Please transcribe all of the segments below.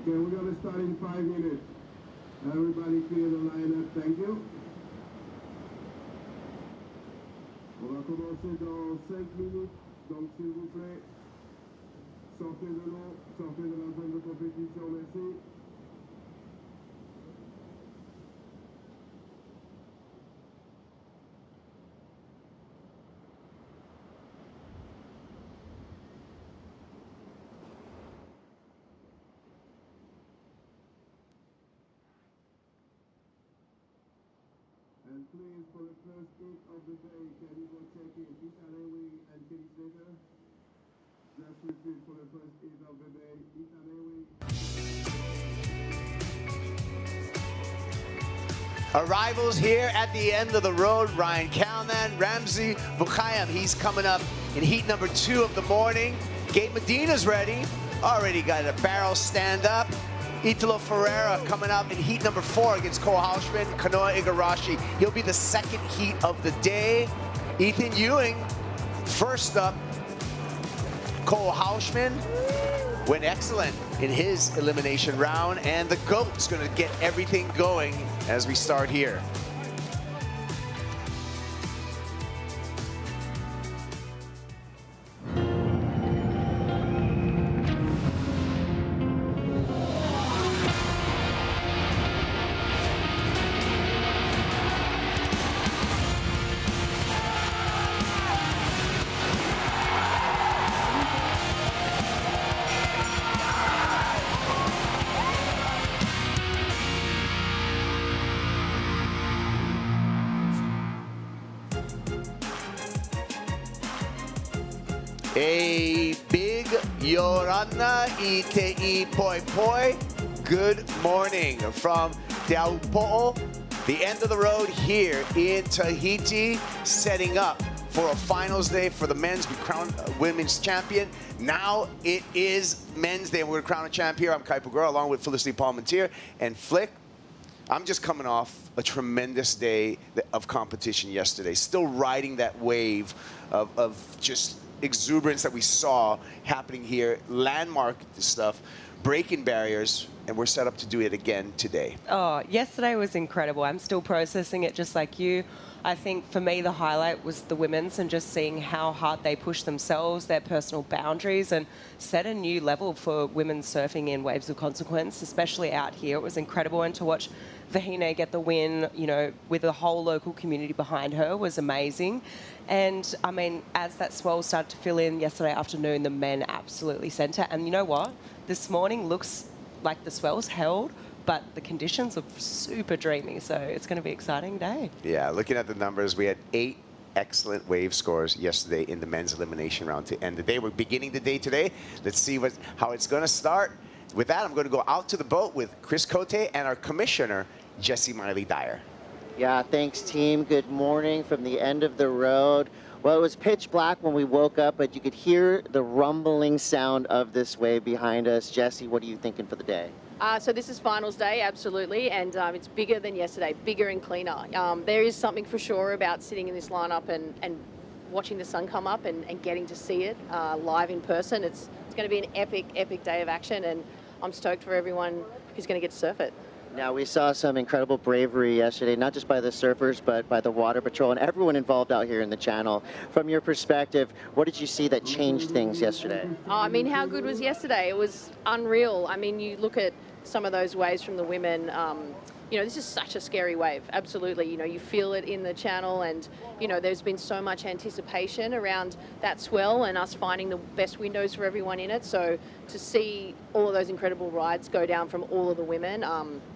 Okay, we're going to start in 5 minutes. Everybody clear the lineup, thank you. On va commencer dans 5 minutes, donc s'il vous plaît, sortez de l'eau, sortez de la zone de compétition, merci. And please, for the first hit of the day, can you go check in? Ewing and Slater. Just repeat for the first hit of the day, Ewing. Arrivals here at the end of the road. Ryan Kalinin, Ramsey, Boukhiam. He's coming up in heat number 2 of the morning. Gabe Medina's ready. Already got a barrel stand up. Ferreira coming up in heat number 4 against Houshmand, Kanoa Igarashi. He'll be the second heat of the day. Ewing, first up. Houshmand went excellent in his elimination round, and the GOAT's going to get everything going as we start here. A big Yorana Teahupo'o. Good morning from Teahupo'o, the end of the road here in Tahiti, setting up for a finals day for the men's. We crowned women's champion. Now it is men's day, and we're going to crown a champ here. I'm Kai Pagura, along with Felicity Palmentier and Flick. I'm just coming off a tremendous day of competition yesterday, still riding that wave of just exuberance that we saw happening here, landmark stuff, breaking barriers, and we're set up to do it again today. Oh, yesterday was incredible. I'm still processing it just like you. I think for me the highlight was the women's and just seeing how hard they pushed themselves, their personal boundaries, and set a new level for women's surfing in Waves of Consequence, especially out here. It was incredible, and to watch Wahida get the win, you know, with the whole local community behind her was amazing. And I mean, as that swell started to fill in yesterday afternoon, the men absolutely sent it. And you know what? This morning looks like the swell's held, but the conditions are super dreamy, so it's going to be an exciting day. Yeah, looking at the numbers, we had 8 excellent wave scores yesterday in the men's elimination round to end the day. We're beginning the day today. Let's see how it's going to start. With that, I'm going to go out to the boat with Chris Cote and our commissioner, Jesse Miley-Dyer. Yeah, thanks, team. Good morning from the end of the road. Well, it was pitch black when we woke up, but you could hear the rumbling sound of this wave behind us. Jesse, what are you thinking for the day? So this is finals day, absolutely, and it's bigger than yesterday, bigger and cleaner. There is something for sure about sitting in this lineup and watching the sun come up and getting to see it live in person. It's going to be an epic, epic day of action, and I'm stoked for everyone who's going to get to surf it. Now, we saw some incredible bravery yesterday, not just by the surfers, but by the Water Patrol and everyone involved out here in the channel. From your perspective, what did you see that changed things yesterday? I mean, how good was yesterday? It was unreal. I mean, you look at some of those waves from the women, you know, this is such a scary wave, absolutely. You know, you feel it in the channel, and, you know, there's been so much anticipation around that swell and us finding the best windows for everyone in it. So to see all of those incredible rides go down from all of the women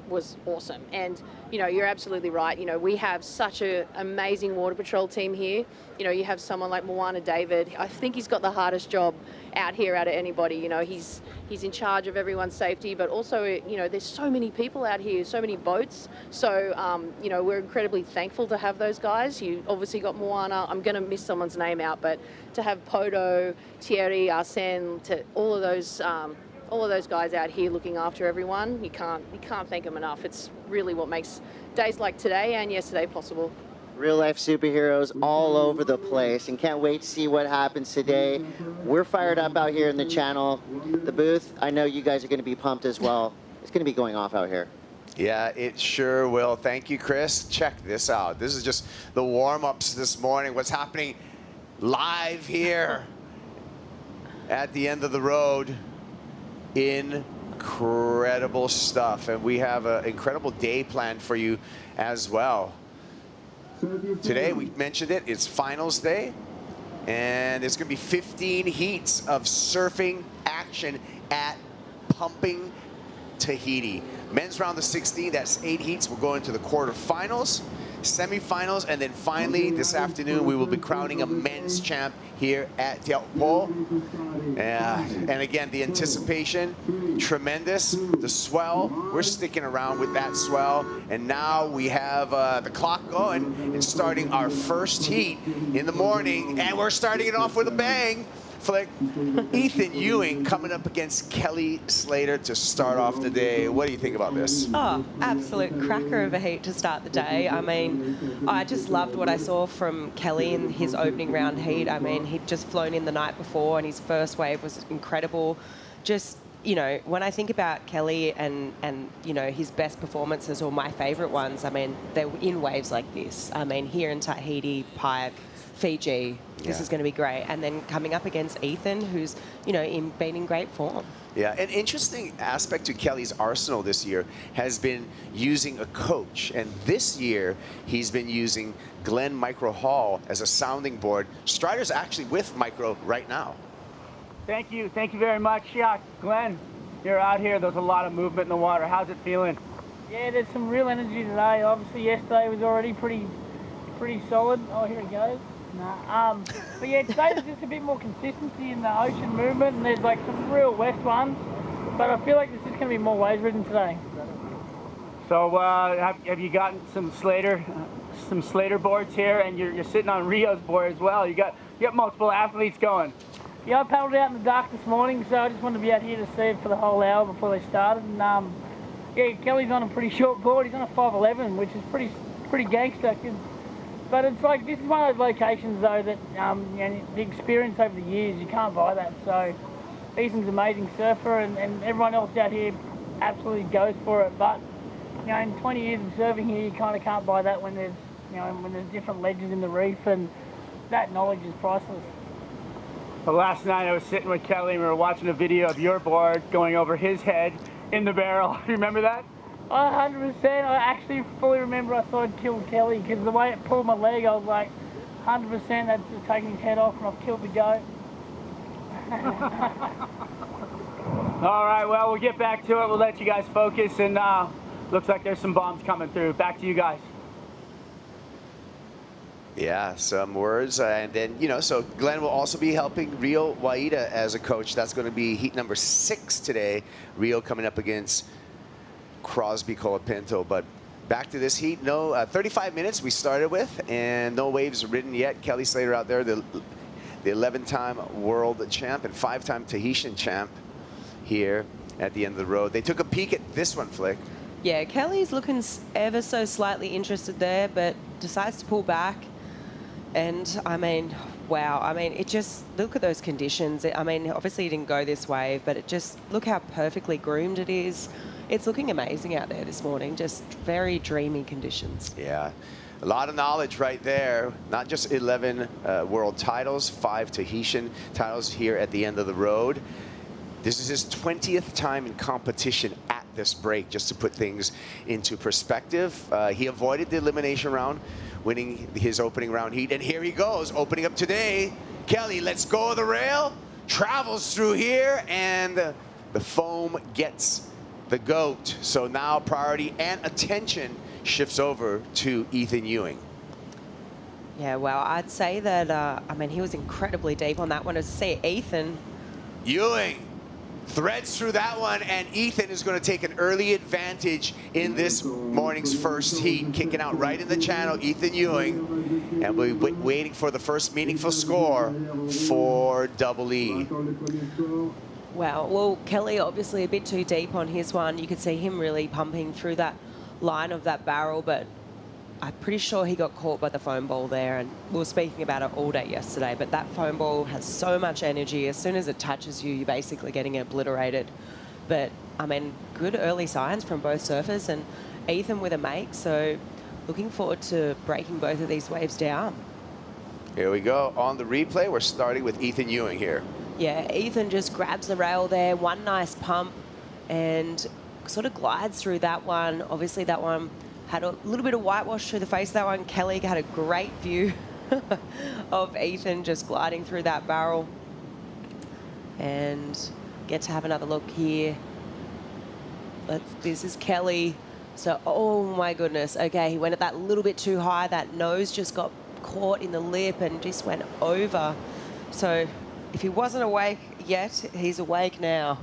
was awesome. And, you know, you're absolutely right. You know, we have such an amazing Water Patrol team here. You know, you have someone like Moana David. I think he's got the hardest job out here out of anybody. You know, he's in charge of everyone's safety, but also, you know, there's so many people out here, so many boats. So, you know, we're incredibly thankful to have those guys. You obviously got Moana. I'm going to miss someone's name out, but to have Poto, Thierry, Arsene, to all of those guys out here looking after everyone, you can't thank them enough. It's really what makes days like today and yesterday possible. Real life superheroes all over the place, and can't wait to see what happens today. We're fired up out here in the channel. The booth, I know you guys are going to be pumped as well. It's going to be going off out here. Yeah, it sure will. Thank you, Chris. Check this out. This is just the warm-ups this morning. What's happening live here at the end of the road. Incredible stuff. And we have an incredible day planned for you as well. Today, we mentioned it, it's finals day. And it's going to be 15 heats of surfing action at Pumping Tahiti. Men's round of 16, that's 8 heats. We'll go into the quarterfinals, semifinals, and then finally this afternoon we will be crowning a men's champ here at Teahupo'o. And again, the anticipation, tremendous. The swell, we're sticking around with that swell. And now we have the clock going and starting our first heat in the morning. And we're starting it off with a bang. Flick, Ethan Ewing coming up against Kelly Slater to start off the day. What do you think about this? Oh, absolute cracker of a heat to start the day. I mean, I just loved what I saw from Kelly in his opening round heat. I mean, he'd just flown in the night before and his first wave was incredible. Just, you know, when I think about Kelly and you know, his best performances or my favorite ones, I mean, they're in waves like this. I mean, here in Tahiti, Pike, Fiji, this is going to be great. And then coming up against Ethan, who's, you know, been in great form. Yeah, an interesting aspect to Kelly's arsenal this year has been using a coach. And this year, he's been using Glenn Micro Hall as a sounding board. Strider's actually with Micro right now. Thank you very much. Yeah, Glenn, you're out here. There's a lot of movement in the water. How's it feeling? Yeah, there's some real energy today. Obviously, yesterday was already pretty solid. Oh, here it goes. Nah. But yeah, today there's just a bit more consistency in the ocean movement, and there's like some real west ones. But I feel like there's just going to be more waves ridden today. So have you gotten some Slater boards here, and you're sitting on Rio's board as well. You got multiple athletes going. Yeah, I paddled out in the dark this morning, so I just wanted to be out here to see it for the whole hour before they started. And yeah, Kelly's on a pretty short board. He's on a 5'11", which is pretty gangster. But it's like, this is one of those locations though that you know, the experience over the years, you can't buy that. So Ethan's an amazing surfer, and everyone else out here absolutely goes for it. But you know, in 20 years of surfing here, you kind of can't buy that when there's, you know, when there's different ledges in the reef, and that knowledge is priceless. Well, last night I was sitting with Kelly and we were watching a video of your board going over his head in the barrel. You remember that? 100%. I actually fully remember I thought I'd killed Kelly, because the way it pulled my leg, I was like, 100% that's just taking his head off and I've killed the goat. All right, well, we'll get back to it. We'll let you guys focus, and looks like there's some bombs coming through. Back to you guys. Yeah, some words. And then, you know, so Glenn will also be helping Rio Wahida as a coach. That's going to be heat number 6 today. Rio coming up against Crosby Colapinto. But back to this heat, no 35 minutes we started with, and no waves ridden yet. Kelly Slater out there, the 11-time world champ and 5-time Tahitian champ here at the end of the road. They took a peek at this one, Flick. Yeah, Kelly's looking ever so slightly interested there, but decides to pull back. And I mean, wow, I mean, it just, look at those conditions. I mean, obviously he didn't go this wave, but it just, look how perfectly groomed it is. It's looking amazing out there this morning, just very dreamy conditions. Yeah, a lot of knowledge right there. Not just 11 world titles, 5 Tahitian titles here at the end of the road. This is his 20th time in competition at this break, just to put things into perspective. He avoided the elimination round, winning his opening round heat. And here he goes, opening up today. Kelly, let's go of the rail. Travels through here, and the foam gets the goat. So now priority and attention shifts over to Ethan Ewing. Yeah, well, I'd say that, I mean, he was incredibly deep on that one. To see Ethan. Ewing threads through that one, and Ethan is going to take an early advantage in this morning's first heat, kicking out right in the channel, Ethan Ewing, and we'll be waiting for the first meaningful score for Double E. Wow, well, Kelly obviously a bit too deep on his one. You could see him really pumping through that line of that barrel, but I'm pretty sure he got caught by the foam ball there, and we were speaking about it all day yesterday, but that foam ball has so much energy. As soon as it touches you, you're basically getting obliterated. But, I mean, good early signs from both surfers, and Ethan with a make, so looking forward to breaking both of these waves down. Here we go. On the replay, we're starting with Ethan Ewing here. Yeah, Ethan just grabs the rail there, one nice pump, and sort of glides through that one. Obviously, that one had a little bit of whitewash through the face of that one. Kelly had a great view of Ethan just gliding through that barrel. And get to have another look here. This is Kelly. So, oh my goodness. Okay, he went at that little bit too high. That nose just got caught in the lip and just went over. So if he wasn't awake yet, he's awake now.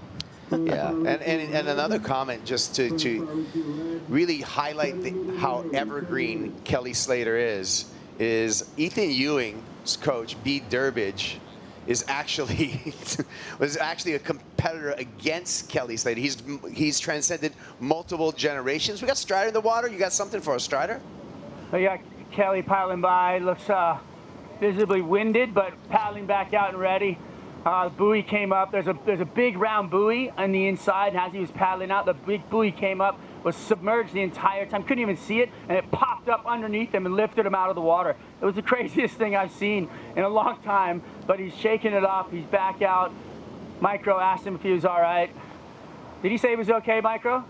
Yeah, and another comment just to really highlight how evergreen Kelly Slater is Ethan Ewing's coach, B. Durbridge, was actually a competitor against Kelly Slater. He's transcended multiple generations. We got Strider in the water. You got something for us, Strider? Oh, yeah, Kelly paddling by, looks visibly winded, but paddling back out and ready. Buoy came up. There's a big round buoy on the inside, and as he was paddling out, the big buoy came up, was submerged the entire time, couldn't even see it, and it popped up underneath him and lifted him out of the water. It was the craziest thing I've seen in a long time, but he's shaking it off. He's back out. Micro asked him if he was all right. Did he say he was okay, Micro?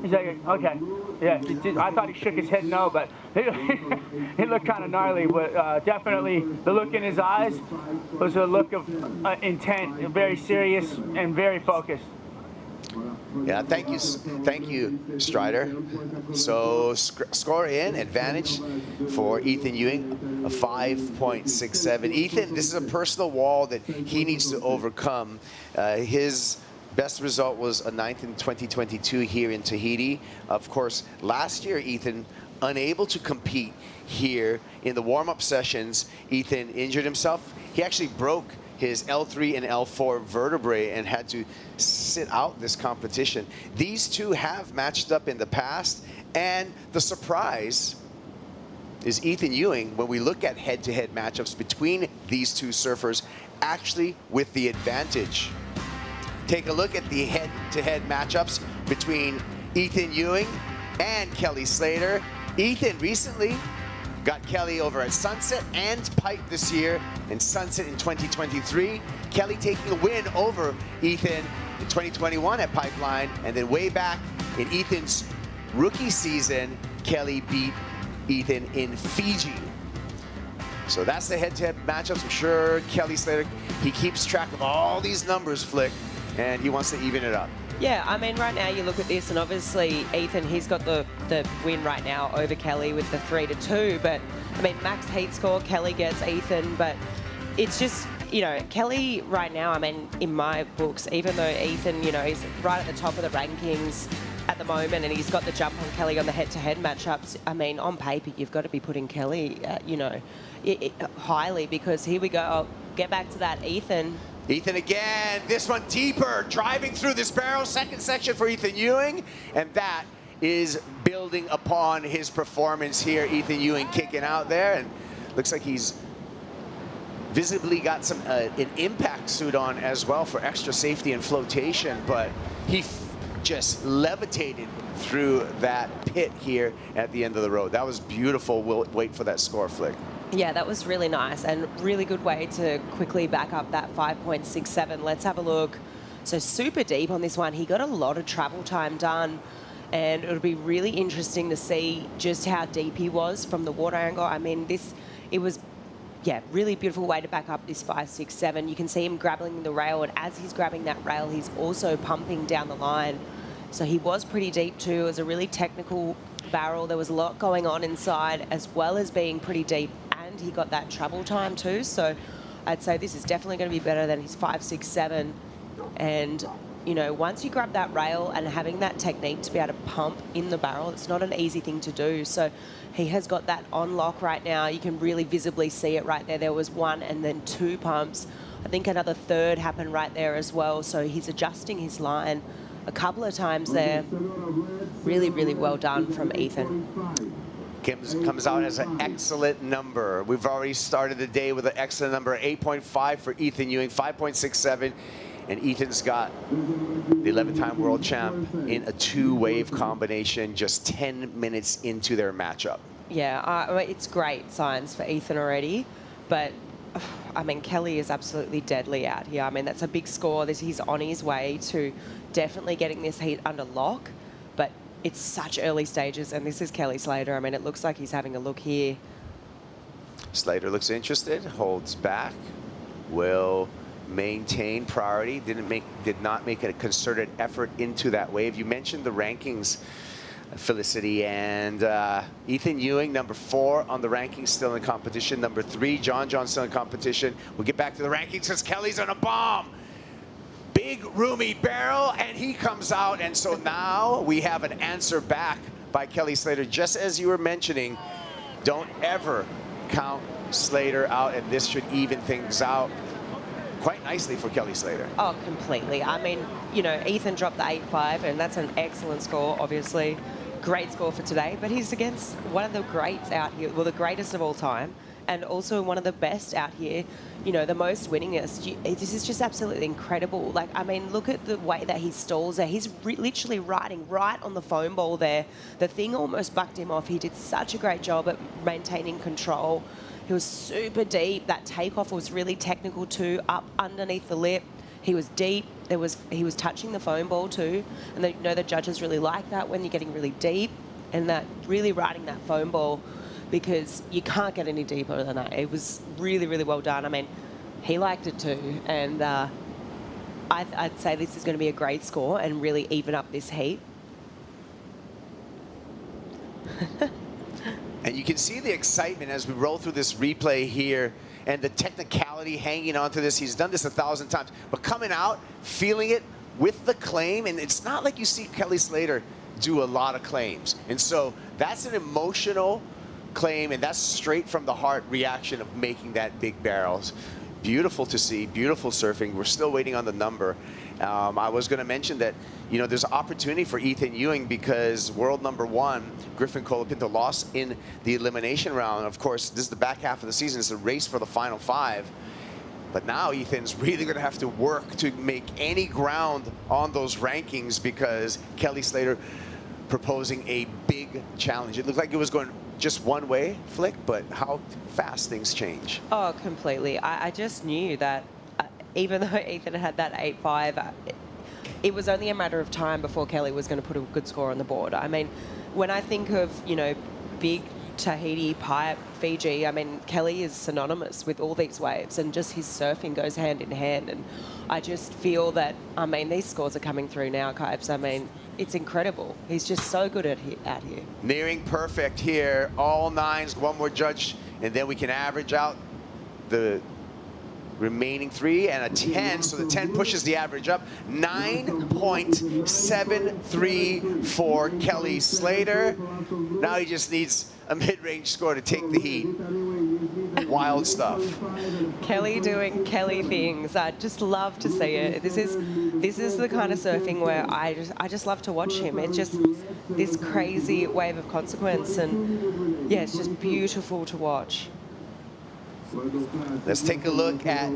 He's like, okay. Yeah, I thought he shook his head no, but it looked kind of gnarly. But definitely the look in his eyes was a look of intent, very serious and very focused. Yeah, thank you, Strider. So score in, advantage for Ethan Ewing, a 5.67. Ethan, this is a personal wall that he needs to overcome. His best result was a 9th in 2022 here in Tahiti. Of course, last year, Ethan, unable to compete here in the warm-up sessions, Ethan injured himself. He actually broke his L3 and L4 vertebrae and had to sit out this competition. These two have matched up in the past, and the surprise is Ethan Ewing, when we look at head-to-head matchups between these two surfers, actually with the advantage. Take a look at the head-to-head matchups between Ethan Ewing and Kelly Slater. Ethan recently got Kelly over at Sunset and Pipe this year, and Sunset in 2023. Kelly taking a win over Ethan in 2021 at Pipeline, and then way back in Ethan's rookie season, Kelly beat Ethan in Fiji. So that's the head-to-head matchups. I'm sure Kelly Slater, he keeps track of all these numbers, Flick, and he wants to even it up. Yeah, I mean, right now you look at this, and obviously Ethan, he's got the win right now over Kelly with the 3-2. But I mean, max heat score, Kelly gets Ethan, but it's just, you know, Kelly right now, I mean, in my books, even though Ethan, you know, he's right at the top of the rankings at the moment, and he's got the jump on Kelly on the head-to-head matchups. I mean, on paper, you've got to be putting Kelly, you know, highly, because here we go. I'll get back to that, Ethan. Ethan again, this one deeper, driving through this barrel, second section for Ethan Ewing, and that is building upon his performance here. Ethan Ewing kicking out there, and looks like he's visibly got some an impact suit on as well for extra safety and flotation, but he just levitated through that pit here at the end of the road. That was beautiful. We'll wait for that score, Flick. Yeah, that was really nice, and really good way to quickly back up that 5.67. Let's have a look. So super deep on this one. He got a lot of travel time done, and it'll be really interesting to see just how deep he was from the water angle. I mean, it was, yeah, really beautiful way to back up this 5.67. You can see him grabbing the rail, and as he's grabbing that rail, he's also pumping down the line. So he was pretty deep too. It was a really technical barrel. There was a lot going on inside, as well as being pretty deep. And he got that travel time too, so I'd say this is definitely going to be better than his 5.67. And you know, once you grab that rail and having that technique to be able to pump in the barrel, it's not an easy thing to do. So he has got that on lock right now. You can really visibly see it right there. There was one and then two pumps. I think another third happened right there as well. So he's adjusting his line a couple of times there. Really, really well done from Ethan. comes out as an excellent number. We've already started the day with an excellent number, 8.5 for Ethan Ewing, 5.67. And Ethan's got the 11-time world champ in a two-wave combination just 10 minutes into their matchup. Yeah, it's great signs for Ethan already, but I mean, Kelly is absolutely deadly out here. I mean, that's a big score. He's on his way to definitely getting this heat under lock, but it's such early stages, and this is Kelly Slater. I mean, it looks like he's having a look here. Slater looks interested, holds back, will maintain priority, did not make a concerted effort into that wave. You mentioned the rankings, Felicity, and Ethan Ewing, number 4 on the rankings, still in competition. Number 3, John still in competition. We'll get back to the rankings because Kelly's on a bomb. Big roomy barrel, and he comes out, and so now we have an answer back by Kelly Slater. Just as you were mentioning, don't ever count Slater out, and this should even things out quite nicely for Kelly Slater. Oh, completely. I mean, you know, Ethan dropped the 8.5, and that's an excellent score, obviously. Great score for today, but he's against one of the greats out here, well, the greatest of all time, and also one of the best out here, you know, the most winningest. This is just absolutely incredible. Like, I mean, look at the way that he stalls there. He's literally riding right on the foam ball there. The thing almost bucked him off. He did such a great job at maintaining control. He was super deep. That takeoff was really technical too, up underneath the lip. He was deep. He was touching the foam ball too. And you know, the judges really like that when you're getting really deep and that really riding that foam ball, because you can't get any deeper than that. It was really, really well done. I mean, he liked it too. And I'd say this is going to be a great score and really even up this heat. And you can see the excitement as we roll through this replay here and the technicality hanging on to this. He's done this 1,000 times, but coming out, feeling it with the claim. And it's not like you see Kelly Slater do a lot of claims. And so that's an emotional claim, and that's straight from the heart reaction of making that big barrels. Beautiful to see, beautiful surfing. We're still waiting on the number. I was going to mention that, you know, there's opportunity for Ethan Ewing because world number 1, Griffin Colapinto, lost in the elimination round. Of course, this is the back half of the season. It's a race for the final 5. But now Ethan's really going to have to work to make any ground on those rankings because Kelly Slater proposing a big challenge. It looked like it was going just one way, Flick, but how fast things change. Oh, completely. I just knew that even though Ethan had that 8.5, it was only a matter of time before Kelly was going to put a good score on the board. I mean, when I think of, you know, big Tahiti, pipe, Fiji, I mean, Kelly is synonymous with all these waves, and just his surfing goes hand in hand. And I just feel that, I mean, these scores are coming through now, Kipes. I mean, it's incredible. He's just so good out here. Nearing perfect here. All 9s, one more judge, and then we can average out the remaining 3 and a 10. So the 10 pushes the average up. 9.73 for Kelly Slater. Now he just needs a mid-range score to take the heat. Wild stuff. Kelly doing Kelly things. I just love to see it. This is the kind of surfing where I just love to watch him. It's just this crazy wave of consequence, and yeah, it's just beautiful to watch. Let's take a look at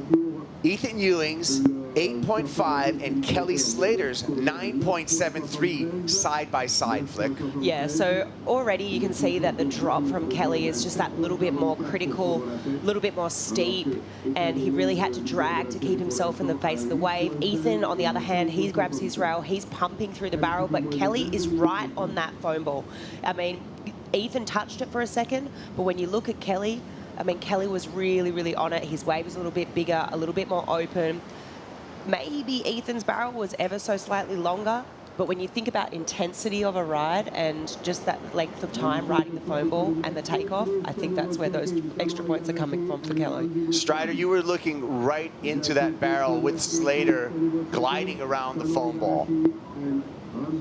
Ethan Ewing's 8.5 and Kelly Slater's 9.73 side by side, Flick. Yeah, so already you can see that the drop from Kelly is just that little bit more critical, a little bit more steep, and he really had to drag to keep himself in the face of the wave. Ethan, on the other hand, he grabs his rail, he's pumping through the barrel, but Kelly is right on that foam ball. I mean, Ethan touched it for a second, but when you look at Kelly, I mean, Kelly was really, really on it. His wave was a little bit bigger, a little bit more open. Maybe Ethan's barrel was ever so slightly longer, but when you think about intensity of a ride and just that length of time riding the foam ball and the takeoff, I think that's where those extra points are coming from for Kelly. Strider, you were looking right into that barrel with Slater gliding around the foam ball.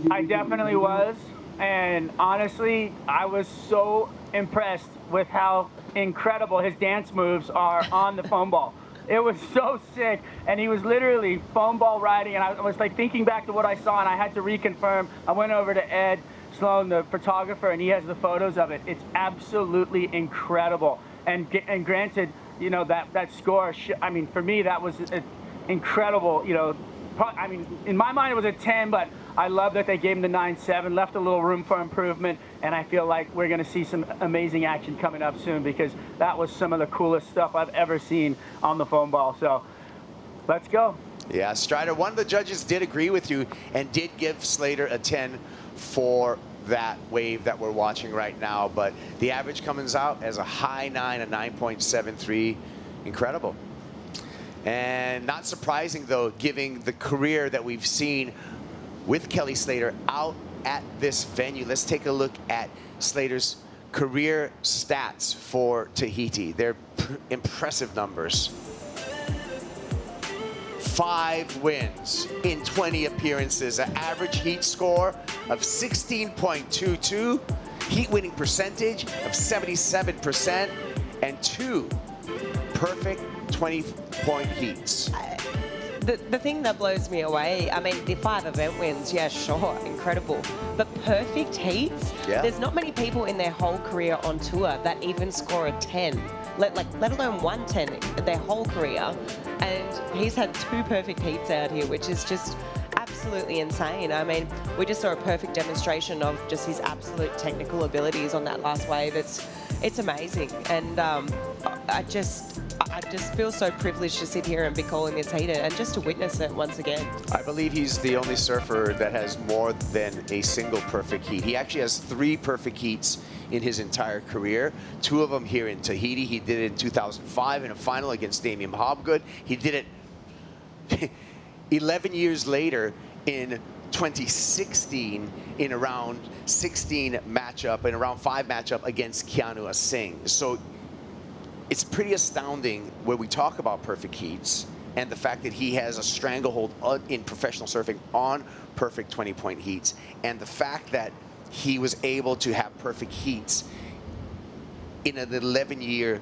I definitely was, and honestly, I was so impressed with how incredible his dance moves are on the foam ball. It was so sick, and he was literally foam ball riding, and I was like thinking back to what I saw, and I had to reconfirm. I went over to Ed, Sloan, the photographer, and he has the photos of it. It's absolutely incredible. And granted, you know, that score, I mean, for me, that was incredible. You know, I mean, in my mind, it was a 10, but I love that they gave him the 9.7, left a little room for improvement, and I feel like we're going to see some amazing action coming up soon, because that was some of the coolest stuff I've ever seen on the foam ball. So let's go. Yeah, Strider, one of the judges did agree with you and did give Slater a 10 for that wave that we're watching right now, but the average comes out as a high 9, a 9.73. Incredible. And not surprising, though, given the career that we've seen with Kelly Slater out at this venue. Let's take a look at Slater's career stats for Tahiti. They're impressive numbers. 5 wins in 20 appearances, an average heat score of 16.22, heat winning percentage of 77%, and 2 perfect 20-point heats. The thing that blows me away, I mean, the 5 event wins, yeah, sure, incredible. But perfect heats, there's not many people in their whole career on tour that even score a 10, let alone 110 their whole career. And he's had 2 perfect heats out here, which is just absolutely insane. I mean, we just saw a perfect demonstration of just his absolute technical abilities on that last wave. It's amazing. And I just feel so privileged to sit here and be calling this heater and just to witness it once again. I believe he's the only surfer that has more than a single perfect heat. He actually has 3 perfect heats in his entire career, 2 of them here in Tahiti. He did it in 2005 in a final against Damien Hobgood. He did it 11 years later in 2016 in a round 16 matchup, in a round 5 matchup against Keanu Singh. So it's pretty astounding when we talk about perfect heats and the fact that he has a stranglehold in professional surfing on perfect 20-point heats, and the fact that he was able to have perfect heats in an 11-year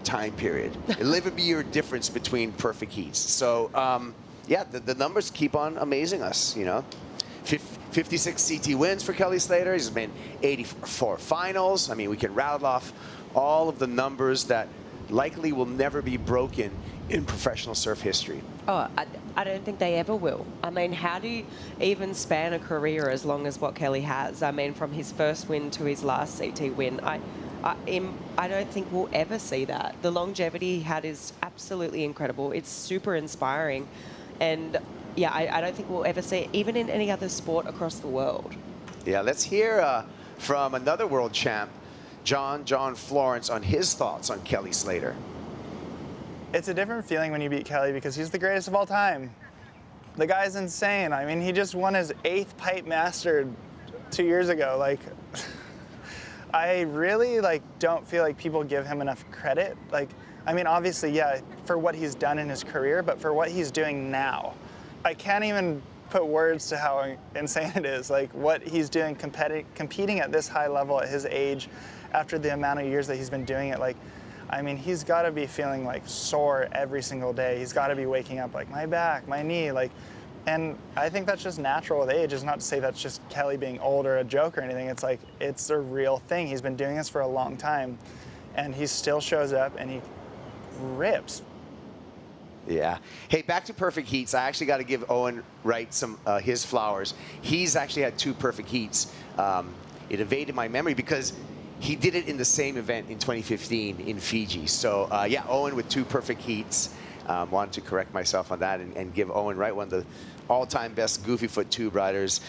time period. 11-year difference between perfect heats. So, yeah, the numbers keep on amazing us, you know. 56 CT wins for Kelly Slater. He's been 84 finals. I mean, we can rattle off all of the numbers that likely will never be broken in professional surf history. Oh, I don't think they ever will. I mean, how do you even span a career as long as what Kelly has? I mean, from his first win to his last CT win, I don't think we'll ever see that. The longevity he had is absolutely incredible. It's super inspiring. And yeah, I don't think we'll ever see it, even in any other sport across the world. Yeah, let's hear from another world champ, John Florence, on his thoughts on Kelly Slater. It's a different feeling when you beat Kelly because he's the greatest of all time. The guy's insane. I mean, he just won his 8th pipe master 2 years ago. Like, I really don't feel like people give him enough credit. Like, I mean, obviously, yeah, for what he's done in his career, but for what he's doing now, I can't even put words to how insane it is. Like, what he's doing, competing at this high level at his age, after the amount of years that he's been doing it, like, I mean, he's got to be feeling like sore every single day. He's got to be waking up like, my back, my knee, like, and I think that's just natural with age. It's not to say that's just Kelly being old or a joke or anything. It's like, it's a real thing. He's been doing this for a long time, and he still shows up and he rips. Yeah. Hey, back to perfect heats. I actually got to give Owen Wright some his flowers. He's actually had 2 perfect heats. It evaded my memory because he did it in the same event in 2015 in Fiji. So, yeah, Owen with 2 perfect heats. Wanted to correct myself on that and give Owen Wright, one of the all-time best goofy foot tube riders,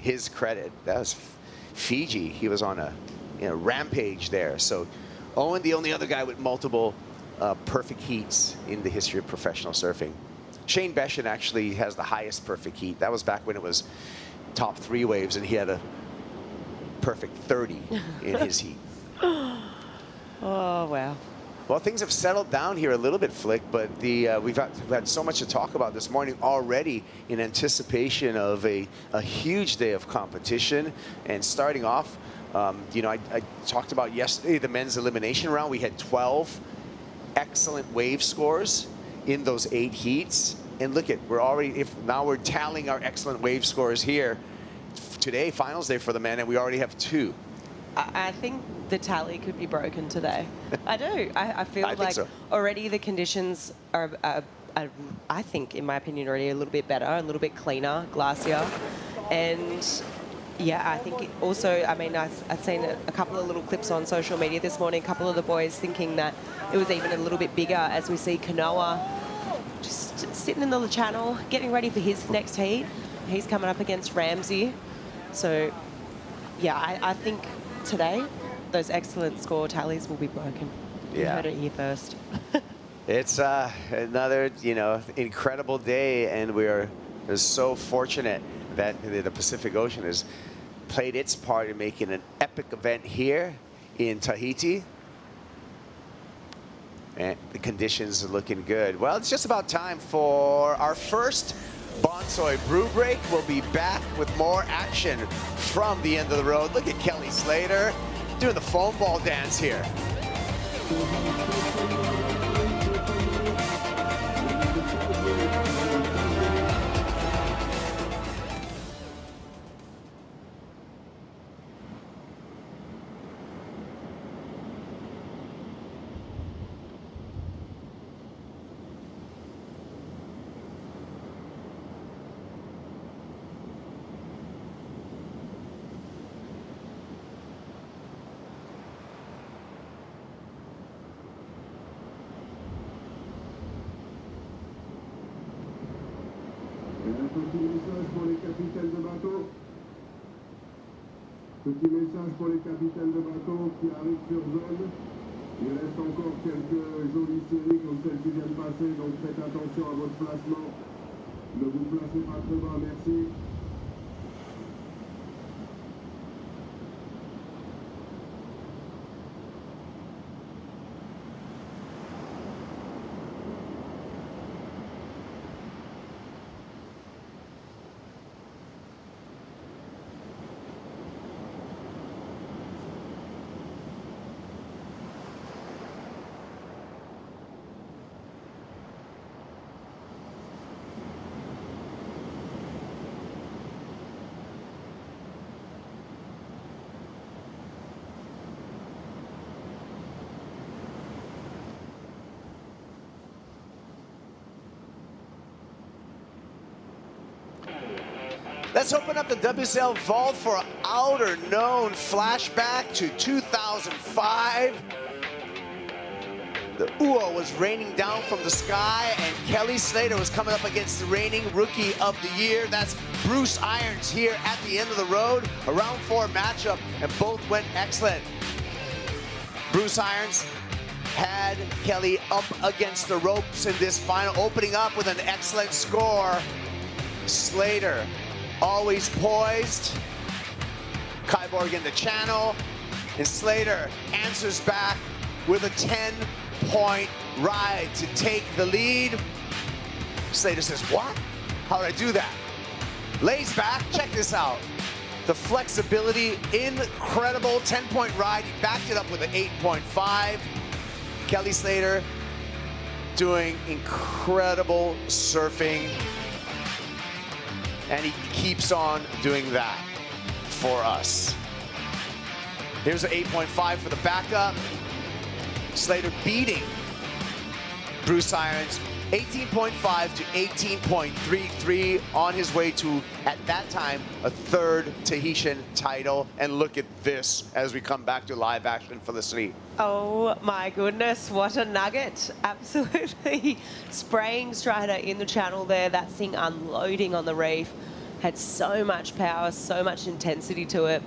his credit. That was Fiji. He was on a rampage there. So, Owen, the only other guy with multiple perfect heats in the history of professional surfing. Shane Beshan actually has the highest perfect heat. That was back when it was top 3 waves, and he had a perfect 30 in his heat. Oh, wow. Well, things have settled down here a little bit, Flick, but we've had so much to talk about this morning already in anticipation of a huge day of competition. And starting off, you know, I talked about yesterday the men's elimination round. We had 12 excellent wave scores in those 8 heats. And look at, we're already, now we're tallying our excellent wave scores here. today, finals day for the men, and we already have 2. I think the tally could be broken today. I do. I feel like so. already the conditions are, I think, in my opinion, already a little bit better, a little bit cleaner, glassier. And yeah, I think also, I mean, I've seen a couple of little clips on social media this morning, a couple of the boys thinking that it was even a little bit bigger, as we see Kanoa just sitting in the channel, getting ready for his next heat. He's coming up against Ramsey. So yeah, I think today those excellent score tallies will be broken. You heard it here first. It's another, you know, incredible day, and we're so fortunate that the Pacific Ocean has played its part in making an epic event here in Tahiti. And the conditions are looking good. Well, it's just about time for our first Bonsoi Brew Break. We'll be back with more action from the end of the road. Look at Kelly Slater doing the foam ball dance here. Petit message pour les capitaines de bateau. Petit message pour les capitaines de bateau qui arrivent sur zone. Il reste encore quelques jolies séries comme celles qui viennent passer, donc faites attention à votre placement. Ne vous placez pas trop bas, merci. Let's open up the WSL vault for Outerknown flashback to 2005. The Uo was raining down from the sky, and Kelly Slater was coming up against the reigning Rookie of the Year. That's Bruce Irons here at the end of the road. A round 4 matchup, and both went excellent. Bruce Irons had Kelly up against the ropes in this final, opening up with an excellent score. Slater, always poised. Kyborg in the channel, and Slater answers back with a 10-point ride to take the lead. Slater says, what? How did I do that? Lays back, check this out. The flexibility, incredible 10-point ride. He backed it up with an 8.5. Kelly Slater doing incredible surfing, and he keeps on doing that for us. Here's an 8.5 for the backup. Slater beating Bruce Irons 18.5 to 18.33 on his way to, at that time, a 3rd Tahitian title. And look at this as we come back to live action, Felicity. Oh my goodness, what a nugget. Absolutely spraying Strider in the channel there. That thing unloading on the reef. Had so much power, so much intensity to it.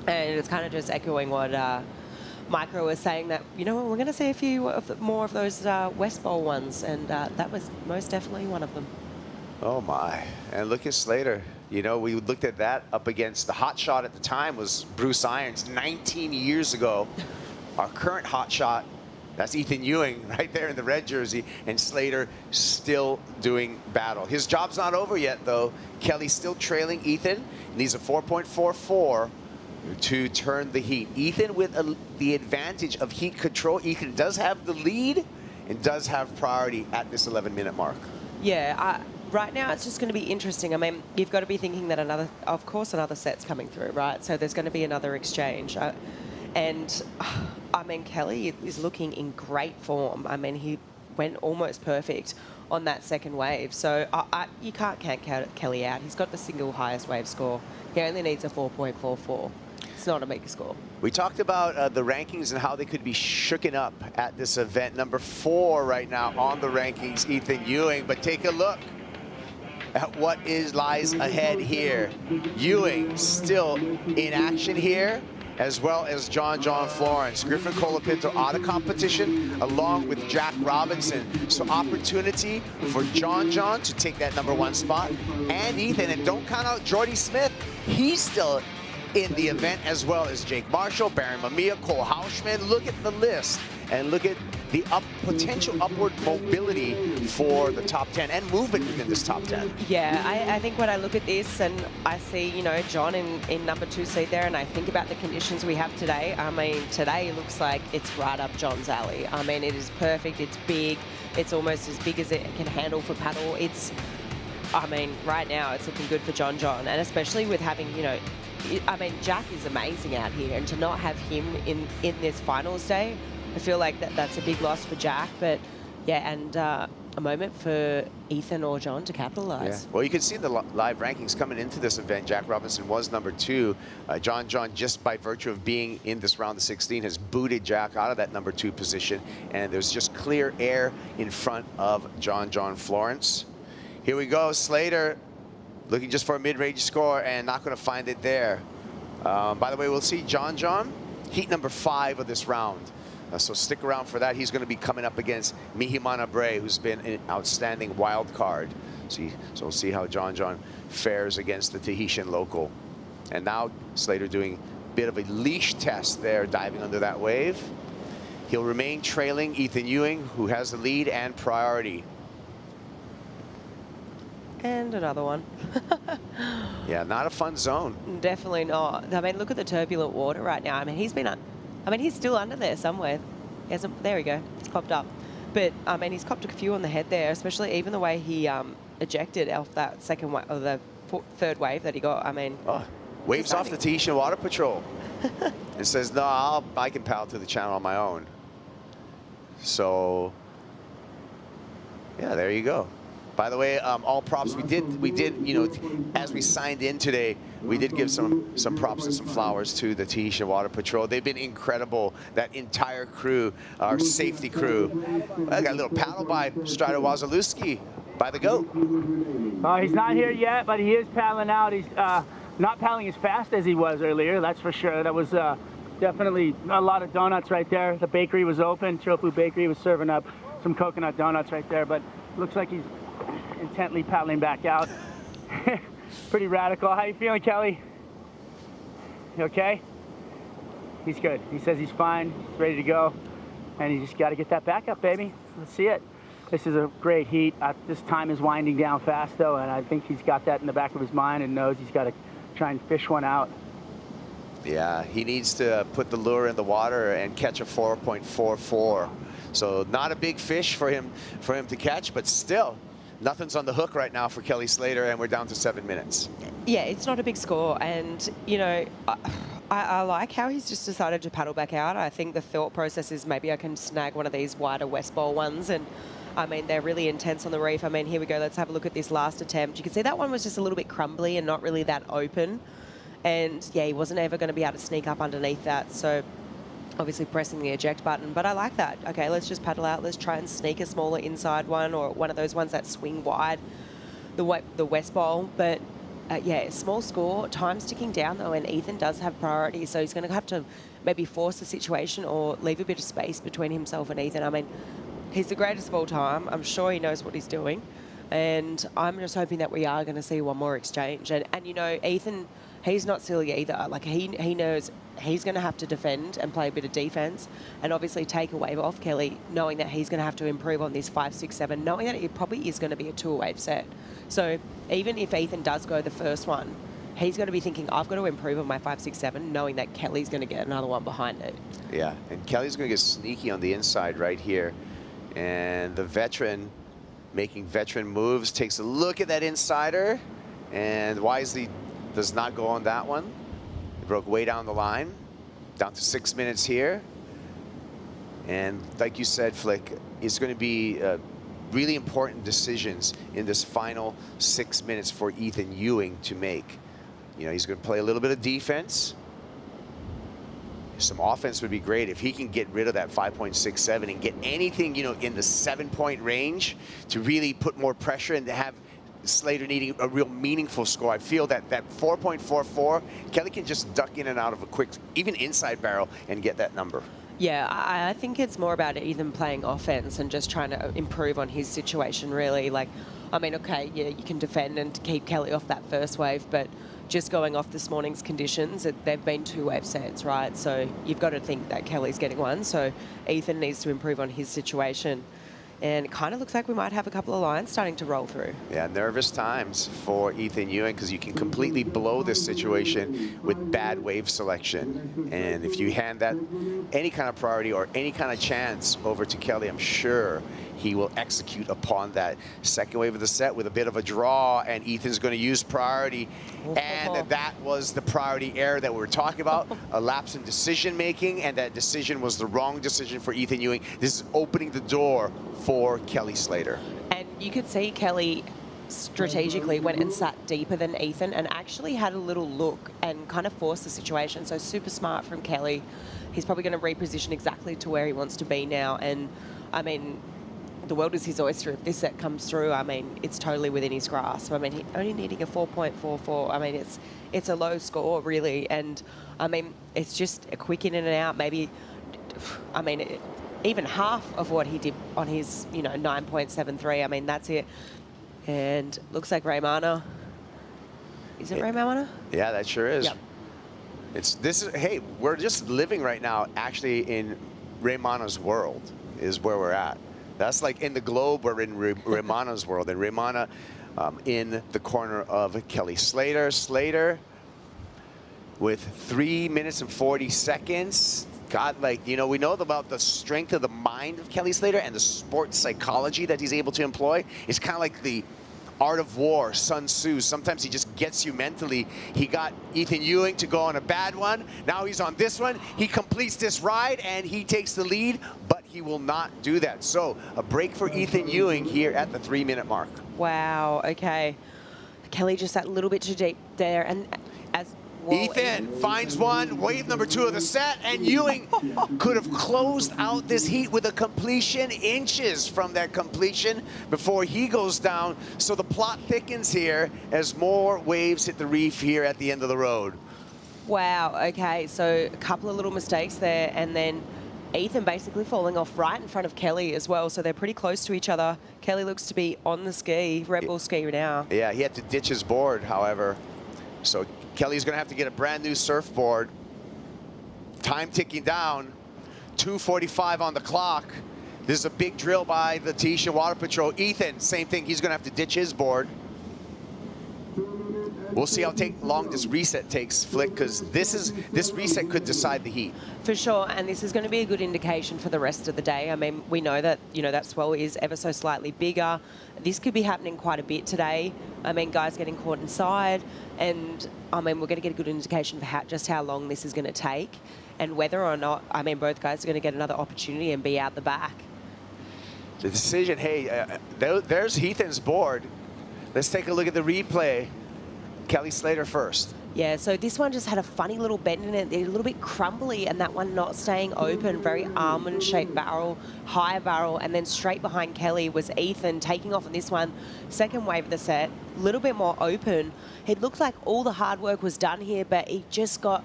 And it's kind of just echoing what Micro was saying, that, you know, we're going to see a few more of those West Bowl ones, and that was most definitely one of them. Oh my, and look at Slater. You know, we looked at that up against the hot shot at the time was Bruce Irons 19 years ago. Our current hot shot, that's Ethan Ewing right there in the red jersey, and Slater still doing battle. His job's not over yet, though. Kelly's still trailing Ethan, needs a 4.44 to turn the heat. Ethan with the advantage of heat control. Ethan does have the lead and does have priority at this 11-minute mark. Yeah, Right now, it's just going to be interesting. I mean, you've got to be thinking that of course, another set's coming through, right? So there's going to be another exchange. And I mean, Kelly is looking in great form. I mean, he went almost perfect on that second wave. So you can't count Kelly out. He's got the single highest wave score. He only needs a 4.44. It's not a big score. We talked about the rankings and how they could be shooken up at this event. Number 4 right now on the rankings, Ethan Ewing. But take a look at what lies ahead here. Ewing still in action here, as well as John Florence. Griffin Colapinto out of competition, along with Jack Robinson. So opportunity for John to take that #1 spot. And Ethan, and don't count out Jordy Smith. He's still in the event, as well as Jake Marshall, Baron Mamiya, Cole Houshmand. Look at the list and look at the potential upward mobility for the top 10 and movement within this top 10. Yeah, I think when I look at this and I see, you know, John in #2 seat there, and I think about the conditions we have today, I mean, today looks like it's right up John's alley. I mean, it is perfect, it's big, it's almost as big as it can handle for paddle. I mean, right now it's looking good for John, and especially with having, you know, I mean, Jack is amazing out here, and to not have him in this finals day, I feel like that's a big loss for Jack. But yeah, and a moment for Ethan or John to capitalize. Yeah. Well, you can see the live rankings coming into this event. Jack Robinson was #2. John, just by virtue of being in this round of 16, has booted Jack out of that #2 position, and there's just clear air in front of John Florence. Here we go, Slater looking just for a mid-range score and not going to find it there. By the way, we'll see John heat #5 of this round. So stick around for that. He's going to be coming up against Mihimana Bray, who's been an outstanding wild card. So we'll see how John fares against the Tahitian local. And now Slater doing a bit of a leash test there, diving under that wave. He'll remain trailing Ethan Ewing, who has the lead and priority. And another one. Yeah, not a fun zone. Definitely not. I mean, look at the turbulent water right now. I mean, he's still under there somewhere. There we go. It's popped up. But I mean, he's copped a few on the head there, especially even the way he ejected off that second wave, or the third wave that he got. I mean, waves off the Tahitian Water Patrol. It says, no, I can paddle through the channel on my own. So, yeah, there you go. By the way, all props, we did, you know, as we signed in today, we did give some props and some flowers to the Tahitian Water Patrol. They've been incredible, that entire crew, our safety crew. I got a little paddle by Strider Wazalewski by the goat. He's not here yet, but he is paddling out. He's not paddling as fast as he was earlier, that's for sure. That was definitely a lot of donuts right there. The bakery was open. Teahupo'o Bakery was serving up some coconut donuts right there, but looks like he's intently paddling back out. Pretty radical. How you feeling, Kelly? You okay? He's good. He says he's fine. He's ready to go. And you just got to get that back up, baby. Let's see it. This is a great heat. This time is winding down fast, though, and I think he's got that in the back of his mind and knows he's got to try and fish one out. Yeah, he needs to put the lure in the water and catch a 4.44. So not a big fish for him to catch, but still, nothing's on the hook right now for Kelly Slater, and we're down to 7 minutes. Yeah, it's not a big score, and you know, I like how he's just decided to paddle back out. I think the thought process is maybe I can snag one of these wider West Bowl ones, and I mean, they're really intense on the reef. I mean, here we go. Let's have a look at this last attempt. You can see that one was just a little bit crumbly and not really that open, and yeah, he wasn't ever going to be able to sneak up underneath that. So obviously pressing the eject button, but I like that. Okay, let's just paddle out. Let's try and sneak a smaller inside one, or one of those ones that swing wide, the West Bowl. But yeah, small score. Time's ticking down though, and Ethan does have priority, so he's going to have to maybe force the situation or leave a bit of space between himself and Ethan. I mean, he's the greatest of all time. I'm sure he knows what he's doing, and I'm just hoping that we are going to see one more exchange. And you know, Ethan, he's not silly either. Like he knows he's going to have to defend and play a bit of defense, and obviously take a wave off Kelly, knowing that he's going to have to improve on this 5, 6, 7, knowing that it probably is going to be a 2-wave set. So even if Ethan does go the first one, he's going to be thinking, I've got to improve on my 5, 6, 7, knowing that Kelly's going to get another one behind it. Yeah, and Kelly's going to get sneaky on the inside right here. And the veteran making veteran moves, takes a look at that insider, and wisely does not go on that one. It broke way down the line, down to 6 minutes here. And like you said, Flick, it's going to be really important decisions in this final 6 minutes for Ethan Ewing to make. You know, he's going to play a little bit of defense. Some offense would be great if he can get rid of that 5.67 and get anything, you know, in the 7-point range to really put more pressure and to have Slater needing a real meaningful score. I feel that 4.44, Kelly can just duck in and out of a quick, even inside barrel, and get that number. Yeah, I think it's more about Ethan playing offense and just trying to improve on his situation, really. Like, I mean, okay, yeah, you can defend and keep Kelly off that first wave, but just going off this morning's conditions, they've been 2-wave sets, right? So you've got to think that Kelly's getting one. So Ethan needs to improve on his situation. And it kind of looks like we might have a couple of lines starting to roll through. Yeah, nervous times for Ethan Ewing because you can completely blow this situation with bad wave selection. And if you hand that any kind of priority or any kind of chance over to Kelly, I'm sure he will execute upon that second wave of the set with a bit of a draw, and Ethan's going to use priority. And that was the priority error that we were talking about, a lapse in decision making, and that decision was the wrong decision for Ethan Ewing. This is opening the door for Kelly Slater. And you could see Kelly strategically went and sat deeper than Ethan and actually had a little look and kind of forced the situation. So super smart from Kelly. He's probably going to reposition exactly to where he wants to be now. And I mean, the world is his oyster. If this set comes through, I mean, it's totally within his grasp. I mean, he only needing a 4.44. I mean, it's a low score, really. And, I mean, it's just a quick in and out. Maybe, I mean, even half of what he did on his, you know, 9.73. I mean, that's it. And looks like Raymana. Is it Raymana? Yeah, that sure is. Yep. Hey, we're just living right now, actually, in Raymana's world, is where we're at. That's like in the Globe, we're in Raymana's world, and Raymana in the corner of Kelly Slater. Slater with 3 minutes and 40 seconds. God, like, you know, we know about the strength of the mind of Kelly Slater and the sports psychology that he's able to employ. It's kind of like the art of war, Sun Tzu. Sometimes he just gets you mentally. He got Ethan Ewing to go on a bad one. Now he's on this one. He completes this ride and he takes the lead, but he will not do that. So a break for Ethan Ewing here at the 3-minute mark. Wow, okay. Kelly just that little bit too deep there. And as well, Ethan finds one, wave number 2 of the set, and Ewing could have closed out this heat with a completion, inches from that completion before he goes down. So the plot thickens here as more waves hit the reef here at the end of the road. Wow, okay, so a couple of little mistakes there, and then Ethan basically falling off right in front of Kelly as well, so they're pretty close to each other. Kelly looks to be on the ski, Red Bull ski now. Yeah, he had to ditch his board, however. So Kelly's going to have to get a brand new surfboard. Time ticking down, 2:45 on the clock. This is a big drill by the Tahitian Water Patrol. Ethan, same thing, he's going to have to ditch his board. We'll see how long this reset takes, Flick, because this reset could decide the heat. For sure, and this is going to be a good indication for the rest of the day. I mean, we know that, you know, that swell is ever so slightly bigger. This could be happening quite a bit today. I mean, guys getting caught inside, and I mean, we're going to get a good indication for just how long this is going to take, and whether or not, I mean, both guys are going to get another opportunity and be out the back. The decision, hey, there's Ethan's board. Let's take a look at the replay. Kelly Slater first. Yeah, so this one just had a funny little bend in it, a little bit crumbly, and that one not staying open, very almond-shaped barrel, high barrel, and then straight behind Kelly was Ethan taking off on this one. Second wave of the set, a little bit more open. It looked like all the hard work was done here, but he just got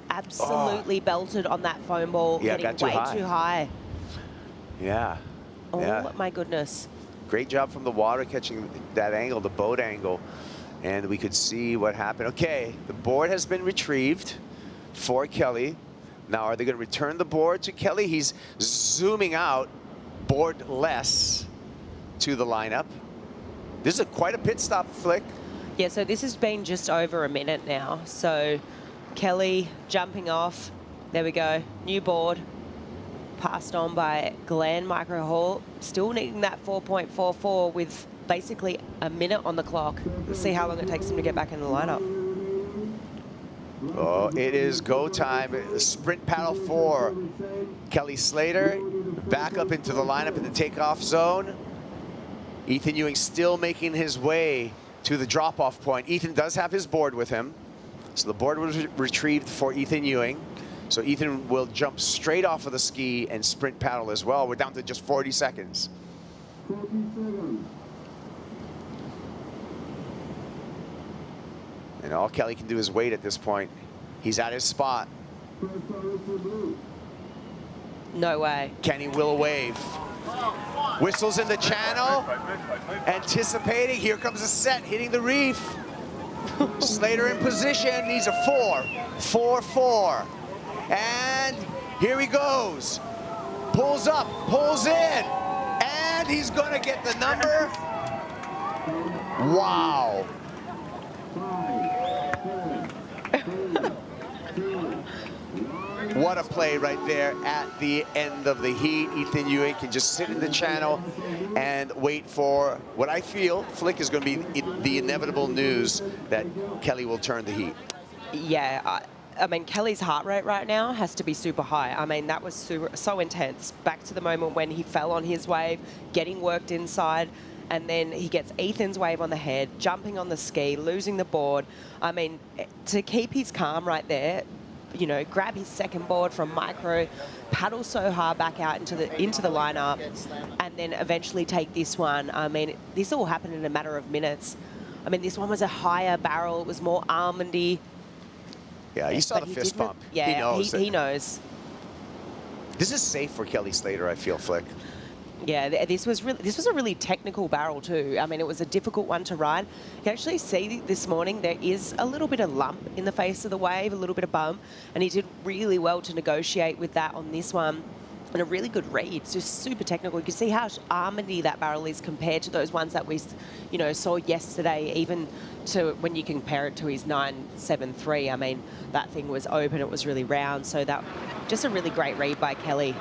absolutely belted on that foam ball, getting way too high. Yeah. Oh, yeah. My goodness. Great job from the water catching that angle, the boat angle. And we could see what happened. Okay, the board has been retrieved for Kelly. Now, are they going to return the board to Kelly? He's zooming out, board-less, to the lineup. This is quite a pit stop, Flick. Yeah, so this has been just over a minute now. So Kelly jumping off. There we go. New board. passed on by Glenn Micro Hall, still needing that 4.44 with basically a minute on the clock. We'll see how long it takes him to get back in the lineup. Oh, it is go time. Sprint paddle for Kelly Slater. Back up into the lineup in the takeoff zone. Ethan Ewing still making his way to the drop-off point. Ethan does have his board with him. So the board was retrieved for Ethan Ewing. So Ethan will jump straight off of the ski and sprint paddle as well. We're down to just 40 seconds. 47. And all Kelly can do is wait at this point. He's at his spot. No way. Kenny will wave. Whistles in the channel. Anticipating. Here comes a set hitting the reef. Slater in position. Needs a 4. 4-4. And here he goes. Pulls up. Pulls in. And he's going to get the number. Wow. What a play right there at the end of the heat. Ethan Ewing can just sit in the channel and wait for what I feel, Flick, is going to be the inevitable news that Kelly will turn the heat. Yeah, I mean, Kelly's heart rate right now has to be super high. I mean, that was so intense. Back to the moment when he fell on his wave, getting worked inside, and then he gets Ethan's wave on the head, jumping on the ski, losing the board. I mean, to keep his calm right there, you know, grab his second board from Micro, paddle so hard back out into the lineup, and then eventually take this one. I mean, this all happened in a matter of minutes. I mean, this one was a higher barrel. It was more almondy. Yeah, you saw the fist pump. Yeah, he knows. He knows. This is safe for Kelly Slater, I feel, Flick. Yeah, this was a really technical barrel too. I mean, it was a difficult one to ride. You can actually see this morning there is a little bit of lump in the face of the wave, a little bit of bump, and he did really well to negotiate with that on this one. And a really good read. It's just super technical. You can see how almondy that barrel is compared to those ones that we, you know, saw yesterday, even to when you compare it to his 973. I mean, that thing was open, it was really round. So that, just a really great read by Kelly.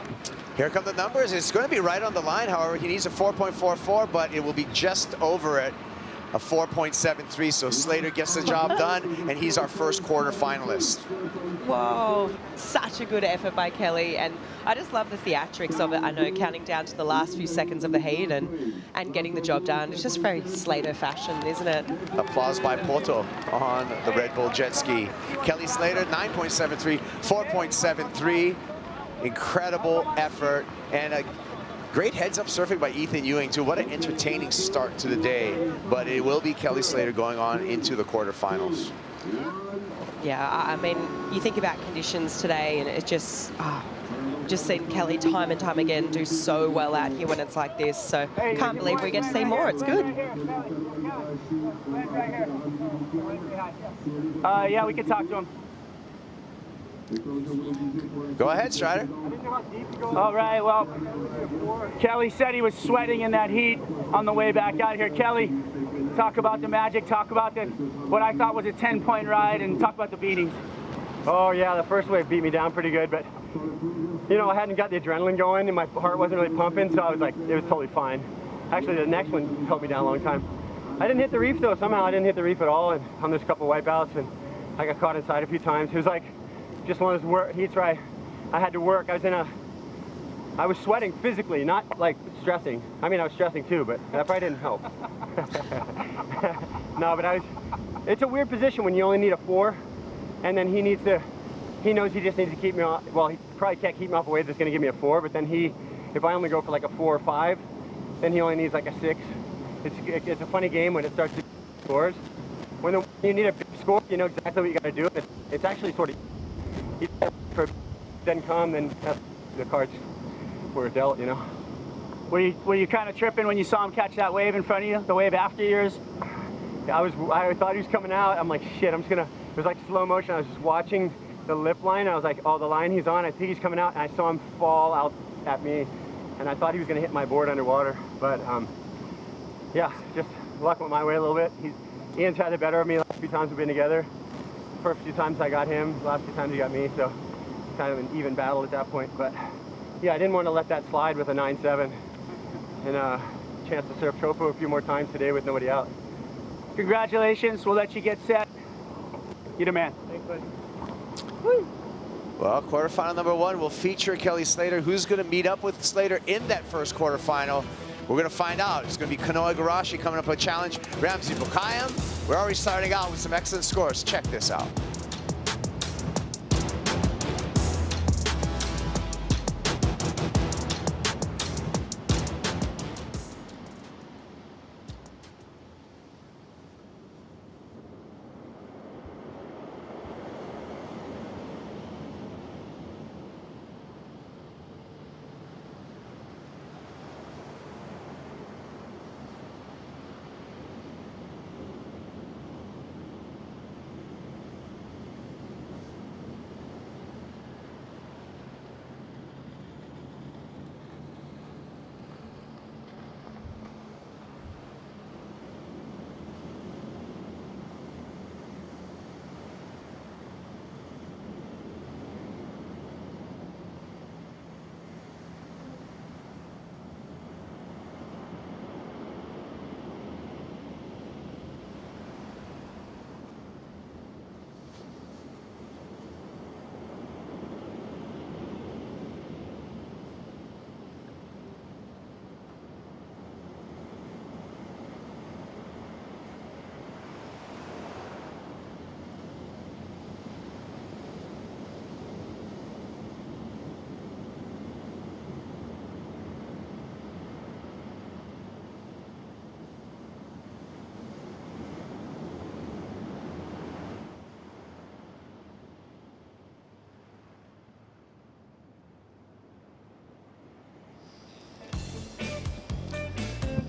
Here come the numbers. It's going to be right on the line. However, he needs a 4.44, but it will be just over it, a 4.73. So Slater gets the job done, and he's our first quarter finalist. Whoa, such a good effort by Kelly. And I just love the theatrics of it. I know, counting down to the last few seconds of the heat and getting the job done. It's just very Slater fashion, isn't it? Applause by Porto on the Red Bull jet ski. Kelly Slater, 9.73, 4.73. Incredible effort, and a great heads-up surfing by Ethan Ewing, too. What an entertaining start to the day. But it will be Kelly Slater going on into the quarterfinals. Yeah, I mean, you think about conditions today, and it just seen Kelly time and time again do so well out here when it's like this. So can't believe we get to see more. It's good. Yeah, we can talk to him. Go ahead, Strider. All right, well, Kelly said he was sweating in that heat on the way back out here. Kelly, talk about the magic, talk about what I thought was a 10-point ride, and talk about the beatings. Oh yeah, the first wave beat me down pretty good, but you know, I hadn't got the adrenaline going and my heart wasn't really pumping, so I was like, it was totally fine. Actually, the next one held me down a long time. I didn't hit the reef though, somehow I didn't hit the reef at all, and on this couple wipeouts, and I got caught inside a few times. It was like just one of those heats where I had to work. I was sweating physically, not like stressing. I mean, I was stressing too, but that probably didn't help. No, but it's a weird position when you only need a 4, and then he knows he just needs to keep me off. Well, he probably can't keep me off a wave that's going to give me a 4, but then if I only go for like a 4 or 5, then he only needs like a 6. It's a funny game when it starts to scores. When you need a big score, you know exactly what you got to do. It's actually sort of, if it doesn't come, then the cards were dealt, you know. Were you kind of tripping when you saw him catch that wave in front of you, the wave after yours? I thought he was coming out. I'm like, shit, it was like slow motion. I was just watching the lip line. I was like, oh, the line he's on, I think he's coming out. And I saw him fall out at me. And I thought he was going to hit my board underwater. But yeah, just luck went my way a little bit. Ian's had the better of me the last few times we've been together. First few times I got him, the last few times he got me. So kind of an even battle at that point. But yeah, I didn't want to let that slide with a 9-7 and a chance to serve Teahupo'o a few more times today with nobody out. Congratulations. We'll let you get set. You're the man. Thanks, buddy. Woo. Well, quarterfinal number 1 will feature Kelly Slater. Who's going to meet up with Slater in that first quarterfinal? We're going to find out. It's going to be Igarashi coming up with a challenge. Ramzi Boukhiam. We're already starting out with some excellent scores. Check this out.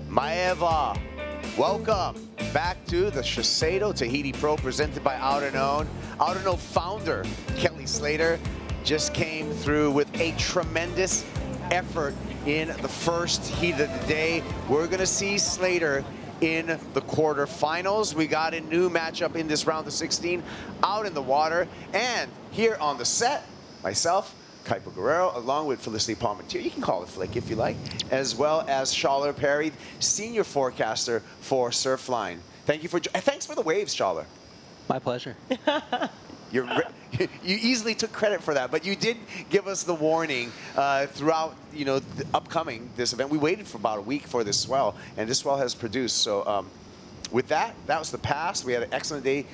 Maeva, welcome back to the SHISEIDO Tahiti Pro presented by Outerknown. Outerknown founder Kelly Slater just came through with a tremendous effort in the first heat of the day. We're going to see Slater in the quarterfinals. We got a new matchup in this round of 16 out in the water. And here on the set, myself, Kaipo Guerrero, along with Felicity Palmentier, you can call it Flick if you like, as well as Schaller Perry, senior forecaster for Surfline. Thank you for, thanks for the waves, Schaller. My pleasure. You easily took credit for that, but you did give us the warning throughout, the upcoming this event. We waited for about a week for this swell, and this swell has produced. So with that was the past. We had an excellent day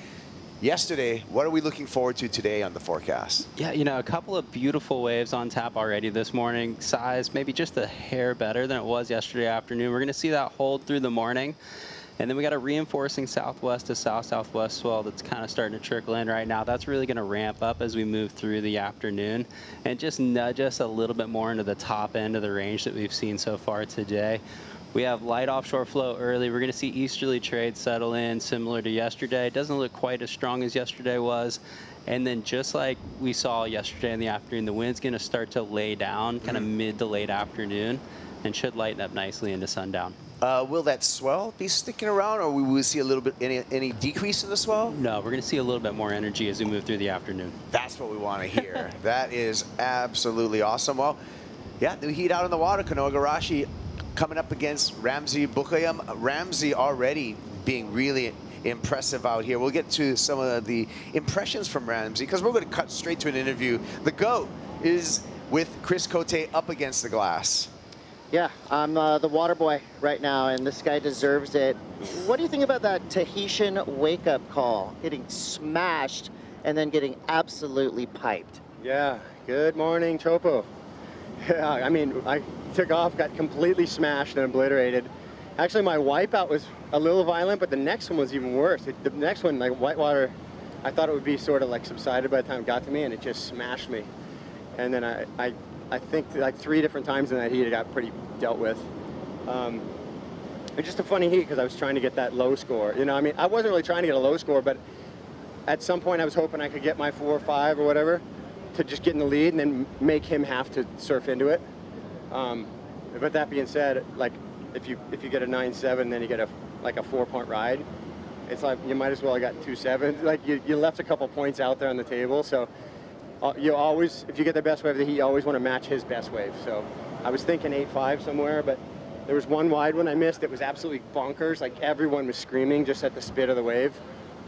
yesterday. What are we looking forward to today on the forecast? Yeah, a couple of beautiful waves on tap already this morning. Size maybe just a hair better than it was yesterday afternoon. We're going to see that hold through the morning. And then we got a reinforcing southwest to south-southwest swell that's kind of starting to trickle in right now. That's really going to ramp up as we move through the afternoon and just nudge us a little bit more into the top end of the range that we've seen so far today. We have light offshore flow early. We're going to see easterly trade settle in similar to yesterday. It doesn't look quite as strong as yesterday was. And then just like we saw yesterday in the afternoon, the wind's going to start to lay down kind of mid to late afternoon and should lighten up nicely into sundown. Will that swell be sticking around, or will we see a little bit any decrease in the swell? No, we're going to see a little bit more energy as we move through the afternoon. That's what we want to hear. That is absolutely awesome. Well, yeah, the heat out in the water. Igarashi coming up against Ramzi Boukhiam. Ramzi already being really impressive out here. We'll get to some of the impressions from Ramzi because we're going to cut straight to an interview. The GOAT is with Chris Cote up against the glass. Yeah, I'm the water boy right now, and this guy deserves it. What do you think about that Tahitian wake-up call? Getting smashed and then getting absolutely piped. Yeah, good morning, Teahupo'o. Yeah, I mean, I took off, got completely smashed and obliterated. Actually, my wipeout was a little violent, but the next one was even worse. The next one, like whitewater, I thought it would be sort of like subsided by the time it got to me, and it just smashed me. And then I think like 3 different times in that heat, it got pretty dealt with. It's just a funny heat because I was trying to get that low score. I mean, I wasn't really trying to get a low score, but at some point I was hoping I could get my 4 or 5 or whatever to just get in the lead and then make him have to surf into it. But that being said, like if you get a 9-7, then you get a 4-point ride. It's like you might as well have got 2 7s. Like you left a couple points out there on the table. So you always, if you get the best wave of the heat, you always want to match his best wave. So I was thinking 8.5 somewhere, but there was one wide one I missed. It was absolutely bonkers. Like everyone was screaming just at the spit of the wave.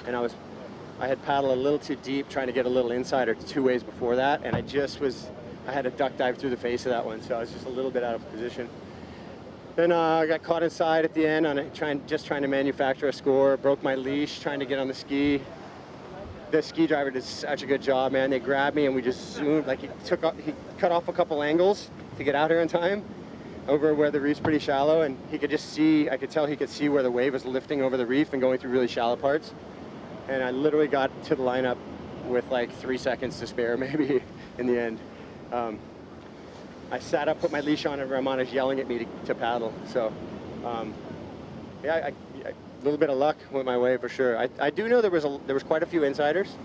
And I had paddled a little too deep trying to get a little inside or 2 waves before that. And I had a duck dive through the face of that one. So I was just a little bit out of position. Then I got caught inside at the end on just trying to manufacture a score. Broke my leash trying to get on the ski. The ski driver did such a good job, man. They grabbed me and we just zoomed. Like he cut off a couple angles to get out here in time over where the reef's pretty shallow, and he could just see, I could tell he could see where the wave was lifting over the reef and going through really shallow parts. And I literally got to the lineup with like 3 seconds to spare maybe in the end. I sat up, put my leash on, and Ramon is yelling at me to paddle. So, yeah, a little bit of luck with my wave for sure. I do know there was quite a few insiders,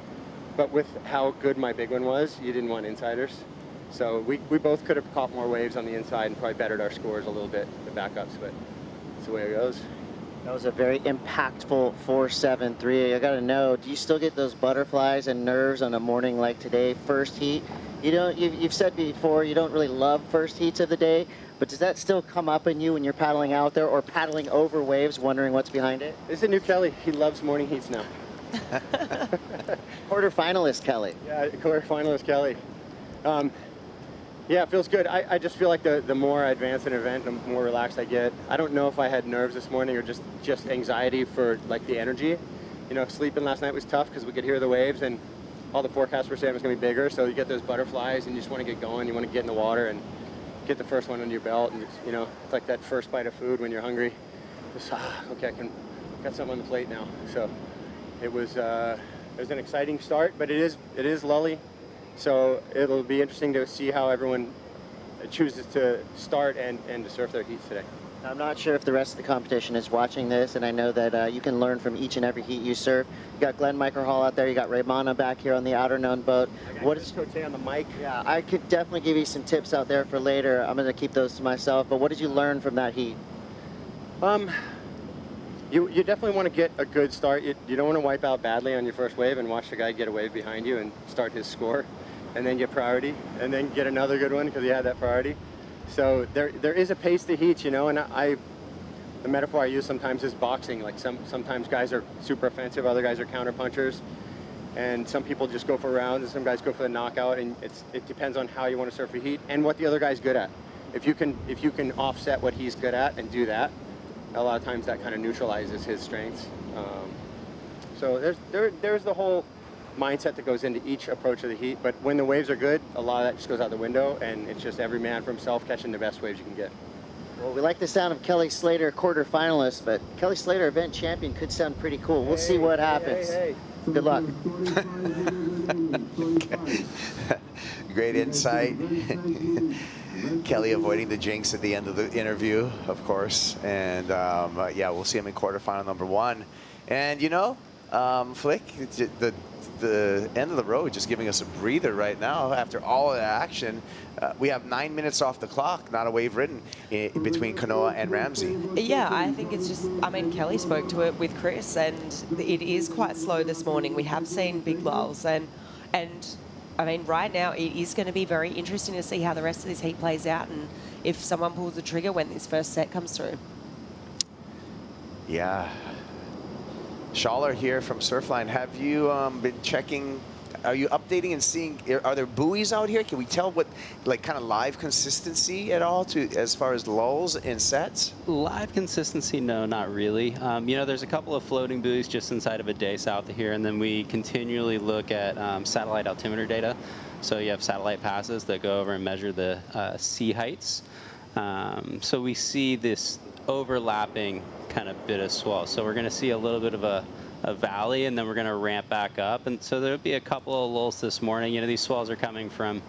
but with how good my big one was, you didn't want insiders. So we both could have caught more waves on the inside and probably bettered our scores a little bit, the backups, but that's the way it goes. That was a very impactful 4.73. I got to know, do you still get those butterflies and nerves on a morning like today, first heat? You've said before you don't really love first heats of the day, but does that still come up in you when you're paddling out there or paddling over waves, wondering what's behind it? This is a new Kelly. He loves morning heats now. Quarterfinalist Kelly. Yeah, quarterfinalist Kelly. Yeah, it feels good. I just feel like the more I advance an event, the more relaxed I get. I don't know if I had nerves this morning or just anxiety for like the energy. You know, sleeping last night was tough because we could hear the waves and all the forecasts were saying it was going to be bigger. So you get those butterflies and you just want to get going. You want to get in the water and get the first one under your belt. And you know, it's like that first bite of food when you're hungry. Just, okay, I got something on the plate now. So it was an exciting start, but it is lully. So it'll be interesting to see how everyone chooses to start and to surf their heats today. I'm not sure if the rest of the competition is watching this, and I know that you can learn from each and every heat you surf. You got Glenn Microhall out there, you got Raymana back here on the Outerknown boat. What is Cote on the mic? Yeah, I could definitely give you some tips out there for later. I'm going to keep those to myself, but what did you learn from that heat? You definitely want to get a good start. You don't want to wipe out badly on your first wave and watch the guy get a wave behind you and start his score, and then get priority, and then get another good one because he had that priority. So there is a pace to heats, you know, and the metaphor I use sometimes is boxing. Like sometimes guys are super offensive, other guys are counter punchers, and some people just go for rounds, and some guys go for the knockout, and it depends on how you want to surf a heat and what the other guy's good at. If you can offset what he's good at and do that, a lot of times that kind of neutralizes his strengths. So there's the whole mindset that goes into each approach of the heat, but when the waves are good, a lot of that just goes out the window, and it's just every man for himself catching the best waves you can get. Well, we like the sound of Kelly Slater, quarterfinalist, but Kelly Slater, event champion, could sound pretty cool. We'll see what happens. Hey. Good luck. Great insight. Kelly avoiding the jinx at the end of the interview, of course, and yeah, we'll see him in quarterfinal number 1. And you know, Flick, the end of the road just giving us a breather right now after all of the action. We have 9 minutes off the clock, not a wave ridden between Kanoa and Ramsey. Yeah, I think it's just, I mean, Kelly spoke to it with Chris, and it is quite slow this morning. We have seen big lulls, and I mean, right now it is going to be very interesting to see how the rest of this heat plays out and if someone pulls the trigger when this first set comes through. Yeah. Schaller here from Surfline. Have you been checking, are you updating and seeing, are there buoys out here? Can we tell what, like, kind of live consistency at all as far as lulls in sets? Live consistency, no, not really. You know, there's a couple of floating buoys just inside of a day south of here, and then we continually look at satellite altimeter data. So you have satellite passes that go over and measure the sea heights. So we see this overlapping kind of bit of swell. So we're going to see a little bit of a valley, and then we're going to ramp back up. And so there'll be a couple of lulls this morning. You know, these swells are coming from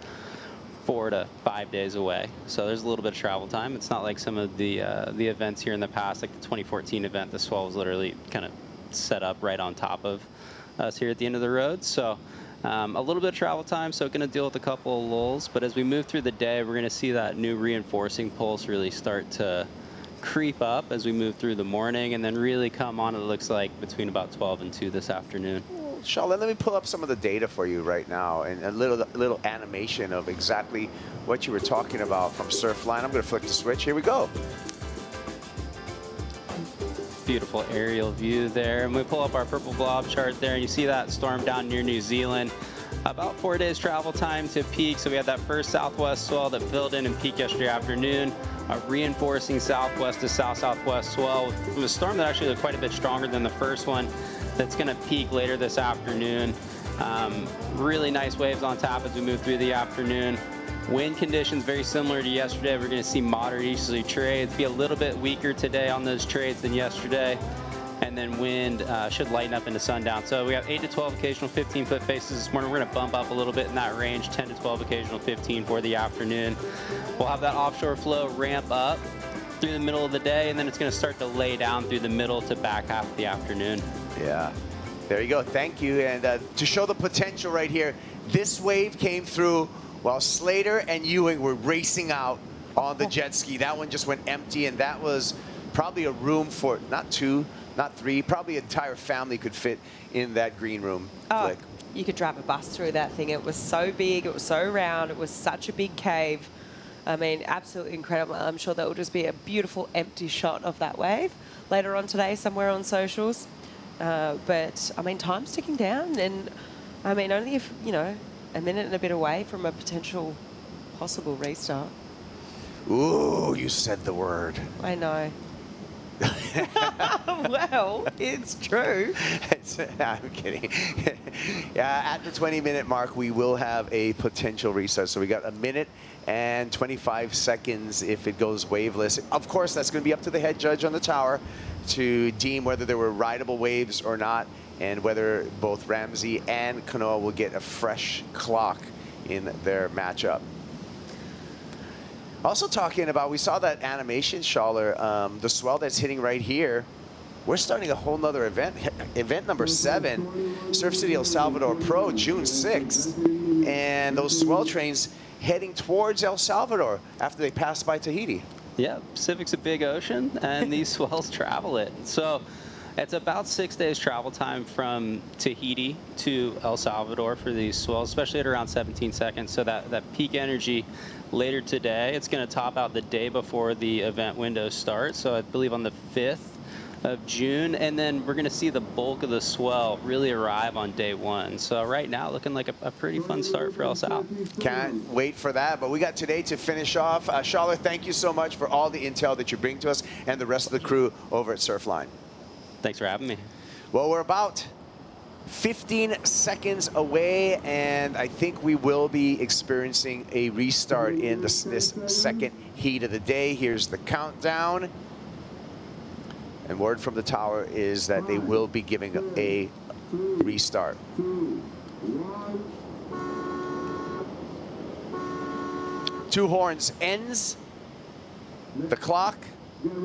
4 to 5 days away. So there's a little bit of travel time. It's not like some of the events here in the past, like the 2014 event. The swell was literally kind of set up right on top of us here at the end of the road. So a little bit of travel time, so going to deal with a couple of lulls. But as we move through the day, we're going to see that new reinforcing pulse really start to creep up as we move through the morning, and then really come on, it looks like, between about 12 and 2 this afternoon. Charlotte, let me pull up some of the data for you right now and a little animation of exactly what you were talking about from Surfline. I'm going to flick the switch. Here we go. Beautiful aerial view there. And we pull up our purple blob chart there, and you see that storm down near New Zealand. About 4 days travel time to peak. So we had that first southwest swell that filled in and peaked yesterday afternoon. A reinforcing southwest to south-southwest swell from a storm that actually looked quite a bit stronger than the first one. That's going to peak later this afternoon. Really nice waves on tap as we move through the afternoon. Wind conditions very similar to yesterday. We're going to see moderate easterly trades. Be a little bit weaker today on those trades than yesterday. And then wind should lighten up into sundown. So we have 8 to 12 occasional 15-foot faces this morning. We're going to bump up a little bit in that range, 10 to 12 occasional 15 for the afternoon. We'll have that offshore flow ramp up through the middle of the day, and then it's going to start to lay down through the middle to back half of the afternoon. Yeah, there you go. Thank you. And to show the potential right here, this wave came through while Slater and Ewing were racing out on the jet ski. That one just went empty, and that was probably a room for not 2, not 3, probably an entire family could fit in that green room. Flick. You could drive a bus through that thing. It was so big, it was so round, it was such a big cave. I mean, absolutely incredible. I'm sure that will just be a beautiful empty shot of that wave later on today somewhere on socials. But, I mean, time's ticking down, and, I mean, only if, you know, a minute and a bit away from a potential possible restart. Ooh, you said the word. I know. Well, it's true. I'm kidding. Yeah, at the 20-minute mark, we will have a potential restart. So we got a minute and 25 seconds if it goes waveless. Of course, that's going to be up to the head judge on the tower to deem whether there were rideable waves or not, and whether both Ramsey and Kanoa will get a fresh clock in their matchup. Also talking about, we saw that animation, Schaller, the swell that's hitting right here. We're starting a whole nother event, event number 7, Surf City El Salvador Pro, June 6th. And those swell trains heading towards El Salvador after they pass by Tahiti. Yeah, Pacific's a big ocean, and these swells travel it. So it's about 6 days travel time from Tahiti to El Salvador for these swells, especially at around 17 seconds. So that peak energy later today, it's going to top out the day before the event window starts. So I believe on the 5th of June, and then we're going to see the bulk of the swell really arrive on day 1. So right now, looking like a pretty fun start for El Sal. Can't wait for that, but we got today to finish off. Schaller, thank you so much for all the intel that you bring to us and the rest of the crew over at Surfline. Thanks for having me. Well, we're about 15 seconds away, and I think we will be experiencing a restart in this second heat of the day. Here's the countdown. And word from the tower is that they will be giving a restart. 2 horns ends the clock,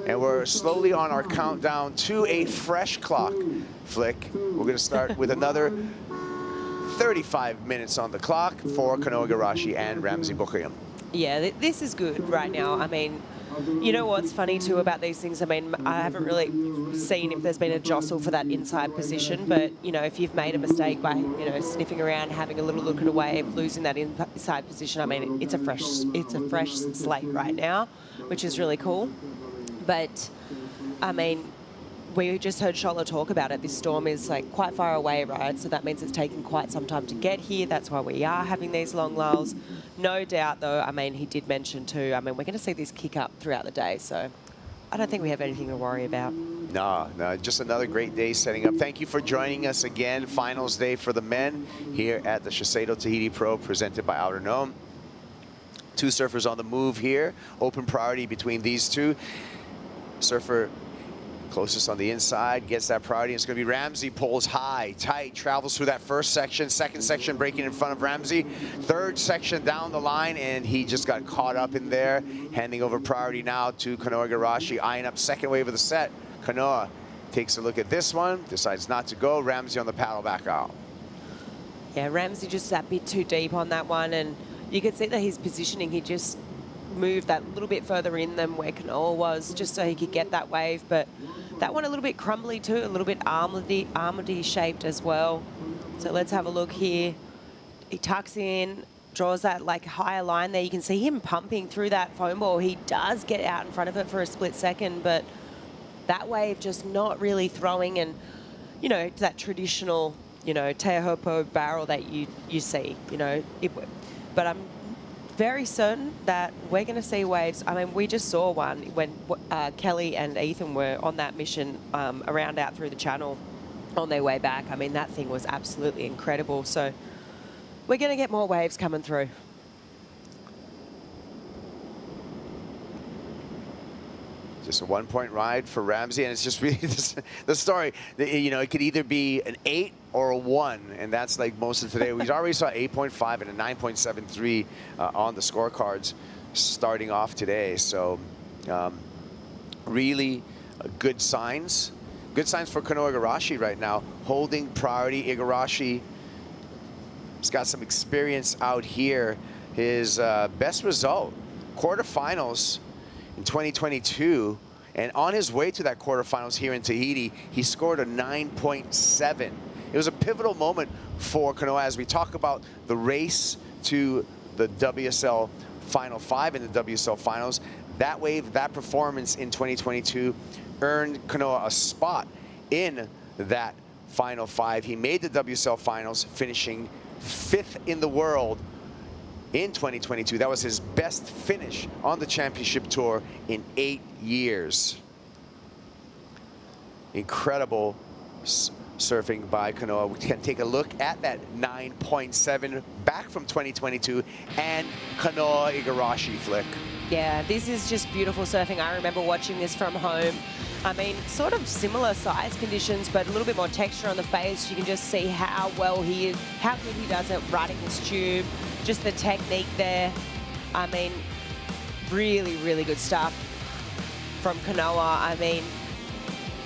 and we're slowly on our countdown to a fresh clock. Flick, we're going to start with another 35 minutes on the clock for Kanoa Igarashi and Ramsey Boukhiam. Yeah, this is good right now. I mean, you know what's funny too about these things? I mean, I haven't really seen if there's been a jostle for that inside position, but, you know, if you've made a mistake by, you know, sniffing around, having a little look at a wave, losing that inside position, I mean, it's a fresh slate right now, which is really cool. But, I mean, we just heard Schaller talk about it. This storm is like quite far away, right? So that means it's taken quite some time to get here. That's why we are having these long lulls. No doubt, though, I mean, he did mention too, I mean, we're going to see this kick up throughout the day. So I don't think we have anything to worry about. No, just another great day setting up. Thank you for joining us again. Finals day for the men here at the SHISEIDO Tahiti Pro presented by Outerknown. 2 surfers on the move here. Open priority between these 2. Surfer closest on the inside gets that priority. It's going to be Ramsey, pulls high, tight, travels through that first section. Second section breaking in front of Ramsey. Third section down the line, and he just got caught up in there. Handing over priority now to Kanoa Igarashi, eyeing up second wave of the set. Kanoa takes a look at this one, decides not to go. Ramsey on the paddle back out. Yeah, Ramsey just that bit too deep on that one, and you could see that his positioning, he just moved that little bit further in than where Kanoa was, just so he could get that wave. But that one a little bit crumbly too, a little bit almondy shaped as well. So let's have a look here. He tucks in, draws that like higher line there. You can see him pumping through that foam ball. He does get out in front of it for a split second, but that wave just not really throwing, and, you know, that traditional, you know, Teahupo'o barrel that you see, you know. But I'm very certain that we're going to see waves. I mean, we just saw one when Kelly and Ethan were on that mission around out through the channel on their way back. I mean, that thing was absolutely incredible. So we're going to get more waves coming through. Just a 1-point ride for Ramsey, and it's just really the story. You know, it could either be an 8 or a 1, and that's like most of today. We already saw 8.5 and a 9.73 on the scorecards starting off today. So really good signs. Good signs for Kanoa Igarashi right now, holding priority. Igarashi has got some experience out here. His best result, quarterfinals in 2022, and on his way to that quarterfinals here in Tahiti, he scored a 9.7. It was a pivotal moment for Kanoa as we talk about the race to the WSL Final 5 in the WSL Finals. That wave, that performance in 2022 earned Kanoa a spot in that Final 5. He made the WSL Finals, finishing 5th in the world in 2022. That was his best finish on the championship tour in 8 years. Incredible surfing by Kanoa. We can take a look at that 9.7 back from 2022 and Kanoa Igarashi flick. Yeah, this is just beautiful surfing. I remember watching this from home. I mean, sort of similar size conditions, but a little bit more texture on the face. You can just see how well he is, how good he does at riding this tube, just the technique there. I mean, really, really good stuff from Kanoa. I mean,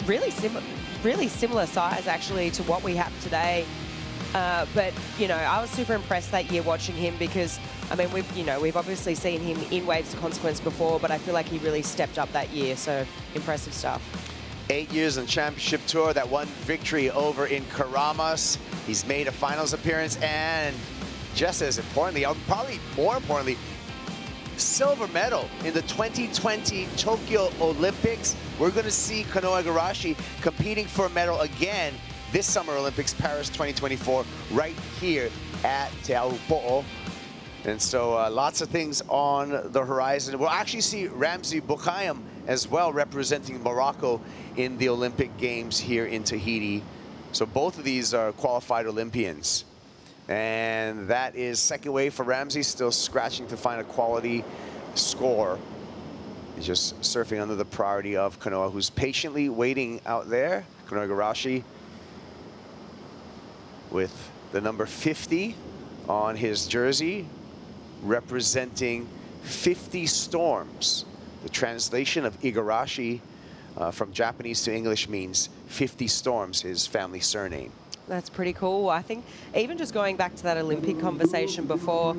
really similar size actually to what we have today. But, you know, I was super impressed that year watching him because, I mean, we've obviously seen him in Waves of Consequence before, but I feel like he really stepped up that year. So impressive stuff. 8 years on championship tour, that one victory over in Karamas. He's made a finals appearance, and just as importantly, probably more importantly, silver medal in the 2020 Tokyo Olympics. We're going to see Kanoa Igarashi competing for a medal again this Summer Olympics, Paris 2024, right here at Teahupo'o. And so lots of things on the horizon. We'll actually see Ramsey Boukhiam as well representing Morocco in the Olympic Games here in Tahiti. So both of these are qualified Olympians. And that is second wave for Ramsey, still scratching to find a quality score. He's just surfing under the priority of Kanoa, who's patiently waiting out there. Kanoa Igarashi with the number 50 on his jersey, representing 50 storms. The translation of Igarashi from Japanese to English means 50 storms, his family surname. That's pretty cool. I think even just going back to that Olympic conversation before,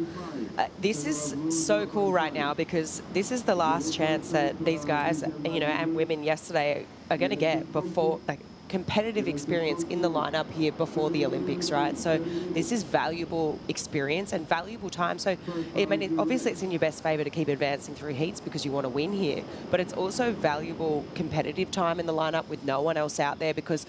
this is so cool right now because this is the last chance that these guys, you know, and women yesterday are going to get before, like, competitive experience in the lineup here before the Olympics, right? So this is valuable experience and valuable time. So, I mean, obviously it's in your best favor to keep advancing through heats because you want to win here, but it's also valuable competitive time in the lineup with no one else out there because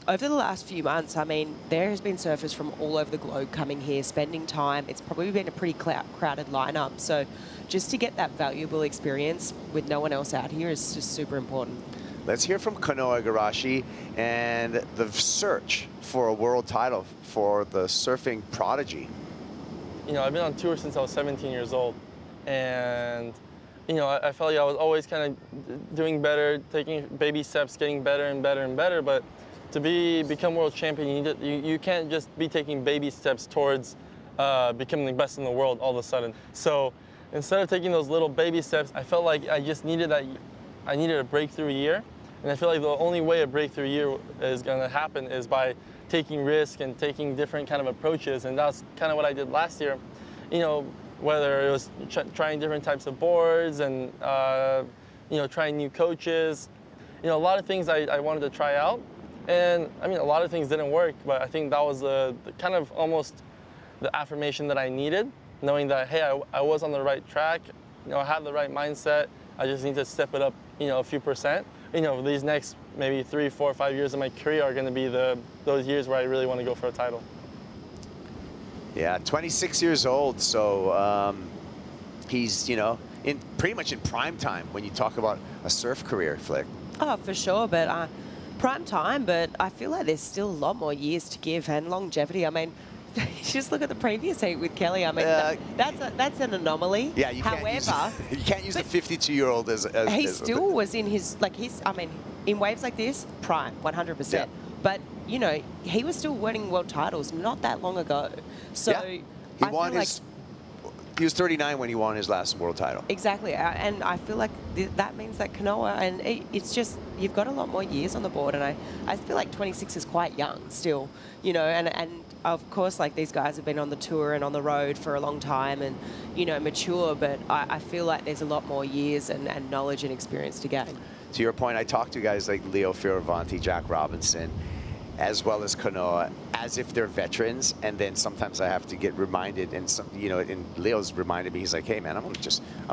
over the last few months, I mean, there has been surfers from all over the globe coming here, spending time. It's probably been a pretty crowded lineup. So just to get that valuable experience with no one else out here is just super important. Let's hear from Kanoa Igarashi and the search for a world title for the surfing prodigy. You know, I've been on tour since I was 17 years old. And, you know, I felt like I was always kind of doing better, taking baby steps, getting better and better and better. But to become world champion, you can't just be taking baby steps towards becoming the best in the world all of a sudden. So instead of taking those little baby steps, I felt like I just needed I needed a breakthrough year. And I feel like the only way a breakthrough year is going to happen is by taking risk and taking different kind of approaches. And that's kind of what I did last year. You know, whether it was trying different types of boards and, you know, trying new coaches. you know, a lot of things I wanted to try out. And I mean, a lot of things didn't work, but I think that was the kind of almost the affirmation that I needed, knowing that, hey, I was on the right track, you know, I had the right mindset. I just need to step it up, you know, a few percent. You know, these next maybe 3, 4, 5 years of my career are going to be those years where I really want to go for a title. Yeah, 26 years old, so he's, you know, pretty much in prime time when you talk about a surf career, Flick. Oh, for sure, but prime time, but I feel like there's still a lot more years to give and longevity. I mean, just look at the previous heat with Kelly. I mean, that's an anomaly. Yeah, you can't use the 52-year-old as he still was in his, I mean, in waves like this, prime, 100%. Yeah. But, you know, he was still winning world titles not that long ago. So yeah. He was 39 when he won his last world title. Exactly, and I feel like that means that Kanoa, and it's just, you've got a lot more years on the board, and I feel like 26 is quite young still, you know, and of course, like, these guys have been on the tour and on the road for a long time and, you know, mature, but I feel like there's a lot more years and knowledge and experience to gain. To your point, I talked to guys like Leo Fioravanti, Jack Robinson, as well as Kanoa, as if they're veterans, and then sometimes I have to get reminded, and some, you know, and Leo's reminded me, he's like, hey man, I'm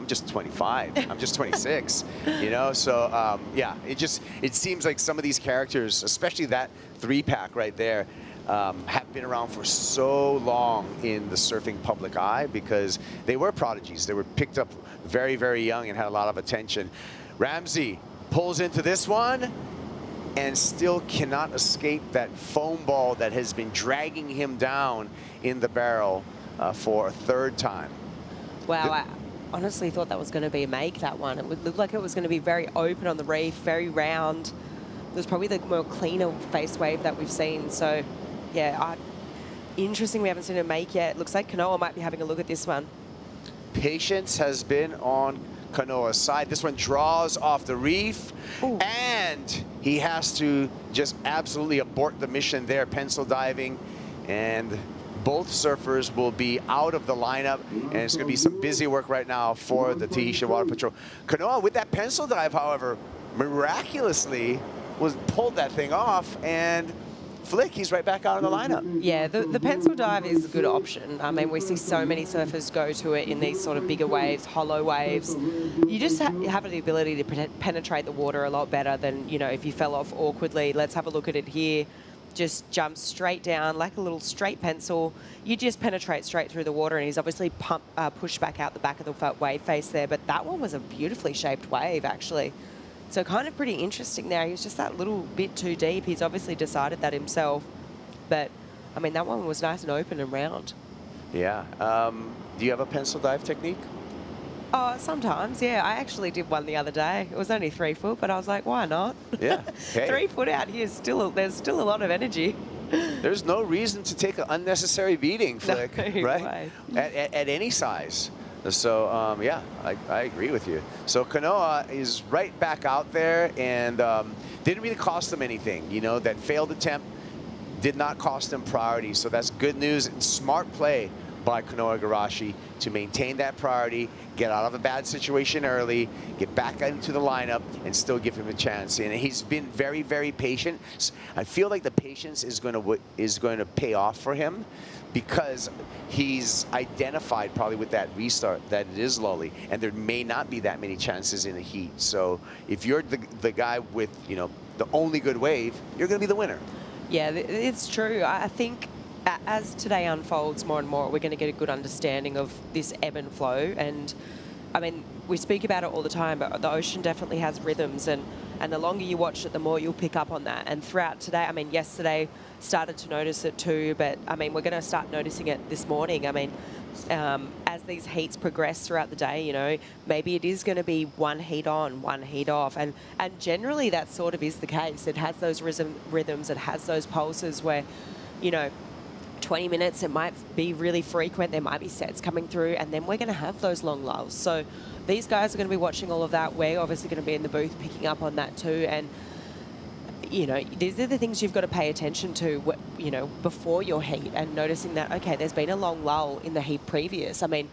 just 25, I'm just 26, you know, so yeah, it seems like some of these characters, especially that 3-pack right there, have been around for so long in the surfing public eye because they were prodigies. They were picked up very, very young and had a lot of attention. Ramsey pulls into this one and still cannot escape that foam ball that has been dragging him down in the barrel for a 3rd time. Wow, I honestly thought that was going to be a make, that one. It would look like it was going to be very open on the reef, very round. It was probably the more cleaner face wave that we've seen. So, yeah, interesting we haven't seen a make yet. Looks like Kanoa might be having a look at this one. Patience has been on Kanoa's side. This one draws off the reef. Ooh. And he has to just absolutely abort the mission there, pencil diving, and both surfers will be out of the lineup, and it's going to be some busy work right now for the Tahitian Water Patrol. Kanoa, with that pencil dive, however, miraculously pulled that thing off, and Flick, he's right back out of the lineup. Yeah, the pencil dive is a good option. I mean, we see so many surfers go to it in these sort of bigger waves, hollow waves. You just have the ability to penetrate the water a lot better than, you know, if you fell off awkwardly. Let's have a look at it here. Just jumps straight down like a little straight pencil. You just penetrate straight through the water, and he's obviously pushed back out the back of the wave face there. But that one was a beautifully shaped wave, actually. So kind of pretty interesting there. He was just that little bit too deep. He's obviously decided that himself. But, I mean, that one was nice and open and round. Yeah. Do you have a pencil dive technique? Oh, sometimes, yeah. I actually did one the other day. It was only 3 foot, but I was like, why not? Yeah. Hey. 3 foot out here, there's still a lot of energy. There's no reason to take an unnecessary beating, Flick, no, right? At any size. So, yeah, I agree with you. So Kanoa is right back out there, and didn't really cost them anything. You know, that failed attempt did not cost them priority. So that's good news and smart play by Kanoa Igarashi to maintain that priority, get out of a bad situation early, get back into the lineup, and still give him a chance. And he's been very, very patient. I feel like the patience is going to pay off for him, because he's identified probably with that restart that it is lully, and there may not be that many chances in the heat. So if you're the guy with, you know, the only good wave, you're going to be the winner. Yeah, it's true. I think as today unfolds more and more, we're going to get a good understanding of this ebb and flow. And I mean, we speak about it all the time, but the ocean definitely has rhythms, and the longer you watch it, the more you'll pick up on that. And throughout today, I mean, yesterday started to notice it too, but I mean, we're going to start noticing it this morning. I mean, as these heats progress throughout the day, you know, maybe it is going to be one heat on, one heat off, and generally that sort of is the case. It has those rhythms, it has those pulses where, you know, 20 minutes, it might be really frequent, there might be sets coming through, and then we're going to have those long lulls. So these guys are going to be watching all of that. We're obviously going to be in the booth picking up on that too, and you know, these are the things you've got to pay attention to, you know, before your heat, and noticing that, okay, there's been a long lull in the heat previous. I mean,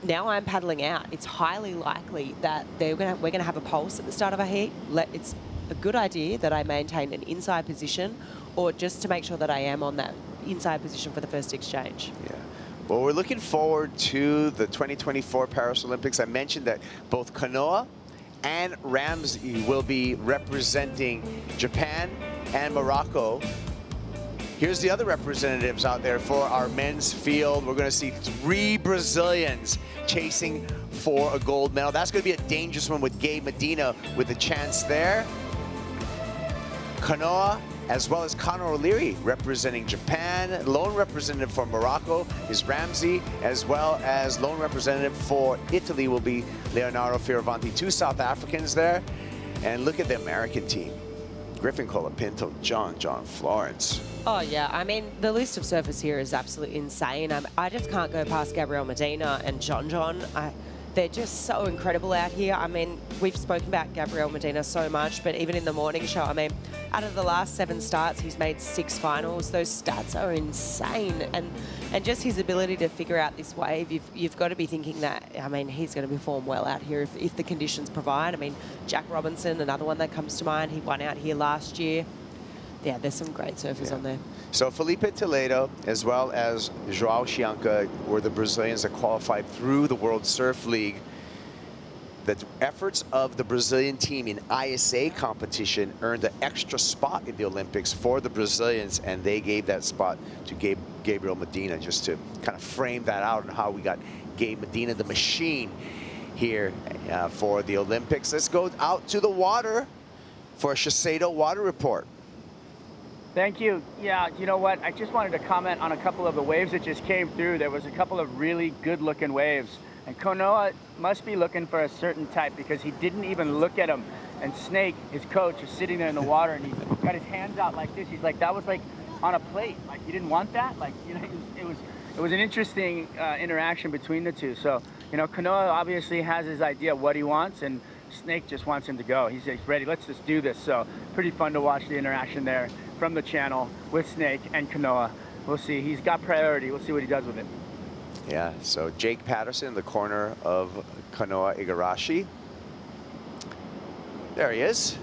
now I'm paddling out. It's highly likely that we're going to have a pulse at the start of a heat. It's a good idea that I maintain an inside position, or just to make sure that I am on that inside position for the first exchange? Yeah. Well, we're looking forward to the 2024 Paris Olympics. I mentioned that both Kanoa and Ramsey will be representing Japan and Morocco. Here's the other representatives out there for our men's field. We're going to see 3 Brazilians chasing for a gold medal. That's going to be a dangerous one with Gabe Medina with a chance there. Kanoa, as well as Conor O'Leary representing Japan. Lone representative for Morocco is Ramsey, as well as lone representative for Italy will be Leonardo Fioravanti. 2 South Africans there. And look at the American team. Griffin Colapinto, John Florence. Oh, yeah. I mean, the list of surfers here is absolutely insane. I just can't go past Gabriel Medina and John. They're just so incredible out here. I mean, we've spoken about Gabriel Medina so much, but even in the morning show, I mean, out of the last 7 starts, he's made 6 finals. Those stats are insane. And just his ability to figure out this wave, you've got to be thinking that, I mean, he's going to perform well out here if the conditions provide. I mean, Jack Robinson, another one that comes to mind, he won out here last year. Yeah, there's some great surfers on there. So Felipe Toledo, as well as João Chianca, were the Brazilians that qualified through the World Surf League. The efforts of the Brazilian team in ISA competition earned an extra spot in the Olympics for the Brazilians, and they gave that spot to Gabriel Medina, just to kind of frame that out and how we got Gabe Medina, the machine, here for the Olympics. Let's go out to the water for a SHISEIDO water report. Thank you. Yeah, you know what? I just wanted to comment on a couple of the waves that just came through. There was a couple of really good-looking waves. And Kanoa must be looking for a certain type because he didn't even look at him. And Snake, his coach, is sitting there in the water and he's got his hands out like this. He's like, that was like on a plate. Like, you didn't want that? Like, you know, it was an interesting interaction between the two. So, you know, Kanoa obviously has his idea of what he wants, and Snake just wants him to go. He's ready, let's just do this. So pretty fun to watch the interaction there from the channel with Snake and Kanoa. We'll see. He's got priority. We'll see what he does with it. Yeah, so Jake Patterson in the corner of Kanoa Igarashi. There he is.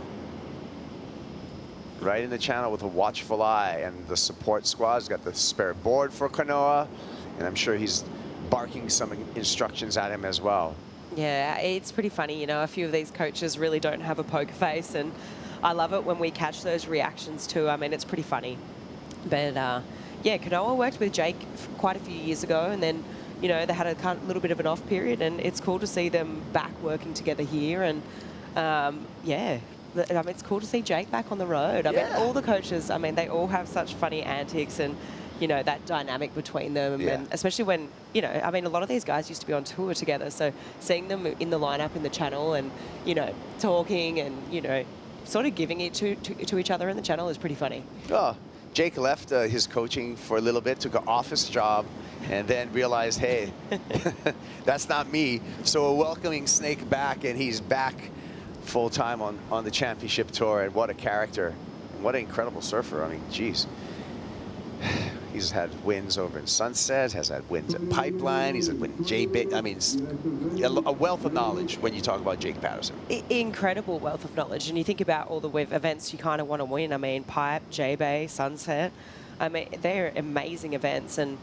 Right in the channel with a watchful eye, and the support squad's got the spare board for Kanoa, and I'm sure he's barking some instructions at him as well. Yeah, it's pretty funny, you know, a few of these coaches really don't have a poker face, and I love it when we catch those reactions too. I mean, it's pretty funny. But yeah, Kanoa worked with Jake quite a few years ago, and then, you know, they had a little bit of an off period, and it's cool to see them back working together here. And yeah, I mean, it's cool to see Jake back on the road. I mean, all the coaches, I mean, they all have such funny antics and, you know, that dynamic between them. And especially when, you know, I mean, a lot of these guys used to be on tour together. So seeing them in the lineup in the channel and, you know, talking and, you know, sort of giving it to each other in the channel is pretty funny. Oh, Jake left his coaching for a little bit, took an office job, and then realized, hey, that's not me. So we're welcoming Snake back, and he's back full-time on the championship tour. And what a character, and what an incredible surfer. I mean, geez. He's had wins over in Sunset, has had wins at Pipeline, he's had wins J-Bay. I mean, a wealth of knowledge when you talk about Jake Patterson. Incredible wealth of knowledge. And you think about all the events you kind of want to win. I mean, Pipe, J-Bay, Sunset. I mean, they're amazing events. And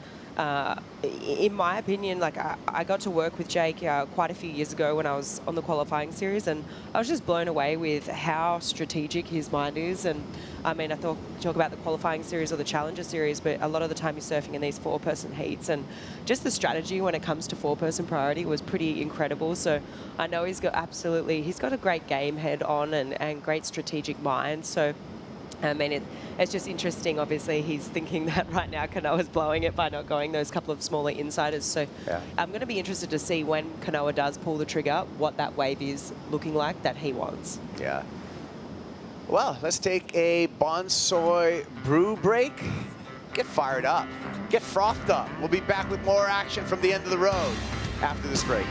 in my opinion, like I got to work with Jake quite a few years ago when I was on the qualifying series, and I was just blown away with how strategic his mind is. And I mean, I thought talk about the qualifying series or the Challenger series, but a lot of the time he's surfing in these 4-person heats, and just the strategy when it comes to 4-person priority was pretty incredible. So I know he's got a great game head on and great strategic mind. So I mean, it's just interesting. Obviously, he's thinking that right now Kanoa's blowing it by not going those couple of smaller insiders. So I'm going to be interested to see when Kanoa does pull the trigger, what that wave is looking like that he wants. Yeah. Well, let's take a Bonsoy brew break. Get fired up. Get frothed up. We'll be back with more action from the end of the road after this break.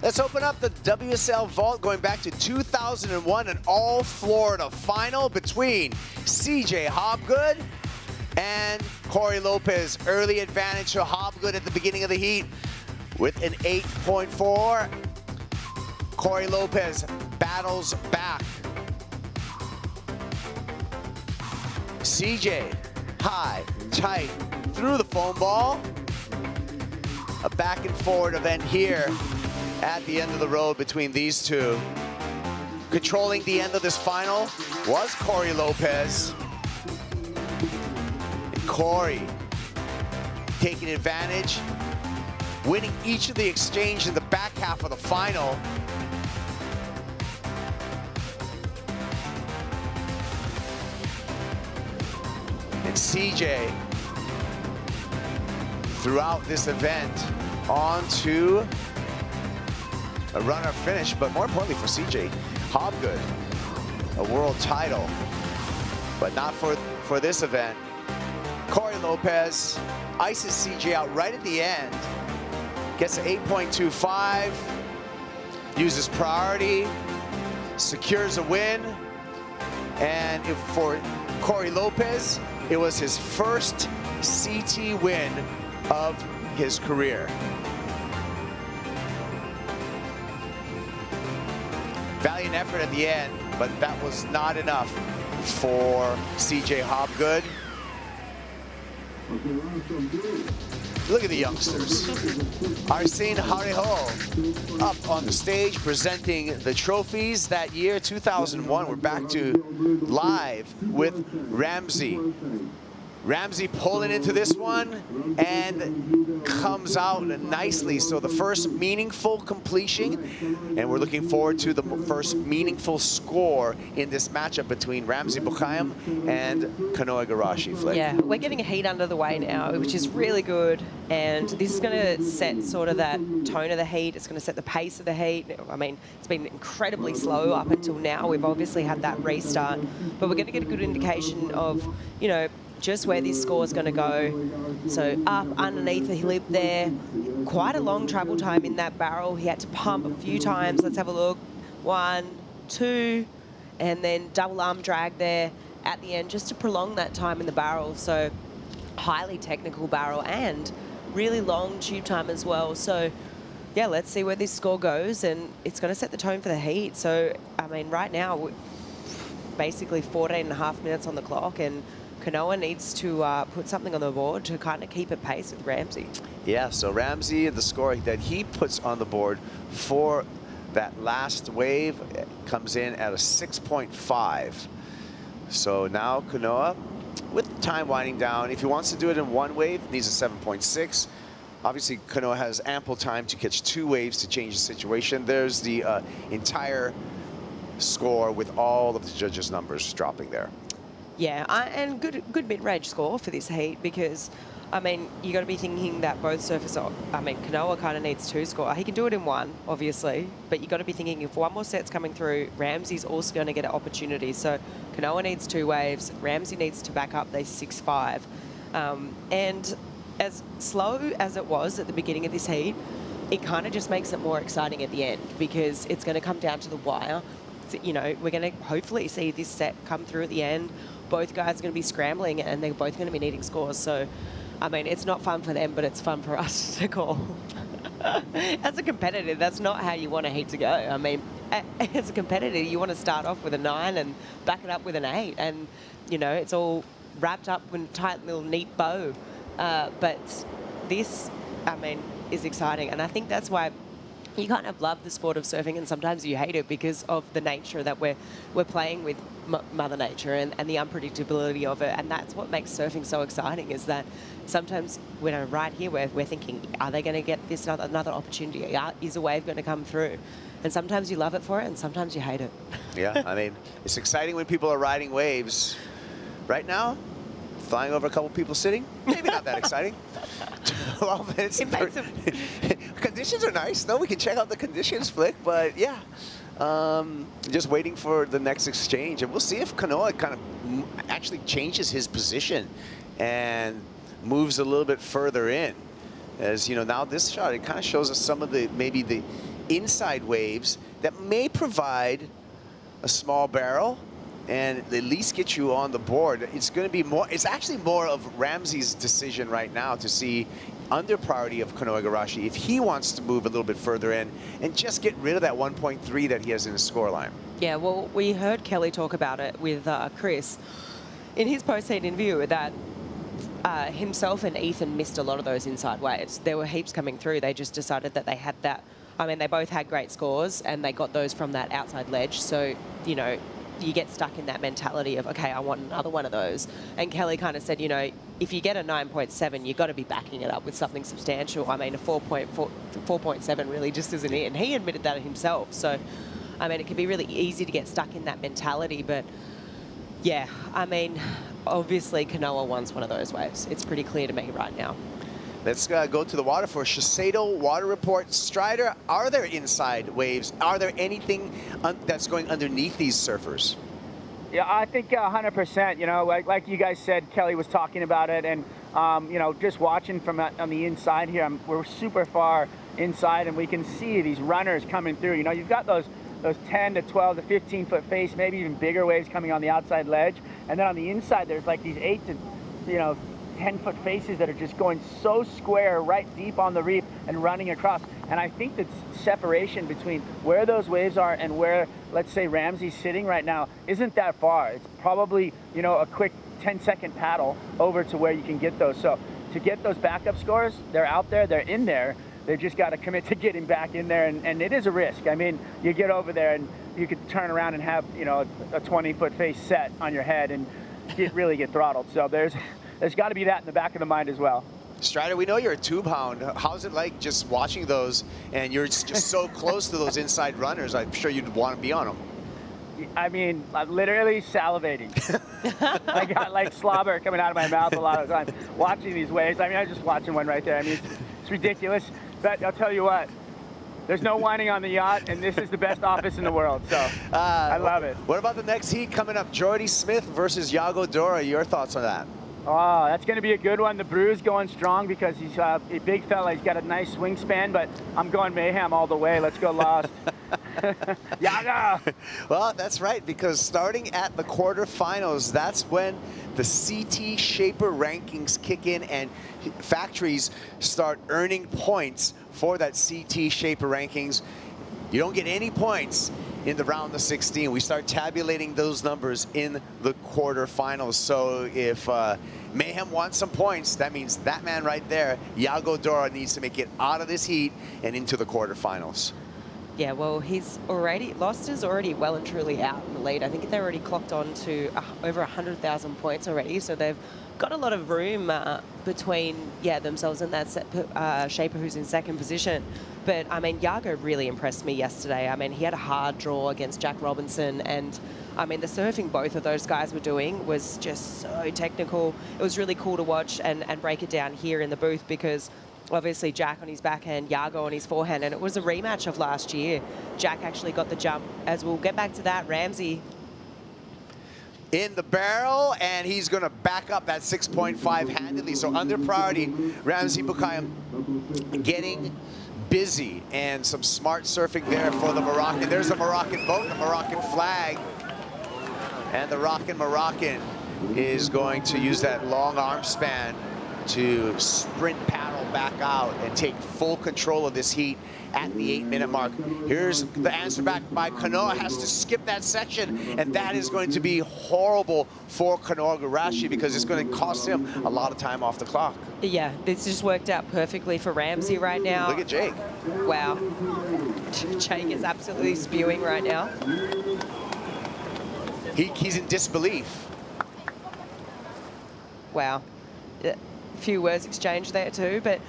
Let's open up the WSL vault going back to 2001, an all-Florida final between CJ Hobgood and Corey Lopez. Early advantage to Hobgood at the beginning of the heat with an 8.4. Corey Lopez battles back. CJ, high, tight, through the foam ball. A back and forward event here at the end of the road between these two. Controlling the end of this final was Corey Lopez. And Corey taking advantage, winning each of the exchange in the back half of the final. And CJ, throughout this event, on to a runner finish, but more importantly for CJ Hobgood, a world title, but not for this event. Corey Lopez ices CJ out right at the end, gets an 8.25, uses priority, secures a win, and for Corey Lopez, it was his first CT win of his career. Valiant effort at the end, but that was not enough for CJ Hobgood. Look at the youngsters. Arsene Hariho up on the stage presenting the trophies that year, 2001. We're back to live with Ramsey. Ramsey pulling into this one and comes out nicely. So the first meaningful completion, and we're looking forward to the first meaningful score in this matchup between Ramsey Boukhiam and Kanoa Igarashi. Flick. Yeah, we're getting a heat under the way now, which is really good. And this is going to set sort of that tone of the heat. It's going to set the pace of the heat. I mean, it's been incredibly slow up until now. We've obviously had that restart, but we're going to get a good indication of, you know, just where this score is going to go. So up underneath the lip there, quite a long travel time in that barrel. He had to pump a few times. Let's have a look. 1, 2, and then double arm drag there at the end just to prolong that time in the barrel. So highly technical barrel and really long tube time as well. So yeah, let's see where this score goes, and it's going to set the tone for the heat. So I mean, right now, basically 14.5 minutes on the clock, and Kanoa needs to put something on the board to kind of keep it pace with Ramsey. Yeah, so Ramsey, the score that he puts on the board for that last wave comes in at a 6.5. So now Kanoa, with time winding down, if he wants to do it in one wave, needs a 7.6. Obviously, Kanoa has ample time to catch 2 waves to change the situation. There's the entire score with all of the judges' numbers dropping there. Yeah, and good mid-range score for this heat, because, I mean, you got to be thinking that both surfers are, I mean, Kanoa kind of needs 2 score. He can do it in 1, obviously, but you got to be thinking if 1 more set's coming through, Ramsey's also going to get an opportunity. So Kanoa needs 2 waves, Ramsey needs to back up their 6.5. And as slow as it was at the beginning of this heat, it kind of just makes it more exciting at the end, because it's going to come down to the wire. You know, we're going to hopefully see this set come through at the end. Both guys are going to be scrambling, and they're both going to be needing scores. So, I mean, it's not fun for them, but it's fun for us to call. As a competitor, that's not how you want a heat to go. I mean, as a competitor, you want to start off with a 9 and back it up with an 8. And, you know, it's all wrapped up in a tight little neat bow. But this, I mean, is exciting. And I think that's why you kind of love the sport of surfing, and sometimes you hate it because of the nature that we're playing with Mother Nature and the unpredictability of it. And that's what makes surfing so exciting, is that sometimes we're right here we're thinking, are they going to get this another opportunity? Is a wave going to come through? And sometimes you love it for it, and sometimes you hate it. Yeah, I mean, it's exciting when people are riding waves. Right now, flying over a couple people sitting, maybe not that exciting. 12 minutes. Conditions are nice, though. We can check out the conditions, Flick, but yeah. Just waiting for the next exchange. And we'll see if Kanoa kind of actually changes his position and moves a little bit further in. As you know, now this shot, it kind of shows us some of the, maybe the inside waves that may provide a small barrel and at least get you on the board. It's going to be more, it's actually more of Ramsey's decision right now to see under priority of Kanoa Igarashi if he wants to move a little bit further in and just get rid of that 1.3 that he has in his scoreline. Yeah, well, we heard Kelly talk about it with Chris in his post-heat interview that himself and Ethan missed a lot of those inside waves. There were heaps coming through. They just decided that they had that. I mean, they both had great scores and they got those from that outside ledge. So, you know, you get stuck in that mentality of, okay, I want another one of those. And Kelly kind of said, you know, if you get a 9.7, you've got to be backing it up with something substantial. I mean, a 4.7 really just isn't it. And he admitted that himself. So, I mean, it can be really easy to get stuck in that mentality. But, yeah, I mean, obviously Kanoa wants one of those waves. It's pretty clear to me right now. Let's go to the water for SHISEIDO water report. Strider, are there inside waves? Are there anything that's going underneath these surfers? Yeah, I think 100%. You know, like you guys said, Kelly was talking about it, and you know, just watching from on the inside here, we're super far inside, and we can see these runners coming through. You know, you've got those 10 to 12 to 15 foot face, maybe even bigger waves coming on the outside ledge, and then on the inside there's like these 8 to 10-foot faces that are just going so square right deep on the reef and running across. And I think the separation between where those waves are and where, let's say, Ramsey's sitting right now isn't that far. It's probably, you know, a quick 10-second paddle over to where you can get those. So to get those backup scores, they're out there, they're in there. They've just got to commit to getting back in there, and it is a risk. I mean, you get over there and you could turn around and have, you know, a 20-foot face set on your head and really get throttled. So there's got to be that in the back of the mind as well. Strider, we know you're a tube hound. How's it like just watching those, and you're just so close to those inside runners? I'm sure you'd want to be on them. I mean, I'm literally salivating. I got like slobber coming out of my mouth a lot of the time watching these waves. I mean, I'm just watching one right there. I mean, it's ridiculous. But I'll tell you what, there's no whining on the yacht, and this is the best office in the world, so I love it. What about the next heat coming up? Jordy Smith versus Iago Dora. Your thoughts on that? Oh, that's going to be a good one. The Brew's going strong because he's a big fella. He's got a nice wingspan, but I'm going Mayhem all the way. Let's go Lost. Yaga! Well, that's right, because starting at the quarterfinals, that's when the CT Shaper rankings kick in and factories start earning points for that CT Shaper rankings. You don't get any points in the round of 16. We start tabulating those numbers in the quarterfinals. So if Mayhem wants some points, that means that man right there, Iago Dora, needs to make it out of this heat and into the quarterfinals. Yeah, well, Lost is already well and truly out in the lead. I think they're already clocked on to over 100,000 points already, so they've got a lot of room between themselves and that Shaper who's in second position. But I mean, Iago really impressed me yesterday. I mean, he had a hard draw against Jack Robinson, and I mean, the surfing both of those guys were doing was just so technical. It was really cool to watch and break it down here in the booth, because obviously Jack on his backhand, Iago on his forehand, and it was a rematch of last year. Jack actually got the jump, as we'll get back to that. Ramsey in the barrel, and he's going to back up that 6.5 handedly. So under priority, Ramsey Boukhiam getting busy, and some smart surfing there for the Moroccan. There's a Moroccan boat, the Moroccan flag, and the Moroccan is going to use that long arm span to sprint paddle back out and take full control of this heat at the 8-minute mark. Here's the answer back by Kanoa. Has to skip that section, and that is going to be horrible for Kanoa Igarashi, because it's going to cost him a lot of time off the clock. Yeah, this just worked out perfectly for Ramsey right now. Look at Jake. Wow. Jake is absolutely spewing right now. He's in disbelief. Wow. A few words exchanged there too, but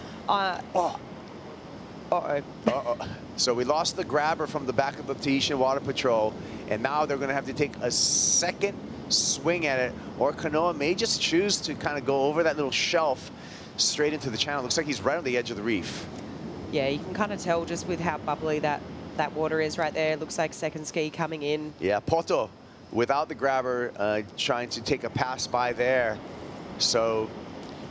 So we lost the grabber from the back of the Tahitian Water Patrol, and now they're going to have to take a second swing at it, or Kanoa may just choose to kind of go over that little shelf straight into the channel. Looks like he's right on the edge of the reef. Yeah, you can kind of tell just with how bubbly that water is right there. It looks like second ski coming in. Yeah, Poto without the grabber trying to take a pass by there. So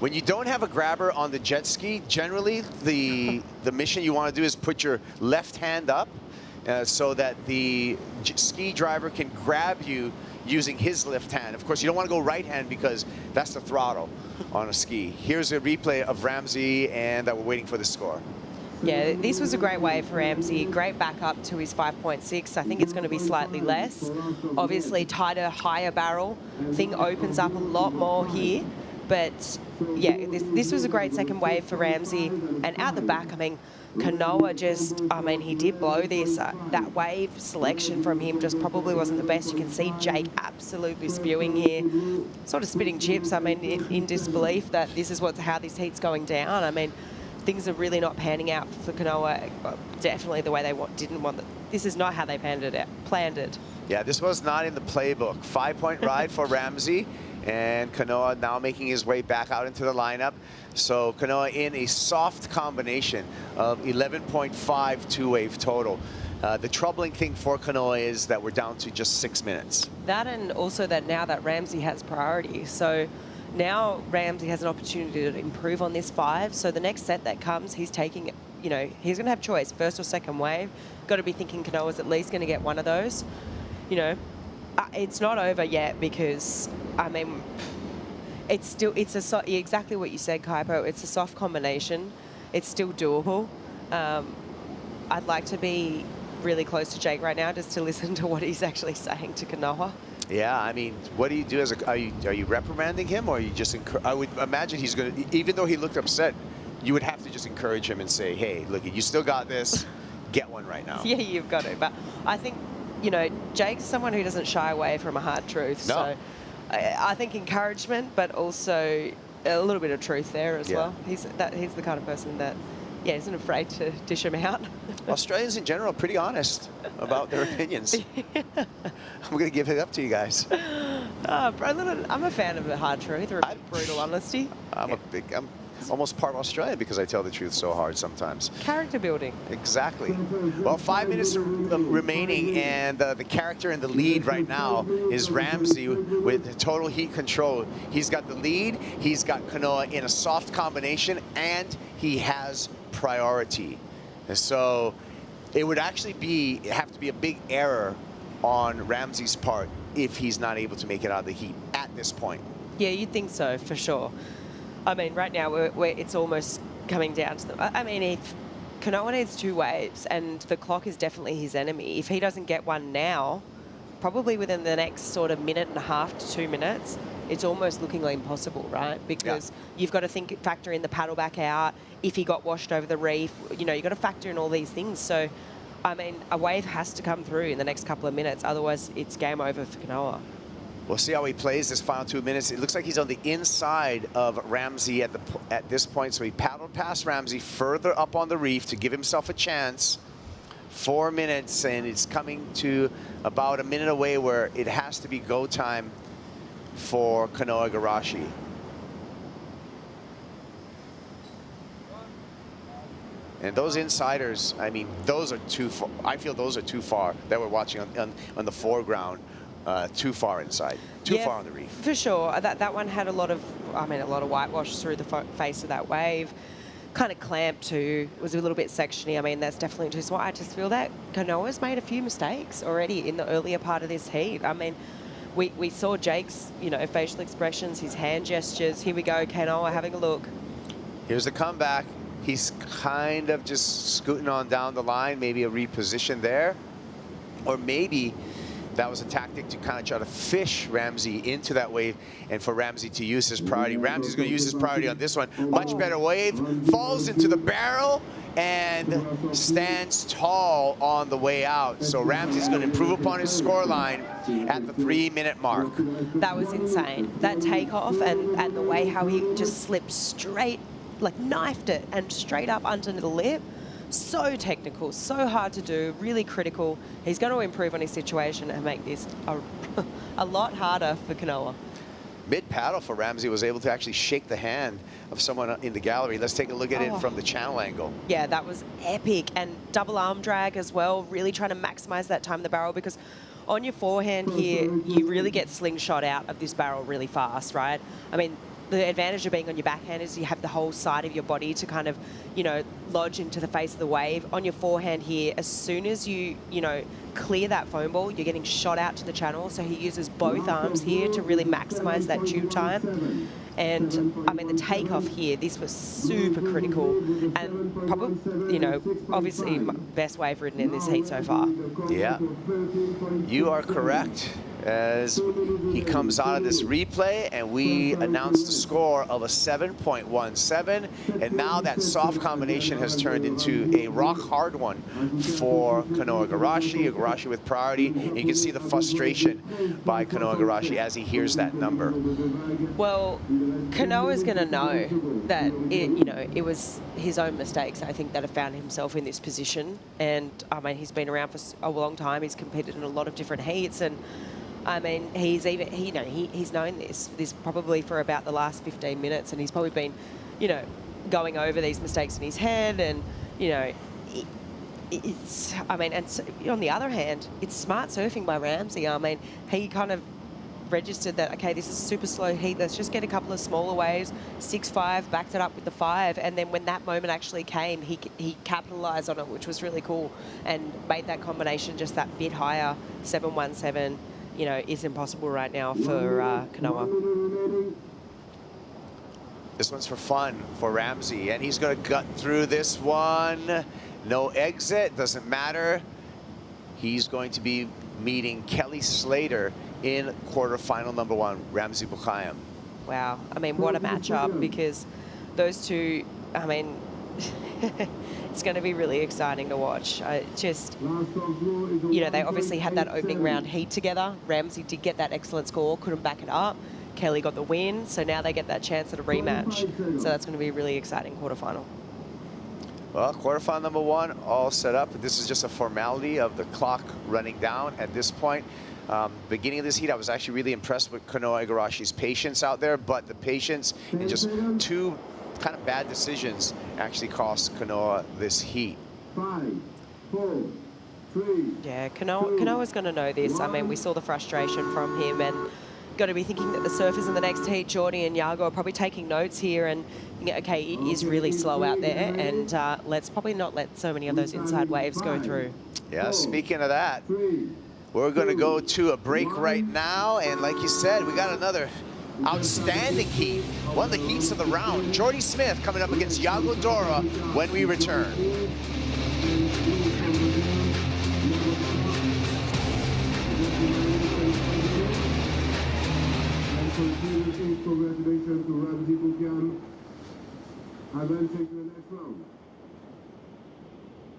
When you don't have a grabber on the jet ski, generally the mission you want to do is put your left hand up so that the ski driver can grab you using his left hand. Of course, you don't want to go right hand because that's the throttle on a ski. Here's a replay of Ramsey, and we're waiting for the score. Yeah, this was a great wave for Ramsey. Great back up to his 5.6. I think it's going to be slightly less. Obviously, tighter, higher barrel. Thing opens up a lot more here. But yeah, this was a great second wave for Ramsey. And out the back, I mean, Kanoa just, I mean, he did blow this. That wave selection from him just probably wasn't the best. You can see Jake absolutely spewing here, sort of spitting chips. I mean, in disbelief that this is how this heat's going down. I mean, things are really not panning out for Kanoa. Definitely the way they didn't want it. This is not how they planned it. Yeah, this was not in the playbook. 5-point ride for Ramsey. And Kanoa now making his way back out into the lineup. So Kanoa in a soft combination of 11.5 two-wave total. The troubling thing for Kanoa is that we're down to just 6 minutes. That, and also that now that Ramsey has priority. So now Ramsey has an opportunity to improve on this 5. So the next set that comes, he's taking, you know, he's going to have choice, first or second wave. Got to be thinking Kanoa's at least going to get one of those. You know, it's not over yet because, I mean, it's still, exactly what you said, Kaipo. It's a soft combination. It's still doable. I'd like to be really close to Jake right now just to listen to what he's actually saying to Kanoa. Yeah, I mean, what do you do as a, are you reprimanding him, or are you just, I would imagine he's going to, even though he looked upset, you would have to just encourage him and say, hey, look, you still got this, get one right now. Yeah, you've got it. But I think, you know, Jake's someone who doesn't shy away from a hard truth. No. So I think encouragement, but also a little bit of truth there as well. He's the kind of person that, yeah, isn't afraid to dish him out. Australians in general are pretty honest about their opinions. I'm going to give it up to you guys. I'm a fan of the hard truth or brutal honesty. I'm almost part Australian because I tell the truth so hard sometimes. Character building. Exactly. Well, 5 minutes remaining, and the character in the lead right now is Ramsey with total heat control. He's got the lead, he's got Kanoa in a soft combination, and he has priority. And so it would actually have to be a big error on Ramsey's part if he's not able to make it out of the heat at this point. Yeah, you'd think so, for sure. I mean, right now, it's almost coming down to them. I mean, if Kanoa needs 2 waves, and the clock is definitely his enemy, if he doesn't get one now, probably within the next sort of 1.5 to 2 minutes, it's almost looking like impossible, right? Because you've got to factor in the paddle back out. If he got washed over the reef, you know, you've got to factor in all these things. So, I mean, a wave has to come through in the next couple of minutes. Otherwise, it's game over for Kanoa. We'll see how he plays this final 2 minutes. It looks like he's on the inside of Ramsey at this point. So he paddled past Ramsey further up on the reef to give himself a chance. 4 minutes, and it's coming to about a minute away where it has to be go time for Kanoa Igarashi. And those insiders, I mean, those are too far. I feel those are too far that we're watching on the foreground. Too far inside, too far on the reef. For sure. That one had a lot of whitewash through the face of that wave. Kind of clamped too. It was a little bit sectiony. I mean, that's definitely too small. I just feel that Kanoa's made a few mistakes already in the earlier part of this heat. I mean, we saw Jake's, you know, facial expressions, his hand gestures. Here we go, Kanoa having a look. Here's the comeback. He's kind of just scooting on down the line, maybe a reposition there. Or maybe that was a tactic to kind of try to fish Ramsey into that wave and for Ramsey to use his priority. Ramsey's going to use his priority on this one. Much better wave, falls into the barrel and stands tall on the way out. So Ramsey's going to improve upon his scoreline at the 3-minute mark. That was insane. That takeoff and the way how he just slipped straight, like knifed it and straight up under the lip. So technical, so hard to do, really critical. He's going to improve on his situation and make this a lot harder for Kanoa. Mid-paddle for Ramsey was able to actually shake the hand of someone in the gallery. Let's take a look at it from the channel angle. Yeah, that was epic. And double arm drag as well, really trying to maximize that time in the barrel, because on your forehand here, you really get slingshot out of this barrel really fast, right? I mean, the advantage of being on your backhand is you have the whole side of your body to kind of, you know, lodge into the face of the wave. On your forehand here, as soon as you know, clear that foam ball, you're getting shot out to the channel. So he uses both arms here to really maximize that tube time. And I mean, the takeoff here, this was super critical and probably, you know, obviously best wave ridden in this heat so far. Yeah, you are correct. As he comes out of this replay, and we announce the score of a 7.17, and now that soft combination has turned into a rock hard one for Kanoa Igarashi. Igarashi with priority, and you can see the frustration by Kanoa Igarashi as he hears that number. Well, Kanoa's going to know that it was his own mistakes, I think, that have found himself in this position. And I mean, he's been around for a long time. He's competed in a lot of different heats, and I mean, he's known this probably for about the last 15 minutes, and he's probably been, you know, going over these mistakes in his head, and you know, it's. I mean, and so, on the other hand, it's smart surfing by Ramsey. I mean, he kind of registered that, okay, this is a super slow heat, let's just get a couple of smaller waves, 6-5, backed it up with the 5, and then when that moment actually came, he capitalized on it, which was really cool, and made that combination just that bit higher. 7-1-7, you know, is impossible right now for Kanoa. This one's for fun for Ramsey, and he's going to gut through this one. No exit, doesn't matter. He's going to be meeting Kelly Slater in quarterfinal number 1, Ramsey Boukhiam. Wow, I mean, what a matchup, because those two, I mean, it's going to be really exciting to watch. You know, they obviously had that opening round heat together. Ramsey did get that excellent score, couldn't back it up. Kelly got the win, so now they get that chance at a rematch. So that's going to be a really exciting quarterfinal. Well, quarterfinal number 1 all set up. This is just a formality of the clock running down at this point. Beginning of this heat, I was actually really impressed with Kanoa Igarashi's patience out there, but the patience and just 2 kind of bad decisions actually cost Kanoa this heat. 5, 4, 3. Yeah, Kanoa's going to know this. I mean, we saw the frustration from him, and got to be thinking that the surfers in the next heat, Jordy and Yago, are probably taking notes here and thinking, okay, it is really slow out there, and let's probably not let so many of those inside waves go through. Yeah, speaking of that, we're going to go to a break right now, and like you said, we got another outstanding heat, one of the heats of the round. Jordy Smith coming up against Yago Dora when we return. Congratulations to Ramsey Boukhiam. Avancé to the next round.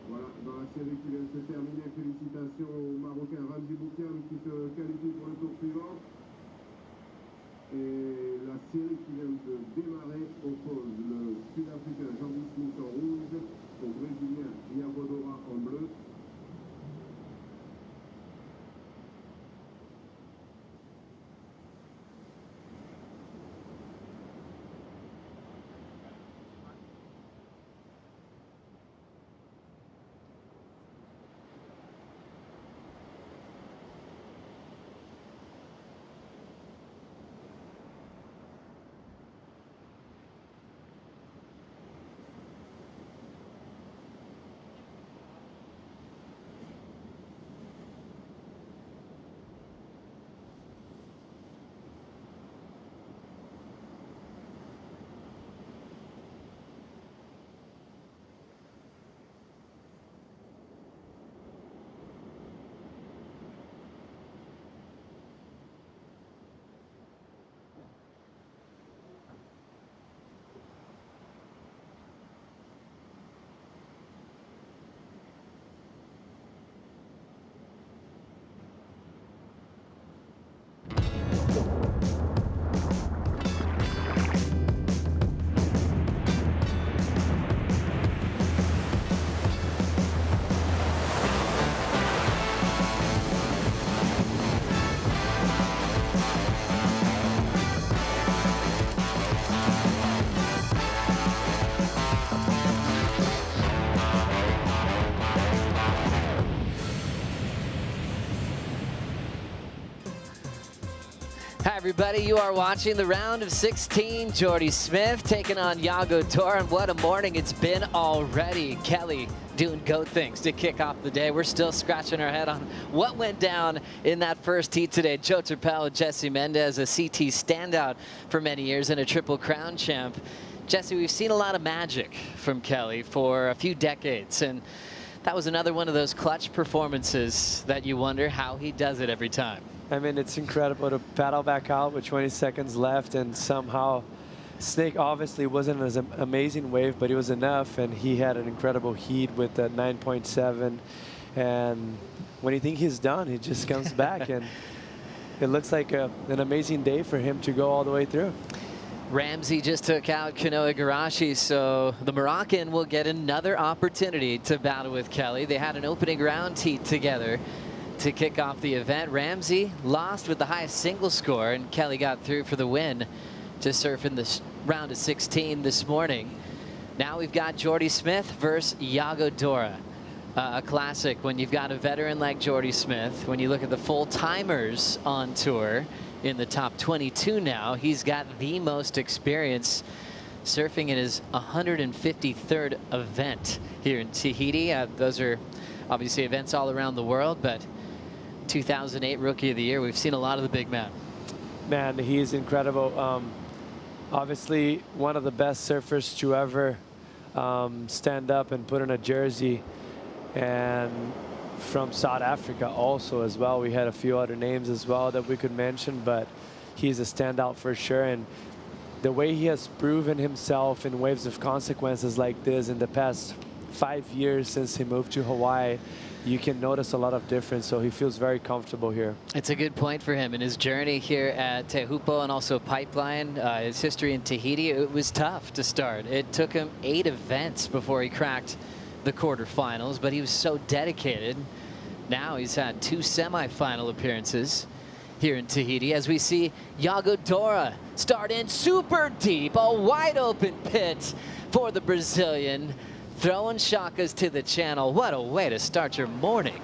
Voilà, dans la série qui vient de se terminer, félicitations au Marocain Ramsey Boukhiam qui se qualifie pour le tour suivant. Et la série qui vient de démarrer oppose le Sud-Africain Jordy Smith en rouge au Brésilien Yago Dora en bleu. Hi, everybody. You are watching the round of 16. Jordy Smith taking on Iago Dora. And what a morning it's been already. Kelly doing goat things to kick off the day. We're still scratching our head on what went down in that first heat today. Outerknown, Jesse Mendez, a CT standout for many years and a Triple Crown champ. Jesse, we've seen a lot of magic from Kelly for a few decades. And that was another one of those clutch performances that you wonder how he does it every time. I mean, it's incredible to paddle back out with 20 seconds left, and somehow Snake obviously wasn't as an amazing wave, but it was enough, and he had an incredible heat with the 9.7. And when you think he's done, he just comes back, and it looks like an amazing day for him to go all the way through. Ramsey just took out Kano Igarashi, so the Moroccan will get another opportunity to battle with Kelly. They had an opening round heat together to kick off the event. Ramsey lost with the highest single score, and Kelly got through for the win to surf in this round of 16 this morning. Now we've got Jordy Smith versus Iago Dora. A classic when you've got a veteran like Jordy Smith. When you look at the full timers on tour in the top 22 now, he's got the most experience surfing in his 153rd event here in Tahiti. Those are obviously events all around the world, but 2008 Rookie of the Year. We've seen a lot of the big men. Man, he's incredible. Obviously, one of the best surfers to ever stand up and put on a jersey. And from South Africa also as well. We had a few other names as well that we could mention, but he's a standout for sure. And the way he has proven himself in waves of consequences like this in the past 5 years since he moved to Hawaii, you can notice a lot of difference, so he feels very comfortable here. It's a good point for him in his journey here at Teahupo'o and also Pipeline. His history in Tahiti, it was tough to start. It took him 8 events before he cracked the quarterfinals, but he was so dedicated. Now he's had 2 semifinal appearances here in Tahiti as we see Iago Dora start in super deep, a wide open pit for the Brazilian. Throwing shakas to the channel. What a way to start your morning.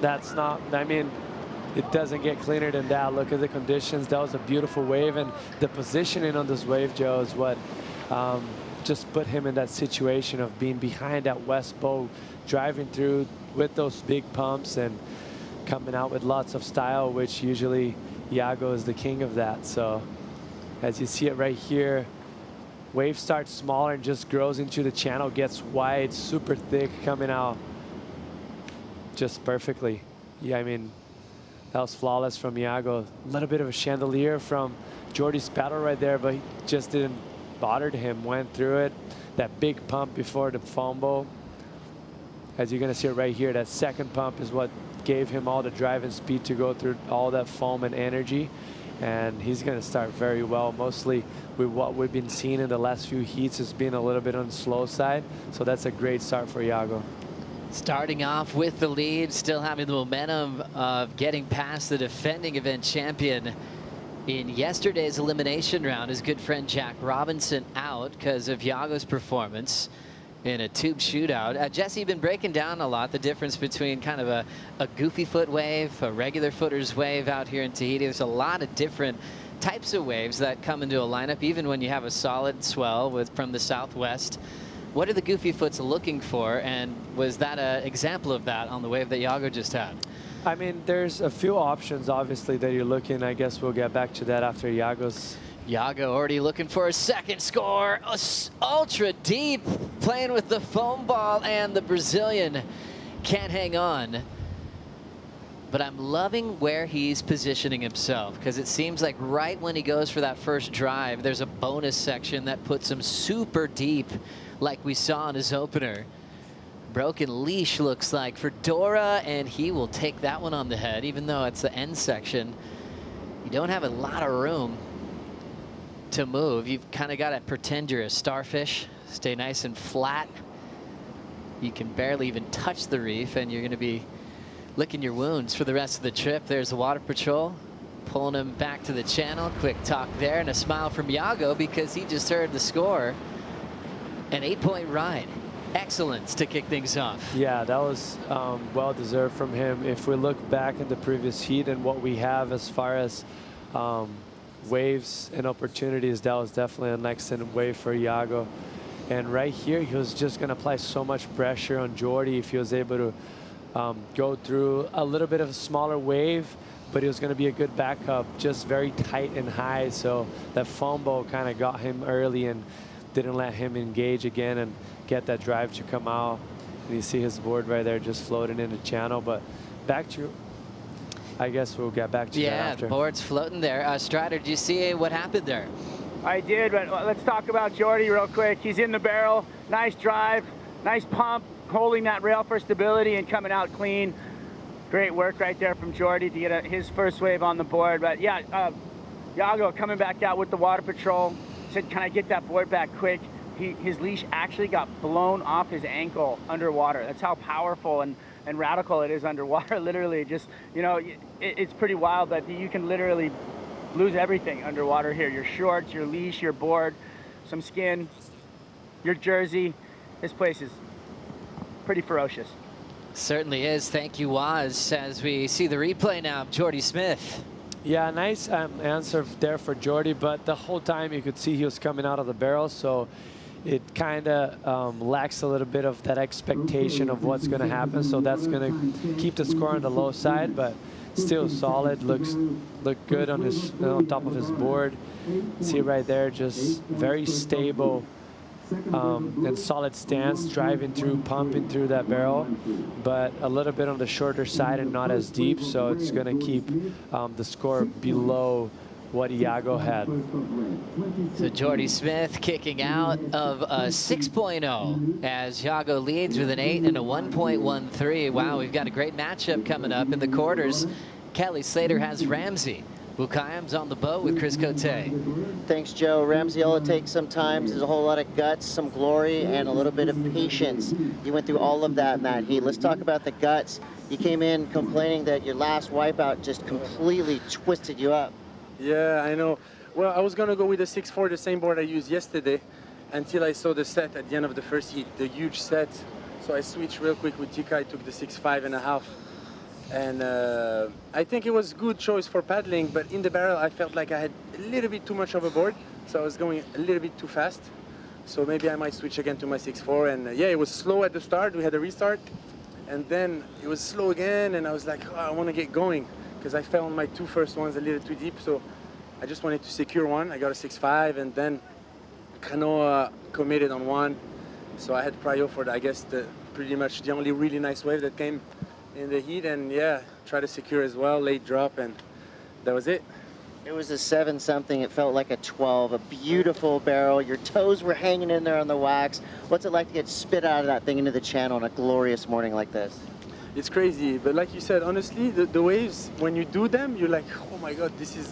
That's not, I mean, it doesn't get cleaner than that. Look at the conditions. That was a beautiful wave, and the positioning on this wave, Joe, is what just put him in that situation of being behind that west bow, driving through with those big pumps and coming out with lots of style, which usually Iago is the king of that. So as you see it right here, wave starts smaller and just grows into the channel, gets wide, super thick, coming out just perfectly. Yeah, I mean, that was flawless from Iago. A little bit of a chandelier from Jordy's paddle right there, but he just didn't bother him, went through it. That big pump before the foam bowl. As you're gonna see it right here, that second pump is what gave him all the drive and speed to go through all that foam and energy. And he's going to start very well. Mostly with what we've been seeing in the last few heats has been a little bit on the slow side. So that's a great start for Iago. Starting off with the lead, still having the momentum of getting past the defending event champion in yesterday's elimination round. His good friend Jack Robinson out because of Iago's performance in a tube shootout. Jesse, you've been breaking down a lot the difference between kind of a goofy foot wave, a regular footer's wave out here in Tahiti. There's a lot of different types of waves that come into a lineup, even when you have a solid swell from the southwest. What are the goofy foots looking for, and was that an example of that on the wave that Iago just had? I mean, there's a few options, obviously, that you're looking. I guess we'll get back to that after Iago's. Iago already looking for a second score. Ultra deep, playing with the foam ball, and the Brazilian can't hang on. But I'm loving where he's positioning himself, because it seems like right when he goes for that first drive, there's a bonus section that puts him super deep, like we saw in his opener. Broken leash looks like for Dora, and he will take that one on the head, even though it's the end section. You don't have a lot of room to move. You've kind of got to pretend you're a starfish, stay nice and flat. You can barely even touch the reef, and you're going to be licking your wounds for the rest of the trip. There's the water patrol pulling him back to the channel. Quick talk there, and a smile from Iago because he just heard the score. An 8-point ride. Excellence to kick things off. Yeah, that was well deserved from him. If we look back at the previous heat and what we have as far as waves and opportunities, that was definitely an excellent wave for Iago. And right here, he was just going to apply so much pressure on Jordy if he was able to go through a little bit of a smaller wave, but it was going to be a good backup, just very tight and high. So that foam ball kind of got him early and didn't let him engage again and get that drive to come out. And you see his board right there just floating in the channel. But back to, I guess we'll get back to that after. Yeah, the board's floating there. Strider, did you see what happened there? I did, but let's talk about Jordy real quick. He's in the barrel, nice drive, nice pump, holding that rail for stability and coming out clean. Great work right there from Jordy to get his first wave on the board. But yeah, Iago coming back out with the water patrol, said, can I get that board back quick? His leash actually got blown off his ankle underwater. That's how powerful and radical it is underwater. Literally, just, you know, it's pretty wild that you can literally lose everything underwater here. Your shorts, your leash, your board, some skin, your jersey. This place is pretty ferocious. Certainly is. Thank you, Waz, as we see the replay now of Jordy Smith. Yeah, nice answer there for Jordy, but the whole time you could see he was coming out of the barrel, so it kind of lacks a little bit of that expectation of what's going to happen. So that's going to keep the score on the low side, but still solid. Look good on his on top of his board. See right there, just very stable and solid stance, driving through, pumping through that barrel, but a little bit on the shorter side and not as deep. So it's going to keep the score below what Iago had. So Jordy Smith kicking out of a 6.0 as Iago leads with an 8 and a 1.13. Wow, we've got a great matchup coming up in the quarters. Kelly Slater has Ramsey. Boukhiam's on the boat with Chris Cote. Thanks, Joe. Ramsey, all it takes sometimes is a whole lot of guts, some glory, and a little bit of patience. You went through all of that in that heat. Let's talk about the guts. You came in complaining that your last wipeout just completely twisted you up. Yeah, I know. Well, I was going to go with the 6-4, the same board I used yesterday, until I saw the set at the end of the first heat, the huge set. So I switched real quick with Tika. I took the 6.5.5. And I think it was a good choice for paddling, but in the barrel, I felt like I had a little bit too much overboard. So I was going a little bit too fast. So maybe I might switch again to my 6.4. And yeah, it was slow at the start. We had a restart. And then it was slow again. And I was like, oh, I want to get going, because I fell on my two first ones a little too deep. So I just wanted to secure one. I got a 6.5, and then Kanoa committed on one. So I had prio for, I guess, pretty much the only really nice wave that came in the heat, and yeah, try to secure as well, late drop, and that was it. It was a 7-something. It felt like a 12, a beautiful barrel. Your toes were hanging in there on the wax. What's it like to get spit out of that thing into the channel on a glorious morning like this? It's crazy, but like you said, honestly, the waves, when you do them, you're like, oh my God, it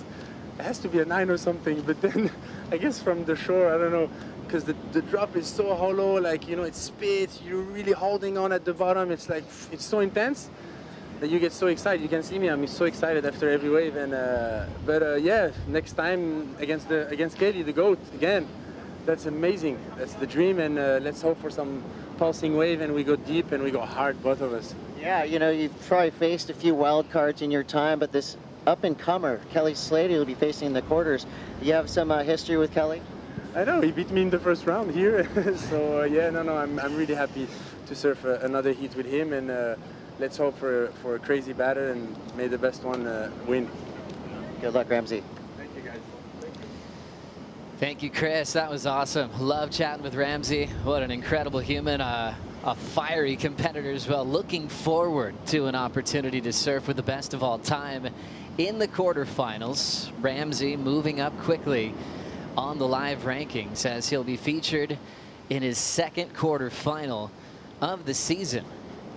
has to be a 9 or something. But then, I guess from the shore, I don't know, because the drop is so hollow, like, you know, it's spit, you're really holding on at the bottom. It's like, it's so intense that you get so excited. You can see me, I'm so excited after every wave. And but yeah, next time against Kelly, the GOAT, again, that's amazing. That's the dream, and let's hope for some pulsing wave and we go deep and we go hard, both of us. Yeah, you know, you've probably faced a few wild cards in your time, but this up-and-comer, Kelly Slater, will be facing the quarters. Do you have some history with Kelly? I know, he beat me in the first round here. So yeah, no, I'm really happy to surf another heat with him, and let's hope for a crazy batter, and may the best one win. Good luck, Ramsey. Thank you, guys. Thank you, Chris. That was awesome. Love chatting with Ramsey. What an incredible human. A fiery competitor as well. Looking forward to an opportunity to surf with the best of all time in the quarterfinals. Ramsey moving up quickly on the live rankings as he'll be featured in his second quarterfinal of the season.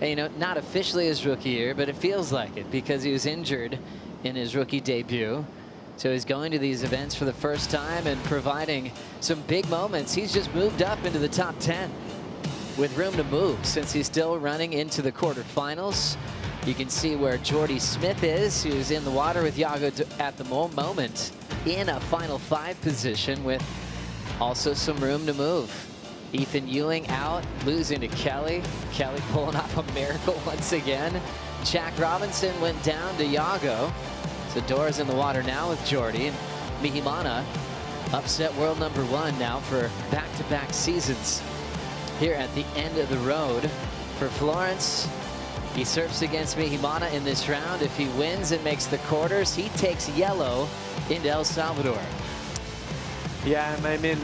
And, you know, not officially his rookie year, but it feels like it because he was injured in his rookie debut. So he's going to these events for the first time and providing some big moments. He's just moved up into the top 10 with room to move since he's still running into the quarterfinals. You can see where Jordy Smith is, who's in the water with Iago at the moment in a final 5 position with also some room to move. Ethan Ewing out, losing to Kelly. Kelly pulling off a miracle once again. Jack Robinson went down to Iago. So Dora's in the water now with Jordy. And Mihimana, upset world #1 now for back-to-back seasons. Here at the end of the road for Florence, he surfs against Mihimana in this round. If he wins and makes the quarters, he takes yellow into El Salvador. Yeah, I mean,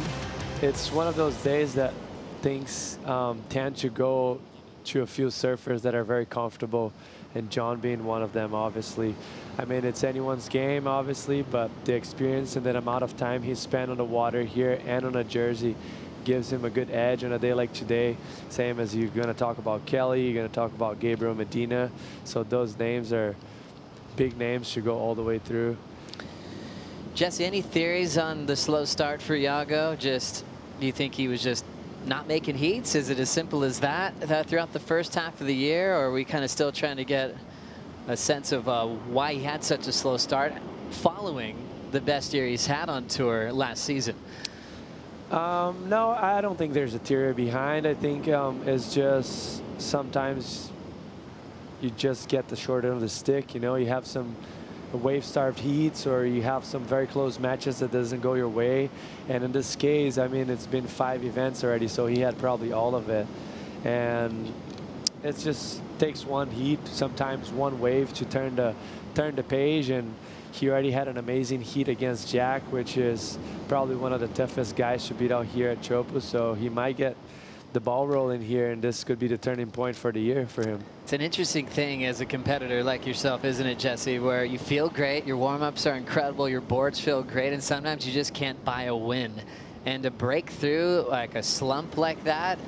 it's one of those days that things tend to go to a few surfers that are very comfortable, and John being one of them, obviously. I mean, it's anyone's game, obviously, but the experience and the amount of time he spent on the water here and on a jersey gives him a good edge on a day like today. Same as you're going to talk about Kelly, you're going to talk about Gabriel Medina. So those names are big names to go all the way through. Jesse, any theories on the slow start for Iago? Just, do you think he was just not making heats? Is it as simple as that throughout the first half of the year? Or are we kind of still trying to get a sense of why he had such a slow start following the best year he's had on tour last season? No, I don't think there's a theory behind. I think it's just sometimes you just get the short end of the stick. You know, you have some wave-starved heats, or you have some very close matches that doesn't go your way. And in this case, I mean, it's been 5 events already, so he had probably all of it. And it just takes one heat, sometimes one wave to turn the page. And he already had an amazing heat against Jack, which is probably one of the toughest guys to beat out here at Chopu. So he might get the ball rolling here, and this could be the turning point for the year for him. It's an interesting thing as a competitor like yourself, isn't it, Jesse, where you feel great, your warm-ups are incredible, your boards feel great, and sometimes you just can't buy a win. And to break through like a slump like that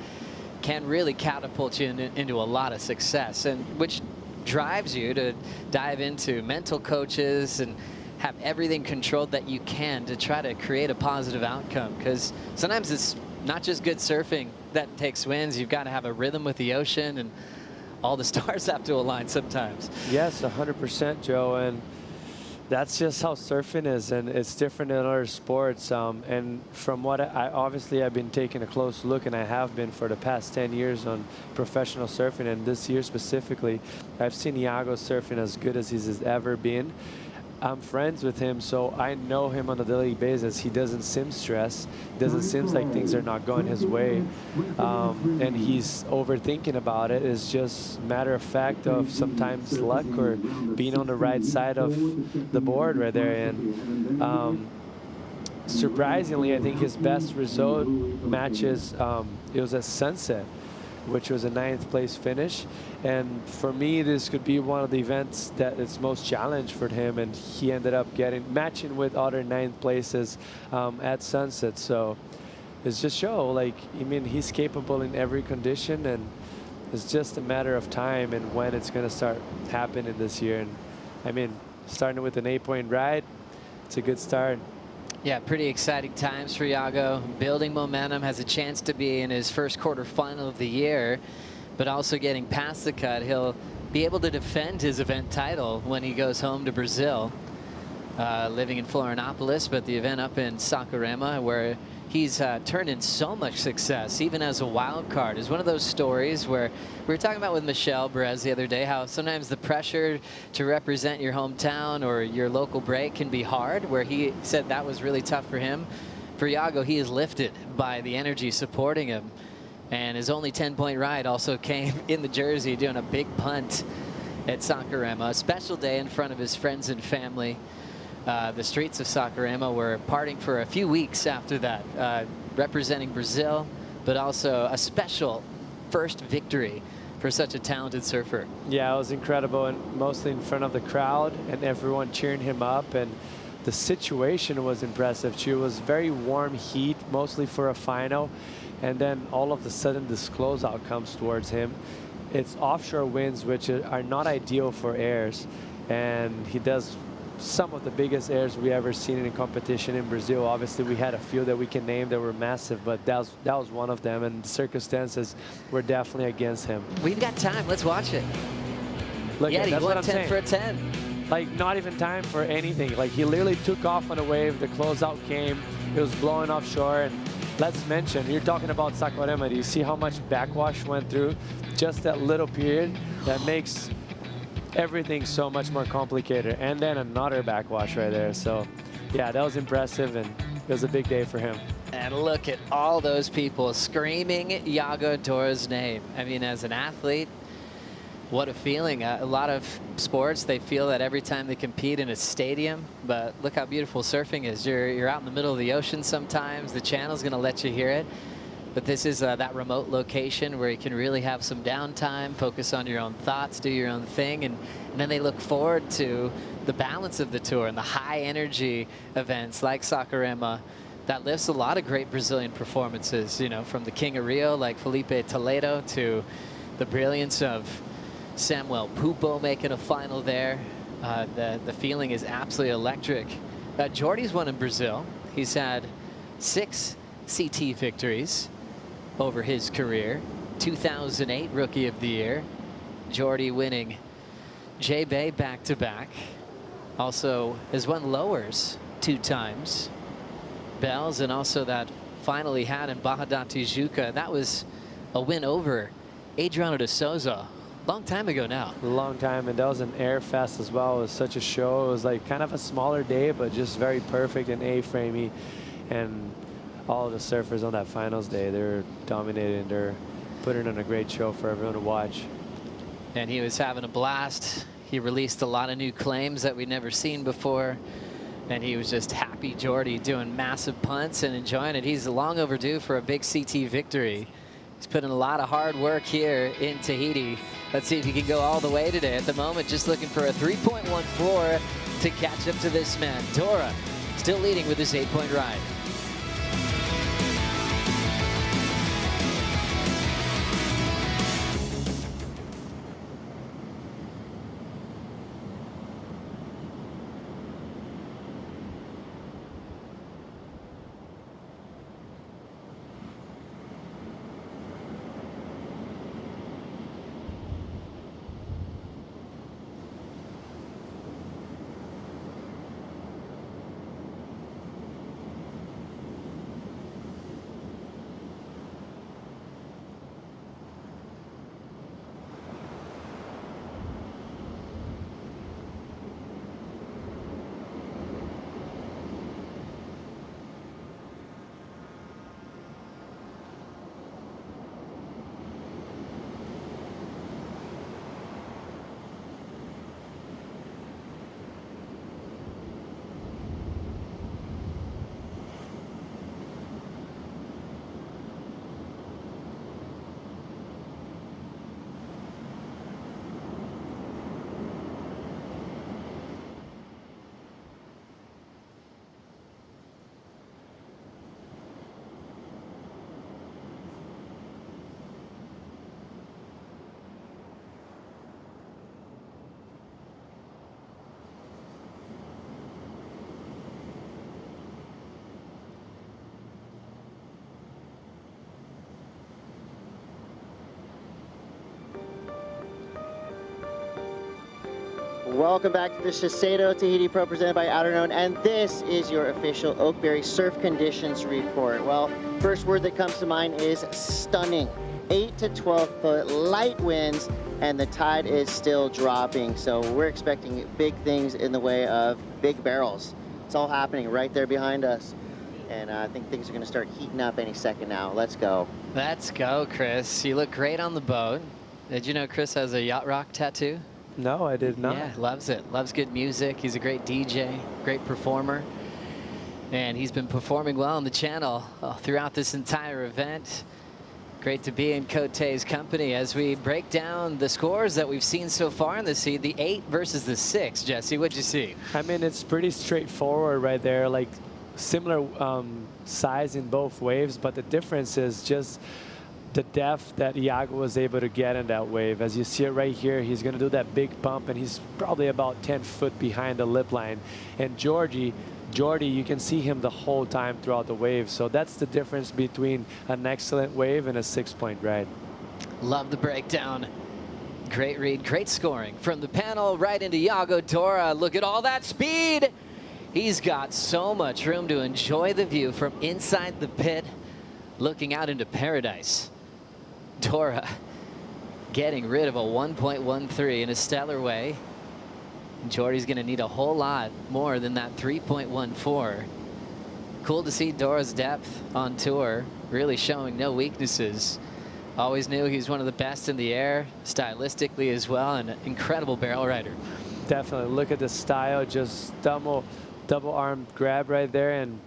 can really catapult you into a lot of success, and which drives you to dive into mental coaches and have everything controlled that you can to try to create a positive outcome. Because sometimes it's not just good surfing that takes wins. You've got to have a rhythm with the ocean, and all the stars have to align sometimes. Yes, 100%, Joe. And that's just how surfing is, and it's different in other sports. And from what obviously I've been taking a close look, and I have been for the past 10 years on professional surfing, and this year specifically, I've seen Iago surfing as good as he's ever been. I'm friends with him, so I know him on a daily basis. He doesn't seem stressed. Doesn't seem like things are not going his way. And he's overthinking about it. It's just a matter of fact of sometimes luck or being on the right side of the board right there. And surprisingly, I think his best result matches, it was at Sunset, which was a 9th place finish. And for me, this could be one of the events that is most challenged for him, and he ended up matching with other 9th places at Sunset. So it's just show, like, I mean, he's capable in every condition, and it's just a matter of time and when it's going to start happening this year. And I mean, starting with an 8-point ride, it's a good start. Yeah, pretty exciting times for Iago. Building momentum, has a chance to be in his first quarterfinal of the year, but also getting past the cut. He'll be able to defend his event title when he goes home to Brazil, living in Florianopolis, but the event up in Saquarema, where he's turned in so much success, even as a wild card, is one of those stories where we were talking about with Michelle Perez the other day, how sometimes the pressure to represent your hometown or your local break can be hard, where he said that was really tough for him. For Iago, he is lifted by the energy supporting him. And his only 10-point ride also came in the jersey, doing a big punt at Saquarema. A special day in front of his friends and family. The streets of Saquarema were partying for a few weeks after that, representing Brazil, but also a special first victory for such a talented surfer. Yeah, it was incredible, and mostly in front of the crowd and everyone cheering him up. And the situation was impressive too. It was very warm heat, mostly for a final. And then all of a sudden this closeout comes towards him. It's offshore winds, which are not ideal for airs. And he does some of the biggest airs we ever seen in a competition in Brazil. Obviously, we had a few that we can name that were massive, but that was one of them. And the circumstances were definitely against him. We've got time. Let's watch it. Look, yeah, he that's won what I'm 10 saying. for a 10. Like, not even time for anything. Like, he literally took off on a wave. The closeout came. It was blowing offshore. And let's mention, you're talking about Saquarema. Do you see how much backwash went through? Just that little period that makes everything so much more complicated. And then another backwash right there. So yeah, that was impressive, and it was a big day for him. And look at all those people screaming Iago Dora's name. I mean, as an athlete, what a feeling. A lot of sports, they feel that every time they compete in a stadium, but look how beautiful surfing is. You're out in the middle of the ocean sometimes. The channel's going to let you hear it. But this is that remote location where you can really have some downtime, focus on your own thoughts, do your own thing, and then they look forward to the balance of the tour and the high energy events like Saquarema. That lifts a lot of great Brazilian performances, you know, from the King of Rio like Felipe Toledo to the brilliance of Samuel Pupo making a final there. The feeling is absolutely electric. Jordy's won in Brazil. He's had 6 CT victories over his career. 2008 Rookie of the Year. Jordy winning J-Bay back-to-back. Also has won lowers 2 times. Bells, and also that final he had in Barra da Tijuca. That was a win over Adriano de Souza. Long time ago now. A long time, and that was an air fest as well. It was such a show. It was like kind of a smaller day, but just very perfect and A-framey. And all of the surfers on that finals day, they're dominating. They're putting on a great show for everyone to watch. And he was having a blast. He released a lot of new claims that we'd never seen before. And he was just happy, Jordy, doing massive punts and enjoying it. He's long overdue for a big CT victory. He's put in a lot of hard work here in Tahiti. Let's see if he can go all the way today. At the moment, just looking for a 3.14 to catch up to this man. Dora still leading with his 8-point ride. Welcome back to the SHISEIDO Tahiti Pro presented by Outerknown, and this is your official Oakberry surf conditions report. Well, first word that comes to mind is stunning. 8 to 12 foot light winds, and the tide is still dropping. So we're expecting big things in the way of big barrels. It's all happening right there behind us. And I think things are going to start heating up any second now. Let's go. Let's go, Chris. You look great on the boat. Did you know Chris has a yacht rock tattoo? No, I did not. Yeah, loves it. Loves good music. He's a great DJ, great performer. And he's been performing well on the channel throughout this entire event. Great to be in Cote's company as we break down the scores that we've seen so far in the seed. The 8 versus the 6. Jesse, what'd you see? I mean, it's pretty straightforward right there. Like similar size in both waves, but the difference is just the depth that Iago was able to get in that wave. As you see it right here, he's going to do that big bump, and he's probably about 10 foot behind the lip line. And Jordy, you can see him the whole time throughout the wave. So that's the difference between an excellent wave and a 6-point ride. Love the breakdown. Great read, great scoring from the panel right into Iago Dora. Look at all that speed. He's got so much room to enjoy the view from inside the pit, looking out into paradise. Dora getting rid of a 1.13 in a stellar way. Jordy's going to need a whole lot more than that 3.14. Cool to see Dora's depth on tour, really showing no weaknesses. Always knew he was one of the best in the air, stylistically as well, and an incredible barrel rider. Definitely. Look at the style, just double arm grab right there, and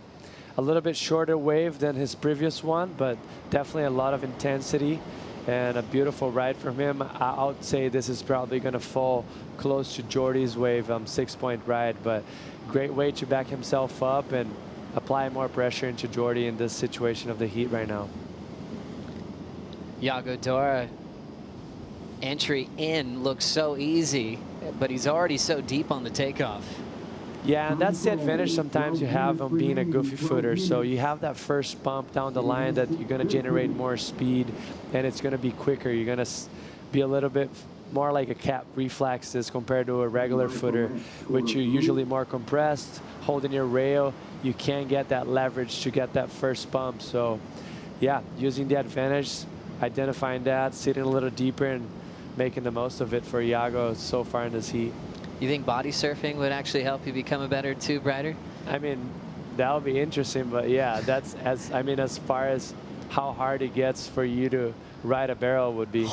a little bit shorter wave than his previous one, but definitely a lot of intensity and a beautiful ride from him. I would say this is probably going to fall close to Jordy's wave 6-point ride, but great way to back himself up and apply more pressure into Jordy in this situation of the heat right now. Yago Dora, entry in looks so easy, but he's already so deep on the takeoff. Yeah, and that's the advantage sometimes you have on being a goofy footer. So you have that first bump down the line that you're going to generate more speed, and it's going to be quicker. You're going to be a little bit more like a cap reflexes compared to a regular footer, which you're usually more compressed, holding your rail. You can't get that leverage to get that first bump. So yeah, using the advantage, identifying that, sitting a little deeper and making the most of it for Yago so far in this heat. You think body surfing would actually help you become a better tube rider? I mean, that would be interesting, but yeah, that's as far as how hard it gets for you to ride a barrel would be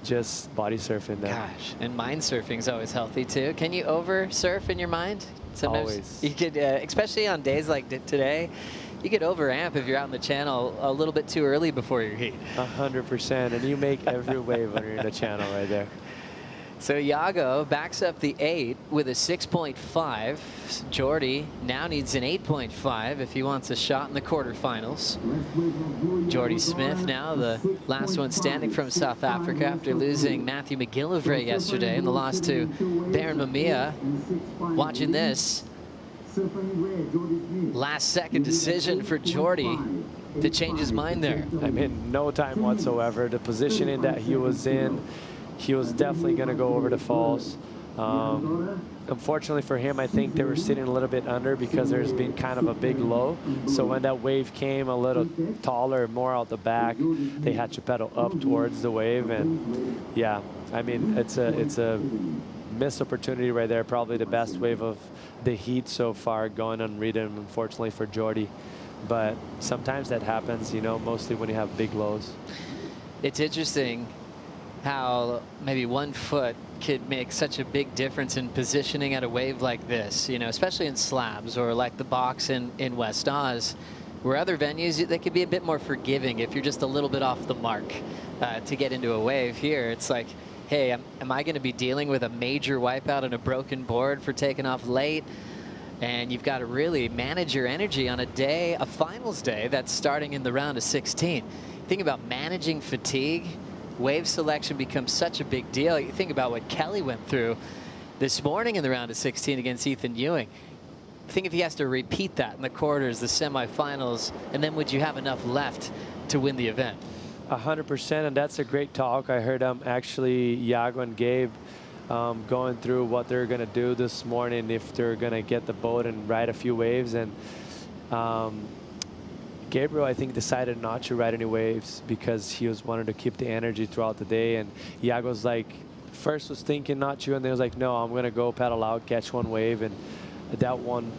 just body surfing then. Gosh, and mind surfing is always healthy too. Can you over surf in your mind? Sometimes always. You could, especially on days like today, you could overamp if you're out in the channel a little bit too early before your heat. 100%, and you make every wave when you're in the channel right there. So Yago backs up the 8 with a 6.5. Jordy now needs an 8.5 if he wants a shot in the quarterfinals. Jordy Smith now the last one standing from South Africa after losing Matthew McGillivray yesterday in the loss to Baron Mamiya. Watching this. Last second decision for Jordy to change his mind there. I mean, no time whatsoever. The positioning that he was in, he was definitely going to go over the falls. Unfortunately for him, I think they were sitting a little bit under because there's been kind of a big low. So when that wave came a little taller, more out the back, they had to pedal up towards the wave. And yeah, I mean, it's a missed opportunity right there. Probably the best wave of the heat so far going unridden, unfortunately for Jordy. But sometimes that happens, you know, mostly when you have big lows. It's interesting how maybe 1 foot could make such a big difference in positioning at a wave like this, you know, especially in slabs or like the box in West Oz, where other venues, they could be a bit more forgiving if you're just a little bit off the mark to get into a wave. Here, it's like, hey, am I going to be dealing with a major wipeout and a broken board for taking off late? And you've got to really manage your energy on a day, a finals day that's starting in the round of 16. Think about managing fatigue. Wave selection becomes such a big deal. You think about what Kelly went through this morning in the round of 16 against Ethan Ewing. Think if he has to repeat that in the quarters, the semifinals, and then would you have enough left to win the event? 100%, and that's a great talk. I heard actually Yago and Gabe going through what they're going to do this morning if they're going to get the boat and ride a few waves. And Gabriel, I think, decided not to ride any waves because he was wanting to keep the energy throughout the day. And Yago's like, first was thinking not to, and then was like, no, I'm going to go paddle out, catch 1 wave. And that one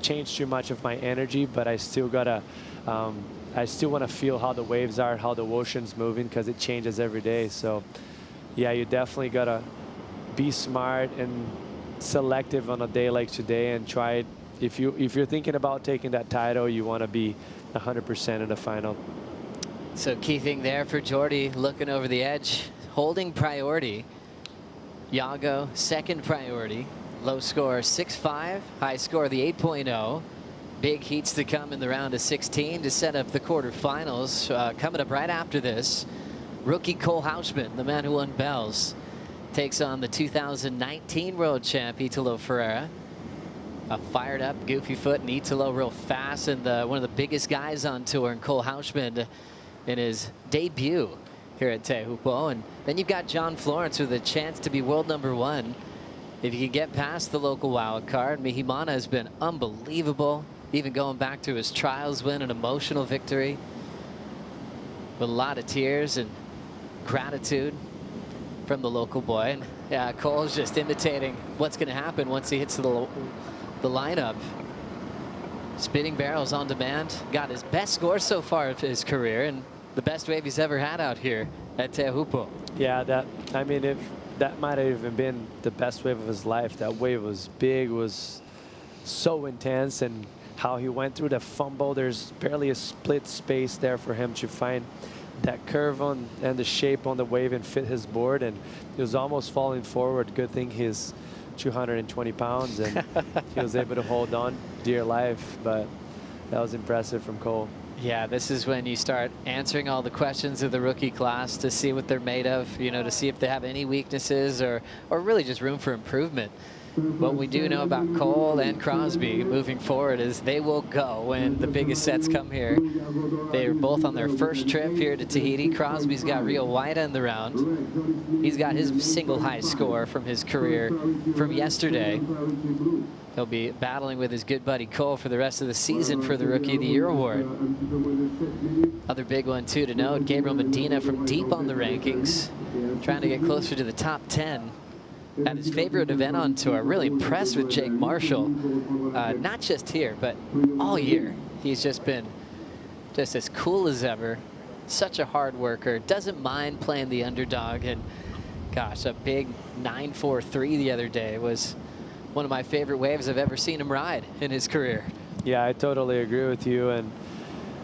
changed too much of my energy, but I still got to, I still want to feel how the waves are, how the ocean's moving, because it changes every day. So yeah, you definitely got to be smart and selective on a day like today and try it. If you're thinking about taking that title, you want to be 100% in the final. So key thing there for Jordy, looking over the edge, holding priority. Yago, second priority. Low score 6.5, high score the 8.0. Big heats to come in the round of 16 to set up the quarterfinals. Coming up right after this, rookie Cole Houshmand, the man who won bells, takes on the 2019 world champ Italo Ferreira. A fired up goofy foot and Italo real fast, and one of the biggest guys on tour, and Cole Houshmand in his debut here at Teahupo'o. And then you've got John Florence with a chance to be world #1 if you can get past the local wild card. Mihimana has been unbelievable, even going back to his trials win, an emotional victory with a lot of tears and gratitude. from the local boy. And yeah, Cole's just imitating what's going to happen once he hits the lineup. Spinning barrels on demand. Got his best score so far of his career and the best wave he's ever had out here at Teahupo'o. Yeah, I mean, if that might have even been the best wave of his life. That wave was big, was so intense, and how he went through the fumble. There's barely a split space there for him to find that curve on and the shape on the wave and fit his board, and he was almost falling forward. Good thing he's 220 pounds and he was able to hold on dear life, but that was impressive from Cole. Yeah, this is when you start answering all the questions of the rookie class to see what they're made of, you know, to see if they have any weaknesses or really just room for improvement. What we do know about Cole and Crosby moving forward is they will go when the biggest sets come here. They're both on their first trip here to Tahiti. Crosby's got Rio Wahida in the round. He's got his single high score from his career from yesterday. He'll be battling with his good buddy Cole for the rest of the season for the Rookie of the Year award. Other big one too to note, Gabriel Medina from deep on the rankings, trying to get closer to the top 10. At his favorite event on tour. Really impressed with Jake Marshall, not just here, but all year. He's just been just as cool as ever. Such a hard worker. Doesn't mind playing the underdog. And gosh, a big 9.43 the other day was one of my favorite waves I've ever seen him ride in his career. Yeah, I totally agree with you. And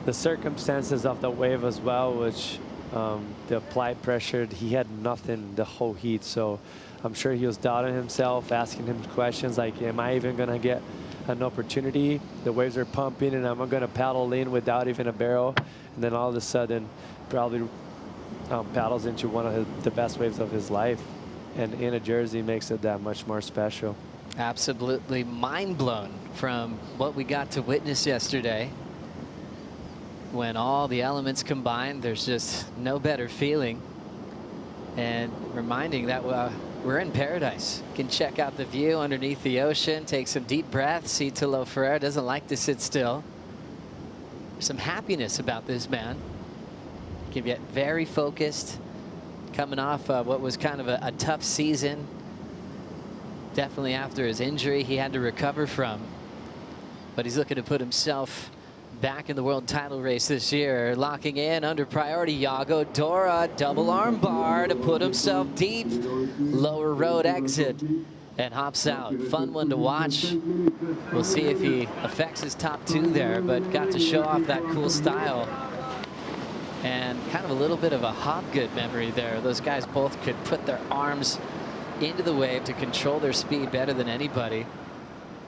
the circumstances of the wave as well, which the applied pressure, he had nothing the whole heat. So I'm sure he was doubting himself, asking him questions like, am I even going to get an opportunity? The waves are pumping and I'm going to paddle in without even a barrel. And then all of a sudden, probably paddles into one of the best waves of his life. And in a jersey makes it that much more special. Absolutely mind blown from what we got to witness yesterday. When all the elements combine, there's just no better feeling. And reminding that we're in paradise. You can check out the view underneath the ocean, take some deep breaths. See Tilo Ferreira doesn't like to sit still. There's some happiness about this man. Can get very focused, coming off what was kind of a tough season. Definitely after his injury he had to recover from. But he's looking to put himself back in the world title race this year. Locking in under priority, Iago. Dora, double arm bar to put himself deep. Lower road exit and hops out. Fun one to watch. We'll see if he affects his top two there, but got to show off that cool style. And kind of a little bit of a Hobgood memory there. Those guys both could put their arms into the wave to control their speed better than anybody.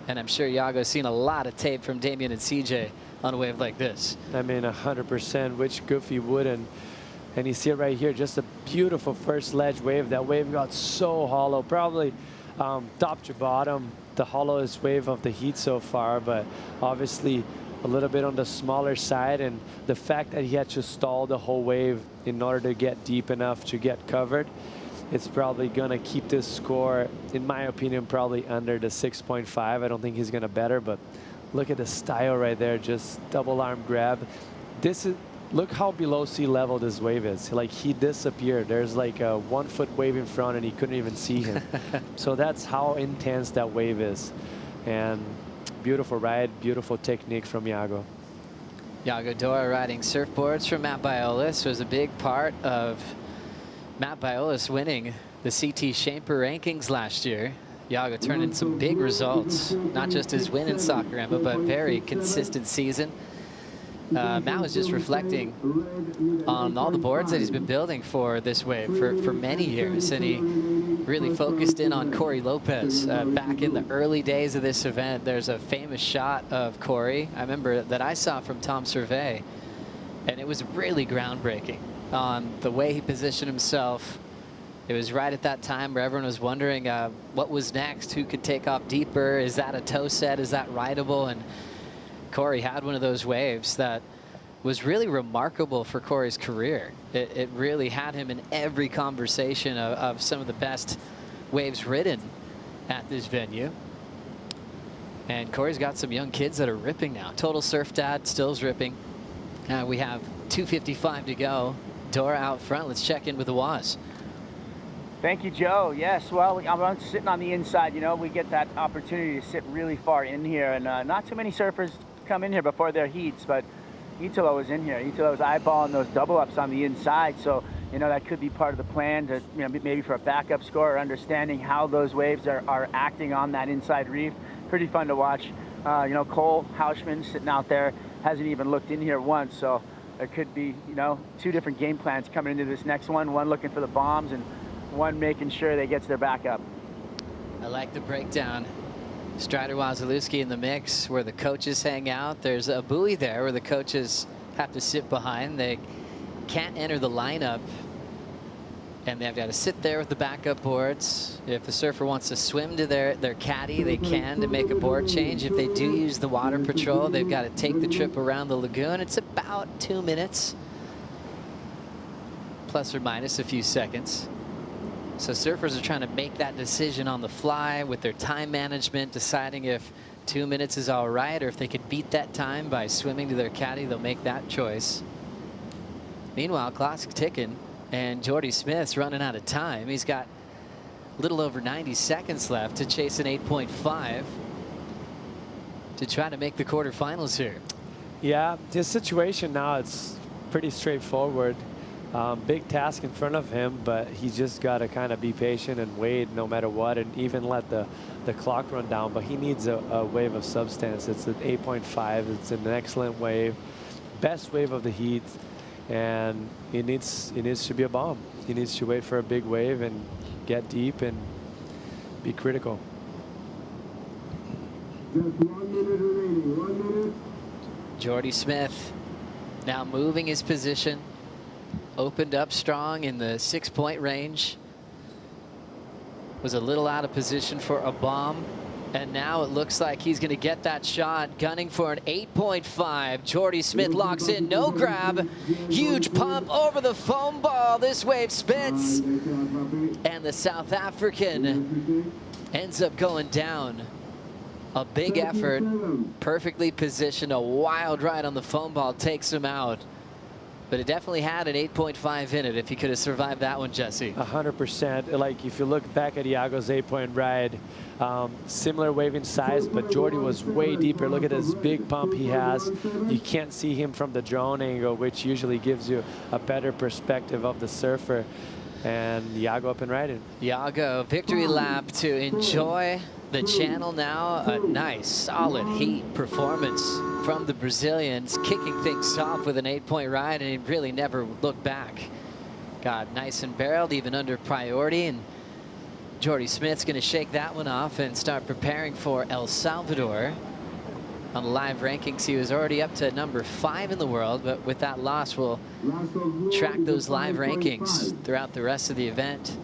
And I'm sure Iago's seen a lot of tape from Damien and CJ on a wave like this. I mean, 100%, which goofy wouldn't. And you see it right here, just a beautiful first ledge wave. That wave got so hollow, probably top to bottom, the hollowest wave of the heat so far, but obviously a little bit on the smaller side. And the fact that he had to stall the whole wave in order to get deep enough to get covered, it's probably going to keep this score, in my opinion, probably under the 6.5. I don't think he's going to better, but look at the style right there, just double arm grab. This is, look how below sea level this wave is. Like, he disappeared. There's like a 1 foot wave in front and he couldn't even see him. So that's how intense that wave is. And beautiful ride, beautiful technique from Iago. Iago Dora riding surfboards from Matt Biolis was a big part of Matt Biolis winning the CT Shamper rankings last year. Iago turned in some big results, not just his win in Sakuramba, but very consistent season. Matt was just reflecting on all the boards that he's been building for this wave for many years, and he really focused in on Corey Lopez. Back in the early days of this event, there's a famous shot of Corey, I remember, that I saw from Tom Survey, and it was really groundbreaking on the way he positioned himself. It was right at that time where everyone was wondering what was next, who could take off deeper, is that a toe set, is that rideable? And Corey had one of those waves that was really remarkable for Corey's career. It really had him in every conversation of some of the best waves ridden at this venue. And Corey's got some young kids that are ripping now. Total Surf Dad still's ripping. We have 2:55 to go. Dora out front. Let's check in with the Waz. Thank you, Joe. Yes, well, I'm sitting on the inside. You know, we get that opportunity to sit really far in here, and not too many surfers come in here before their heats, but Italo was in here. Italo was eyeballing those double ups on the inside, so, you know, that could be part of the plan to, you know, maybe for a backup score or understanding how those waves are acting on that inside reef. Pretty fun to watch. You know, Cole Houshmand sitting out there hasn't even looked in here once, so there could be, you know, two different game plans coming into this next one looking for the bombs and one making sure they gets their backup. I like the breakdown. Strider Wasilewski in the mix where the coaches hang out. There's a buoy there where the coaches have to sit behind. They can't enter the lineup, and they've got to sit there with the backup boards. If the surfer wants to swim to their caddy, they can to make a board change. If they do use the water patrol, they've got to take the trip around the lagoon. It's about 2 minutes, plus or minus a few seconds. So surfers are trying to make that decision on the fly with their time management, deciding if 2 minutes is all right, or if they could beat that time by swimming to their caddy, they'll make that choice. Meanwhile, clock's ticking, and Jordy Smith's running out of time. He's got a little over 90 seconds left to chase an 8.5 to try to make the quarterfinals here. Yeah, his situation now, it's pretty straightforward. Big task in front of him, but he's just got to kind of be patient and wait no matter what, and even let the clock run down. But he needs a wave of substance. It's an 8.5. It's an excellent wave, best wave of the heat, and it needs to be a bomb. He needs to wait for a big wave and get deep and be critical. Just 1 minute remaining. 1 minute. Jordy Smith now moving his position. Opened up strong in the 6-point range. Was a little out of position for a bomb. And now it looks like he's going to get that shot, gunning for an 8.5. Jordy Smith locks in, no grab. Huge pump over the foam ball. This wave spits. And the South African ends up going down. A big effort, perfectly positioned, a wild ride on the foam ball takes him out. But it definitely had an 8.5 in it if he could have survived that one, Jesse. 100%. Like if you look back at Iago's 8-point ride, similar waving size, but Jordy was way deeper. Look at this big pump he has. You can't see him from the drone angle, which usually gives you a better perspective of the surfer. And Iago up and riding. Iago, victory lap to enjoy the channel now. A nice, solid heat performance from the Brazilians, kicking things off with an 8-point ride, and he really never looked back. Got nice and barreled, even under priority, and Jordy Smith's going to shake that one off and start preparing for El Salvador. On the live rankings, he was already up to number 5 in the world, but with that loss, we'll track those live rankings throughout the rest of the event.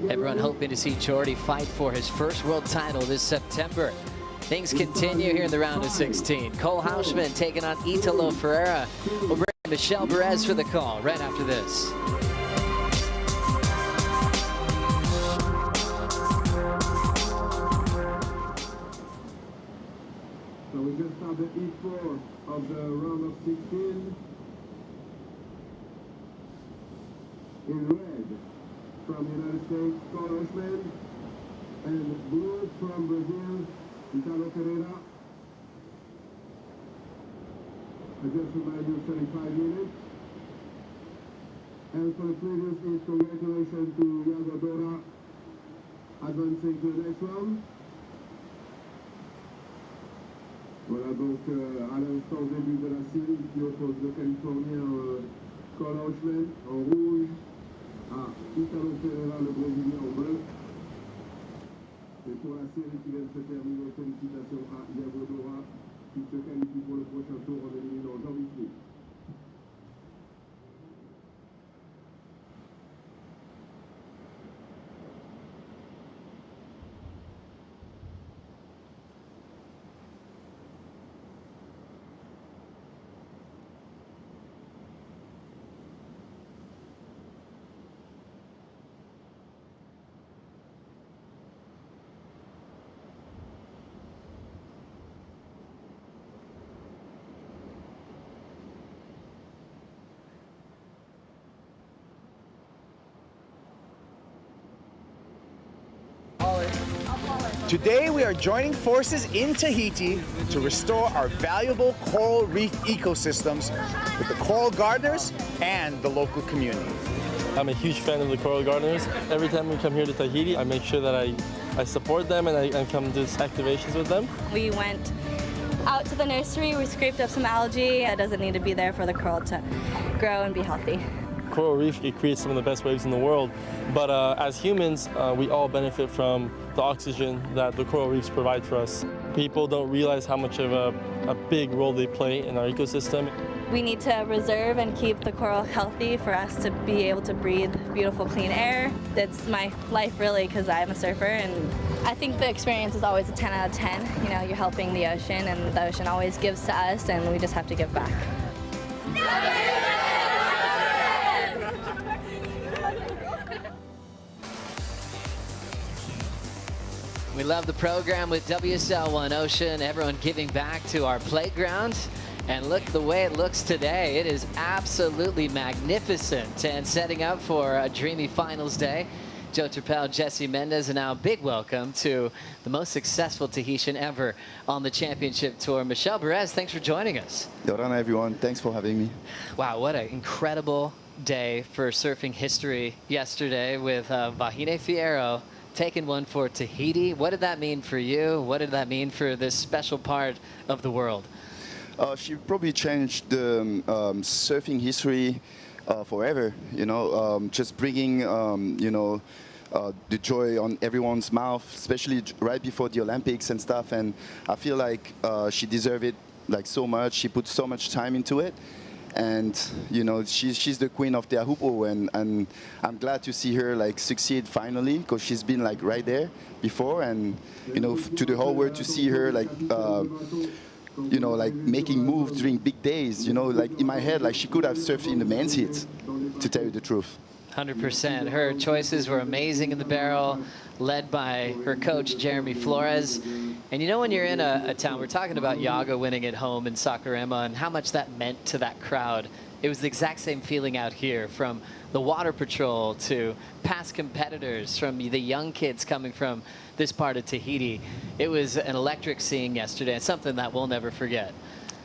Everyone hoping to see Jordy fight for his first world title this September. Things continue here in the round of 16. Cole Houshmand taking on Italo Ferreira. We'll bring Michelle Perez for the call right after this. So we just have the heat 4 of the round of 16. In red from the United States, Cole Houshmand, and blue from Brazil, Italo Ferreira. Adjusted value 35 minutes. And for the previous heat, congratulations to Iago Dora advancing to the next round. Voilà donc à l'instant début de la série qui oppose le Californien Cole Houshmand en rouge à Italo Ferreira, le Brésilien, en bleu. Et pour la série qui vient de se terminer, félicitations à Iago Dora qui se qualifie pour le prochain tour en éliminant Jean-Michel. Today we are joining forces in Tahiti to restore our valuable coral reef ecosystems with the coral gardeners and the local community. I'm a huge fan of the coral gardeners. Every time we come here to Tahiti, I make sure that I support them and I come to activations with them. We went out to the nursery, we scraped up some algae. It doesn't need to be there for the coral to grow and be healthy. Coral reef, it creates some of the best waves in the world, but as humans, we all benefit from the oxygen that the coral reefs provide for us. People don't realize how much of a big role they play in our ecosystem. We need to reserve and keep the coral healthy for us to be able to breathe beautiful, clean air. It's my life, really, because I'm a surfer, and I think the experience is always a 10 out of 10. You know, you're helping the ocean, and the ocean always gives to us, and we just have to give back. We love the program with WSL1 Ocean, everyone giving back to our playground. And look the way it looks today. It is absolutely magnificent and setting up for a dreamy finals day. Joe Turpel, Jesse Mendez, and now a big welcome to the most successful Tahitian ever on the championship tour, Michelle Perez. Thanks for joining us. Dora, everyone. Thanks for having me. Wow, what an incredible day for surfing history yesterday with Wahida Fierro taking one for Tahiti. What did that mean for you? What did that mean for this special part of the world? She probably changed the surfing history forever, you know, just bringing, you know, the joy on everyone's mouth, especially right before the Olympics and stuff. And I feel like she deserved it like so much. She put so much time into it. And, you know, she's the queen of Teahupo'o, and I'm glad to see her like succeed finally, because she's been like right there before. And, you know, to the whole world to see her like, you know, like making moves during big days, you know, like in my head, like she could have surfed in the men's heats, to tell you the truth. 100%. Her choices were amazing in the barrel, led by her coach, Jeremy Flores. And you know, when you're in a town, we're talking about Iago winning at home in Saquarema and how much that meant to that crowd. It was the exact same feeling out here, from the water patrol to past competitors, from the young kids coming from this part of Tahiti. It was an electric scene yesterday, and something that we'll never forget.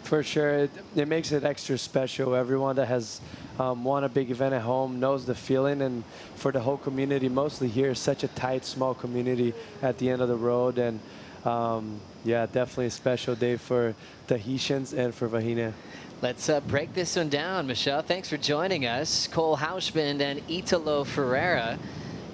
For sure, it makes it extra special. Everyone that has won a big event at home knows the feeling, and for the whole community, mostly here, such a tight, small community at the end of the road. And yeah, definitely a special day for Tahitians and for Wahida. Let's break this one down, Michelle. Thanks for joining us. Cole Houshmand and Italo Ferreira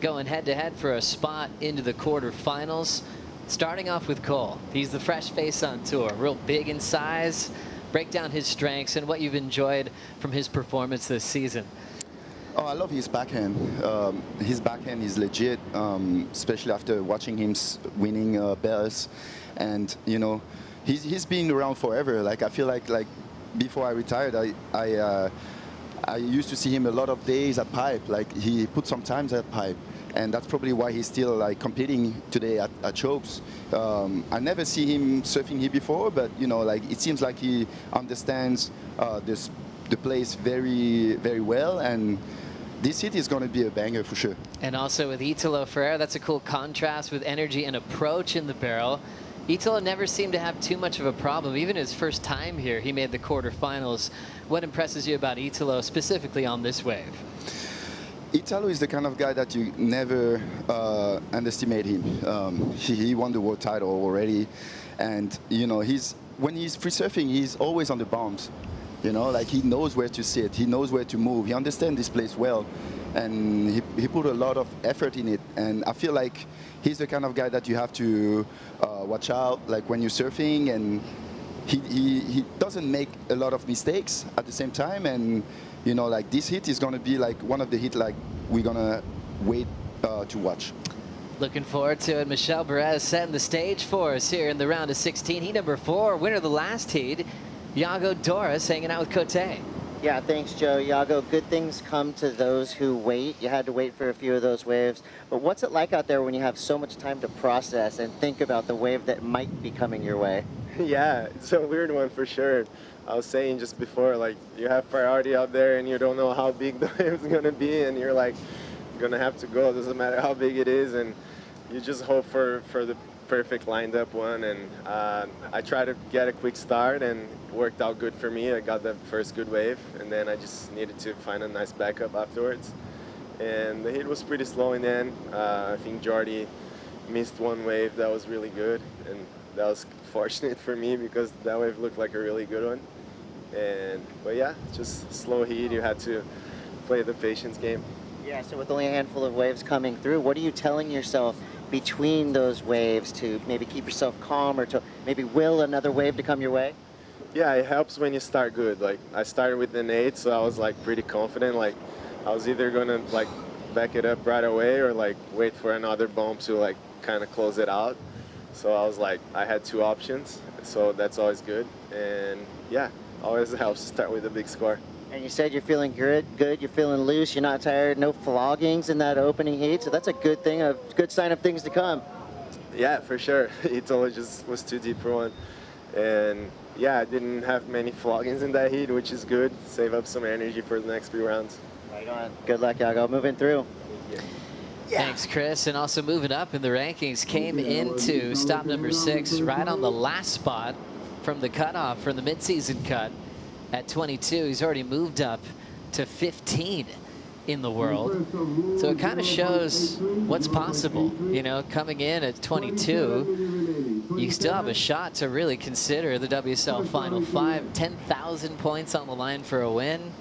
going head-to-head for a spot into the quarterfinals. Starting off with Cole. He's the fresh face on tour, real big in size. Break down his strengths and what you've enjoyed from his performance this season. Oh, I love his backhand. His backhand is legit, especially after watching him winning belts. And, you know, he's been around forever. Like, I feel like before I retired, I used to see him a lot of days at pipe. Like, he put some times at pipe. And that's probably why he's still like competing today at chokes. I never see him surfing here before, but you know, like it seems like he understands the place very, very well, and this hit is going to be a banger for sure. And also with Italo Ferreira, that's a cool contrast with energy and approach in the barrel. Italo never seemed to have too much of a problem. Even his first time here, he made the quarterfinals. What impresses you about Italo specifically on this wave? Italo is the kind of guy that you never underestimate him. He won the world title already, and you know when he's free surfing, he's always on the bombs. You know, like he knows where to sit, he knows where to move, he understands this place well, and he put a lot of effort in it. And I feel like he's the kind of guy that you have to watch out, like when you're surfing, and he doesn't make a lot of mistakes at the same time. And you know, like this hit is going to be like one of the hits like we're going to wait to watch. Looking forward to it. Michelle Perez setting the stage for us here in the round of 16. Heat number 4, winner of the last heat, Iago Doris hanging out with Cote. Yeah, thanks, Joe. Iago, good things come to those who wait. You had to wait for a few of those waves. But what's it like out there when you have so much time to process and think about the wave that might be coming your way? Yeah, it's a weird one for sure. I was saying just before, like, you have priority out there and you don't know how big the wave's going to be, and you're like, going to have to go. It doesn't matter how big it is, and you just hope for perfect lined up one, and I tried to get a quick start, and it worked out good for me. I got the first good wave, and then I just needed to find a nice backup afterwards. And the hit was pretty slow in the end. I think Jordy missed one wave that was really good, and that was fortunate for me because that wave looked like a really good one. But yeah, just slow heat. You had to play the patience game. Yeah, so with only a handful of waves coming through, what are you telling yourself between those waves to maybe keep yourself calm or to maybe will another wave to come your way? Yeah, it helps when you start good. Like, I started with an 8, so I was like pretty confident. Like, I was either gonna like back it up right away or like wait for another bump to like kind of close it out. So I was like, I had 2 options, so that's always good. And yeah, always helps to start with a big score. And you said you're feeling good, you're feeling loose, you're not tired, no floggings in that opening heat, so that's a good thing, a good sign of things to come. Yeah, for sure. Italo just was too deep for one. And yeah, I didn't have many floggings in that heat, which is good. Save up some energy for the next few rounds. Right on. Good luck, Iago. Moving through. Thanks, Chris. And also moving up in the rankings, came into stop number 6, right on the last spot from the cutoff, from the midseason cut at 22. He's already moved up to 15 in the world. So it kind of shows what's possible. You know, coming in at 22, you still have a shot to really consider the WSL Final 5. 10,000 points on the line for a win.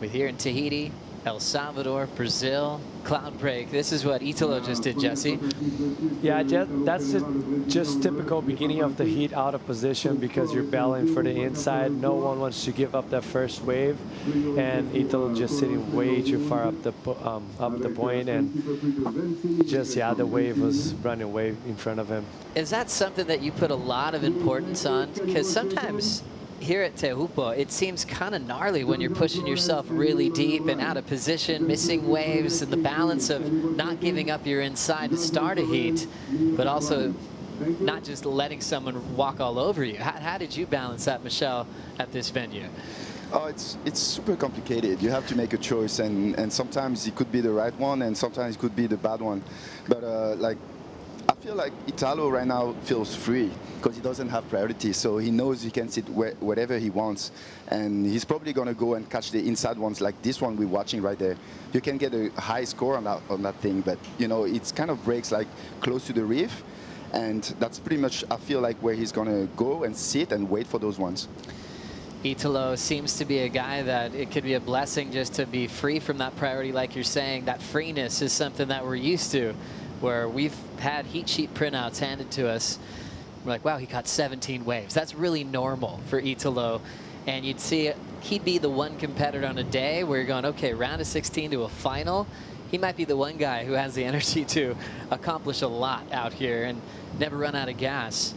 With here in Tahiti, El Salvador, Brazil, cloud break. This is what Italo just did, Jesse. Yeah, that's just typical beginning of the heat out of position because you're battling for the inside. No one wants to give up that first wave, and Italo just sitting way too far up the point, and just the wave was running way in front of him. Is that something that you put a lot of importance on? Because sometimes here at Teahupo'o, it seems kind of gnarly when you're pushing yourself really deep and out of position, missing waves, and the balance of not giving up your inside to start a heat, but also not just letting someone walk all over you. How did you balance that, Michelle, at this venue? Oh, it's super complicated. You have to make a choice, and sometimes it could be the right one, and sometimes it could be the bad one. But like, I feel like Italo right now feels free because he doesn't have priority, so he knows he can sit wherever he wants, and he's probably going to go and catch the inside ones like this one we're watching right there. You can get a high score on that thing, but you know, it's kind of breaks like close to the reef, and that's pretty much, I feel like, where he's going to go and sit and wait for those ones. Italo seems to be a guy that it could be a blessing just to be free from that priority, like you're saying. That freeness is something that we're used to, where we've had heat sheet printouts handed to us. We're like, wow, he caught 17 waves. That's really normal for Italo. And you'd see he'd be the one competitor on a day where you're going, okay, round of 16 to a final. He might be the one guy who has the energy to accomplish a lot out here and never run out of gas.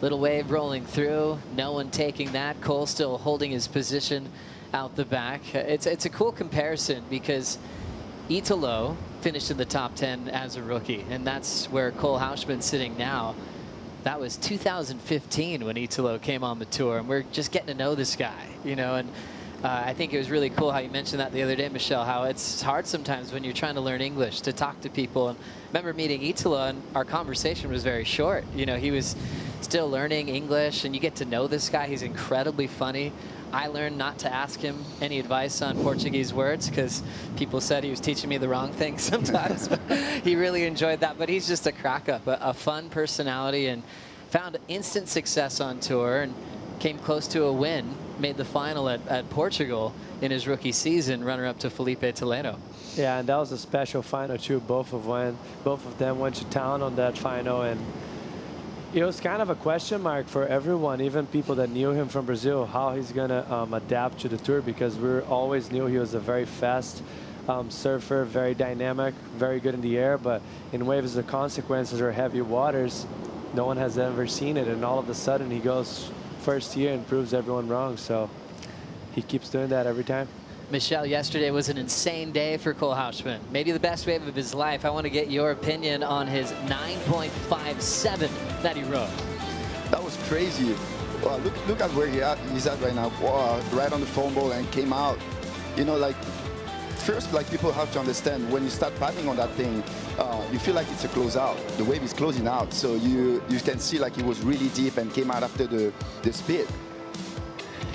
Little wave rolling through, no one taking that. Cole still holding his position out the back. It's a cool comparison because Italo finished in the top 10 as a rookie, and that's where Cole Houshmand's sitting now. That was 2015 when Italo came on the tour, and we're just getting to know this guy, you know. And I think it was really cool how you mentioned that the other day, Michelle, how it's hard sometimes when you're trying to learn English to talk to people. And I remember meeting Italo, and our conversation was very short. You know, he was still learning English, and you get to know this guy. He's incredibly funny. I learned not to ask him any advice on Portuguese words because people said he was teaching me the wrong thing sometimes. But he really enjoyed that. But he's just a crack up, a fun personality, and found instant success on tour and came close to a win. Made the final at Portugal in his rookie season, runner-up to Felipe Toledo. Yeah, and that was a special final too. Both of them went to town on that final, and it was kind of a question mark for everyone, even people that knew him from Brazil, how he's going to adapt to the tour, because we always knew he was a very fast surfer, very dynamic, very good in the air, but in waves, the consequences or heavy waters, no one has ever seen it, and all of a sudden he goes first year and proves everyone wrong, so he keeps doing that every time. Michelle, yesterday was an insane day for Cole Houshmand. Maybe the best wave of his life. I want to get your opinion on his 9.57 that he rode. That was crazy. Wow, look at where he's at right now. Wow, right on the foam ball and came out. You know, like first, like people have to understand when you start paddling on that thing, you feel like it's a closeout. The wave is closing out, so you can see like it was really deep and came out after the speed.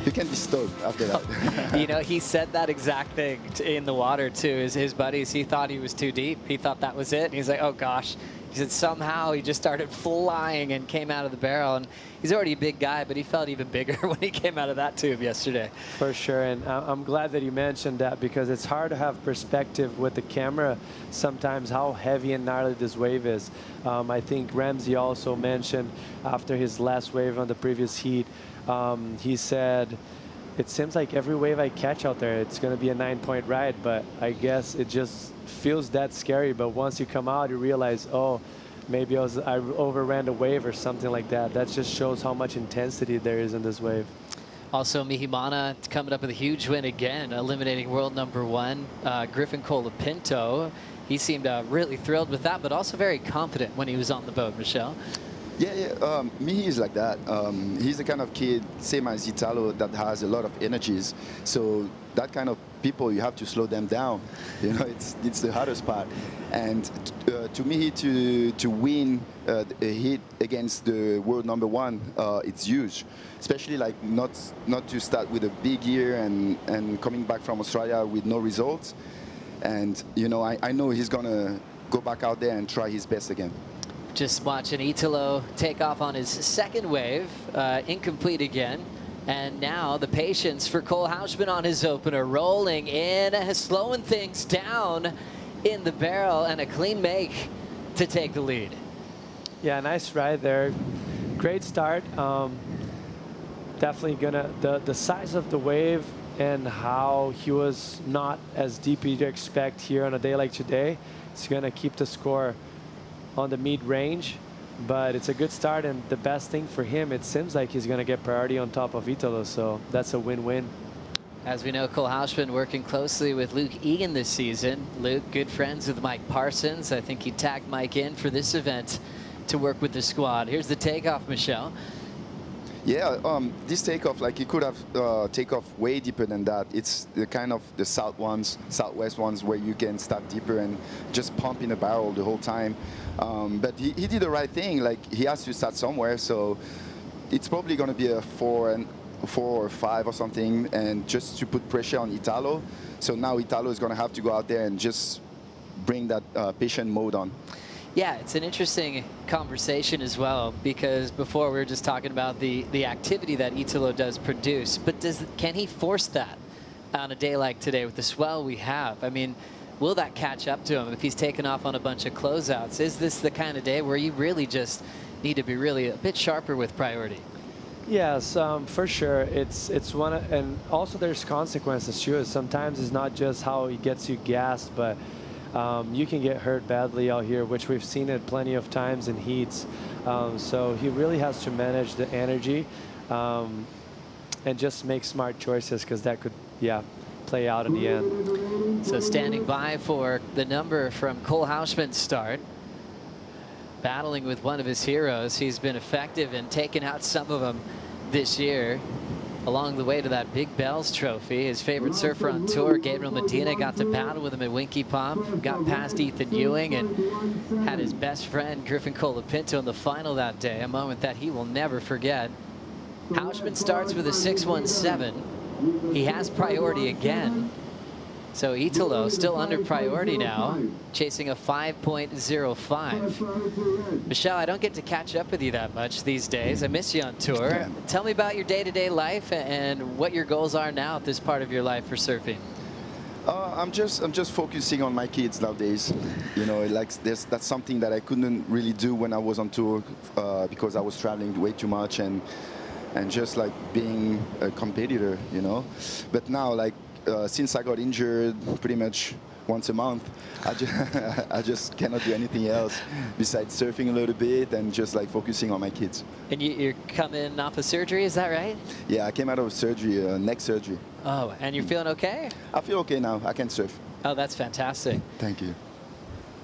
You can be stoked after that. You know, he said that exact thing in the water too. His buddies, he thought he was too deep. He thought that was it. And he's like, oh gosh. He said somehow he just started flying and came out of the barrel. And he's already a big guy, but he felt even bigger when he came out of that tube yesterday. For sure, and I'm glad that you mentioned that, because it's hard to have perspective with the camera sometimes how heavy and gnarly this wave is. I think Ramsey also mentioned after his last wave on the previous heat, he said, it seems like every wave I catch out there, it's going to be a 9-point ride, but I guess it just feels that scary. But once you come out, you realize, oh, maybe I overran the wave or something like that. That just shows how much intensity there is in this wave. Also, Mihimana coming up with a huge win again, eliminating world #1, Griffin Colapinto. He seemed really thrilled with that, but also very confident when he was on the boat, Michelle. Yeah. Mihi is like that. He's the kind of kid, same as Italo, that has a lot of energies. So that kind of people, you have to slow them down. You know, it's the hardest part. And to Mihi to win a hit against the world #1, it's huge. Especially like not to start with a big year and coming back from Australia with no results. And you know, I know he's gonna go back out there and try his best again. Just watching Italo take off on his second wave, incomplete again. And now the patience for Cole Houshmand on his opener, rolling in, slowing things down in the barrel, and a clean make to take the lead. Yeah, nice ride there. Great start. Definitely gonna, the size of the wave and how he was not as deep as you'd expect here on a day like today, it's gonna keep the score on the mid-range, but it's a good start, and the best thing for him, it seems like he's going to get priority on top of Italo, so that's a win-win. As we know, Cole Houshmand working closely with Luke Egan this season. Luke, good friends with Mike Parsons. I think he tagged Mike in for this event to work with the squad. Here's the takeoff, Michelle. Yeah, this takeoff, like you could have takeoff way deeper than that. It's the kind of the southwest ones where you can start deeper and just pump in the barrel the whole time. But he did the right thing. Like he has to start somewhere, so it's probably going to be a 4 or 5 or something, and just to put pressure on Italo. So now Italo is going to have to go out there and just bring that patient mode on. Yeah, it's an interesting conversation as well, because before we were just talking about the activity that Italo does produce, but can he force that on a day like today with the swell we have? I mean, will that catch up to him if he's taken off on a bunch of closeouts? Is this the kind of day where you really just need to be really a bit sharper with priority? Yes, for sure. It's one, and also there's consequences to it. Sometimes it's not just how he gets you gassed, but you can get hurt badly out here, which we've seen it plenty of times in heats. So he really has to manage the energy and just make smart choices, because that could, yeah, play out in the end. So standing by for the number from Cole Houshmand's start. Battling with one of his heroes. He's been effective in taking out some of them this year. Along the way to that Big Bells trophy, his favorite surfer on tour, Gabriel Medina, got to battle with him at Winky Pump, got past Ethan Ewing, and had his best friend Griffin Colapinto in the final that day, a moment that he will never forget. Houshmand starts with a 6.17. He has priority again. So Italo still under priority now, chasing a 5.05. Michelle, I don't get to catch up with you that much these days. I miss you on tour. Tell me about your day-to-day life and what your goals are now at this part of your life for surfing. I'm just focusing on my kids nowadays. You know, like that's something that I couldn't really do when I was on tour because I was traveling way too much and just like being a competitor, you know. But now, like, since I got injured pretty much once a month, I just cannot do anything else besides surfing a little bit and just like focusing on my kids. And you're coming off of surgery, is that right? Yeah, I came out of surgery, neck surgery. Oh, and you're feeling okay? I feel okay now. I can surf. Oh, that's fantastic. Thank you.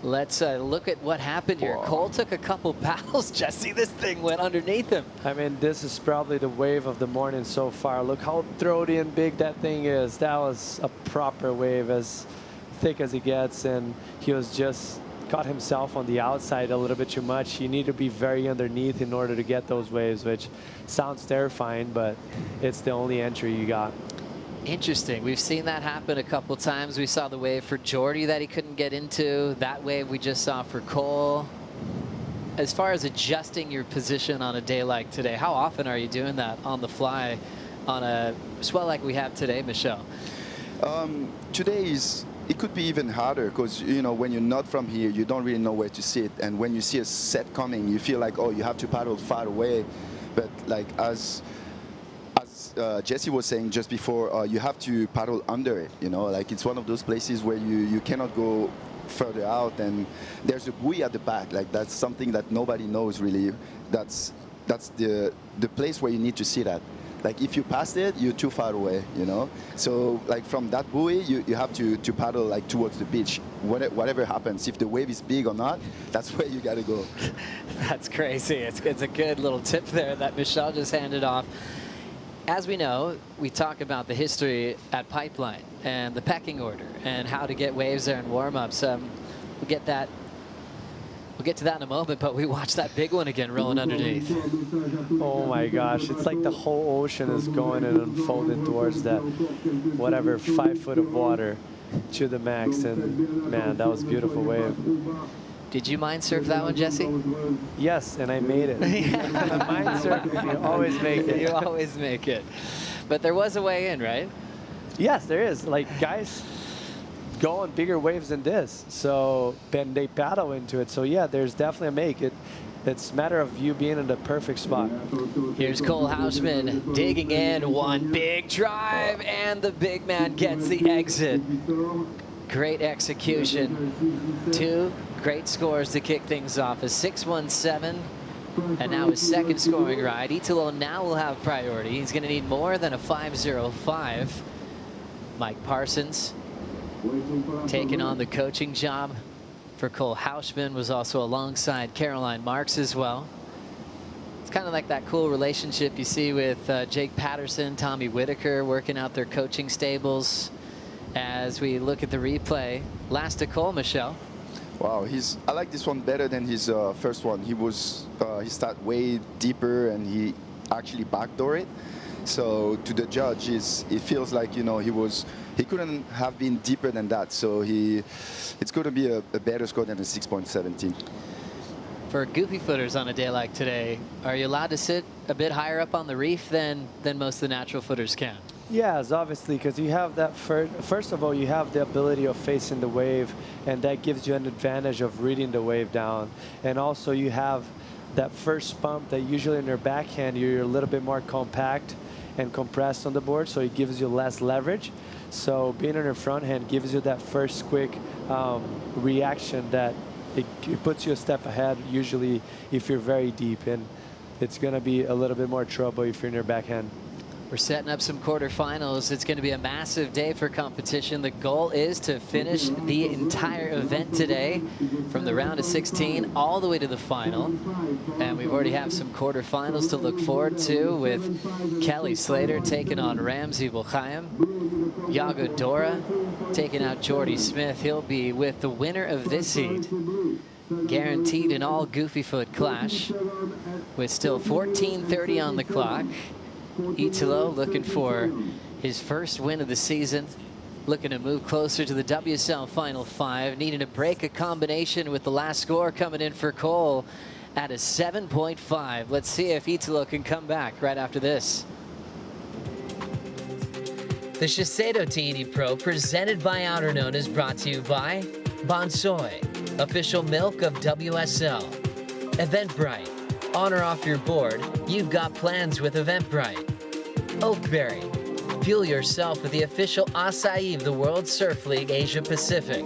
Let's look at what happened here. Whoa. Cole took a couple paddles. Jesse, this thing went underneath him. I mean, this is probably the wave of the morning so far. Look how throaty and big that thing is. That was a proper wave, as thick as it gets, and he was just got himself on the outside a little bit too much. You need to be very underneath in order to get those waves, which sounds terrifying, but it's the only entry you got. Interesting. We've seen that happen a couple times. We saw the wave for Jordy that he couldn't get into. That wave we just saw for Cole. As far as adjusting your position on a day like today, how often are you doing that on the fly on a swell like we have today, Michel? Today it could be even harder because, you know, when you're not from here, you don't really know where to sit. And when you see a set coming, you feel like, oh, you have to paddle far away. But like as Jesse was saying just before, you have to paddle under it, you know, like it's one of those places where you cannot go further out, and there's a buoy at the back. Like that's something that nobody knows really. That's the place where you need to sit at. Like if you pass it, you're too far away, you know. So like from that buoy, you have to paddle like towards the beach. Whatever happens, if the wave is big or not, that's where you gotta go. That's crazy. It's a good little tip there that Michel just handed off. As we know, we talk about the history at Pipeline and the pecking order and how to get waves there in warm-ups. We'll get to that in a moment, but we watched that big one again rolling underneath. Oh my gosh, it's like the whole ocean is going and unfolding towards that, whatever, 5 foot of water to the max, and man, that was a beautiful wave. Did you mind surf that one, Jesse? Yes, and I made it. Mind surfing, you always make it. You always make it. But there was a way in, right? Yes, there is. Like, guys go on bigger waves than this, so then they paddle into it. So yeah, there's definitely a make. It's a matter of you being in the perfect spot. Here's Cole Houshmand digging in, one big drive, and the big man gets the exit. Great execution. 2 great scores to kick things off. A 6-1-7, and now his second scoring ride. Italo now will have priority. He's going to need more than a 5.05. Mike Parsons taking on the coaching job for Cole Houshmand, was also alongside Caroline Marks as well. It's kind of like that cool relationship you see with Jake Patterson, Tommy Whitaker working out their coaching stables. As we look at the replay, last to Cole, Michel. Wow, I like this one better than his first one. He started way deeper and he actually backdoor it. So to the judge, it feels like, you know, he couldn't have been deeper than that. So it's going to be a better score than a 6.17. For goofy footers on a day like today, are you allowed to sit a bit higher up on the reef than most of the natural footers can? Yes, obviously, because you have that first of all, you have the ability of facing the wave, and that gives you an advantage of reading the wave down. And also you have that first bump that usually in your backhand, you're a little bit more compact and compressed on the board, so it gives you less leverage. So being on your front hand gives you that first quick reaction that it puts you a step ahead, usually if you're very deep, and it's going to be a little bit more trouble if you're in your backhand. We're setting up some quarterfinals. It's going to be a massive day for competition. The goal is to finish the entire event today from the round of 16 all the way to the final. And we've already have some quarterfinals to look forward to, with Kelly Slater taking on Ramsey Boukhiam. Yago Dora taking out Jordy Smith. He'll be with the winner of this heat, guaranteed an all goofy foot clash, with still 14:30 on the clock. Italo looking for his first win of the season, looking to move closer to the WSL Final 5, needing to break a combination with the last score coming in for Cole at a 7.5. Let's see if Italo can come back right after this. The SHISEIDO Tahiti Pro, presented by Outerknown, is brought to you by Bonsoy, official milk of WSL. Eventbrite, on or off your board, you've got plans with Eventbrite. Oakberry, fuel yourself with the official acai of the World Surf League Asia Pacific.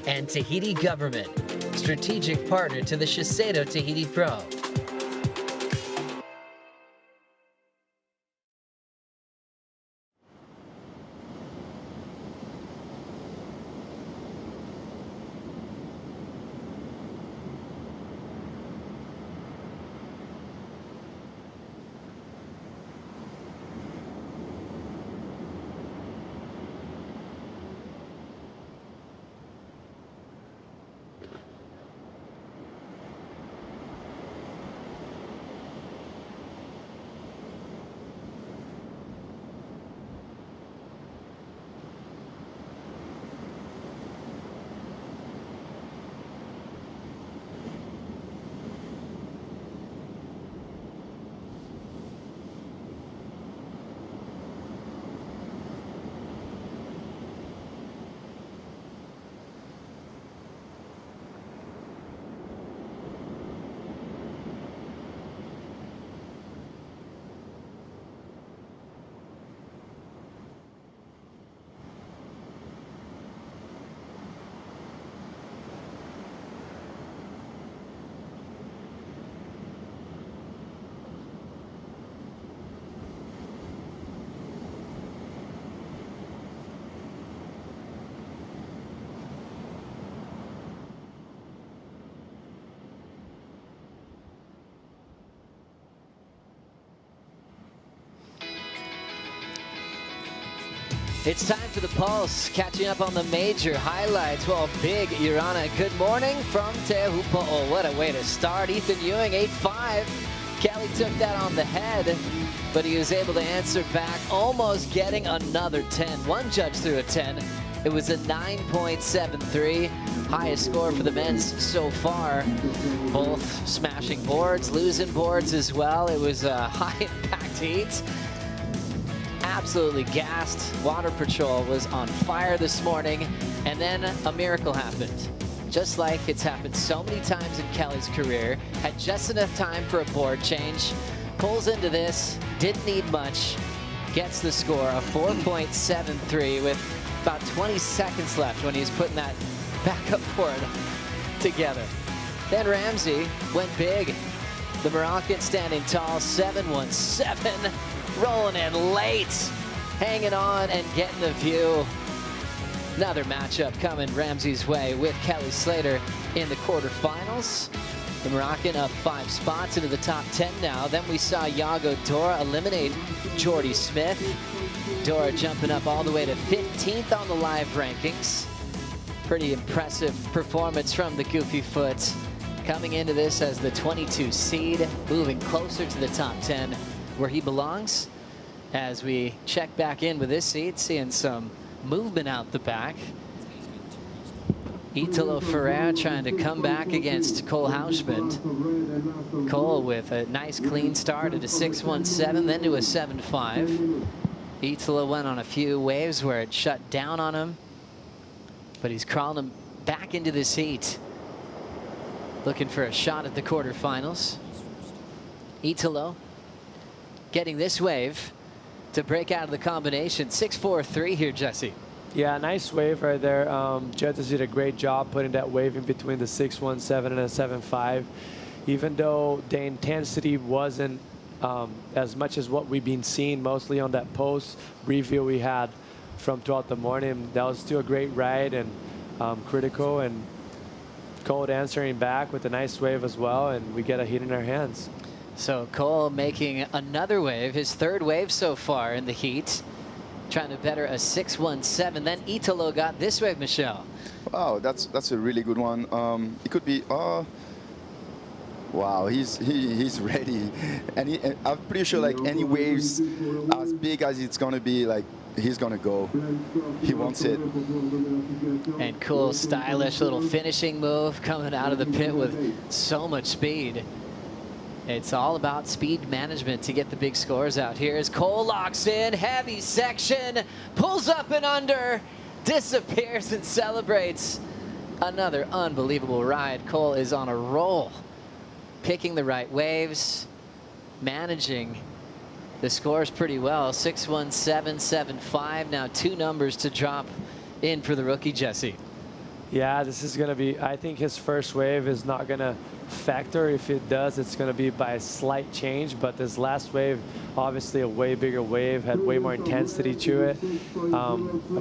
And Tahiti Government, strategic partner to the SHISEIDO Tahiti Pro. It's time for the Pulse, catching up on the major highlights. Well, big Urana, good morning from Teahupo'o. What a way to start. Ethan Ewing, 8-5. Kelly took that on the head, but he was able to answer back, almost getting another 10. One judge threw a 10. It was a 9.73, highest score for the men's so far. Both smashing boards, losing boards as well. It was a high-impact heat. Absolutely gassed. Water Patrol was on fire this morning, and then a miracle happened. Just like it's happened so many times in Kelly's career, had just enough time for a board change, pulls into this, didn't need much, gets the score of 4.73 with about 20 seconds left when he's putting that backup board together. Then Ramsey went big. The Moroccan standing tall, 7-1-7, rolling in late, hanging on and getting the view. Another matchup coming Ramsey's way with Kelly Slater in the quarterfinals. The Moroccan up 5 spots into the top 10 now. Then we saw Dora eliminate Jordy Smith. Dora jumping up all the way to 15th on the live rankings. Pretty impressive performance from the Goofy Foot. Coming into this as the 22 seed, moving closer to the top 10 where he belongs. As we check back in with this seed, seeing some movement out the back. Ferreira trying to come back against Cole Houshmand. Cole with a nice clean start at a 6-1-7, then to a 7-5. Italo went on a few waves where it shut down on him, but he's crawling him back into this heat. Looking for a shot at the quarterfinals. Italo getting this wave to break out of the combination. 6-4-3 here, Jesse. Yeah, nice wave right there. Judges did a great job putting that wave in between the 6-1-7 and a 7-5. Even though the intensity wasn't as much as what we've been seeing mostly on that post review we had from throughout the morning, that was still a great ride and critical, and Cole answering back with a nice wave as well, and we get a hit in our hands. So Cole making another wave, his third wave so far in the heat, trying to better a 6-1-7. Then Italo got this wave, Michelle. Wow, that's a really good one. It could be. Wow, he's ready, and I'm pretty sure like any waves as big as it's gonna be, like he's gonna go. He wants it. And cool, stylish little finishing move coming out of the pit with so much speed. It's all about speed management to get the big scores out here as Cole locks in, heavy section, pulls up and under, disappears and celebrates. Another unbelievable ride. Cole is on a roll, picking the right waves, managing the scores pretty well. 6-1-7, 7-5. Now 2 numbers to drop in for the rookie, Jesse. Yeah, this is going to be, I think his first wave is not going to factor. If it does, it's going to be by a slight change, but this last wave, obviously a way bigger wave, had way more intensity to it.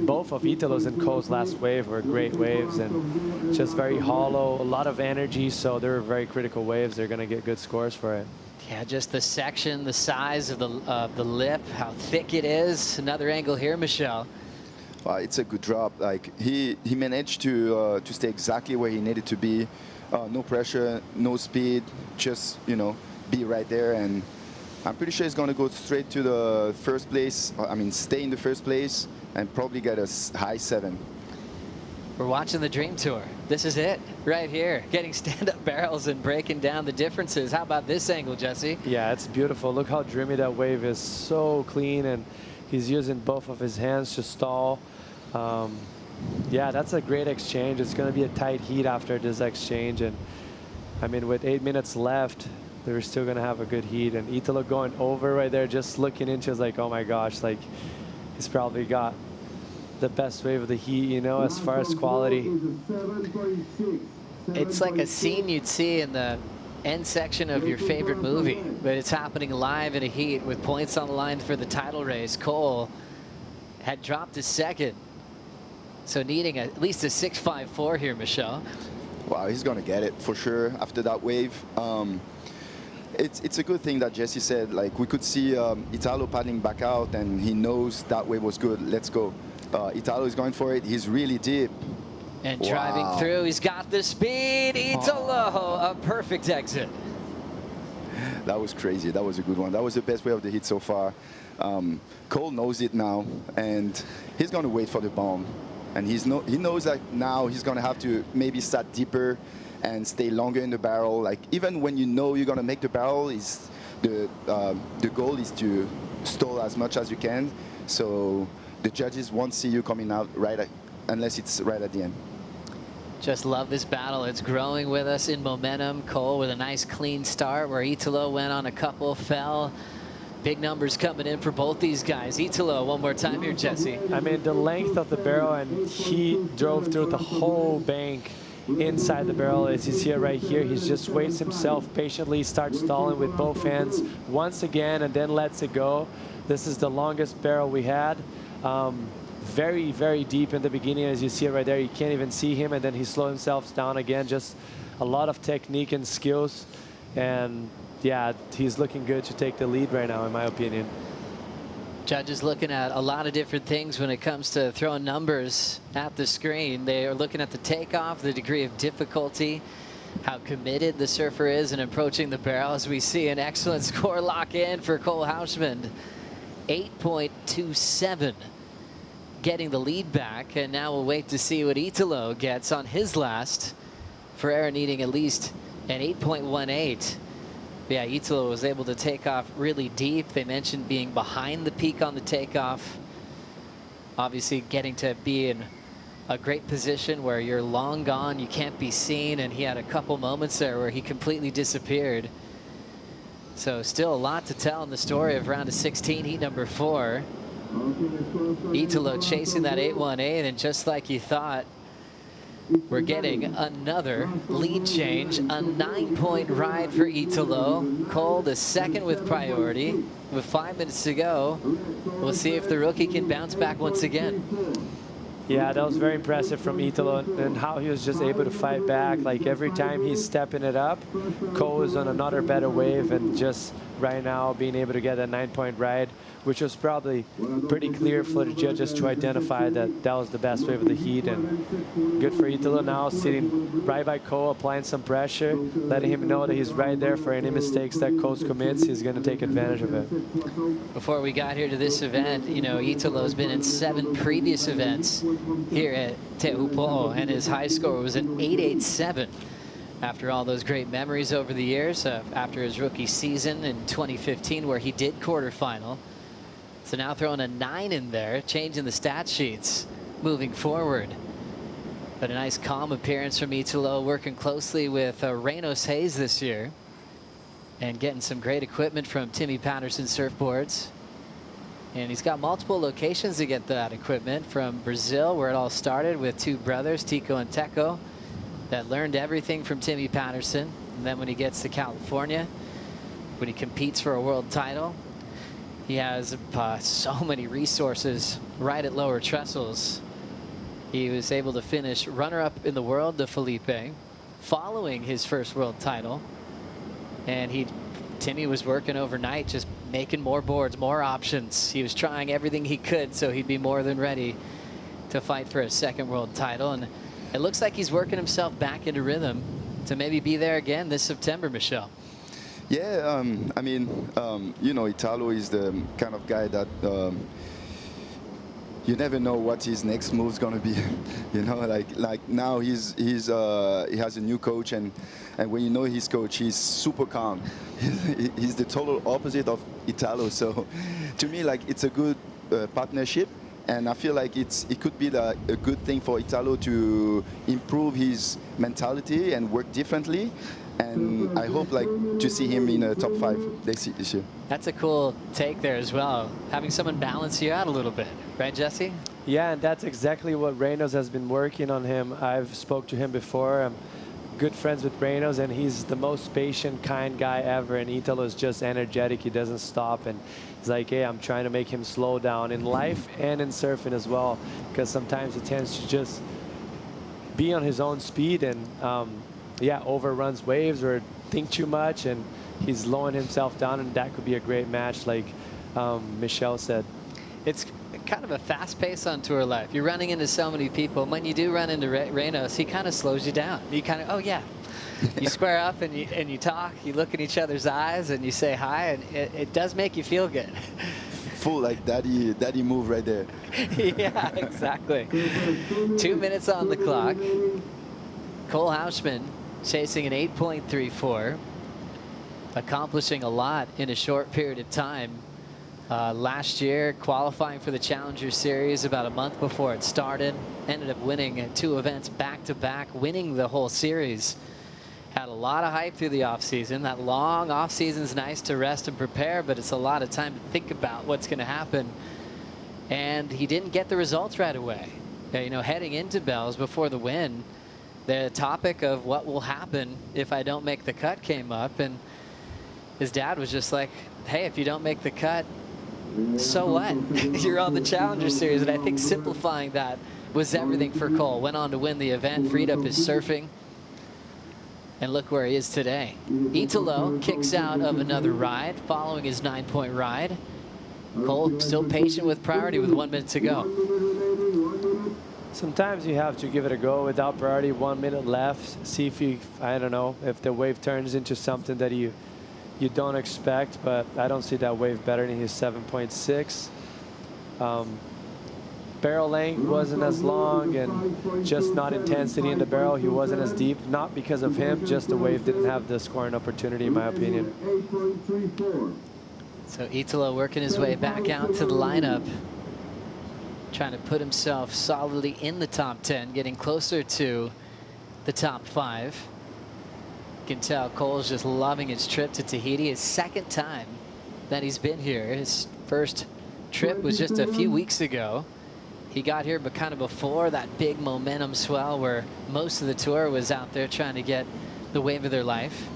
Both of Italo's and Cole's last wave were great waves and just very hollow, a lot of energy, so they were very critical waves. They're going to get good scores for it. Yeah, just the section, the size of the lip, how thick it is. Another angle here, Michelle. It's a good drop. Like he managed to stay exactly where he needed to be. No pressure, no speed, just be right there. And I'm pretty sure he's going to go straight to the first place. I mean, stay in the first place and probably get a high 7. We're watching the Dream Tour. This is it right here, getting stand-up barrels and breaking down the differences. How about this angle, Jesse? Yeah, it's beautiful. Look how dreamy that wave is. So clean, and he's using both of his hands to stall. Yeah, that's a great exchange. It's going to be a tight heat after this exchange. And I mean, with 8 minutes left, they're still going to have a good heat. And Italo going over right there, just looking into it, like, oh my gosh, like he's probably got the best wave of the heat, as far as quality. It's like a scene you'd see in the end section of your favorite movie, but it's happening live in a heat with points on the line for the title race. Cole had dropped to second, so needing at least a 6.54 here, Michelle. Wow, he's going to get it for sure after that wave. It's a good thing that Jesse said, like we could see Italo paddling back out and he knows that wave was good, let's go. Italo is going for it. He's really deep. And driving through, he's got the speed. Italo, a perfect exit. That was crazy. That was a good one. That was the best way of the hit so far. Cole knows it now, and he's going to wait for the bomb. And he knows that now he's going to have to maybe start deeper and stay longer in the barrel. Like, even when you know you're going to make the barrel, the goal is to stall as much as you can. So the judges won't see you coming out unless it's right at the end. Just love this battle. It's growing with us in momentum. Cole with a nice clean start where Italo went on a couple, fell. Big numbers coming in for both these guys. Italo, one more time here, Jesse. I mean, the length of the barrel, and he drove through the whole bank inside the barrel. As you see it right here, he just waits himself patiently, starts stalling with both hands once again, and then lets it go. This is the longest barrel we had. Very, very deep in the beginning, as you see it right there. You can't even see him, and then he slowed himself down again. Just a lot of technique and skills, and yeah, he's looking good to take the lead right now, in my opinion. Judges looking at a lot of different things when it comes to throwing numbers at the screen. They are looking at the takeoff, the degree of difficulty, how committed the surfer is in approaching the barrel. As we see an excellent score lock in for Cole Houshmand, 8.27. Getting the lead back, and now we'll wait to see what Italo gets on his last. Ferreira needing at least an 8.18. Yeah, Italo was able to take off really deep. They mentioned being behind the peak on the takeoff. Obviously getting to be in a great position where you're long gone, you can't be seen, and he had a couple moments there where he completely disappeared. So still a lot to tell in the story of round of 16, heat number 4. Italo chasing that 8.18, and just like you thought, we're getting another lead change. A 9-point ride for Italo. Cole the second with priority. With 5 minutes to go, we'll see if the rookie can bounce back once again. Yeah, that was very impressive from Italo, and how he was just able to fight back. Like, every time he's stepping it up, Cole is on another better wave, and just right now being able to get a 9-point ride, which was probably pretty clear for the judges to identify that that was the best wave of the heat. And good for Italo now, sitting right by Cole, applying some pressure, letting him know that he's right there for any mistakes that Cole commits. He's going to take advantage of it. Before we got here to this event, you know, Italo's been in 7 previous events here at Teahupo'o, and his high score was an 8.87. After all those great memories over the years, after his rookie season in 2015 where he did quarterfinal. So now throwing a 9 in there, changing the stat sheets, moving forward. But a nice calm appearance from Italo, working closely with Reynolds Hayes this year, and getting some great equipment from Timmy Patterson Surfboards. And he's got multiple locations to get that equipment, from Brazil, where it all started with 2 brothers, Tico and Teco, that learned everything from Timmy Patterson. And then when he gets to California, when he competes for a world title, he has so many resources right at lower trestles. He was able to finish runner-up in the world to Felipe following his first world title. And Timmy was working overnight, just making more boards, more options. He was trying everything he could so he'd be more than ready to fight for a second world title. And it looks like he's working himself back into rhythm to maybe be there again this September, Michel. Yeah, I mean, you know, Italo is the kind of guy that you never know what his next move's gonna be. You know, like now he has a new coach, and when you know his coach, he's super calm. He's the total opposite of Italo. So to me, like, it's a good partnership. And I feel like it could be a good thing for Italo to improve his mentality and work differently. And I hope to see him in a top 5 this year. That's a cool take there as well, having someone balance you out a little bit, right, Jesse? Yeah, and that's exactly what Reynolds has been working on him. I've spoke to him before. I'm good friends with Reynolds, and he's the most patient, kind guy ever. And Italo is just energetic. He doesn't stop, and he's like, hey, I'm trying to make him slow down in life and in surfing as well, because sometimes he tends to just be on his own speed and yeah, overruns waves or think too much, and he's slowing himself down, and that could be a great match, like Michel said. It's kind of a fast pace on tour life. You're running into so many people. When you do run into Reynolds, he kind of slows you down. You kind of, oh yeah. You square up and you talk, you look in each other's eyes and you say hi, and it does make you feel good. Full like daddy move right there. Yeah, exactly. 2 minutes on the clock. Cole Houshmand chasing an 8.34, accomplishing a lot in a short period of time. Last year, qualifying for the Challenger Series about a month before it started, ended up winning 2 events back-to-back, winning the whole series. Had a lot of hype through the offseason. That long offseason is nice to rest and prepare, but it's a lot of time to think about what's going to happen. And he didn't get the results right away. You know, heading into Bells before the win, the topic of what will happen if I don't make the cut came up, and his dad was just like, hey, if you don't make the cut, so what? You're on the Challenger Series. And I think simplifying that was everything for Cole. Went on to win the event, freed up his surfing. And look where he is today. Italo kicks out of another ride following his 9-point ride. Cole still patient with priority with 1 minute to go. Sometimes you have to give it a go without priority. 1 minute left. See if you, I don't know, if the wave turns into something that you don't expect, but I don't see that wave better than his 7.6. Barrel length wasn't as long, and just not intensity in the barrel. He wasn't as deep, not because of him, just the wave didn't have the scoring opportunity, in my opinion. So Italo working his way back out to the lineup, trying to put himself solidly in the top 10, getting closer to the top 5. You can tell Cole's just loving his trip to Tahiti. His second time that he's been here. His first trip was just a few weeks ago. He got here, but kind of before that big momentum swell where most of the tour was out there trying to get the wave of their life.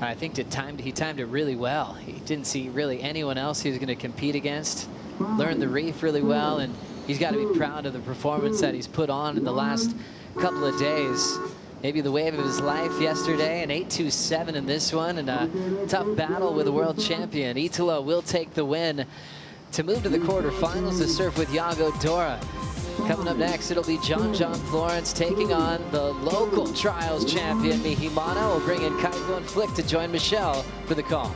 I think he timed it really well. He didn't see really anyone else he was going to compete against. Learned the reef really well, and he's got to be proud of the performance that he's put on in the last couple of days. Maybe the wave of his life yesterday, an 8.27 in this one, and a tough battle with a world champion. Italo will take the win to move to the quarterfinals to surf with Iago Dora. Coming up next, it'll be John Florence taking on the local trials champion, Mihimana. We'll bring in Kaiko and Flick to join Michelle for the call.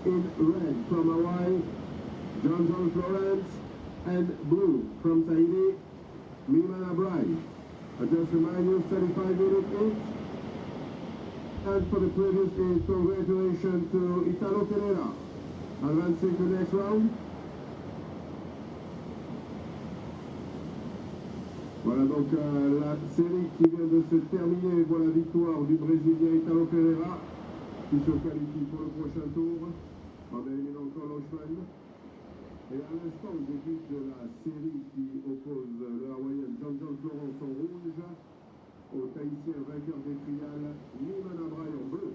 In red from Hawaii, John Florence, and blue from Tahiti, Mimana Bryce. I just remind you, 35 minutes each. And for the previous is congratulations to Italo Ferreira, advancing to the next round. Voilà donc la série qui vient de se terminer. Voilà la victoire du Brésilien Italo Ferreira, qui se qualifie pour le prochain tour en éliminant Houshmand. Et à l'instant, le début de la série qui oppose le Hawaïen John Florence en rouge au Tahitien vainqueur des trials Mimana Bryce en bleu.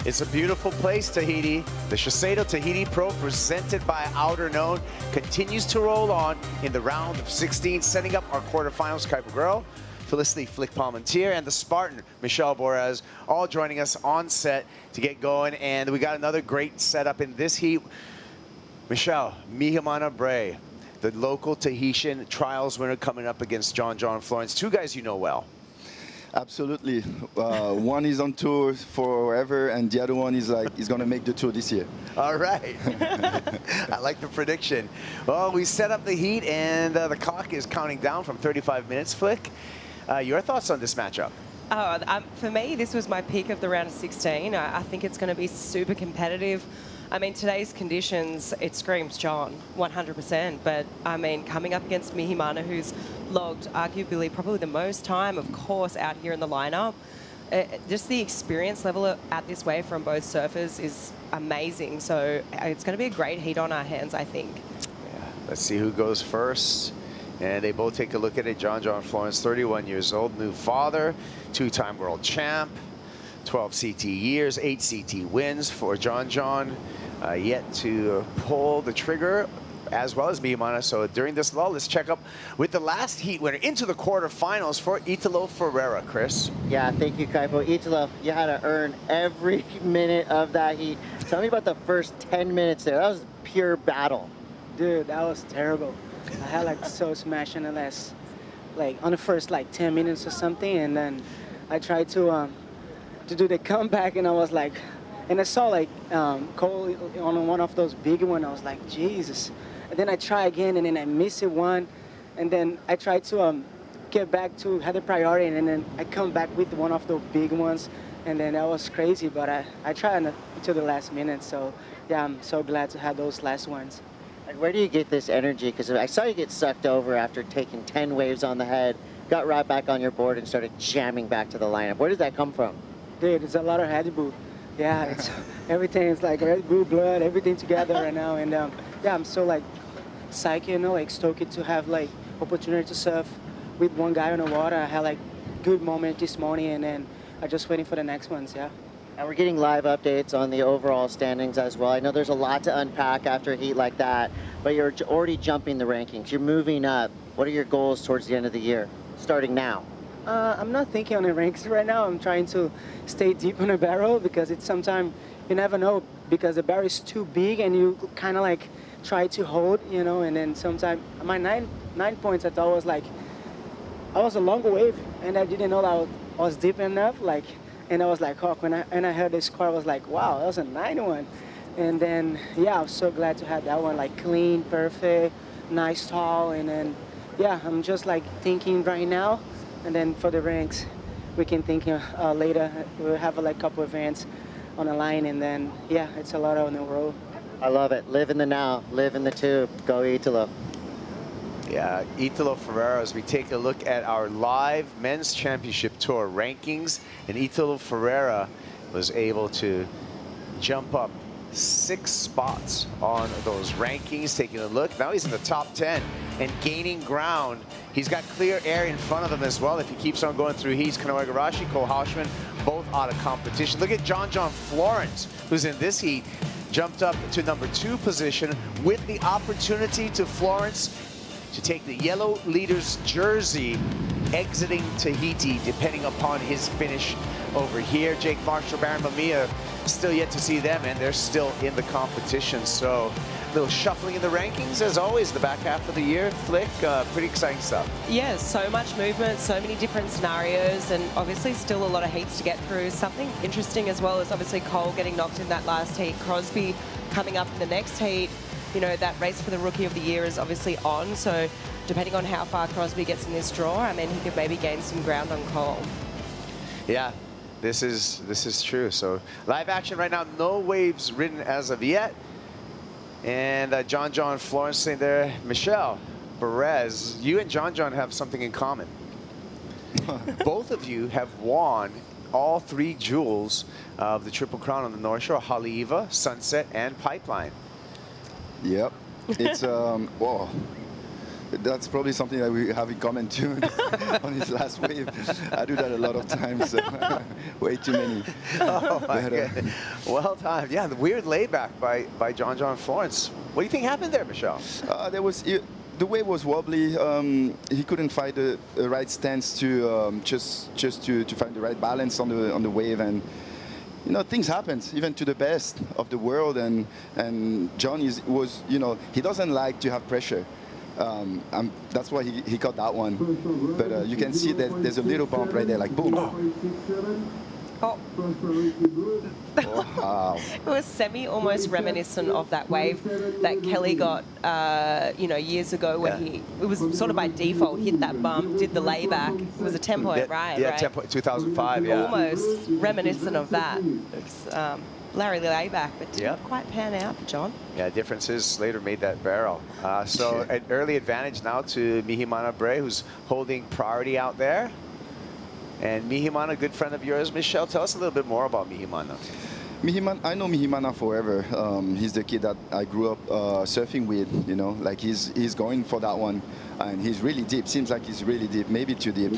It's a beautiful place, Tahiti. The SHISEIDO Tahiti Pro, presented by Outerknown, continues to roll on in the round of 16, setting up our quarterfinals. Kaiko Girl, Felicity Flick Palmentier, and the Spartan, Michelle Borez, all joining us on set to get going. And we got another great setup in this heat. Michelle, Mihimana Bray, the local Tahitian trials winner, coming up against John Florence. Two guys you know well. Absolutely. One is on tour forever, and the other one is like, he's going to make the tour this year. All right. I like the prediction. Well, we set up the heat, and the clock is counting down from 35 minutes, Flick. Your thoughts on this matchup? For me, this was my pick of the round of 16. I think it's going to be super competitive. I mean, today's conditions, it screams John, 100%. But, I mean, coming up against Mihimana, who's logged arguably probably the most time, of course, out here in the lineup, just the experience level at this wave from both surfers is amazing. So it's going to be a great heat on our hands, I think. Yeah. Let's see who goes first. And they both take a look at it. John Florence, 31 years old, new father, two-time world champ. 12 CT years, 8 CT wins for John. Yet to pull the trigger, as well as Mihimana. So during this lull, let's check up with the last heat winner into the quarterfinals for Italo Ferreira. Chris? Yeah, thank you, Kaipo. Italo, you had to earn every minute of that heat. Tell me about the first 10 minutes there. That was pure battle. Dude, that was terrible. I had like so smashed in the last, like on the first like 10 minutes or something, and then I tried to do the comeback, and I was like, and I saw like Cole on one of those big ones. I was like, Jesus. And then I try again, and then I miss it one, and then I tried to get back to have the priority, and then I come back with one of those big ones, and then that was crazy. But I tried until the last minute. So yeah, I'm so glad to have those last ones. And where do you get this energy? Because I saw you get sucked over after taking 10 waves on the head, got right back on your board, and started jamming back to the lineup. Where did that come from? Dude, it's a lot of Red Bull. Yeah, it's everything is like Red Bull blood, everything together right now. And yeah, I'm so like psyched, you know, like stoked to have like opportunity to surf with one guy on the water. I had like good moment this morning, and then I'm just waiting for the next ones. Yeah. And we're getting live updates on the overall standings as well. I know there's a lot to unpack after a heat like that, but you're already jumping the rankings. You're moving up. What are your goals towards the end of the year, starting now? I'm not thinking on the ranks right now. I'm trying to stay deep on the barrel, because it's sometimes you never know, because the barrel is too big and you kind of like try to hold, you know, and then sometimes my nine points I thought was like, I was a longer wave and I didn't know that I was deep enough, like, and I was like, oh, when I heard the score, I was like, wow, that was a 9-1. And then, yeah, I was so glad to have that one, like clean, perfect, nice tall, and then, yeah, I'm just like thinking right now. And then for the ranks, we can think later. We'll have like a couple events on the line, and then, yeah, it's a lot on the road. I love it. Live in the now, live in the tube. Go Italo. Yeah, Italo Ferreira, as we take a look at our live men's championship tour rankings, and Italo Ferreira was able to jump up 6 spots on those rankings. Taking a look, now he's in the top 10 and gaining ground. He's got clear air in front of him as well. If he keeps on going through heats, Igarashi, Houshmand, both out of competition. Look at John Florence, who's in this heat, jumped up to number 2 position with the opportunity to Florence to take the yellow leader's jersey exiting Tahiti, depending upon his finish over here. Jake Marshall, Baron Mamiya, still yet to see them, and they're still in the competition. So a little shuffling in the rankings, as always, the back half of the year. Flick, pretty exciting stuff. Yeah, so much movement, so many different scenarios, and obviously still a lot of heats to get through. Something interesting as well is obviously Cole getting knocked in that last heat, Crosby coming up in the next heat. You know, that race for the Rookie of the Year is obviously on, so depending on how far Crosby gets in this draw, I mean, he could maybe gain some ground on Cole. Yeah, this is true. So live action right now, no waves ridden as of yet. And John Florence saying there, Michelle Perez, you and John have something in common. Both of you have won all 3 jewels of the Triple Crown on the North Shore: Haleiwa, Sunset, and Pipeline. Yep. It's, well, that's probably something that we have in common too on his last wave. I do that a lot of times, so way too many. Oh my goodness. Well timed. Yeah, the weird layback by John Florence. What do you think happened there, Michelle? There was the wave was wobbly. He couldn't find the right stance to just to find the right balance on the wave, and you know, things happen even to the best of the world. And John was, you know, he doesn't like to have pressure. That's why he caught that one. But you can see that there's a little bump right there, like boom. Oh. Wow. It was almost reminiscent of that wave that Kelly got, you know, years ago when it was sort of by default, hit that bump, did the layback. It was a 10-point ride, yeah, right? 10-point, 2005, yeah. Almost reminiscent of that. It's, Larry layback, but didn't Yep. quite pan out for John. Yeah, difference is Slater made that barrel. So an early advantage now to Mihimana Bray, who's holding priority out there. And Mihimana, a good friend of yours, Michelle. Tell us a little bit more about Mihimana. I know Mihimana forever. He's the kid that I grew up surfing with, you know, like he's going for that one. And he's really deep. Seems like he's really deep, maybe too deep.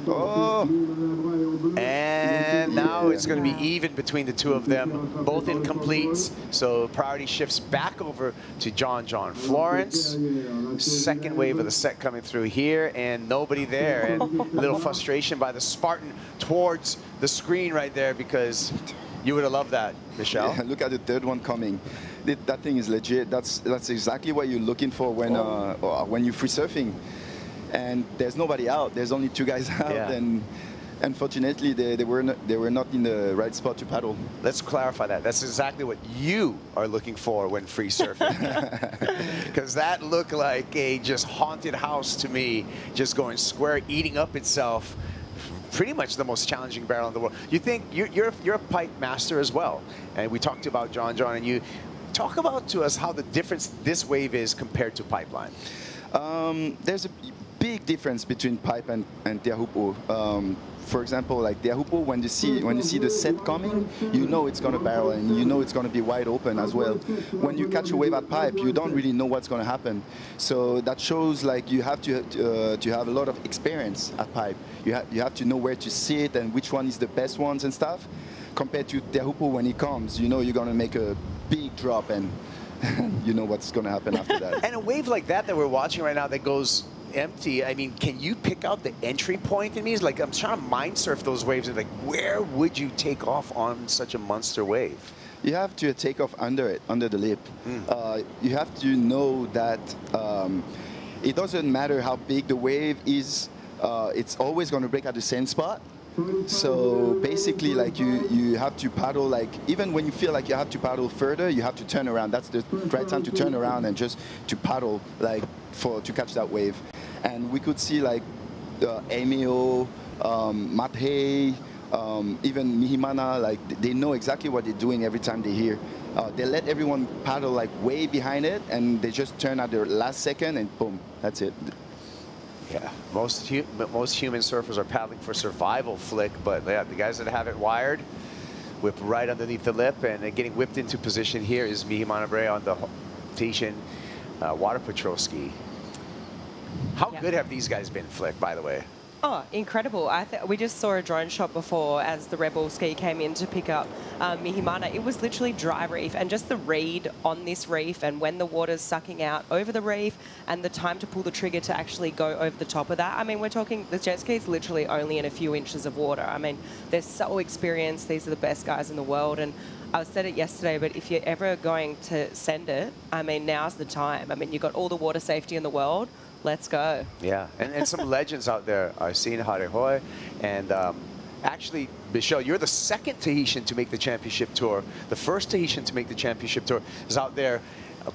Oh! And now it's going to be even between the two of them, both incompletes. So priority shifts back over to John Florence. Second wave of the set coming through here, and nobody there. And a little frustration by the Spartan towards the screen right there, because you would have loved that, Michelle. Yeah, look at the third one coming. That thing is legit. That's exactly what you're looking for when you're free surfing, and there's nobody out. There's only two guys out, and unfortunately they were not in the right spot to paddle. Let's clarify that. That's exactly what you are looking for when free surfing, because that looked like a just haunted house to me, just going square, eating up itself. Pretty much the most challenging barrel in the world. You think you're a pipe master as well, and we talked about John, and you talk about to us how the difference this wave is compared to pipeline. There's a big difference between pipe and Teahupo'o. For example, like Teahupo'o, when you see the set coming, you know it's going to barrel, and you know it's going to be wide open as well. When you catch a wave at pipe, you don't really know what's going to happen. So that shows like you have to have a lot of experience at pipe. You have to know where to sit and which one is the best ones and stuff. Compared to Teahupo'o, when he comes, you know you're going to make a big drop, and you know what's going to happen after that. And a wave like that we're watching right now that goes empty, I mean, can you pick out the entry point in me? It's like I'm trying to mind surf those waves, and like, where would you take off on such a monster wave? You have to take off under the lip. You have to know that it doesn't matter how big the wave is, it's always going to break at the same spot. So basically, like you have to paddle, like even when you feel like you have to paddle further, you have to turn around. That's the right time to turn around and just to paddle, like to catch that wave. And we could see like Emio, Mathe, even Mihimana, like they know exactly what they're doing every time they hear. They let everyone paddle like way behind it, and they just turn at the last second, and boom, that's it. Yeah, most human surfers are paddling for survival, Flick, but yeah, the guys that have it wired, whip right underneath the lip, and getting whipped into position here is Mihimana Bray on the Tahitian water patrol ski. How good have these guys been, Flick, by the way? Oh, incredible. We just saw a drone shot before as the Rebel ski came in to pick up Mihimana. It was literally dry reef, and just the read on this reef and when the water's sucking out over the reef and the time to pull the trigger to actually go over the top of that. I mean, we're talking, the jet ski is literally only in a few inches of water. I mean, they're so experienced. These are the best guys in the world. And I said it yesterday, but if you're ever going to send it, I mean, now's the time. I mean, you've got all the water safety in the world. Let's go. Yeah, and some legends out there. I've seen Harehoi, and actually, Michelle, you're the second Tahitian to make the championship tour. The first Tahitian to make the championship tour is out there,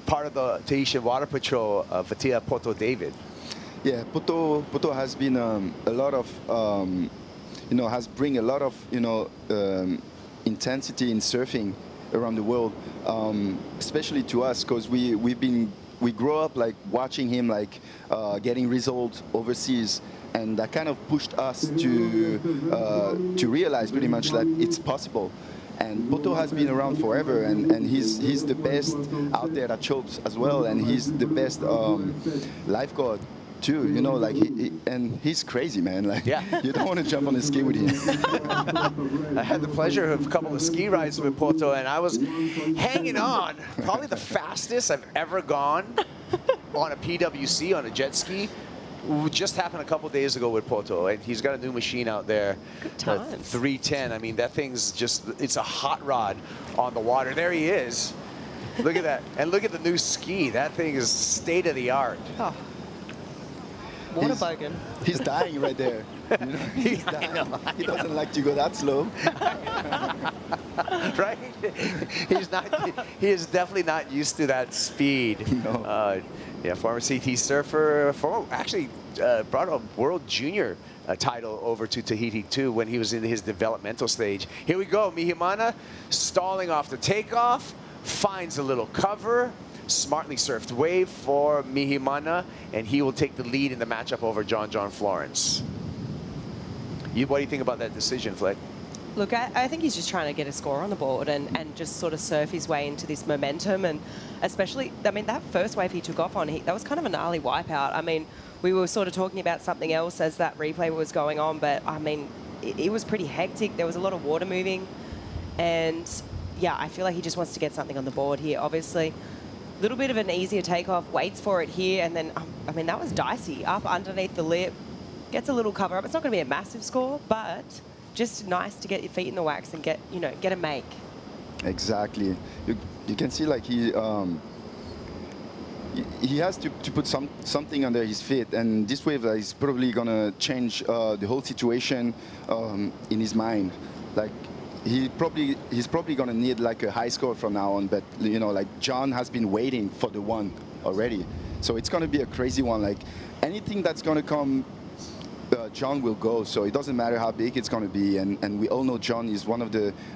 part of the Tahitian Water Patrol, Vatia Poto David. Yeah, Poto has been a lot of, has bring a lot of, intensity in surfing around the world, especially to us, because we grow up like watching him like getting results overseas, and that kind of pushed us to realize pretty much that it's possible. And Poto has been around forever, and he's the best out there at chokes as well, and he's the best lifeguard too, like and he's crazy, man. Like, you don't want to jump on a ski with him. I had the pleasure of a couple of ski rides with Poto, and I was hanging on, probably the fastest I've ever gone on a PWC, on a jet ski. Just happened a couple days ago with Poto, and he's got a new machine out there. Good times. 310. I mean, that thing's just, it's a hot rod on the water. There he is. Look at that. And look at the new ski. That thing is state of the art. Oh. Water bogan. He's dying right there. You know, he's dying. He doesn't like to go that slow. Right? He is definitely not used to that speed. No. Yeah, former CT surfer, actually brought a World Junior title over to Tahiti too when he was in his developmental stage. Here we go, Mihimana stalling off the takeoff, finds a little cover, smartly surfed wave for Mihimana, and he will take the lead in the matchup over John Florence. What do you think about that decision, Fleck? Look, I think he's just trying to get a score on the board and just sort of surf his way into this momentum. And especially, I mean, that first wave he took off on, that was kind of a gnarly wipeout. I mean, we were sort of talking about something else as that replay was going on, but I mean, it was pretty hectic. There was a lot of water moving. And yeah, I feel like he just wants to get something on the board here, obviously. A little bit of an easier takeoff, waits for it here, and then, I mean, that was dicey. Up underneath the lip, gets a little cover up. It's not going to be a massive score, but just nice to get your feet in the wax and get a make. Exactly. You can see like he has to put something under his feet, and this wave is probably gonna change the whole situation in his mind. Like he's probably gonna need like a high score from now on, but you know, like John has been waiting for the one already, so it's gonna be a crazy one. Like anything that's gonna come, John will go, so it doesn't matter how big it's going to be, and we all know John is one of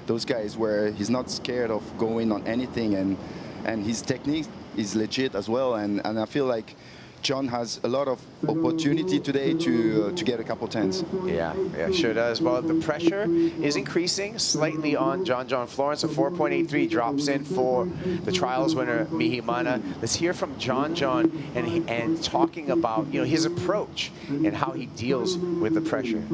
those guys where he's not scared of going on anything, and his technique is legit as well, and I feel like John has a lot of opportunity today to get a couple tens. Yeah, sure does. Well, the pressure is increasing slightly on John Florence. A 4.83 drops in for the trials winner, Mihimana. Let's hear from John and talking about his approach and how he deals with the pressure.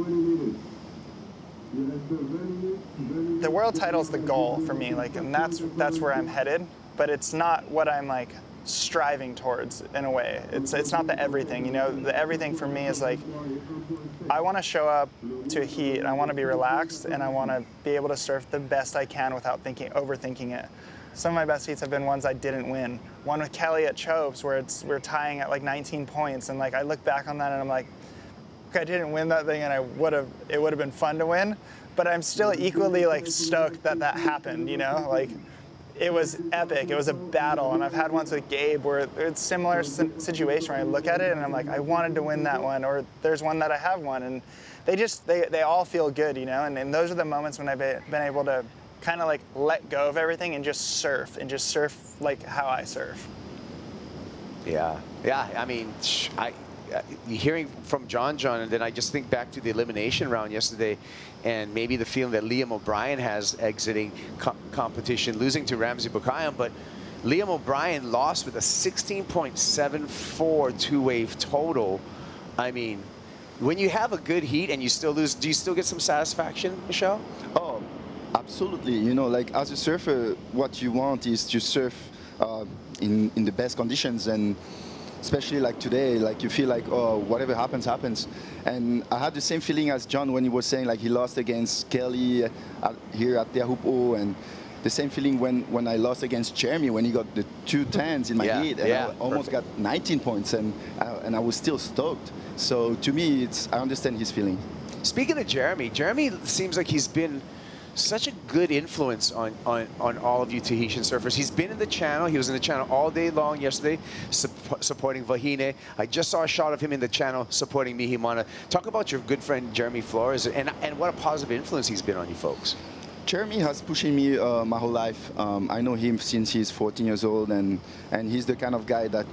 The world title's the goal for me, like, and that's where I'm headed, but it's not what I'm like striving towards in a way. It's not the everything, the everything for me is like, I want to show up to a heat, I want to be relaxed, and I want to be able to surf the best I can without overthinking it. Some of my best heats have been ones I didn't win. One with Kelly at Chopes where we're tying at like 19 points, and like I look back on that and I'm like, okay, I didn't win that thing, and it would have been fun to win, but I'm still equally like stoked that happened, like it was epic. It was a battle, and I've had ones with Gabe where it's similar situation where I look at it and I'm like, I wanted to win that one, or there's one that I have won, and they all feel good, and those are the moments when I've been able to kind of like let go of everything and just surf like how I surf. Yeah, I mean, hearing from John, and then I just think back to the elimination round yesterday, and maybe the feeling that Liam O'Brien has exiting competition, losing to Ramsey Boukhiam, but Liam O'Brien lost with a 16.74 two-wave total. I mean, when you have a good heat and you still lose, do you still get some satisfaction, Michelle? Oh, absolutely. Like as a surfer, what you want is to surf in the best conditions, and especially like today, like you feel like, oh, whatever happens, happens. And I had the same feeling as John when he was saying like he lost against Kelly here at Teahupo'o, and the same feeling when I lost against Jeremy when he got the 2 10s in my heat, and I almost got 19 points, and I was still stoked. So to me, I understand his feeling. Speaking of Jeremy seems like he's been such a good influence on all of you Tahitian surfers. He's been in the channel. He was in the channel all day long yesterday, supporting Wahine. I just saw a shot of him in the channel supporting Mihimana. Talk about your good friend Jeremy Flores and what a positive influence he's been on you folks. Jeremy has pushing me my whole life. I know him since he's 14 years old, and he's the kind of guy that,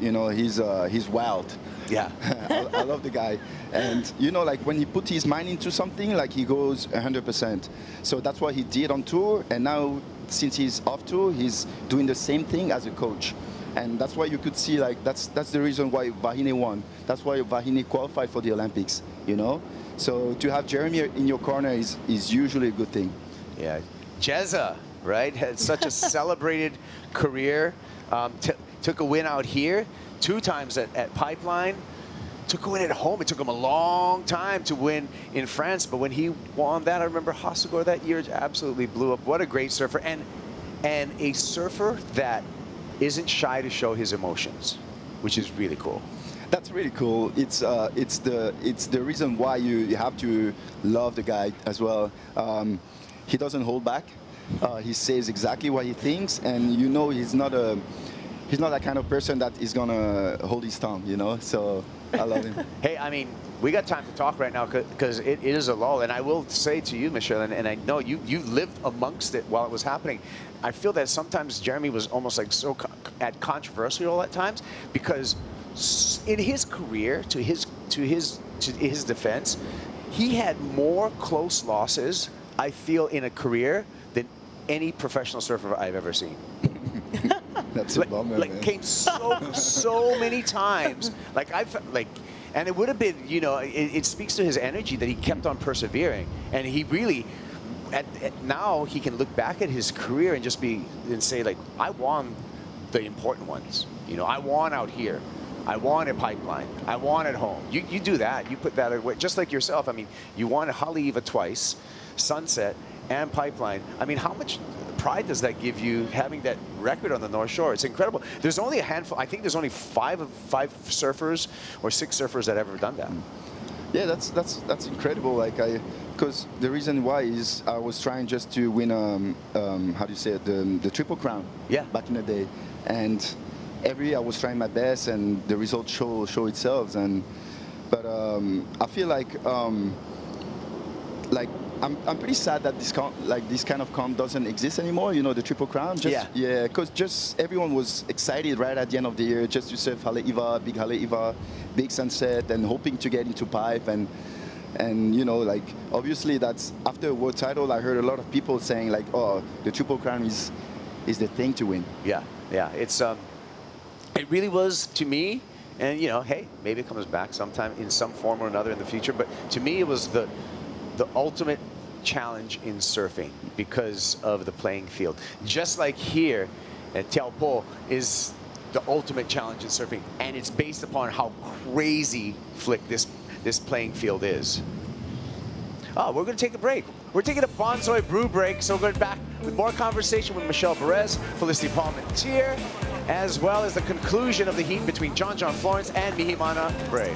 he's wild. Yeah. I love the guy. And, like when he put his mind into something, like he goes 100%. So that's what he did on tour. And now, since he's off tour, he's doing the same thing as a coach. And that's why you could see, like, that's the reason why Wahine won. That's why Wahine qualified for the Olympics, So to have Jeremy in your corner is usually a good thing. Yeah, Jezza, right, had such a celebrated career. Took a win out here. 2 times at Pipeline. Took a win at home. It took him a long time to win in France, but when he won that, I remember Hasagor that year absolutely blew up. What a great surfer, and a surfer that isn't shy to show his emotions, which is really cool. That's really cool. It's the reason why you have to love the guy as well. He doesn't hold back. He says exactly what he thinks, and you know he's not that kind of person that is gonna hold his tongue, you know. So I love him. Hey, I mean, we got time to talk right now because it is a lull, and I will say to you, Michelle, and I know you lived amongst it while it was happening. I feel that sometimes Jeremy was almost like so controversial at times because in his career, to his defense, he had more close losses, I feel, in a career than any professional surfer I've ever seen. That's a bummer, like man. Came so many times. And it would have been, you know, it speaks to his energy that he kept on persevering, and he really. Now he can look back at his career and just say like, I won the important ones. You know, I won out here. I won at Pipeline. I won at home. You do that. You put that away. Just like yourself. I mean, you won at Haleiwa twice, Sunset, and Pipeline. I mean, how much pride does that give you having that record on the North Shore? It's incredible. There's only a handful. I think there's only five surfers or 6 surfers that have ever done that. Yeah, that's incredible. Like because the reason why is I was trying just to win how do you say it, the Triple Crown. Yeah. Back in the day, and every year I was trying my best, and the results show itself. But I feel like I'm pretty sad that this kind of comp doesn't exist anymore. You know, the Triple Crown. Yeah, because just everyone was excited right at the end of the year just to surf Haleiwa, big Sunset, and hoping to get into Pipe. And you know, like obviously that's after a world title. I heard a lot of people saying like, oh, the Triple Crown is the thing to win. Yeah, it's it really was to me. And you know, hey, maybe it comes back sometime in some form or another in the future. But to me, it was the ultimate challenge in surfing because of the playing field. Just like here at Teahupo'o is the ultimate challenge in surfing, and it's based upon how crazy Flick this playing field is. Oh, we're going to take a break. We're taking a Bonzoy brew break, so we're going back with more conversation with Michelle Perez, Felicity Palmentier, as well as the conclusion of the heat between John Florence and Mihimana Bray.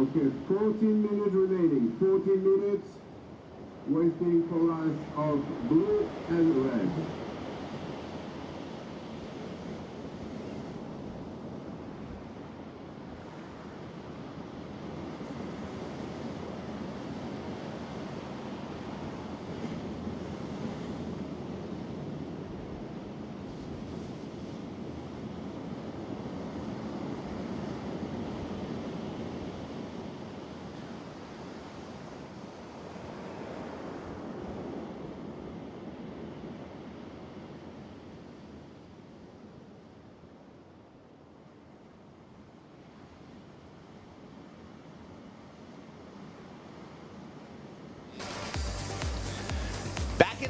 Okay, 14 minutes remaining. 14 minutes. Waiting for us of blue and red.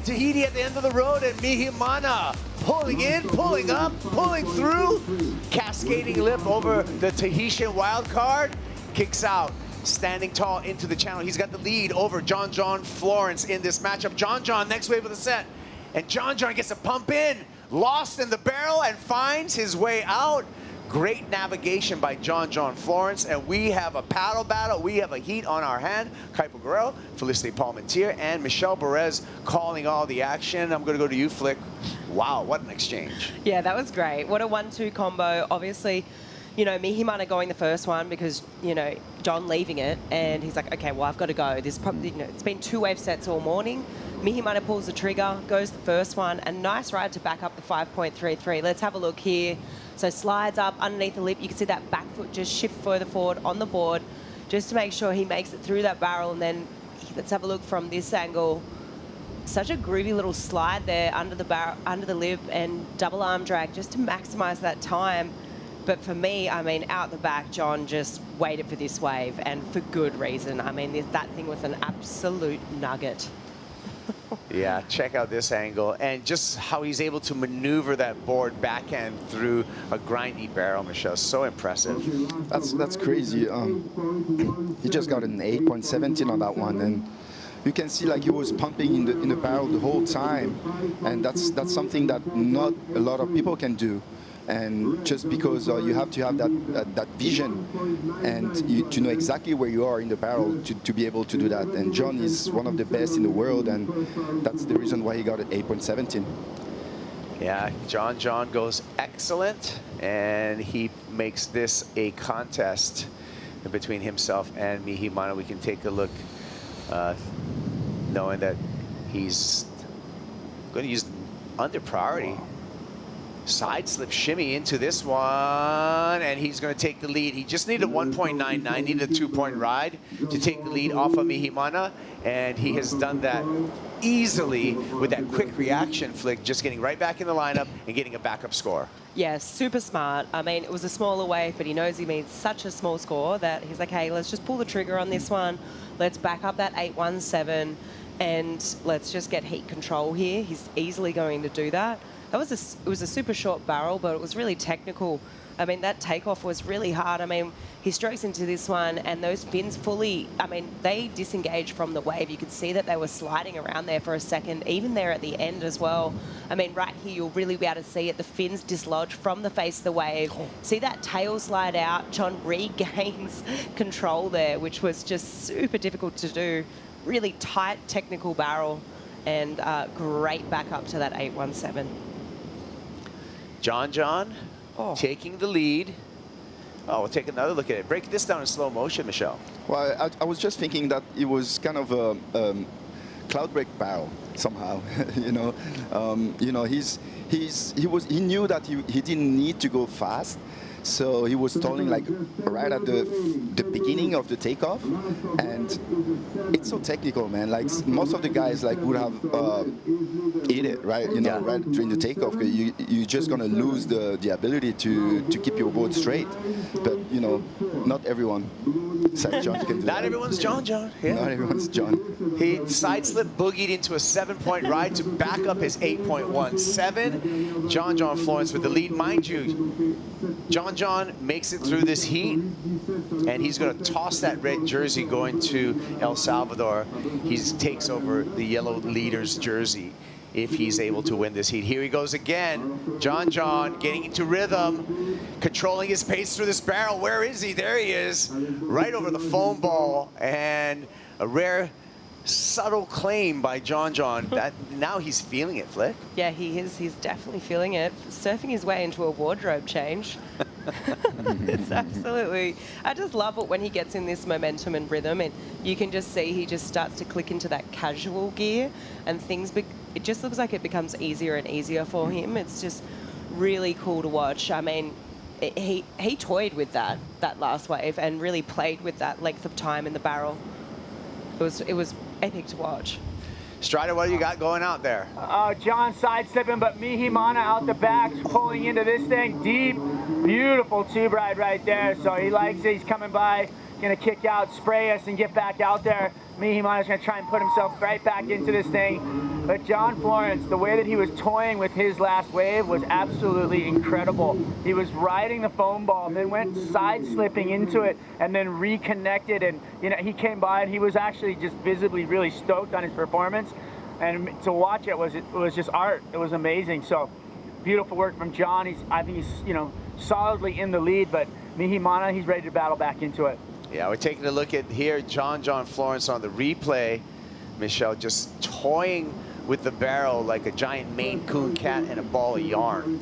Tahiti at the end of the road, and Mihimana pulling in, pulling up, pulling through, cascading lip over the Tahitian wild card, kicks out, standing tall into the channel. He's got the lead over John Florence in this matchup. John next wave of the set, and John gets a pump in, lost in the barrel, and finds his way out. Great navigation by John Florence, and we have a paddle battle. We have a heat on our hand. Kaipo Guerrero, Felicity Palmentier, and Michelle Perez calling all the action. I'm going to go to you, Flick. Wow, what an exchange. Yeah, that was great. What a 1-2 combo. Obviously, you know, Mihimana going the first one because, you know, John leaving it, and he's like, okay, well, I've got to go. There's probably, you know, it's been 2 wave sets all morning. Mihimana pulls the trigger, goes the first one, and nice ride to back up the 5.33. Let's have a look here. So slides up underneath the lip. You can see that back foot just shift further forward on the board just to make sure he makes it through that barrel. And then let's have a look from this angle. Such a groovy little slide there under the barrel, under the lip, and double arm drag just to maximize that time. But for me, I mean, out the back, John just waited for this wave, and for good reason. I mean, that thing was an absolute nugget. Yeah, check out this angle and just how he's able to maneuver that board backhand through a grindy barrel, Michelle. So impressive. That's crazy. He just got an 8.17 on that one, and you can see like he was pumping in the barrel the whole time, and that's something that not a lot of people can do. And just because you have to have that vision and to know exactly where you are in the barrel to be able to do that. And John is one of the best in the world, and that's the reason why he got it 8.17. Yeah, John goes excellent, and he makes this a contest between himself and Mihimana. We can take a look, knowing that he's going to use under priority. Side slip shimmy into this one, and he's going to take the lead. He just needed 1.99, needed a 2-point ride to take the lead off of Mihimana, and he has done that easily with that quick reaction flick, just getting right back in the lineup and getting a backup score. Yeah, super smart. I mean, it was a smaller wave, but he knows he needs such a small score that he's like, hey, let's just pull the trigger on this one. Let's back up that 8.17, and let's just get heat control here. He's easily going to do that. It was a super short barrel, but it was really technical. I mean, that takeoff was really hard. I mean, he strokes into this one, and those fins fully, I mean, they disengaged from the wave. You could see that they were sliding around there for a second, even there at the end as well. I mean, right here, you'll really be able to see it. The fins dislodge from the face of the wave. See that tail slide out? John regains control there, which was just super difficult to do. Really tight technical barrel, and great back up to that 8.17. John taking the lead. Oh, we'll take another look at it. Break this down in slow motion, Michelle. Well, I was just thinking that it was kind of a cloud break barrel somehow. You know, he knew that he didn't need to go fast. So he was stalling like right at the beginning of the takeoff, and it's so technical, man. Like most of the guys like would have hit it right, you know, right during the takeoff. You're just gonna lose the ability to keep your board straight. But you know, not everyone. Except John can do Not that. everyone's John. Yeah. Not everyone's John. He side slip boogied into a 7-point ride to back up his 8.17. John Florence with the lead, mind you. John makes it through this heat, and he's going to toss that red jersey going to El Salvador. He takes over the yellow leader's jersey if he's able to win this heat. Here he goes again. John getting into rhythm, controlling his pace through this barrel. Where is he? There he is, right over the foam ball, and a rare subtle claim by John. That now he's feeling it, Flick. Yeah, he is. He's definitely feeling it. Surfing his way into a wardrobe change. It's absolutely, I just love it when he gets in this momentum and rhythm, and you can just see he just starts to click into that casual gear, and it just looks like it becomes easier and easier for him. It's just really cool to watch. I mean, he toyed with that last wave and really played with that length of time in the barrel. It was epic to watch. Strider, what do you got going out there? John side slipping, but Mihimana out the back, pulling into this thing deep. Beautiful tube ride right there. So he likes it. He's coming by, gonna kick out, spray us, and get back out there. Mihimana's gonna try and put himself right back into this thing. But John Florence, the way that he was toying with his last wave was absolutely incredible. He was riding the foam ball, then went side slipping into it, and then reconnected. And you know, he came by and he was actually just visibly really stoked on his performance. And to watch it was just art. It was amazing. So beautiful work from John. I think he's solidly in the lead, but Mihimana, he's ready to battle back into it. Yeah, we're taking a look at here John Florence on the replay. Michelle just toying with the barrel like a giant Maine Coon cat and a ball of yarn.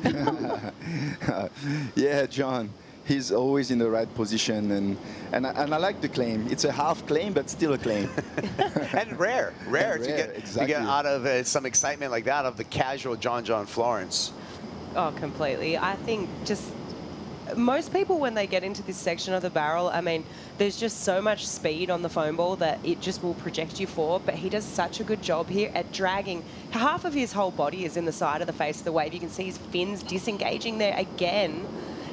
Yeah, John. He's always in the right position, and I like the claim. It's a half claim, but still a claim. And rare to get exactly. out of some excitement like that of the casual John Florence. Oh, completely. I think just most people, when they get into this section of the barrel, I mean, there's just so much speed on the foam ball that it just will project you forward, but he does such a good job here at dragging. Half of his whole body is in the side of the face of the wave. You can see his fins disengaging there again,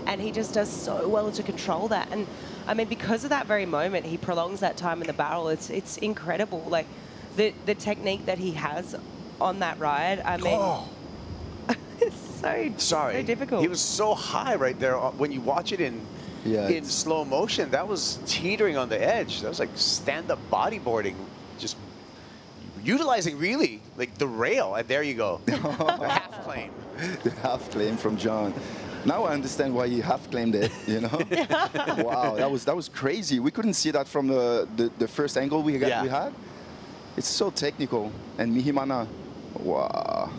and he just does so well to control that. And I mean, because of that very moment, he prolongs that time in the barrel. It's incredible. Like the technique that he has on that ride, I mean, it's so difficult. He was so high right there. When you watch it in slow motion, that was teetering on the edge. That was like stand-up bodyboarding, just utilizing really like the rail. And there you go, the half claim. The half claim from John. Now I understand why he half claimed it, you know? Wow, that was crazy. We couldn't see that from the first angle we had. It's so technical. And Mihimana, wow.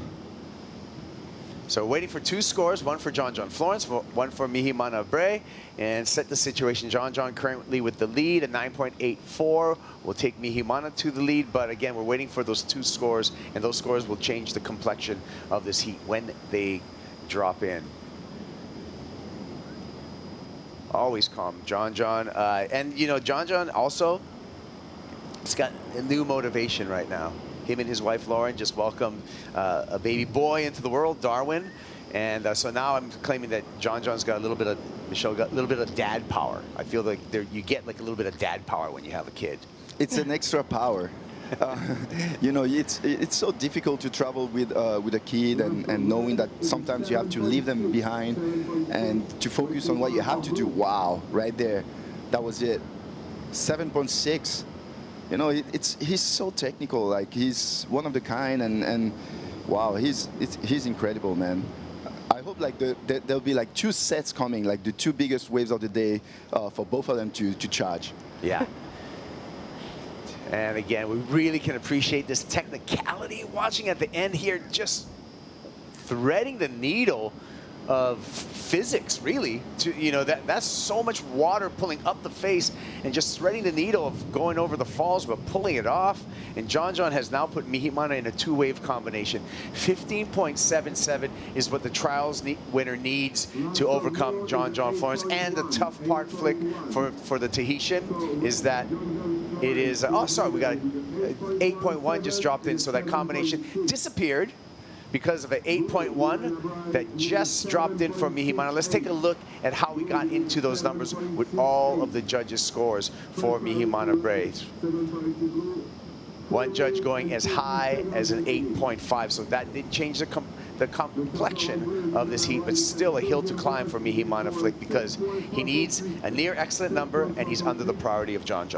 So waiting for two scores, one for John Florence, one for Mihimana Bray, and set the situation. John currently with the lead at 9.84. Will take Mihimana to the lead, but again, we're waiting for those two scores, and those scores will change the complexion of this heat when they drop in. Always calm, John. And you know, John also, he's got a new motivation right now. Him and his wife Lauren just welcomed a baby boy into the world, Darwin, and so now I'm claiming that John's got a little bit of, Michelle got a little bit of dad power. I feel like you get like a little bit of dad power when you have a kid. It's an extra power. You know, it's so difficult to travel with a kid and knowing that sometimes you have to leave them behind and to focus on what you have to do. Wow, right there, that was it. 7.6. You know, he's so technical. Like he's one of the kind, and wow, he's incredible, man. I hope like there'll be like two sets coming, like the two biggest waves of the day, for both of them to charge. Yeah. And again, we really can appreciate this technicality. Watching at the end here, just threading the needle of physics, really. To, you know, that's so much water pulling up the face and just threading the needle of going over the falls, but pulling it off. And John has now put Mihimana in a two-wave combination. 15.77 is what the trials winner needs to overcome John Florence. And the tough part, Flick, for the Tahitian is that it is, oh, sorry, we got 8.1 just dropped in, so that combination disappeared because of an 8.1 that just dropped in from Mihimana. Let's take a look at how we got into those numbers with all of the judges' scores for Mihimana Bray. One judge going as high as an 8.5, so that did change the complexion of this heat, but still a hill to climb for Mihimana Flick because he needs a near excellent number and he's under the priority of John.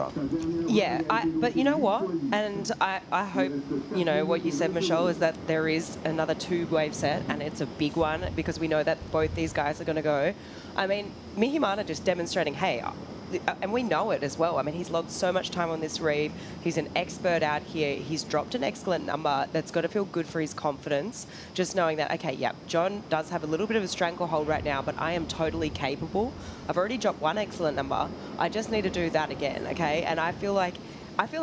Yeah, but you know what? And I hope, you know, what you said, Michelle, is that there is another two-wave set and it's a big one because we know that both these guys are going to go. I mean, Mihimana just demonstrating, hey, and we know it as well. I mean, he's logged so much time on this reef. He's an expert out here. He's dropped an excellent number. That's got to feel good for his confidence. Just knowing that, okay, yeah, John does have a little bit of a stranglehold right now, but I am totally capable. I've already dropped one excellent number. I just need to do that again, okay? And I feel like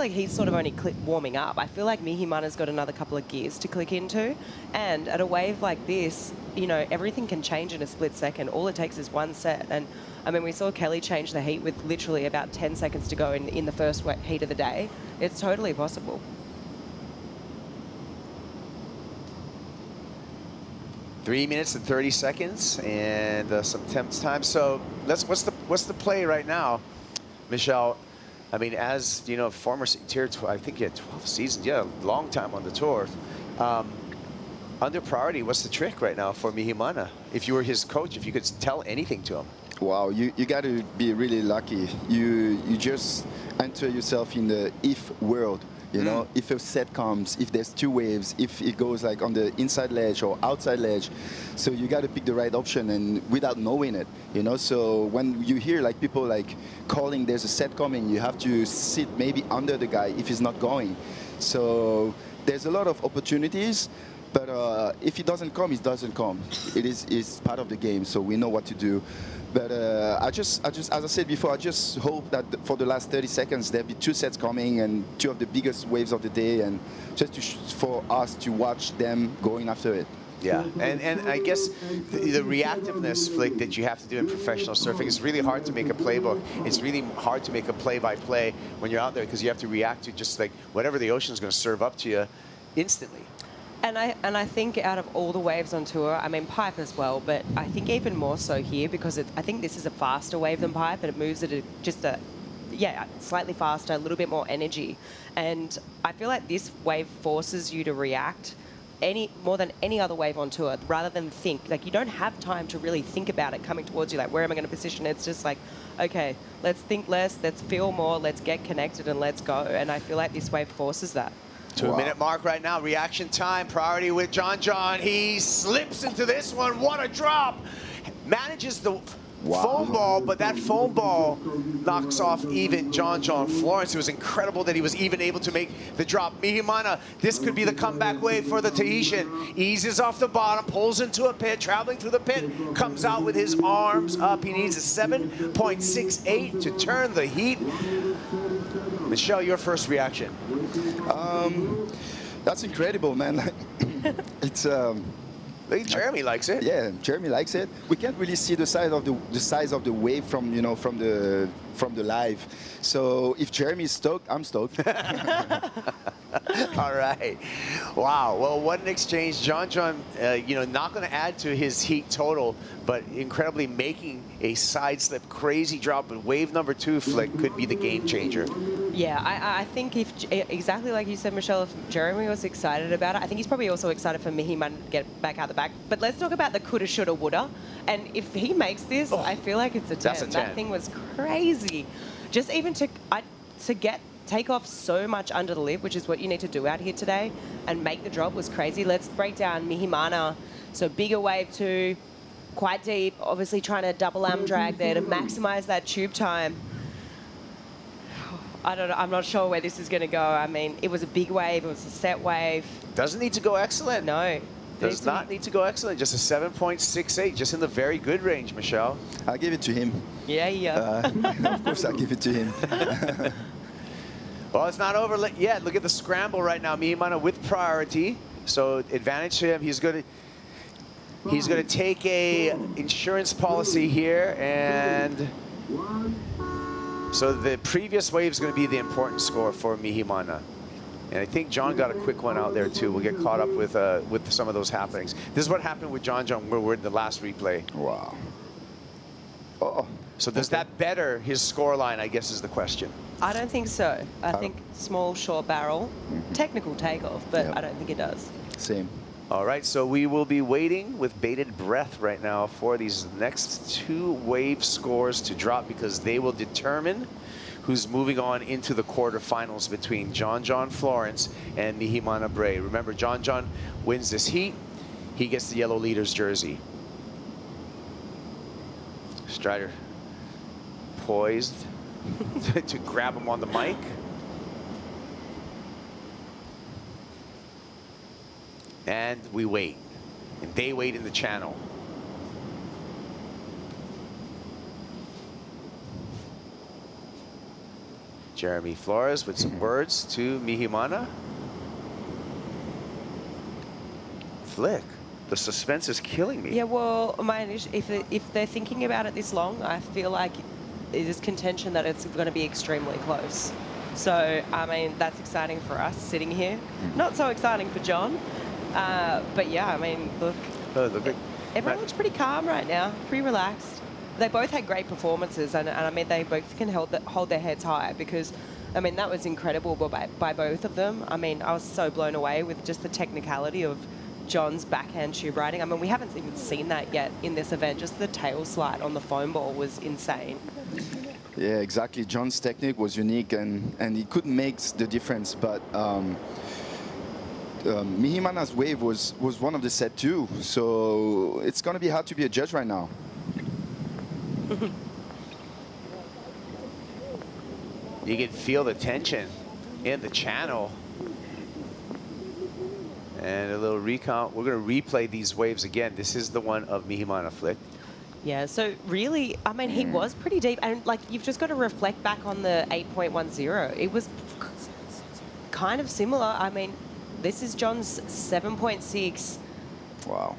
he's sort of only warming up. I feel like Mihimana's got another couple of gears to click into. And at a wave like this, you know, everything can change in a split second. All it takes is one set. And I mean, we saw Kelly change the heat with literally about 10 seconds to go in the first heat of the day. It's totally possible. Three minutes and 30 seconds and some temps time. So what's the play right now, Michelle? I mean, as you know, former tier, I think you had 12 seasons. Yeah, long time on the tour. Under priority, what's the trick right now for Mihimana? If you were his coach, if you could tell anything to him. Wow, you got to be really lucky. You just enter yourself in the if world. You know, if a set comes, if there's two waves, if it goes like on the inside ledge or outside ledge. So you got to pick the right option and without knowing it, you know. So when you hear like people like calling there's a set coming, you have to sit maybe under the guy if he's not going. So there's a lot of opportunities, but if it doesn't come, it doesn't come. It's part of the game, so we know what to do. But I just, as I said before, I just hope that for the last 30 seconds there'll be 2 sets coming and 2 of the biggest waves of the day, and just for us to watch them going after it. Yeah, and I guess the reactiveness, Flick, that you have to do in professional surfing is really hard to make a playbook. It's really hard to make a play-by-play when you're out there, because you have to react to just like whatever the ocean is going to serve up to you instantly. And I think out of all the waves on tour, I mean pipe as well, but I think even more so here, because I think this is a faster wave than pipe, and it moves at slightly faster, a little bit more energy. And I feel like this wave forces you to react more than any other wave on tour, rather than think. Like, you don't have time to really think about it coming towards you, like where am I going to position it? It's just like, okay, let's think less, let's feel more, let's get connected and let's go. And I feel like this wave forces that. 2-minute mark right now, reaction time, priority with John. He slips into this one, what a drop. Manages the foam ball, but that foam ball knocks off even John Florence. It was incredible that he was even able to make the drop. Mihimana, this could be the comeback wave for the Tahitian. Eases off the bottom, pulls into a pit, traveling through the pit, comes out with his arms up. He needs a 7.68 to turn the heat. Michelle, your first reaction? That's incredible, man. It's Jeremy likes it. Yeah, Jeremy likes it. We can't really see the size of the wave from from the live. So if Jeremy is stoked, I'm stoked. All right. Wow. Well, what an exchange. John, not going to add to his heat total, but incredibly making a side slip crazy drop. But wave number 2, Flick, could be the game changer. Yeah, I think exactly like you said, Michelle, if Jeremy was excited about it, I think he's probably also excited for Mihimana to get back out the back. But let's talk about the coulda, shoulda, woulda. And if he makes this, I feel like it's a 10. That's a 10. That thing was crazy. Just even to take off so much under the lip, which is what you need to do out here today, and make the drop was crazy. Let's break down Mihimana. So bigger wave 2, quite deep, obviously trying to double arm drag there to maximize that tube time. I don't know, I'm not sure where this is going to go. I mean, it was a big wave, it was a set wave. Doesn't need to go excellent. No. Does not need to go excellent, just a 7.68, just in the very good range, Michelle. I'll give it to him. Yeah. Of course, I'll give it to him. Well, it's not over yet. Look at the scramble right now. Mihimana with priority, so advantage to him. He's going to take a insurance policy here, and so the previous wave is going to be the important score for Mihimana. And I think John got a quick one out there too. We'll get caught up with some of those happenings. This is what happened with John where we're in the last replay. Wow. Oh. So does that better his score line, I guess, is the question. I don't think so. I think small, short barrel, technical takeoff, but I don't think it does. Same. All right, so we will be waiting with bated breath right now for these next 2 wave scores to drop, because they will determine who's moving on into the quarterfinals between John Florence and Mihimana Bray. Remember, John wins this heat. He gets the yellow leader's jersey. Strider poised to grab him on the mic. And we wait. And they wait in the channel. Jeremy Flores with some words to Mihimana. Flick, the suspense is killing me. Yeah, well, if they're thinking about it this long, I feel like it is contention that it's going to be extremely close. So, I mean, that's exciting for us sitting here. Not so exciting for John. But yeah, I mean, look. Everyone looks pretty calm right now, pretty relaxed. They both had great performances, and I mean, they both can hold their heads high, because, I mean, that was incredible by both of them. I mean, I was so blown away with just the technicality of John's backhand tube riding. I mean, we haven't even seen that yet in this event. Just the tail slide on the foam ball was insane. Yeah, exactly. John's technique was unique, and he couldn't make the difference, but Mihimana's wave was one of the set too, so it's going to be hard to be a judge right now. You can feel the tension in the channel. And a little recount. We're going to replay these waves again. This is the one of Mihimana flick. Yeah, so really, I mean, he was pretty deep. And, like, you've just got to reflect back on the 8.10. It was kind of similar. I mean, this is John's 7.6. Wow.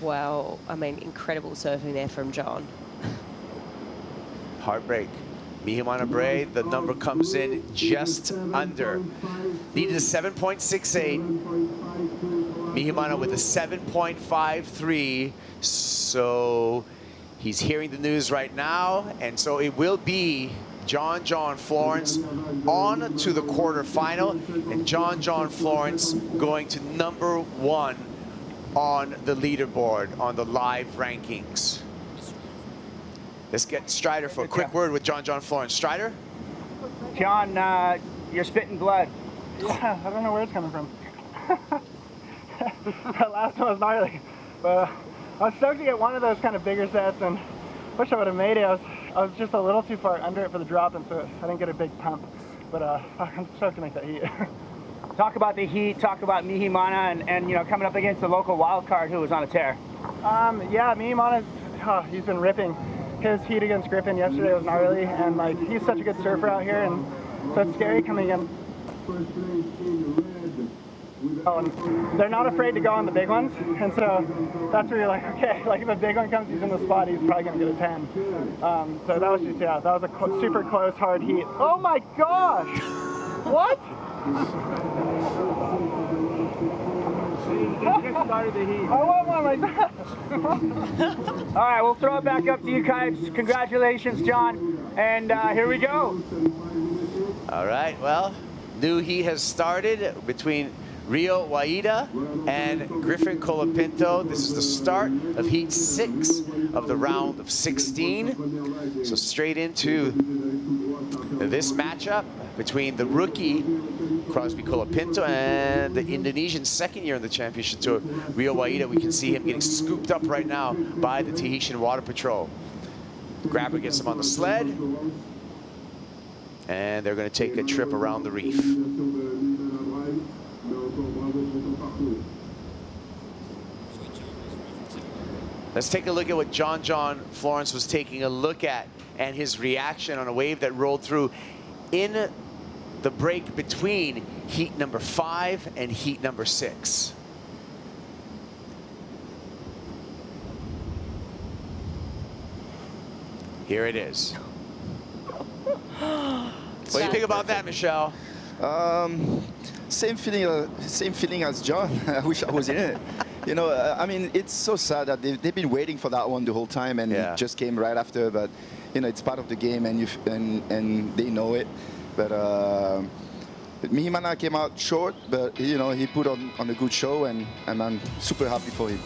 Wow. I mean, incredible surfing there from John. Heartbreak. Mihimana Bray, the number comes in just under. Needed a 7.68. Mihimana with a 7.53. So he's hearing the news right now. And so it will be John Florence on to the quarterfinal. And John Florence going to #1 on the leaderboard on the live rankings. Let's get Strider for a quick word with John Florence. Strider? John, you're spitting blood. I don't know where it's coming from. That last one was gnarly. But I was stoked to get one of those kind of bigger sets, and wish I would have made it. I was just a little too far under it for the drop, and so I didn't get a big pump. But I'm stoked to make that heat. Talk about the heat, talk about Mihimana, and you know, coming up against the local wild card who was on a tear. Yeah, Mihimana, he's been ripping. His heat against Griffin yesterday was gnarly, and like he's such a good surfer out here, and so it's scary coming in. Oh, and they're not afraid to go on the big ones, and so that's where you're like, okay, like if a big one comes, he's in the spot, he's probably gonna get a 10. So that was just, yeah, that was a super close, hard heat. Oh my gosh! What? Just started the heat. I want one like that. All right, we'll throw it back up to you guys. Congratulations, John. And here we go. All right, well, new heat has started between Rio Wahida and Griffin Colapinto. This is the start of heat 6 of the round of 16. So straight into this matchup between the rookie Crosby Colapinto and the Indonesian second year in the championship tour, Rio Wahida. We can see him getting scooped up right now by the Tahitian Water Patrol. Grabber gets him on the sled, and they're going to take a trip around the reef. Let's take a look at what John Florence was taking a look at and his reaction on a wave that rolled through in the break between heat number 5 and heat number 6. Here it is. What do you think about that, Michelle? Same feeling as John. I wish I was in it. You know, I mean, it's so sad that they've been waiting for that one the whole time, and it just came right after. But you know, it's part of the game, and they know it. But Mihimana came out short, but you know, he put on a good show, and I'm super happy for him.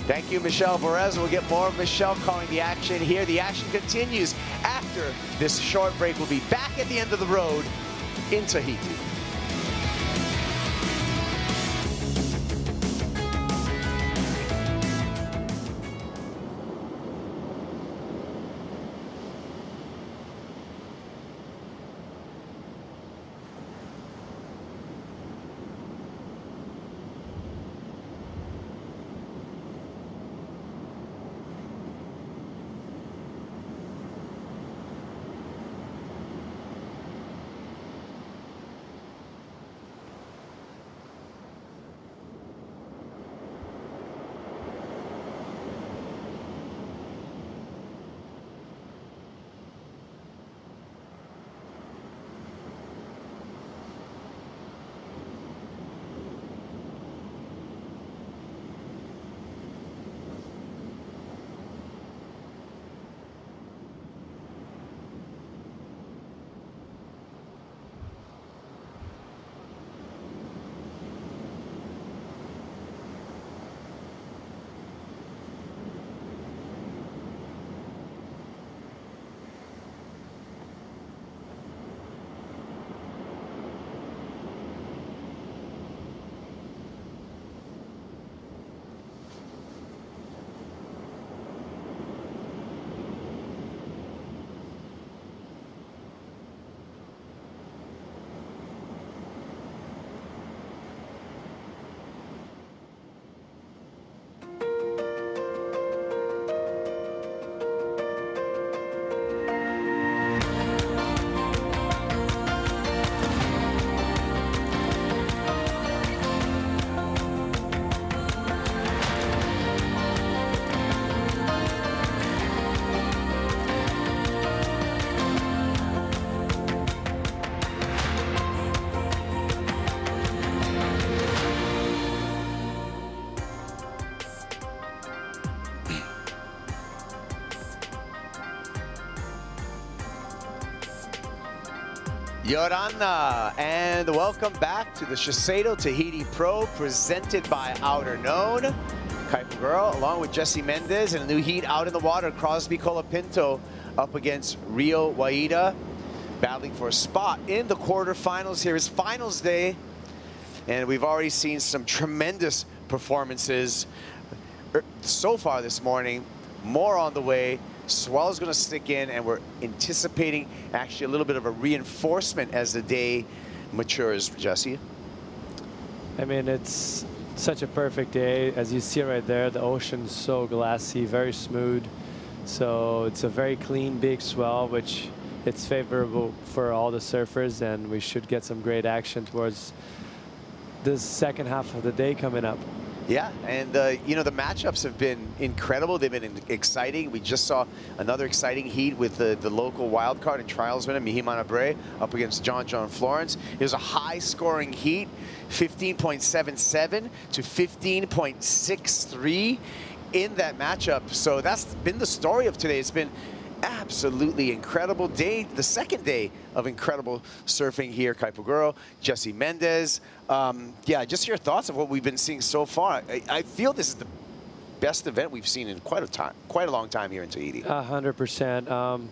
Thank you, Michelle Perez. We'll get more of Michelle calling the action here. The action continues after this short break. We'll be back at the end of the road in Tahiti. Yorana, and welcome back to the SHISEIDO Tahiti Pro presented by Outerknown. Kaipo Girl, along with Jesse Mendez, and a new heat out in the water. Crosby Colapinto up against Rio Wahida, battling for a spot in the quarterfinals. Here is finals day, and we've already seen some tremendous performances so far this morning. More on the way. Swell's going to stick in, and we're anticipating actually a little bit of a reinforcement as the day matures, Jesse. I mean, it's such a perfect day. As you see right there, the ocean's so glassy, very smooth. So it's a very clean, big swell, which it's favorable for all the surfers, and we should get some great action towards this second half of the day coming up. Yeah, and you know, the matchups have been incredible. They've been exciting. We just saw another exciting heat with the local wildcard and trials winner, Mamiya up against John Florence. It was a high-scoring heat, 15.77 to 15.63 in that matchup. So that's been the story of today. It's been absolutely incredible day, the second day of incredible surfing here. Kaipo Girl, Jesse Mendez. Yeah, just your thoughts of what we've been seeing so far. I feel this is the best event we've seen in quite a long time here in Tahiti. 100%.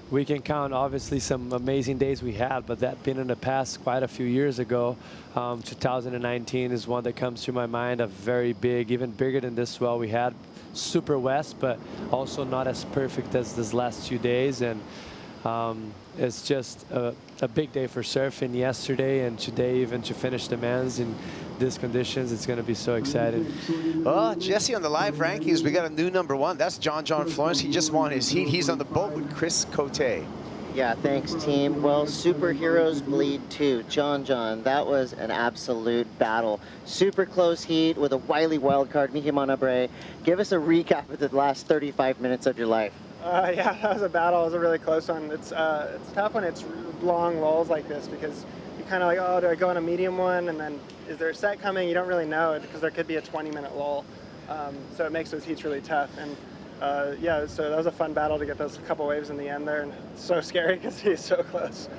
We can count obviously some amazing days we had, but that been in the past quite a few years ago. 2019 is one that comes to my mind, a very big, even bigger than this swell we had. Super west, but also not as perfect as this last 2 days, and it's just a big day for surfing yesterday and today, even to finish the men's in these conditions. It's going to be so exciting. Well, Jesse, on the live rankings, we got a new #1. That's John Florence. He just won his heat. He's on the boat with Chris Cote. Yeah, thanks, team. Well, superheroes bleed too. John, that was an absolute battle. Super close heat with a wily wildcard, Mamiya. Give us a recap of the last 35 minutes of your life. Yeah, that was a battle. It was a really close one. It's tough when it's long lulls like this, because you kind of like, oh, do I go on a medium one? And then is there a set coming? You don't really know, because there could be a 20-minute lull. So it makes those heats really tough. And yeah, so that was a fun battle to get those couple waves in the end there, and it's so scary because he's so close.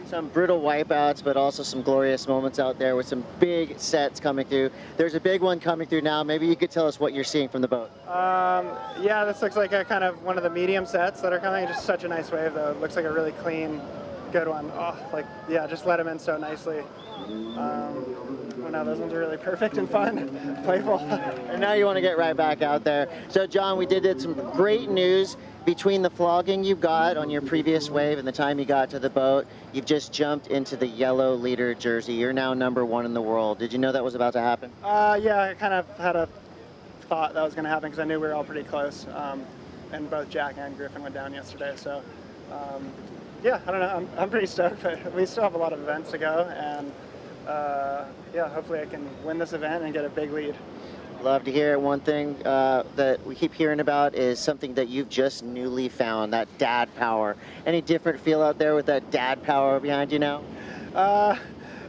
Some brutal wipeouts, but also some glorious moments out there with some big sets coming through. There's a big one coming through now. Maybe you could tell us what you're seeing from the boat. Yeah, this looks like a kind of one of the medium sets that are coming. Just such a nice wave, though. It looks like a really clean, good one. Oh, like, yeah, just let him in so nicely. Well, now those ones are really perfect and fun, playful. And now you want to get right back out there. So, John, we did some great news. Between the flogging you got on your previous wave and the time you got to the boat, you've just jumped into the yellow leader jersey. You're now #1 in the world. Did you know that was about to happen? Yeah, I kind of had a thought that was going to happen, because I knew we were all pretty close. And both Jack and Griffin went down yesterday. So, yeah, I don't know. I'm pretty stoked, but we still have a lot of events to go. And, yeah, hopefully I can win this event and get a big lead. Love to hear it. One thing that we keep hearing about is something that you've just newly found, that dad power. Any different feel out there with that dad power behind you now?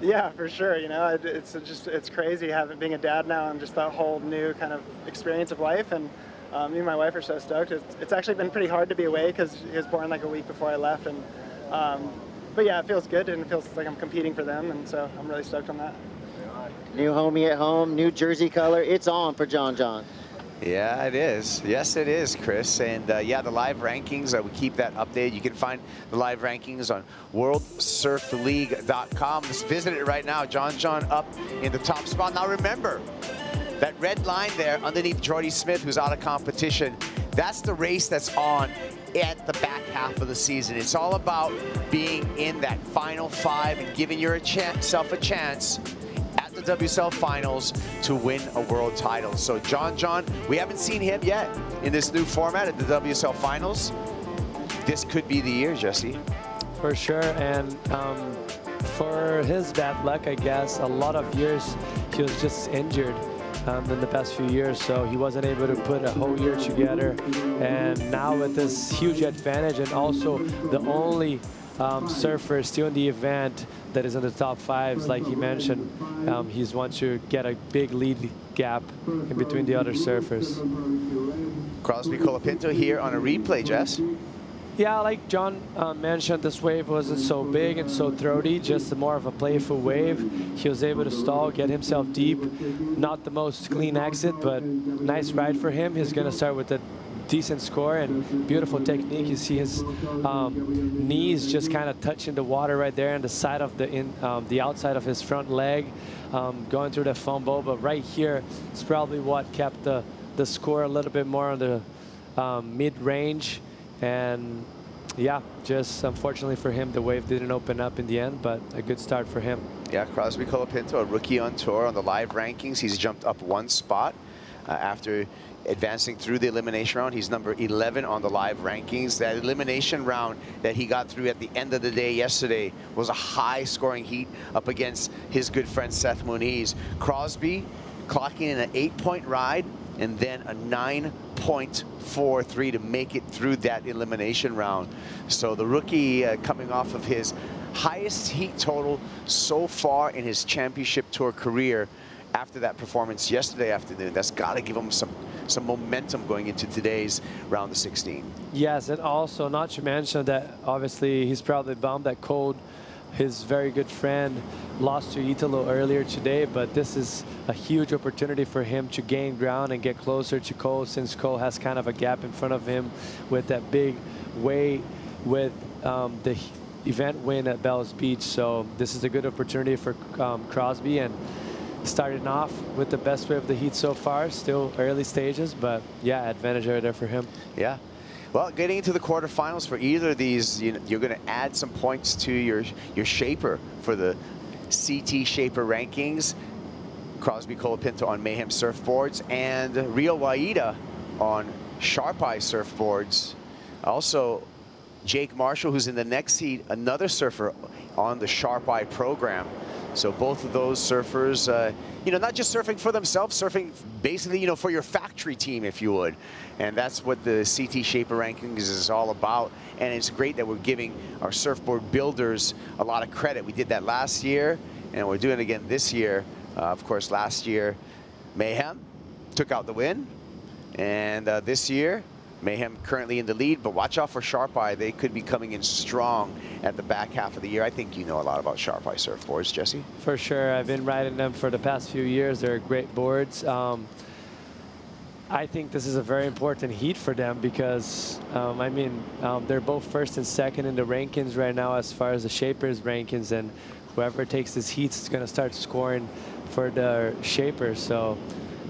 Yeah, for sure. You know, it's crazy being a dad now, and just that whole new kind of experience of life. And me and my wife are so stoked. It's actually been pretty hard to be away, because he was born like a week before I left. And but yeah, it feels good, and it feels like I'm competing for them, and so I'm really stoked on that. New homie at home, new jersey color. It's on for John. Yeah, it is. Yes, it is, Chris. And yeah, the live rankings, we keep that updated. You can find the live rankings on worldsurfleague.com. Just visit it right now. John up in the top spot. Now remember, that red line there underneath Jordy Smith, who's out of competition, that's the race that's on at the back half of the season. It's all about being in that final 5 and giving yourself a chance at the WSL Finals to win a world title. So John, we haven't seen him yet in this new format at the WSL Finals. This could be the year, Jesse. For sure, and for his bad luck, I guess, a lot of years he was just injured in the past few years, so he wasn't able to put a whole year together. And now with this huge advantage, and also the only surfer still in the event that is in the top 5s, like he mentioned, he's wants to get a big lead gap in between the other surfers. Crosby Colapinto here on a replay, Jess. Yeah, like John mentioned, this wave wasn't so big and so throaty, just more of a playful wave. He was able to stall, get himself deep. Not the most clean exit, but nice ride for him. He's going to start with a decent score and beautiful technique. You see his knees just kind of touching the water right there on the side of the outside of his front leg, going through the foam bowl. But right here is probably what kept the score a little bit more on the mid-range. And yeah, just unfortunately for him, the wave didn't open up in the end, but a good start for him. Yeah, Crosby Colapinto, a rookie on tour on the live rankings. He's jumped up 1 spot after advancing through the elimination round. He's number 11 on the live rankings. That elimination round that he got through at the end of the day yesterday was a high-scoring heat up against his good friend Seth Muniz. Crosby clocking in an 8-point ride and then a 9.43 to make it through that elimination round. So the rookie coming off of his highest heat total so far in his championship tour career after that performance yesterday afternoon. That's got to give him some momentum going into today's round of 16. Yes, and also not to mention that obviously he's probably bummed that Cole, his very good friend, lost to Italo earlier today, but this is a huge opportunity for him to gain ground and get closer to Cole, since Cole has kind of a gap in front of him with that big weight with the event win at Bells Beach. So this is a good opportunity for Crosby, and starting off with the best way of the heat so far. Still early stages, but yeah, advantage right there for him. Yeah. Well, getting into the quarterfinals for either of these, you're going to add some points to your shaper for the CT shaper rankings. Crosby Colapinto on Mayhem surfboards and Rio Wahida on Sharp Eye surfboards. Also, Jake Marshall, who's in the next heat, another surfer on the Sharp Eye program. So both of those surfers, not just surfing for themselves, surfing basically, for your factory team, if you would. And that's what the CT Shaper Rankings is all about. And it's great that we're giving our surfboard builders a lot of credit. We did that last year, and we're doing it again this year. Of course, last year, Mayhem took out the win. And this year, Mayhem currently in the lead, but watch out for Sharp Eye. They could be coming in strong at the back half of the year. I think you know a lot about Sharp Eye surfboards, Jesse. For sure. I've been riding them for the past few years. They're great boards. I think this is a very important heat for them because, they're both first and second in the rankings right now as far as the Shapers rankings, and whoever takes this heat is going to start scoring for the Shapers. So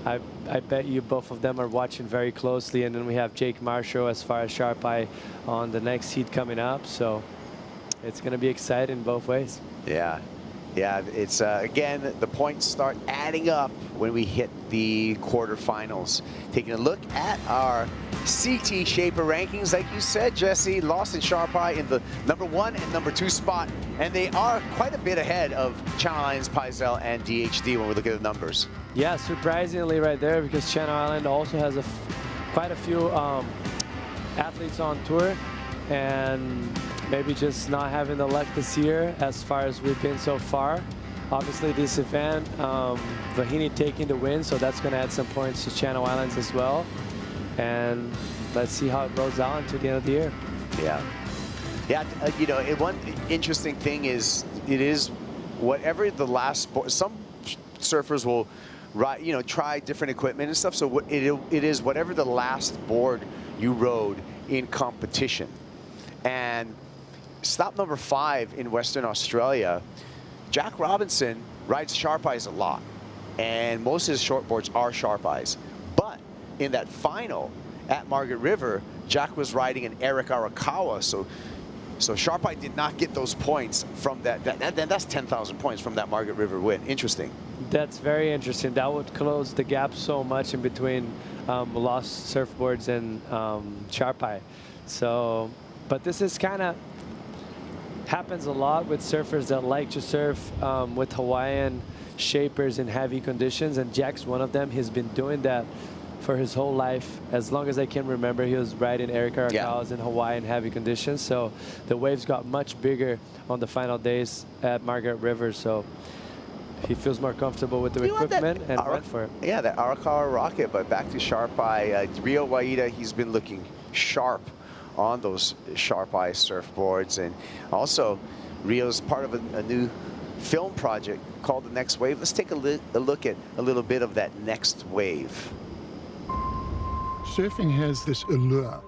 I bet you both of them are watching very closely. And then we have Jake Marshall as far as Sharp Eye on the next heat coming up. So it's going to be exciting both ways. Yeah. Yeah, it's, again, the points start adding up when we hit the quarterfinals. Taking a look at our CT Shaper rankings, like you said, Jesse, Lost and Sharp Eye in the #1 and #2 spot. And they are quite a bit ahead of Channel Islands, Paisel, and DHD when we look at the numbers. Yeah, surprisingly right there, because Channel Island also has quite a few athletes on tour, and maybe just not having the luck this year as far as we've been so far. Obviously this event, Vahini taking the win, so that's going to add some points to Channel Islands as well. And let's see how it rolls out into the end of the year. Yeah. Yeah, one interesting thing is, it is whatever the last sport, some surfers will try different equipment and stuff. So it is whatever the last board you rode in competition. And stop number 5 in Western Australia, Jack Robinson rides Sharp Eyes a lot. And most of his shortboards are Sharp Eyes. But in that final at Margaret River, Jack was riding an Eric Arakawa. So Sharp Eye did not get those points from that's 10,000 points from that Margaret River win. Interesting. That's very interesting. That would close the gap so much in between Lost surfboards and Sharp Eye. So, but this is kind of happens a lot with surfers that like to surf with Hawaiian shapers in heavy conditions, and Jack's one of them. He's been doing that for his whole life. As long as I can remember, he was riding Eric Arakawas in Hawaii in heavy conditions. So the waves got much bigger on the final days at Margaret River. So he feels more comfortable with the equipment and went for it. Yeah, that Arakawa rocket, but back to Sharp Eye. Rio Wahida, he's been looking sharp on those Sharp Eye surfboards. And also, Rio's part of a new film project called The Next Wave. Let's take a look at a little bit of that next wave. Surfing has this allure.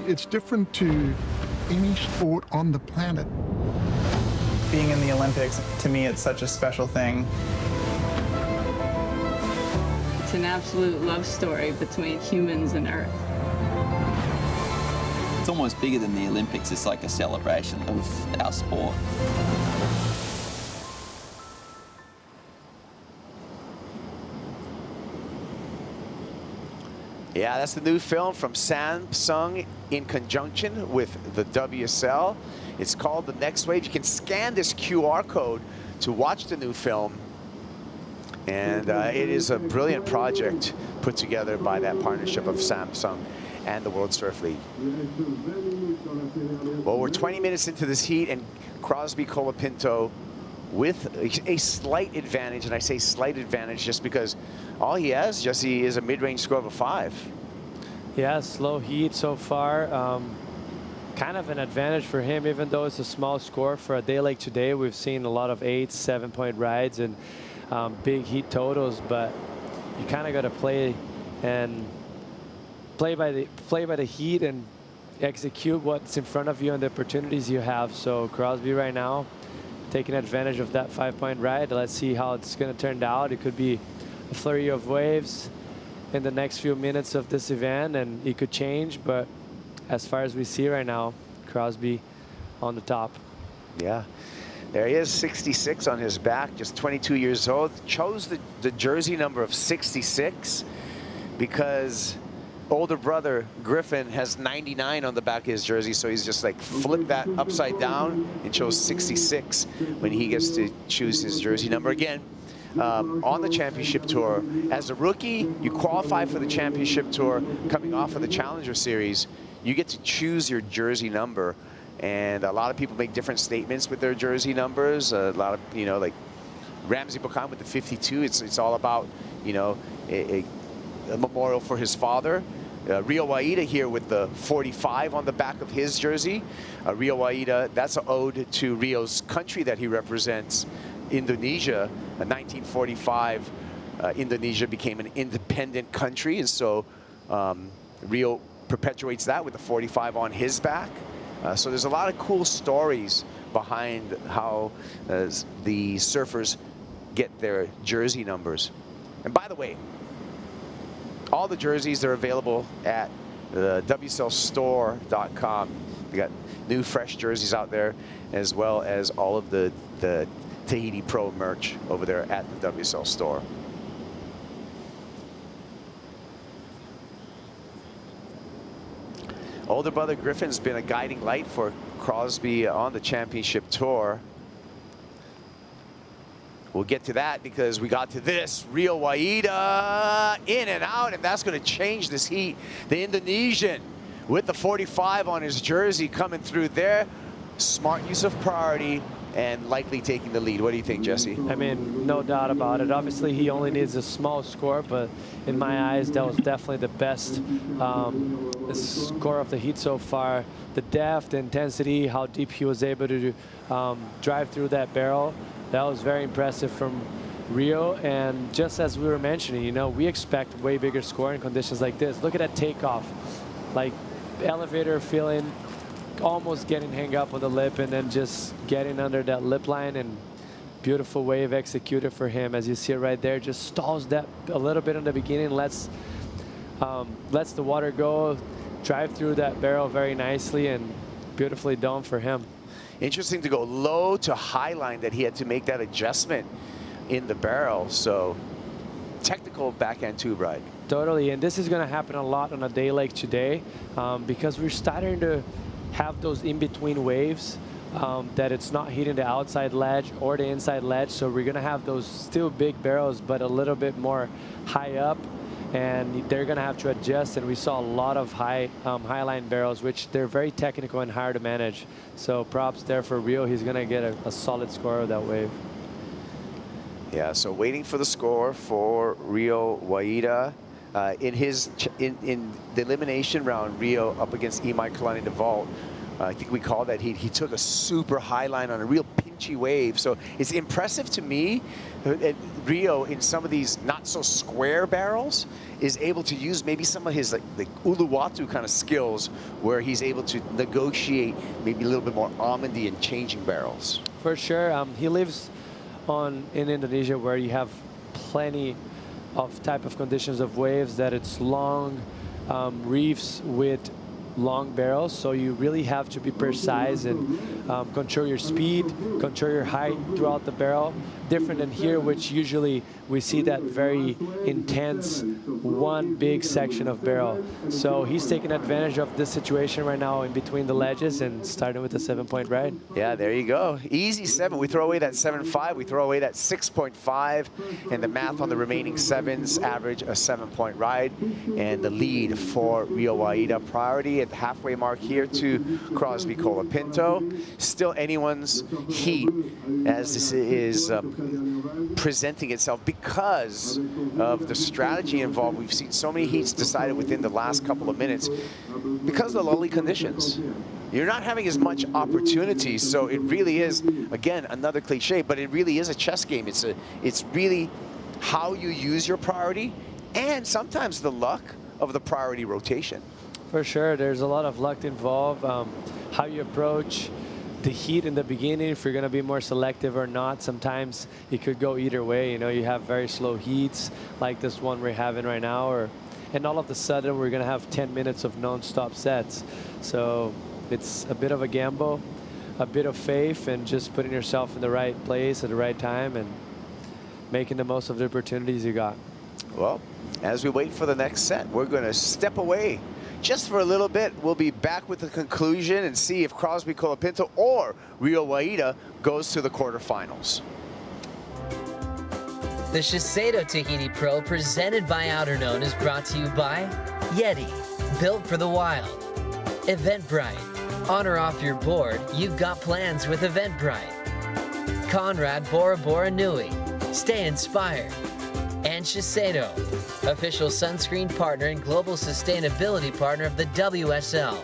It's different to any sport on the planet. Being in the Olympics, to me, it's such a special thing. It's an absolute love story between humans and Earth. It's almost bigger than the Olympics. It's like a celebration of our sport. Yeah, that's the new film from Samsung in conjunction with the WSL. It's called The Next Wave. You can scan this QR code to watch the new film. And it is a brilliant project put together by that partnership of Samsung and the World Surf League. Well, we're 20 minutes into this heat, and Crosby Colapinto with a slight advantage, and I say slight advantage just because all he has, Jesse, is a mid-range score of a 5. Yeah, slow heat so far. Kind of an advantage for him, even though it's a small score for a day like today. We've seen a lot of 8, 7-point rides and big heat totals, but you kind of got to play by the heat and execute what's in front of you and the opportunities you have. So Crosby right now taking advantage of that 5-point ride. Let's see how it's going to turn out. It could be a flurry of waves in the next few minutes of this event, and it could change, but as far as we see right now, Crosby on the top. Yeah, there he is, 66 on his back, just 22 years old. Chose the jersey number of 66 because older brother Griffin has 99 on the back of his jersey, so he's just like flipped that upside down and chose 66 when he gets to choose his jersey number. Again, on the championship tour, as a rookie, you qualify for the championship tour coming off of the Challenger Series. You get to choose your jersey number, and a lot of people make different statements with their jersey numbers. A lot of, you know, like Ramsey Boukhiam with the 52, it's all about, you know, a memorial for his father. Rio Wahida here with the 45 on the back of his jersey. Rio Wahida, that's an ode to Rio's country that he represents, Indonesia. In 1945, Indonesia became an independent country, and so Rio perpetuates that with the 45 on his back. So there's a lot of cool stories behind how the surfers get their jersey numbers. And by the way, all the jerseys are available at WSLstore.com. We got new fresh jerseys out there, as well as all of the Tahiti Pro merch over there at the WSL store. Older brother Griffin's been a guiding light for Crosby on the championship tour. We'll get to that because we got to this. Rio Wahida in and out, and that's going to change this heat. The Indonesian with the 45 on his jersey coming through there. Smart use of priority and likely taking the lead. What do you think, Jesse? I mean, no doubt about it. Obviously, he only needs a small score, but in my eyes, that was definitely the best score of the heat so far. The depth, the intensity, how deep he was able to drive through that barrel. That was very impressive from Rio. And just as we were mentioning, you know, we expect way bigger score in conditions like this. Look at that takeoff. Like, elevator feeling, almost getting hung up on the lip and then just getting under that lip line, and beautiful wave executed for him. As you see it right there, just stalls that a little bit in the beginning, lets the water go, drive through that barrel very nicely, and beautifully done for him. Interesting to go low to high line, that he had to make that adjustment in the barrel. So technical backhand tube ride. Totally, and this is going to happen a lot on a day like today because we're starting to have those in-between waves that it's not hitting the outside ledge or the inside ledge. So we're going to have those still big barrels, but a little bit more high up, and they're going to have to adjust. And we saw a lot of high line barrels, which they're very technical and hard to manage. So props there for Rio. He's going to get a solid score of that wave. Yeah, so waiting for the score for Rio Wahida. in the elimination round, Rio up against Kalinin the vault. I think we call that he took a super high line on a real pinchy wave. So it's impressive to me that Rio, in some of these not so square barrels, is able to use maybe some of his like Uluwatu kind of skills, where he's able to negotiate maybe a little bit more almondy and changing barrels. For sure. He lives in Indonesia, where you have plenty of type of conditions of waves, that it's long reefs with long barrels, so you really have to be precise and control your speed, control your height throughout the barrel. Different than here, which usually we see that very intense one big section of barrel. So he's taking advantage of this situation right now in between the ledges and starting with a 7-point ride. Yeah, there you go. Easy 7. We throw away that 7.5. We throw away that 6.5. And the math on the remaining 7s average a 7-point ride. And the lead for Rio Wahida. Priority at the halfway mark here to Crosby Colapinto. Still anyone's heat as this is presenting itself because of the strategy involved. We've seen so many heats decided within the last couple of minutes because of the lully conditions. You're not having as much opportunity, so it really is, again, another cliche, but it really is a chess game. It's really how you use your priority and sometimes the luck of the priority rotation. For sure, there's a lot of luck involved. How you approach the heat in the beginning, if you're going to be more selective or not. Sometimes it could go either way. You know, you have very slow heats like this one we're having right now, and all of a sudden we're going to have 10 minutes of non-stop sets. So it's a bit of a gamble, a bit of faith, and just putting yourself in the right place at the right time and making the most of the opportunities you got. Well, as we wait for the next set, we're going to step away just for a little bit. We'll be back with the conclusion and see if Crosby Colapinto or Rio Wahida goes to the quarterfinals. The SHISEIDO Tahiti Pro presented by Outerknown is brought to you by Yeti, built for the wild. Eventbrite, on or off your board, you've got plans with Eventbrite. Conrad Bora Bora Nui, stay inspired. And SHISEIDO, official sunscreen partner and global sustainability partner of the WSL.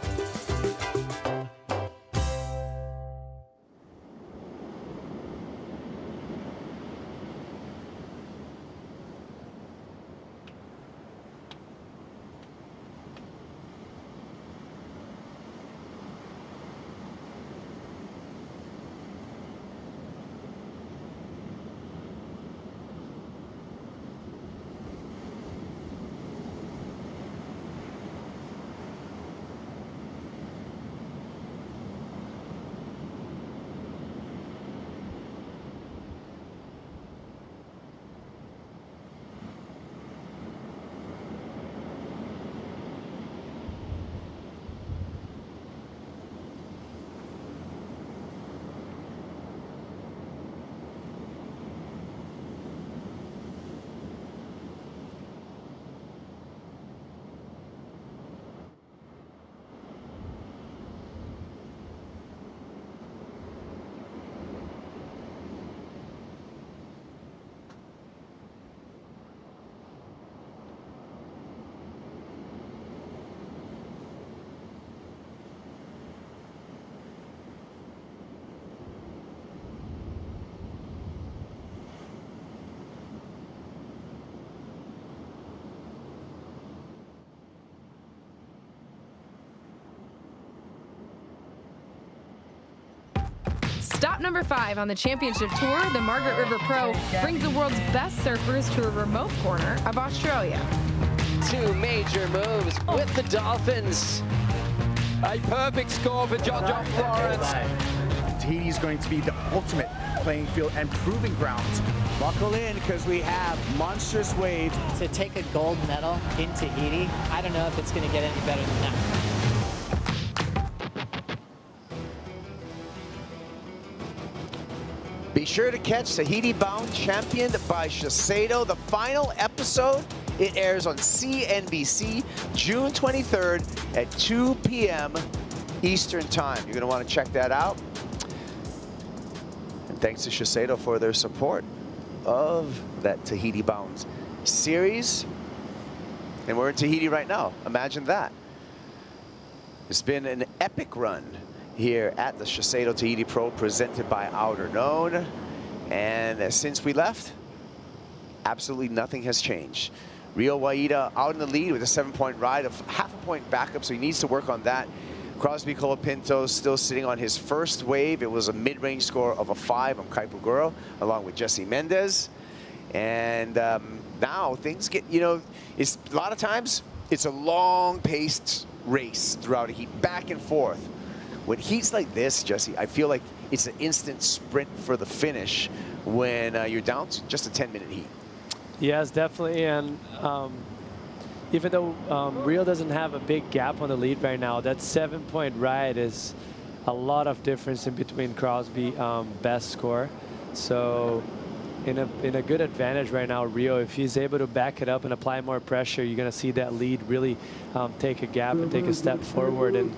Stop number 5 on the championship tour, the Margaret River Pro brings the world's best surfers to a remote corner of Australia. 2 major moves with the Dolphins. A perfect score for John Florence. Tahiti is going to be the ultimate playing field and proving grounds. Buckle in, because we have monstrous waves. To take a gold medal in Tahiti, I don't know if it's going to get any better than that. Be sure to catch Tahiti Bound, championed by SHISEIDO. The final episode, it airs on CNBC June 23rd at 2 p.m. Eastern Time. You're going to want to check that out. And thanks to SHISEIDO for their support of that Tahiti Bound series. And we're in Tahiti right now. Imagine that. It's been an epic run here at the SHISEIDO Tahiti Pro presented by Outerknown. And since we left, absolutely nothing has changed. Rio Wahida out in the lead with a 7-point ride, of half a point backup, so he needs to work on that. Crosby Colapinto still sitting on his first wave. It was a mid-range score of a 5 on Kaipuguro, along with Jesse Mendez. And now things get, you know, it's a lot of times it's a long-paced race throughout a heat, back and forth. When heats like this, Jesse, I feel like it's an instant sprint for the finish when you're down to just a 10-minute heat. Yes, definitely. And even though Rio doesn't have a big gap on the lead right now, that 7-point ride is a lot of difference in between Crosby best score. So in a good advantage right now, Rio, if he's able to back it up and apply more pressure, you're going to see that lead really take a gap and take a step forward. And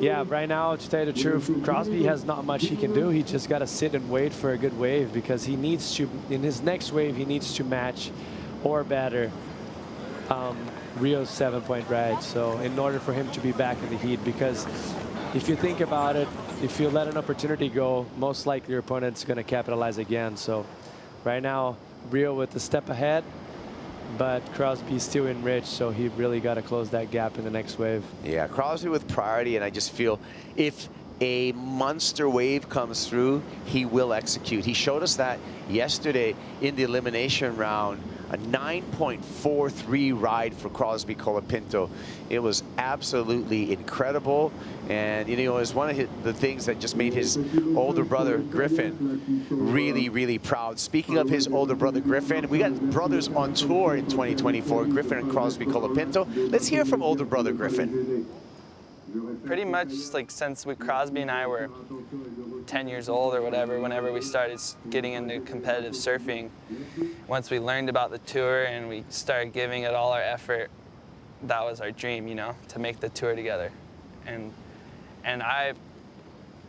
yeah, right now, to tell you the truth, Crosby has not much he can do. He just got to sit and wait for a good wave, because he needs to, in his next wave, he needs to match or better Rio's 7-point ride. So in order for him to be back in the heat, because if you think about it, if you let an opportunity go, most likely your opponent's going to capitalize again. So right now, Rio with the step ahead, but Crosby's still enriched, so he really got to close that gap in the next wave. Yeah, Crosby with priority, and I just feel if a monster wave comes through, he will execute. He showed us that yesterday in the elimination round, a 9.43 ride for Crosby Colapinto. It was absolutely incredible. And, you know, it was one of the things that just made his older brother, Griffin, really, really proud. Speaking of his older brother, Griffin, we got brothers on tour in 2024, Griffin and Crosby Colapinto. Let's hear from older brother Griffin. Pretty much like since Crosby and I were 10 years old or whatever, whenever we started getting into competitive surfing, once we learned about the tour and we started giving it all our effort, that was our dream, you know, to make the tour together. And I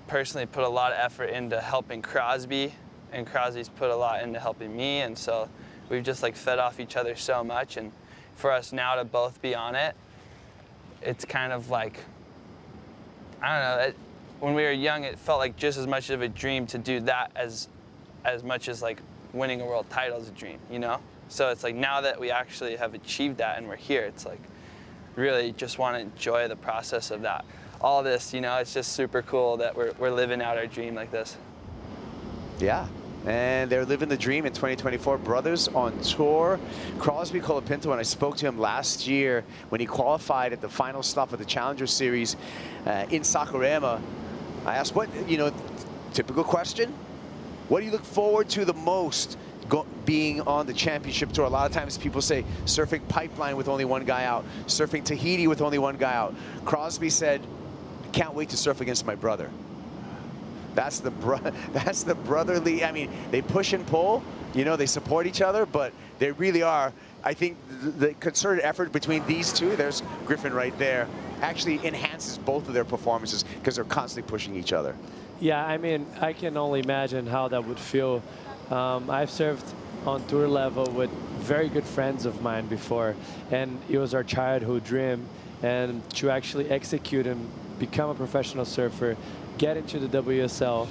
personally put a lot of effort into helping Crosby, and Crosby's put a lot into helping me, and so we've just like fed off each other so much. And for us now to both be on it, it's kind of like, I don't know, when we were young, it felt like just as much of a dream to do that as much as like winning a world title is a dream, you know? So it's like now that we actually have achieved that and we're here, it's like really just want to enjoy the process of that. All this, you know, it's just super cool that we're living out our dream like this. Yeah. And they're living the dream in 2024. Brothers on tour. Crosby Colapinto, when I spoke to him last year when he qualified at the final stop of the Challenger Series in Sakurama, I asked, what, you know, typical question, what do you look forward to the most being on the championship tour? A lot of times people say surfing Pipeline with only one guy out, surfing Tahiti with only one guy out. Crosby said, can't wait to surf against my brother. That's the brotherly, I mean, they push and pull, you know, they support each other, but they really are, I think the concerted effort between these two, there's Griffin right there, actually enhances both of their performances because they're constantly pushing each other. Yeah, I mean, I can only imagine how that would feel. I've surfed on tour level with very good friends of mine before, and it was our childhood dream, and to actually execute and become a professional surfer, get into the WSL,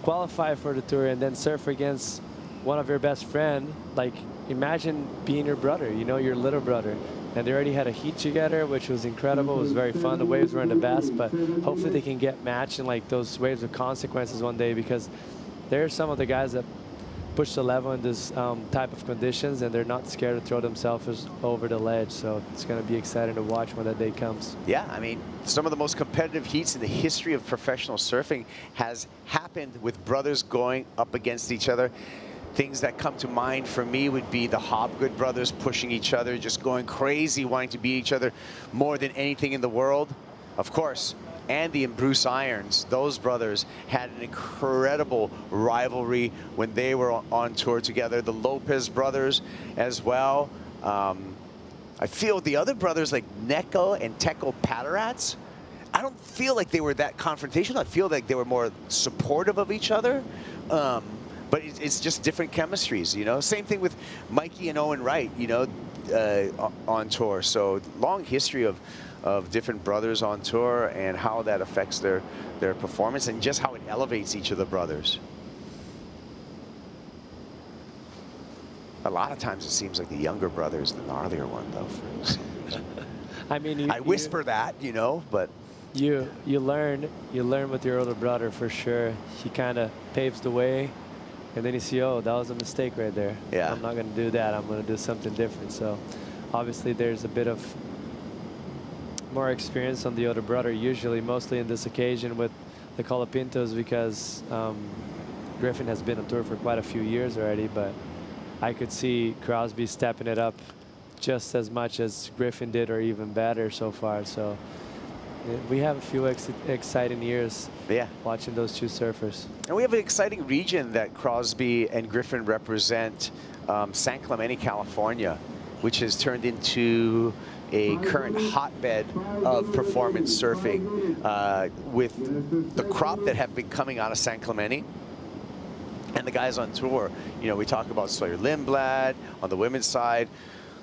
qualify for the tour, and then surf against one of your best friends. Like, imagine being your brother, you know, your little brother. And they already had a heat together, which was incredible. It was very fun. The waves weren't the best, but hopefully they can get matched in like those waves of consequences one day, because there are some of the guys that push the level in this type of conditions, and they're not scared to throw themselves over the ledge. So it's going to be exciting to watch when that day comes. Yeah, I mean, some of the most competitive heats in the history of professional surfing has happened with brothers going up against each other. Things that come to mind for me would be the Hobgood brothers pushing each other, just going crazy, wanting to beat each other more than anything in the world. Of course, Andy and Bruce Irons, those brothers had an incredible rivalry when they were on tour together. The Lopez brothers as well. I feel the other brothers like Neko and Teko Patarats, I don't feel like they were that confrontational. I feel like they were more supportive of each other. But it's just different chemistries, you know. Same thing with Mikey and Owen Wright, you know. on tour. So long history of different brothers on tour and how that affects their performance and just how it elevates each of the brothers. A lot of times it seems like the younger brother is the gnarlier one, though, for some reason. I mean, I whisper that, you know, but you learn with your older brother for sure. He kind of paves the way, and then you see, oh, that was a mistake right there. Yeah. I'm not going to do that. I'm going to do something different. So obviously there's a bit of more experience on the older brother, usually mostly in this occasion with the Colapintos, because Griffin has been on tour for quite a few years already, but I could see Crosby stepping it up just as much as Griffin did, or even better so far. So we have a few exciting years watching those two surfers. And we have an exciting region that Crosby and Griffin represent, San Clemente, California, which has turned into a current hotbed of performance surfing with the crop that have been coming out of San Clemente. And the guys on tour, you know, we talk about Sawyer Lindblad on the women's side,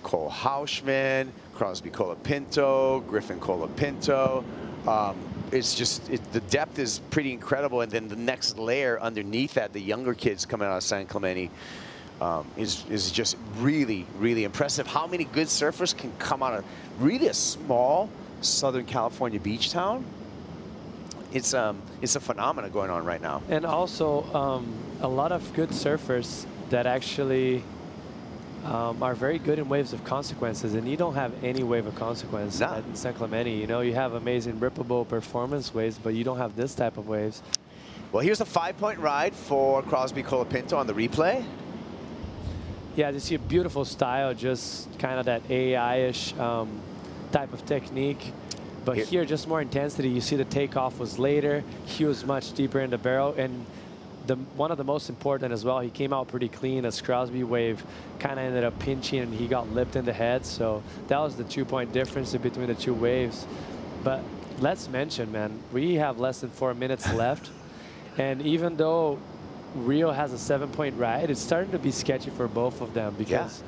Cole Houshmand, Crosby Colapinto, Griffin Colapinto. It's just, the depth is pretty incredible. And then the next layer underneath that, the younger kids coming out of San Clemente, is just really, really impressive. How many good surfers can come out of really a small Southern California beach town? It's a phenomenon going on right now. And also a lot of good surfers that actually are very good in waves of consequences, and you don't have any wave of consequence at San Clemente. You know, you have amazing rippable performance waves, but you don't have this type of waves. Well, here's a 5-point ride for Crosby Colapinto on the replay. Yeah, you see a beautiful style, just kind of that AI-ish type of technique. But here, just more intensity. You see the takeoff was later. He was much deeper in the barrel. And one of the most important as well, he came out pretty clean as Crosby wave kind of ended up pinching and he got lipped in the head. So that was the 2-point difference between the two waves. But let's mention, man, we have less than 4 minutes left. And even though Rio has a 7-point ride, it's starting to be sketchy for both of them because,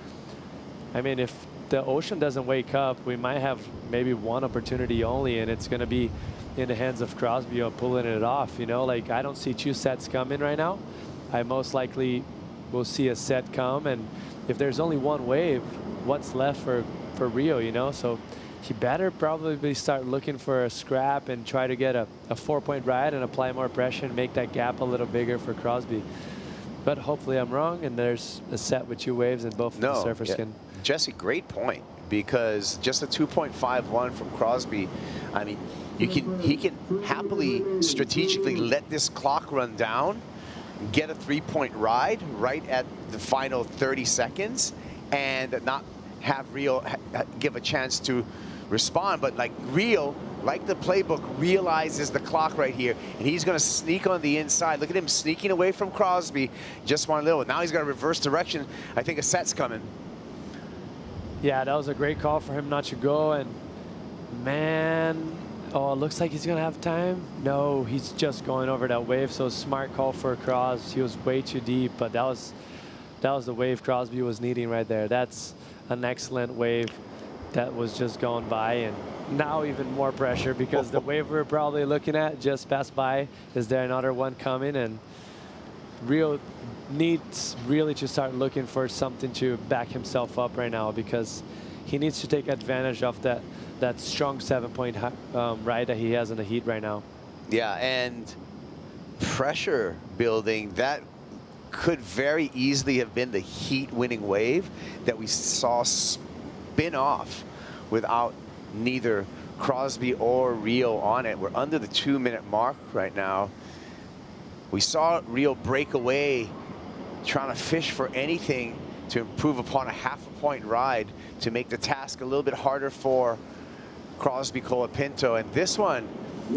I mean, if the ocean doesn't wake up, we might have maybe one opportunity only, and it's going to be in the hands of Crosby or pulling it off. You know, like I don't see 2 sets coming right now. I most likely will see a set come, and if there's only one wave, what's left for Rio, you know? So he better probably start looking for a scrap and try to get a 4-point ride and apply more pressure and make that gap a little bigger for Crosby. But hopefully I'm wrong, and there's a set with 2 waves, and both of the surfers can. Jesse, great point, because just a 2.51 from Crosby, I mean, he can happily strategically let this clock run down, get a 3-point ride right at the final 30 seconds, and not have Rio give a chance to respond. But like Rio, like the playbook, realizes the clock right here, and he's going to sneak on the inside. Look at him sneaking away from Crosby. Just one little. Now he's got a reverse direction. I think a set's coming. Yeah, that was a great call for him not to go. And man, oh, it looks like he's going to have time. No, he's just going over that wave. So smart call for Crosby. He was way too deep, but that was the wave Crosby was needing right there. That's an excellent wave that was just going by, and now even more pressure because the wave we're probably looking at just passed by. Is there another one coming? And Rio needs really to start looking for something to back himself up right now, because he needs to take advantage of that strong 7-point ride that he has in the heat right now. Yeah, and pressure building, that could very easily have been the heat-winning wave that we saw spin off without neither Crosby or Rio on it. We're under the 2-minute mark right now. We saw Rio break away, trying to fish for anything to improve upon a 0.5-point ride to make the task a little bit harder for Crosby Colapinto. And this one,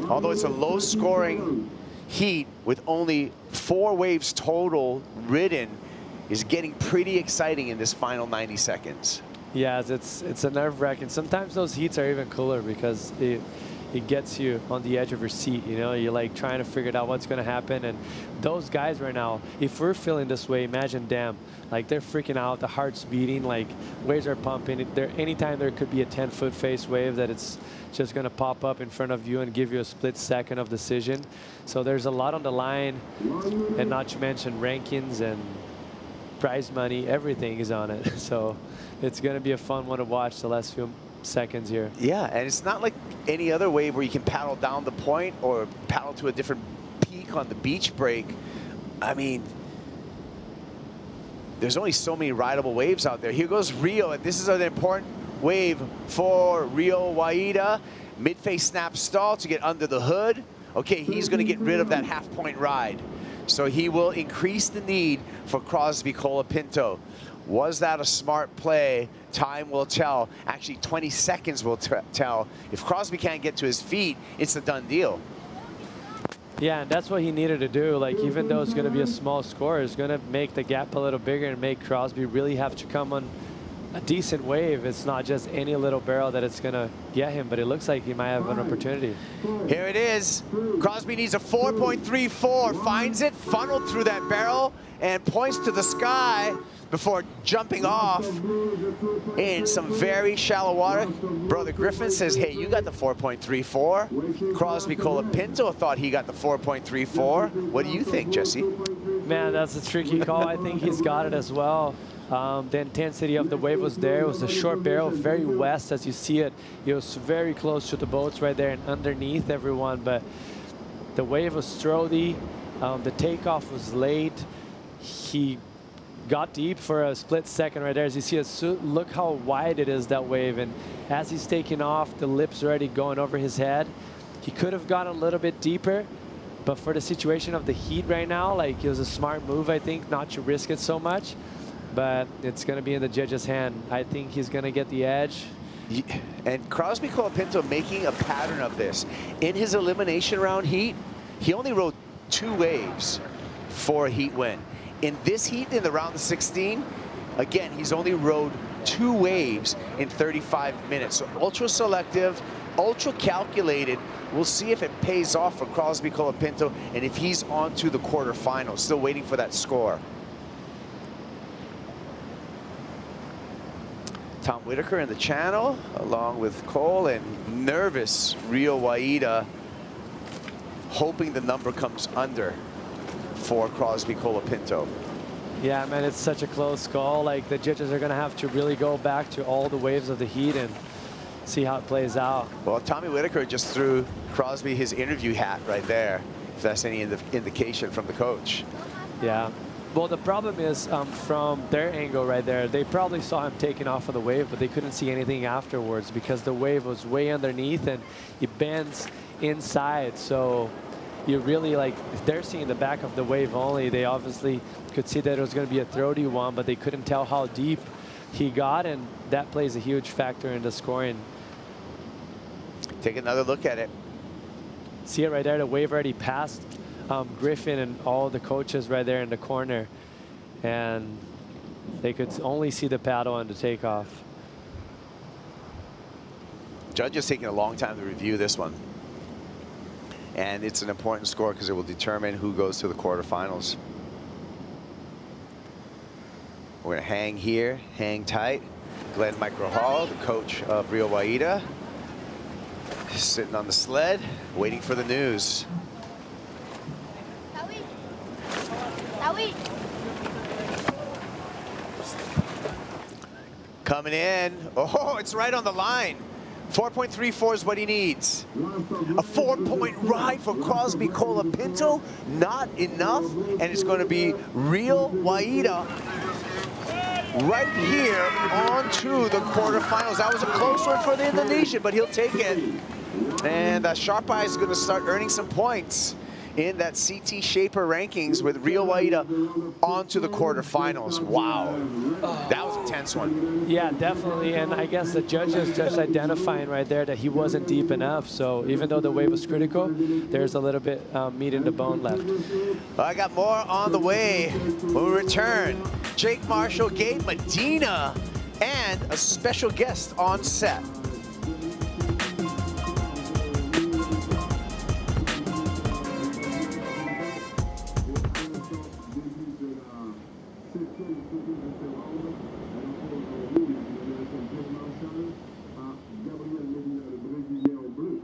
although it's a low-scoring heat with only 4 waves total ridden, is getting pretty exciting in this final 90 seconds. Yeah, it's a nerve-wracking. Sometimes those heats are even cooler because it gets you on the edge of your seat. You know, you're like trying to figure out what's going to happen. And those guys right now, if we're feeling this way, imagine them. Like, they're freaking out, the heart's beating, like waves are pumping. Anytime there could be a 10-foot face wave that it's just going to pop up in front of you and give you a split second of decision. So there's a lot on the line, and not to mention rankings and prize money, everything is on it. So it's going to be a fun one to watch the last few seconds here. Yeah, and it's not like any other wave where you can paddle down the point or paddle to a different peak on the beach break. I mean, there's only so many rideable waves out there. Here goes Rio, and this is an important wave for Rio Wahida. Mid-face snap stall to get under the hood. Okay, he's going to get rid of that half-point ride. So he will increase the need for Crosby Colapinto. Was that a smart play? Time will tell. Actually, 20 seconds will tell. If Crosby can't get to his feet, it's a done deal. Yeah, and that's what he needed to do. Like, even though it's going to be a small score, it's going to make the gap a little bigger and make Crosby really have to come on a decent wave. It's not just any little barrel that it's going to get him, but it looks like he might have an opportunity. Here it is. Crosby needs a 4.34, finds it, funneled through that barrel, and points to the sky before jumping off in some very shallow water. Brother Griffin says, hey, you got the 4.34. Crosby Colapinto thought he got the 4.34. What do you think, Jesse? Man, that's a tricky call. I think he's got it as well. The intensity of the wave was there. It was a short barrel, very west as you see it. It was very close to the boats right there and underneath everyone, but the wave was strody. The takeoff was late. He got deep for a split second right there. As you see, look how wide it is, that wave. And as he's taking off, the lip's already going over his head. He could have gone a little bit deeper, but for the situation of the heat right now, like, it was a smart move, I think, not to risk it so much. But it's going to be in the judge's hand. I think he's going to get the edge. And Crosby Colapinto making a pattern of this. In his elimination round heat, he only rode 2 waves for a heat win. In this heat, in the round of 16, again, he's only rode 2 waves in 35 minutes. So ultra selective, ultra calculated. We'll see if it pays off for Crosby Colapinto and if he's on to the quarterfinals. Still waiting for that score. Tom Whitaker in the channel, along with Cole, and nervous Rio Wahida, hoping the number comes under for Crosby Colapinto. Yeah, man, it's such a close call. Like, the judges are going to have to really go back to all the waves of the heat and see how it plays out. Well, Tommy Whitaker just threw Crosby his interview hat right there, if that's any indication from the coach. Yeah. Well, the problem is from their angle right there, they probably saw him taking off of the wave, but they couldn't see anything afterwards because the wave was way underneath and it bends inside. So you really, like, they're seeing the back of the wave only. They obviously could see that it was going to be a throaty one, but they couldn't tell how deep he got, and that plays a huge factor in the scoring. Take another look at it. See it right there, the wave already passed Griffin and all the coaches right there in the corner, and they could only see the paddle and the takeoff. Judge is taking a long time to review this one. And it's an important score because it will determine who goes to the quarterfinals. We're going to hang here, hang tight. Glenn Microhall, the coach of Rio Wahida, sitting on the sled, waiting for the news. Coming in. Oh, it's right on the line. 4.34 is what he needs. A 4-point ride for Crosby Colapinto. Not enough. And it's going to be Rio Wahida right here onto the quarterfinals. That was a close one for the Indonesian, but he'll take it. And Sharp Eye is going to start earning some points in that CT Shaper rankings with Rio Wahida onto the quarterfinals. Wow, that was a tense one. Yeah, definitely, and I guess the judges just identifying right there that he wasn't deep enough. So even though the wave was critical, there's a little bit meat in the bone left. I got more on the way when we return. Jake Marshall, Gabe Medina, and a special guest on set. quelle photo de ce round. Elle oppose en rouge l'Américaine Jake Marshall à Gabriel Medina, le Brésilien en bleu.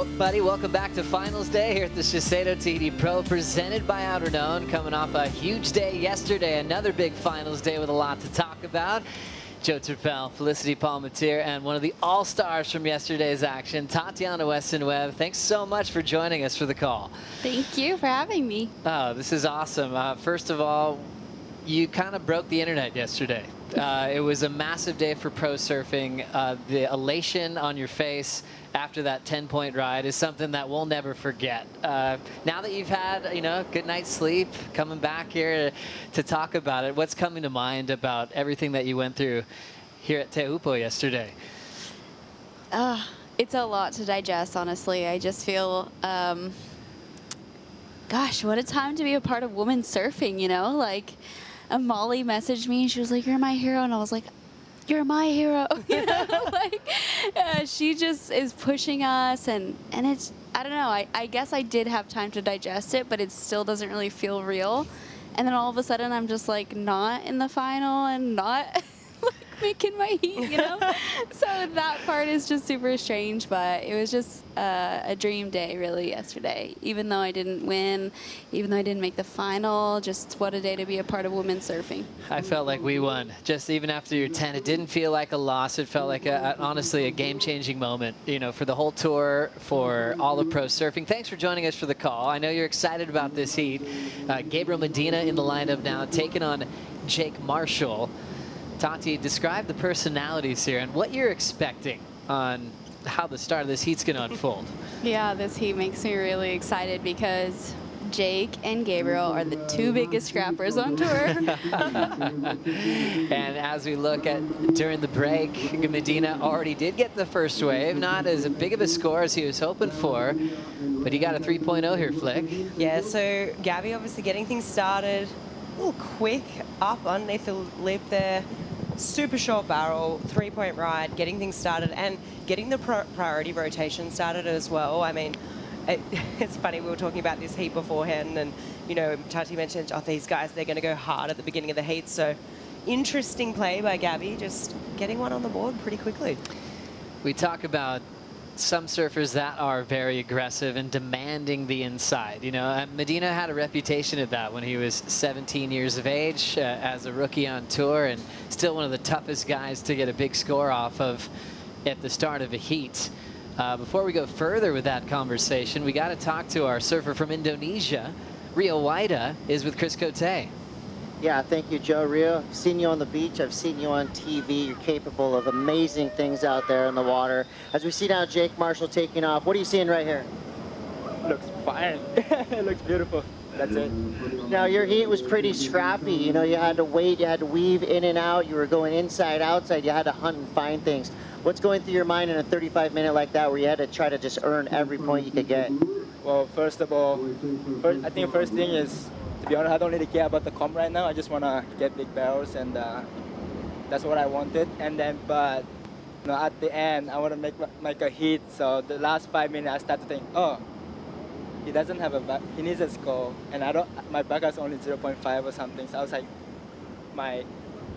Everybody, welcome back to Finals Day here at the SHISEIDO Tahiti Pro, presented by Outerknown. Coming off a huge day yesterday, another big Finals Day with a lot to talk about. Joe Turpel, Felicity Palmatier, and one of the all-stars from yesterday's action, Tatiana Weston-Webb. Thanks so much for joining us for the call. Thank you for having me. Oh, this is awesome. First of all, you kind of broke the internet yesterday. It was a massive day for pro surfing. The elation on your face after that 10-point ride is something that we'll never forget. Now that you've had, a good night's sleep, coming back here to talk about it, what's coming to mind about everything that you went through here at Teahupo'o yesterday? It's a lot to digest, honestly. I just feel, gosh, what a time to be a part of women's surfing, Like, Molly messaged me and she was like, "You're my hero," and I was like, "You're my hero." She just is pushing us, and it's, I don't know, I guess I did have time to digest it, but it still doesn't really feel real. And then all of a sudden I'm just like not in the final and not like making my heat, So that part is just super strange, but it was just a dream day really yesterday. Even though I didn't win, even though I didn't make the final, just what a day to be a part of women's surfing. I felt like we won. Just even after your 10, it didn't feel like a loss. It felt like, honestly, a game-changing moment, for the whole tour, for all of pro surfing. Thanks for joining us for the call. I know you're excited about this heat. Gabriel Medina in the lineup now, taking on Jake Marshall. Tati, describe the personalities here and what you're expecting on how the start of this heat's going to unfold. Yeah, this heat makes me really excited because Jake and Gabriel are the two biggest scrappers on tour. And as we look at during the break, Medina already did get the first wave, not as big of a score as he was hoping for, but he got a 3.0 here, Flick. Yeah, so Gabby obviously getting things started a little quick up underneath the lip there. Super short barrel, 3-point ride, getting things started and getting the priority rotation started as well. I mean, it's funny, we were talking about this heat beforehand and, Tati mentioned, these guys, they're going to go hard at the beginning of the heat. So interesting play by Gabby, just getting one on the board pretty quickly. We talk about some surfers that are very aggressive and demanding the inside. Medina had a reputation of that when he was 17 years of age as a rookie on tour, and still one of the toughest guys to get a big score off of at the start of a heat. Before we go further with that conversation, we got to talk to our surfer from Indonesia. Rio Wahida is with Chris Cote. Yeah, thank you, Joe. Rio, I've seen you on the beach. I've seen you on TV. You're capable of amazing things out there in the water. As we see now Jake Marshall taking off, what are you seeing right here? Looks fine. It looks beautiful. That's it. Now, your heat was pretty scrappy. You know, you had to wait, you had to weave in and out. You were going inside, outside. You had to hunt and find things. What's going through your mind in a 35-minute like that where you had to try to just earn every point you could get? Well, first of all, I think first thing is, to be honest, I don't really care about the comp right now. I just want to get big barrels, and that's what I wanted. And then, but you know, at the end, I want to make a hit. So the last 5 minutes, I start to think, oh, he doesn't have a back. He needs a score, and my backup is only 0.5 or something. So I was like,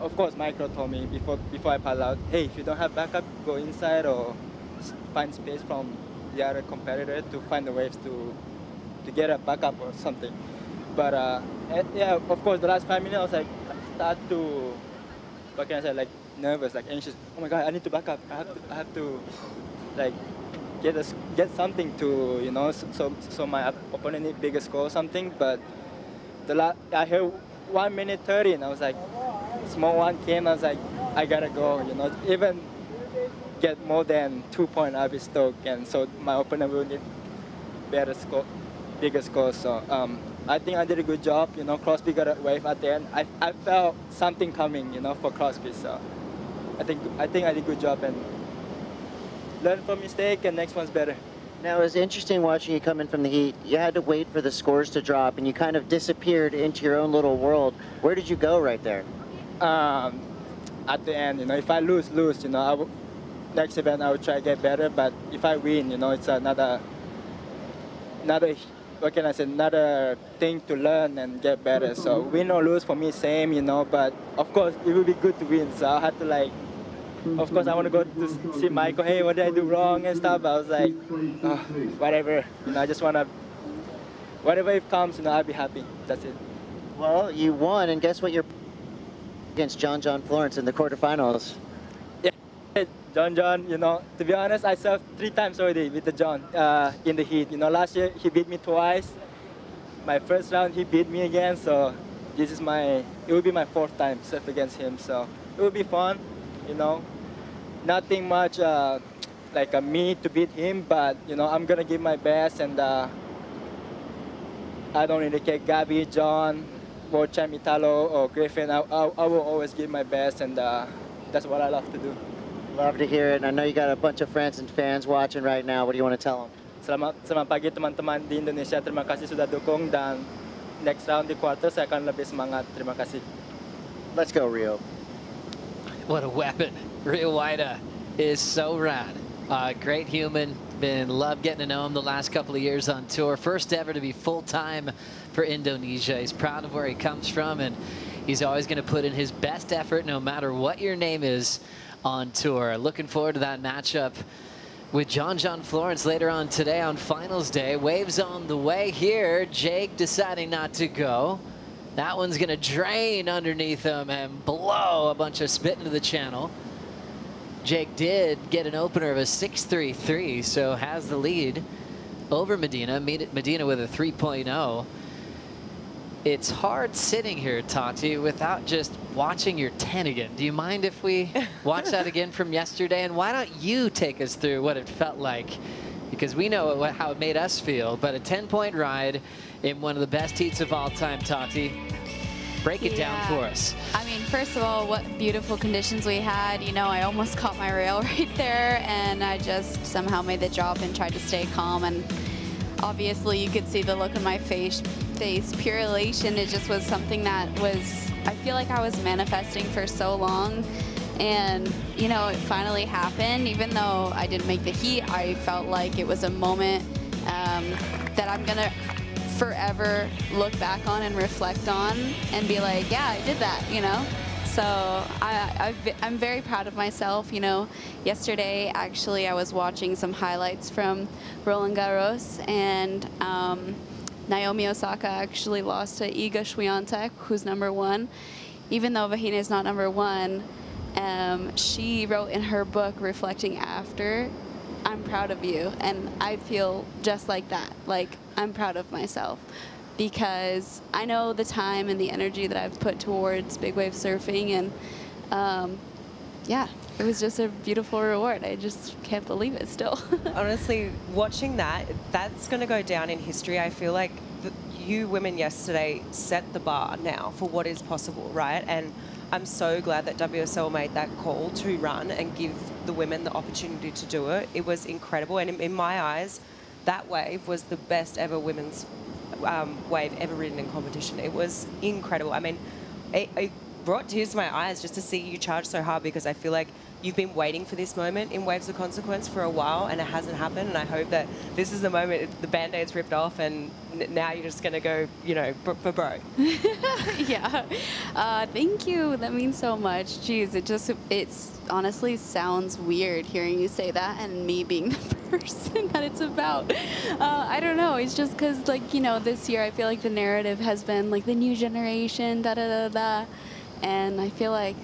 of course, Micro told me before I paddle out, hey, if you don't have backup, go inside or find space from the other competitor to find the waves to get a backup or something. But yeah, of course, the last 5 minutes, I was like, start to, what can I say, like nervous, like anxious. Oh my God, I need to back up. I have to, like, get something to, you know, so my opponent need bigger score or something. But I heard 1 minute 30, and I was like, small one came. I was like, I gotta go. You know, even get more than 2 points, I'll be stoked. And so my opponent will need better score, bigger score. So I think I did a good job. You know, Crosby got a wave at the end. I felt something coming, you know, for Crosby. So I think I did a good job and learn from mistake, and next one's better. Now, it was interesting watching you come in from the heat. You had to wait for the scores to drop, and you kind of disappeared into your own little world. Where did you go right there? At the end, you know, if I lose, you know, next event I will try to get better. But if I win, you know, it's another, what can I say, another thing to learn and get better. So win or lose for me, same, you know. But of course, it would be good to win. So I had to like. Of course, I want to go to see Michael. Hey, what did I do wrong and stuff? I was like, oh, whatever. You know, I just want to, whatever it comes, you know, I'll be happy. That's it. Well, you won, and guess what? You're against John Florence in the quarterfinals. Yeah, John. You know, to be honest, I served 3 times already with the John in the heat. You know, last year he beat me twice. My first round he beat me again. So this is it will be my 4th time serve against him. So it will be fun. You know. Nothing much like me to beat him, but you know, I'm gonna give my best, and I don't really care Gabby, John, World Champ Italo, or Griffin. I will always give my best, and that's what I love to do. Love to hear it, and I know you got a bunch of friends and fans watching right now. What do you want to tell them? Selamat pagi teman-teman di Indonesia. Terima kasih sudah dukung, dan next round di quarter saya akan lebih semangat. Terima kasih. Let's go, Rio. What a weapon. Rio Wahida is so rad. Great human. Loved getting to know him the last couple of years on tour. First ever to be full-time for Indonesia. He's proud of where he comes from, and he's always going to put in his best effort no matter what your name is on tour. Looking forward to that matchup with John Florence later on today on finals day. Waves on the way here. Jake deciding not to go. That one's going to drain underneath him and blow a bunch of spit into the channel. Jake did get an opener of a 6.33, so has the lead over Medina. Medina with a 3.0. It's hard sitting here, Tati, without just watching your 10 again. Do you mind if we watch that again from yesterday? And why don't you take us through what it felt like? Because we know how it made us feel, but a 10-point ride in one of the best heats of all time, Tati. Break it down for us. I mean, first of all, what beautiful conditions we had. You know, I almost caught my rail right there, and I just somehow made the drop and tried to stay calm. And obviously, you could see the look on my face, pure elation. It just was something that was, I feel like I was manifesting for so long. And, you know, it finally happened. Even though I didn't make the heat, I felt like it was a moment that I'm going to forever look back on and reflect on and be like, yeah, I did that, you know? So I'm very proud of myself. You know, yesterday, actually, I was watching some highlights from Roland Garros, and Naomi Osaka actually lost to Iga Swiatek, who's #1. Even though Wahida is not #1, she wrote in her book, reflecting after, I'm proud of you. And I feel just like that. Like, I'm proud of myself because I know the time and the energy that I've put towards big wave surfing, and yeah, it was just a beautiful reward. I just can't believe it still. Honestly, watching that, that's going to go down in history. I feel like you women yesterday set the bar now for what is possible, right? And I'm so glad that WSL made that call to run and give the women the opportunity to do it. It was incredible. And in my eyes, that wave was the best ever women's wave ever ridden in competition. It was incredible. I mean, it brought tears to my eyes just to see you charge so hard, because I feel like you've been waiting for this moment in Waves of Consequence for a while and it hasn't happened. And I hope that this is the moment the Band-Aid's ripped off and now you're just going to go, you know, for bro. Yeah. Thank you. That means so much. Jeez, it honestly sounds weird hearing you say that and me being the person that it's about. I don't know. It's just because, like, you know, this year I feel like the narrative has been like the new generation, da-da-da-da. And I feel like,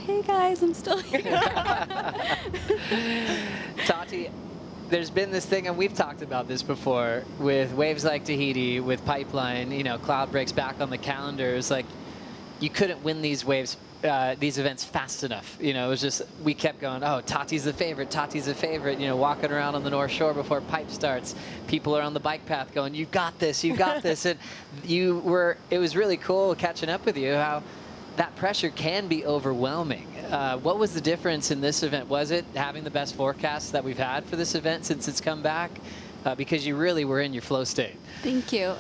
hey guys, I'm still here. Tati, there's been this thing, and we've talked about this before, with waves like Tahiti, with Pipeline, you know, cloud breaks back on the calendars. Like, you couldn't win these waves, these events fast enough. You know, it was just, we kept going, oh, Tati's the favorite, Tati's the favorite, you know, walking around on the North Shore before Pipe starts. People are on the bike path going, you've got this, you've got this. And it was really cool catching up with you, how that pressure can be overwhelming. What was the difference in this event? Was it having the best forecast that we've had for this event since it's come back? Because you really were in your flow state. Thank you.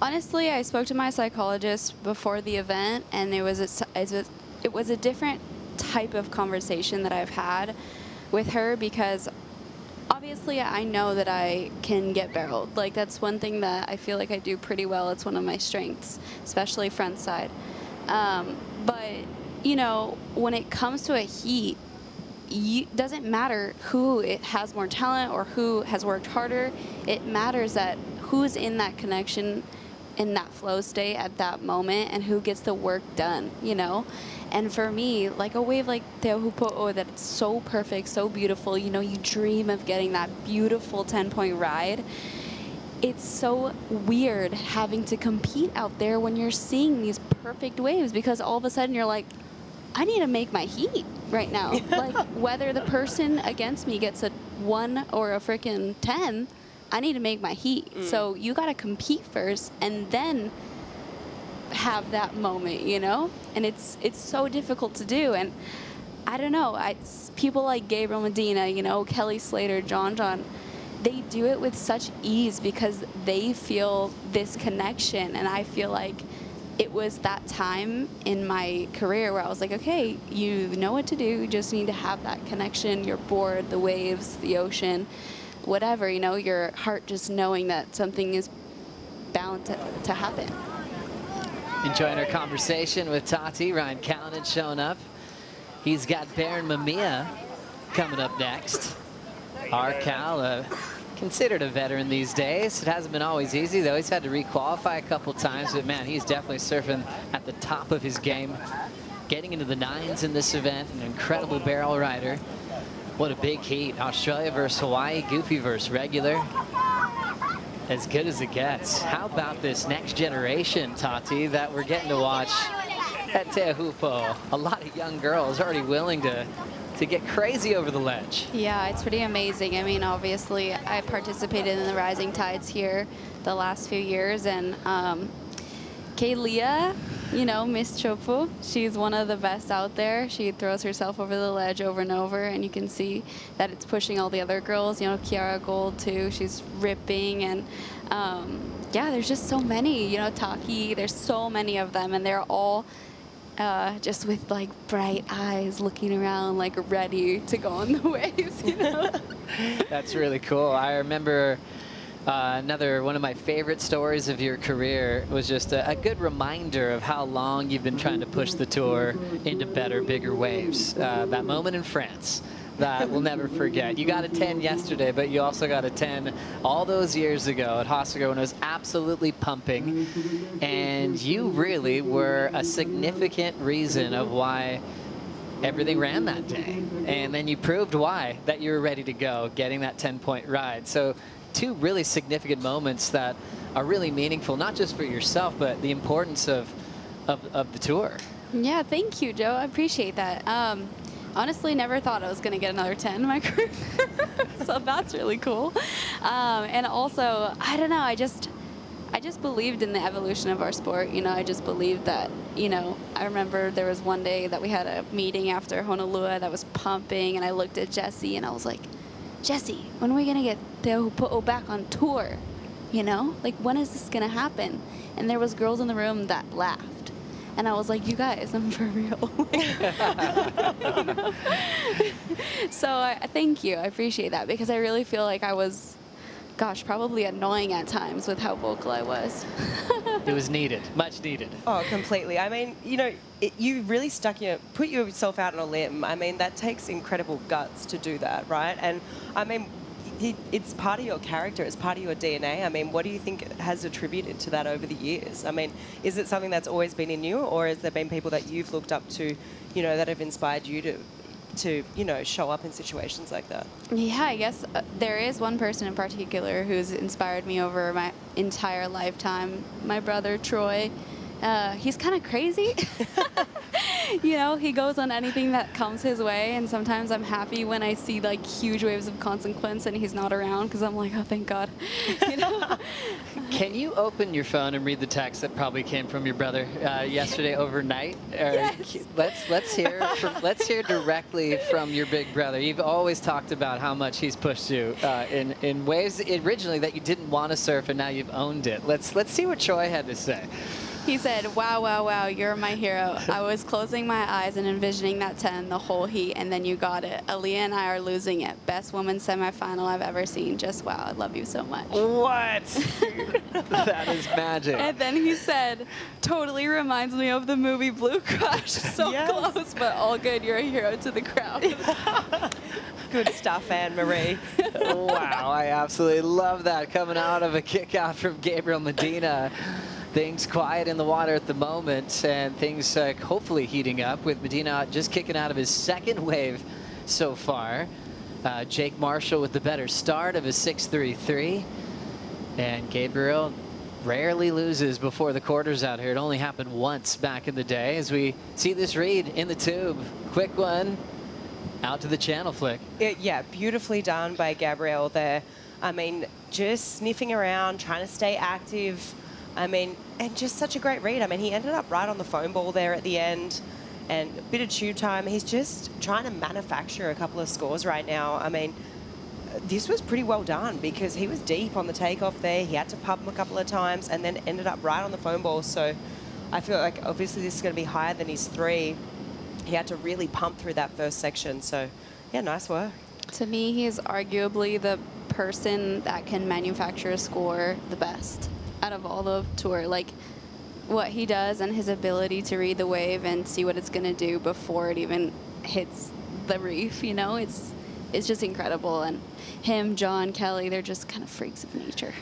Honestly, I spoke to my psychologist before the event, and it was a different type of conversation that I've had with her, because obviously I know that I can get barreled. Like, that's one thing that I feel like I do pretty well. It's one of my strengths, especially front side. But, you know, when it comes to a heat, it doesn't matter who has more talent or who has worked harder. It matters that who's in that connection, in that flow state at that moment, and who gets the work done, you know? And for me, like a wave like Teahupo'o that's so perfect, so beautiful, you know, you dream of getting that beautiful 10-point ride. It's so weird having to compete out there when you're seeing these perfect waves, because all of a sudden you're like, I need to make my heat right now. Like, whether the person against me gets a 1 or a freaking 10, I need to make my heat. So you got to compete first and then have that moment, you know? And it's so difficult to do. And I don't know, people like Gabriel Medina, you know, Kelly Slater, John, they do it with such ease because they feel this connection. And I feel like it was that time in my career where I was like, okay, you know what to do. You just need to have that connection, your board, the waves, the ocean, whatever, you know, your heart just knowing that something is bound to happen. Enjoying our conversation with Tati. Ryan Kalinin showing up. He's got Baron Mamiya coming up next. Our Cal, considered a veteran these days. It hasn't been always easy, though. He's had to re-qualify a couple times, but man, he's definitely surfing at the top of his game. Getting into the 9s in this event, an incredible barrel rider. What a big heat. Australia versus Hawaii, goofy versus regular. As good as it gets. How about this next generation, Tati, that we're getting to watch at Teahupo'o? A lot of young girls already willing to get crazy over the ledge. Yeah, it's pretty amazing. I mean, obviously, I participated in the Rising Tides here the last few years, and Kaylia, you know, Miss Chopu, she's one of the best out there. She throws herself over the ledge over and over, and you can see that it's pushing all the other girls. You know, Kiara Gold, too. She's ripping, and yeah, there's just so many. You know, Taki, there's so many of them, and they're all just with, like, bright eyes looking around, like, ready to go on the waves, you know? That's really cool. I remember another one of my favorite stories of your career was just a good reminder of how long you've been trying to push the tour into better, bigger waves. That moment in France that we'll never forget. You got a 10 yesterday, but you also got a 10 all those years ago at Hossegor when it was absolutely pumping. And you really were a significant reason of why everything ran that day. And then you proved why, that you were ready to go, getting that 10-point ride. So 2 really significant moments that are really meaningful, not just for yourself, but the importance of the tour. Yeah, thank you, Joe. I appreciate that. honestly never thought I was going to get another 10 in my career. So that's really cool. And also, I don't know, I just believed in the evolution of our sport. You know, I just believed that, you know, I remember there was one day that we had a meeting after Honolulu that was pumping, and I looked at Jessie and I was like, Jessie, when are we going to get Teahupo'o back on tour? You know, like, when is this going to happen? And there was girls in the room that laughed. And I was like, you guys, I'm for real. You know? So I thank you. I appreciate that, because I really feel like I was, gosh, probably annoying at times with how vocal I was. It was needed, much needed. Oh, completely. I mean, you know, you really put yourself out on a limb. I mean, that takes incredible guts to do that, right? And I mean, it's part of your character, it's part of your DNA. I mean, what do you think has attributed to that over the years? I mean, is it something that's always been in you, or has there been people that you've looked up to, you know, that have inspired you to you know, show up in situations like that? Yeah, I guess there is one person in particular who's inspired me over my entire lifetime. My brother, Troy. He's kind of crazy. You know, he goes on anything that comes his way, and sometimes I'm happy when I see like huge waves of consequence and he's not around, because I'm like, oh, thank God. You know? Can you open your phone and read the text that probably came from your brother yesterday overnight? Yes. Let's hear directly from your big brother. You've always talked about how much he's pushed you in ways originally that you didn't want to surf, and now you've owned it. Let's see what Troy had to say. He said, wow, wow, wow, you're my hero. I was closing my eyes and envisioning that 10 the whole heat, and then you got it. Aaliyah and I are losing it. Best woman semifinal I've ever seen. Just wow, I love you so much. What? That is magic. And then he said, totally reminds me of the movie Blue Crush. So close, but all good. You're a hero to the crowd. Good stuff, Anne-Marie. Wow, I absolutely love that coming out of a kick out from Gabriel Medina. Things quiet in the water at the moment, and things hopefully heating up with Medina just kicking out of his second wave so far. Jake Marshall with the better start of a 6.33, and Gabriel rarely loses before the quarters out here. It only happened once back in the day, as we see this read in the tube. Quick one out to the channel flick. Yeah, beautifully done by Gabriel there. I mean, just sniffing around, trying to stay active. I mean, and just such a great read. I mean, he ended up right on the foam ball there at the end, and a bit of tube time. He's just trying to manufacture a couple of scores right now. I mean, this was pretty well done, because he was deep on the takeoff there. He had to pump him a couple of times and then ended up right on the foam ball. So I feel like obviously this is going to be higher than his 3. He had to really pump through that first section. So yeah, nice work. To me, he is arguably the person that can manufacture a score the best out of all the tour. Like, what he does and his ability to read the wave and see what it's going to do before it even hits the reef, you know, it's just incredible. And him, John, Kelly, they're just kind of freaks of nature.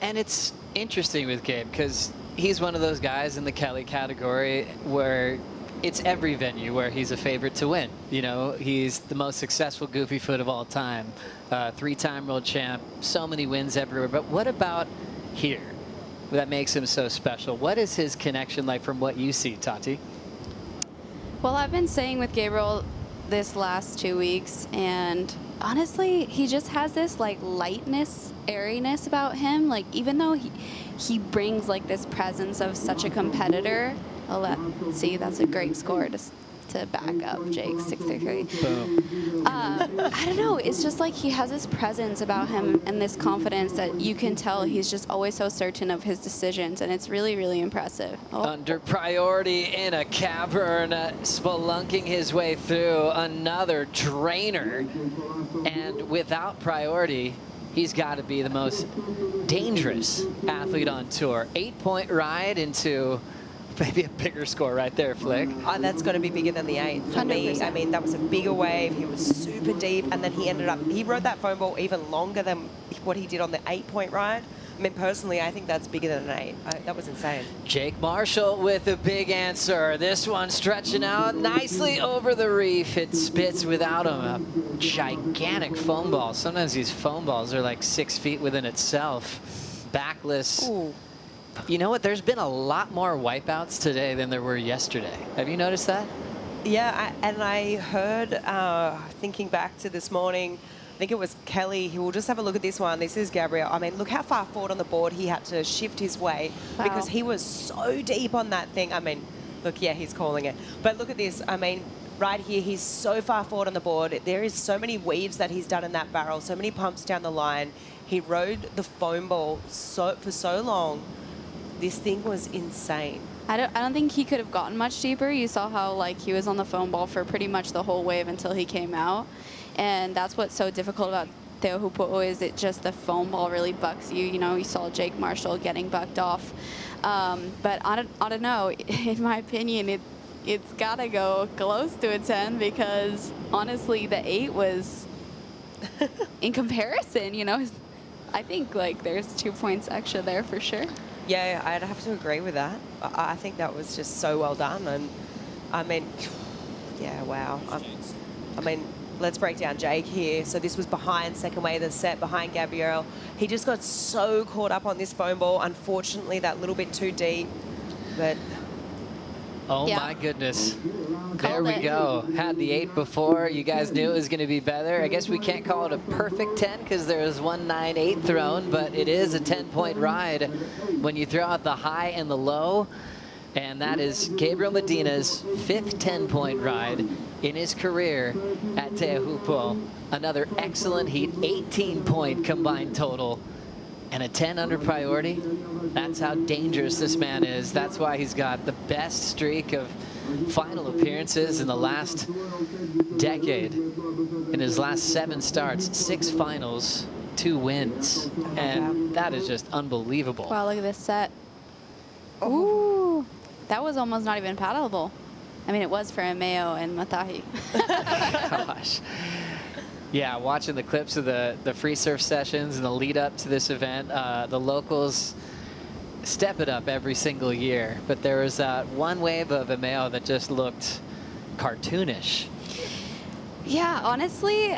And it's interesting with Gabe, because he's one of those guys in the Kelly category where it's every venue where he's a favorite to win. You know, he's the most successful goofy foot of all time, 3-time world champ, so many wins everywhere. But what about here that makes him so special? What is his connection like from what you see, Tati? Well, I've been saying with Gabriel this last 2 weeks, and honestly, he just has this like lightness, airiness about him. Like, even though he brings like this presence of such a competitor. Let's see, that's a great score to back up Jake, 6.33. I don't know, it's just like he has this presence about him and this confidence that you can tell he's just always so certain of his decisions, and it's really, really impressive. Under priority in a cavern, spelunking his way through another drainer, and without priority, he's got to be the most dangerous athlete on tour. 8-point ride into maybe a bigger score right there, Flick. Oh, that's got to be bigger than the 8 for me. I mean, that was a bigger wave. He was super deep, and then he rode that foam ball even longer than what he did on the 8-point ride. I mean, personally, I think that's bigger than an 8. That was insane. Jake Marshall with a big answer. This one stretching out nicely over the reef. It spits without him. A gigantic foam ball. Sometimes these foam balls are like 6 feet within itself. Backless. Ooh. You know what? There's been a lot more wipeouts today than there were yesterday. Have you noticed that? Yeah, and I heard, thinking back to this morning, I think it was Kelly, who will just have a look at this one. This is Gabriel. I mean, look how far forward on the board he had to shift his way because he was so deep on that thing. I mean, look, yeah, he's calling it. But look at this. I mean, right here, he's so far forward on the board. There is so many weaves that he's done in that barrel, so many pumps down the line. He rode the foam ball for so long. This thing was insane. I don't think he could have gotten much deeper. You saw how like he was on the foam ball for pretty much the whole wave until he came out. And that's what's so difficult about Teahupo'o is it just the foam ball really bucks you. You know, you saw Jake Marshall getting bucked off. But I don't know. In my opinion, it's got to go close to a 10 because honestly, the 8 was in comparison, you know, I think like there's 2 points extra there for sure. Yeah, I'd have to agree with that. I think that was just so well done. And I mean, yeah, wow. I mean, let's break down Jake here. So this was behind second wave of the set, behind Gabriel. He just got so caught up on this foam ball. Unfortunately, that little bit too deep. But oh my goodness. There we go. Had the 8 before. You guys knew it was going to be better. I guess we can't call it a perfect 10 because there was 1-9-8 thrown, but it is a 10-point ride when you throw out the high and the low. And that is Gabriel Medina's 5th 10-point ride in his career at Teahupo'o. Another excellent heat, 18-point combined total. And a 10 under priority. That's how dangerous this man is. That's why he's got the best streak of final appearances in the last decade. In his last 7 starts, 6 finals, 2 wins. And that is just unbelievable. Wow, look at this set. Ooh, that was almost not even paddleable. I mean, it was for Ameo and Matahi. Gosh. Yeah, watching the clips of the free surf sessions and the lead up to this event, the locals step it up every single year. But there was one wave of Ameo that just looked cartoonish. Yeah, honestly,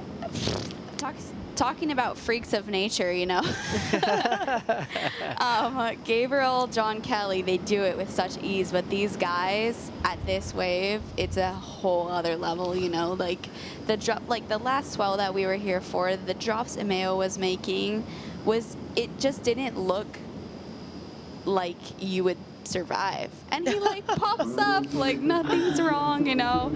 talking about freaks of nature, you know. Gabriel, John Kelly, they do it with such ease, but these guys at this wave, it's a whole other level, you know. Like the drop, like the last swell that we were here for, the drops Ameo was making it just didn't look like you would survive, and he like pops up like nothing's wrong, you know.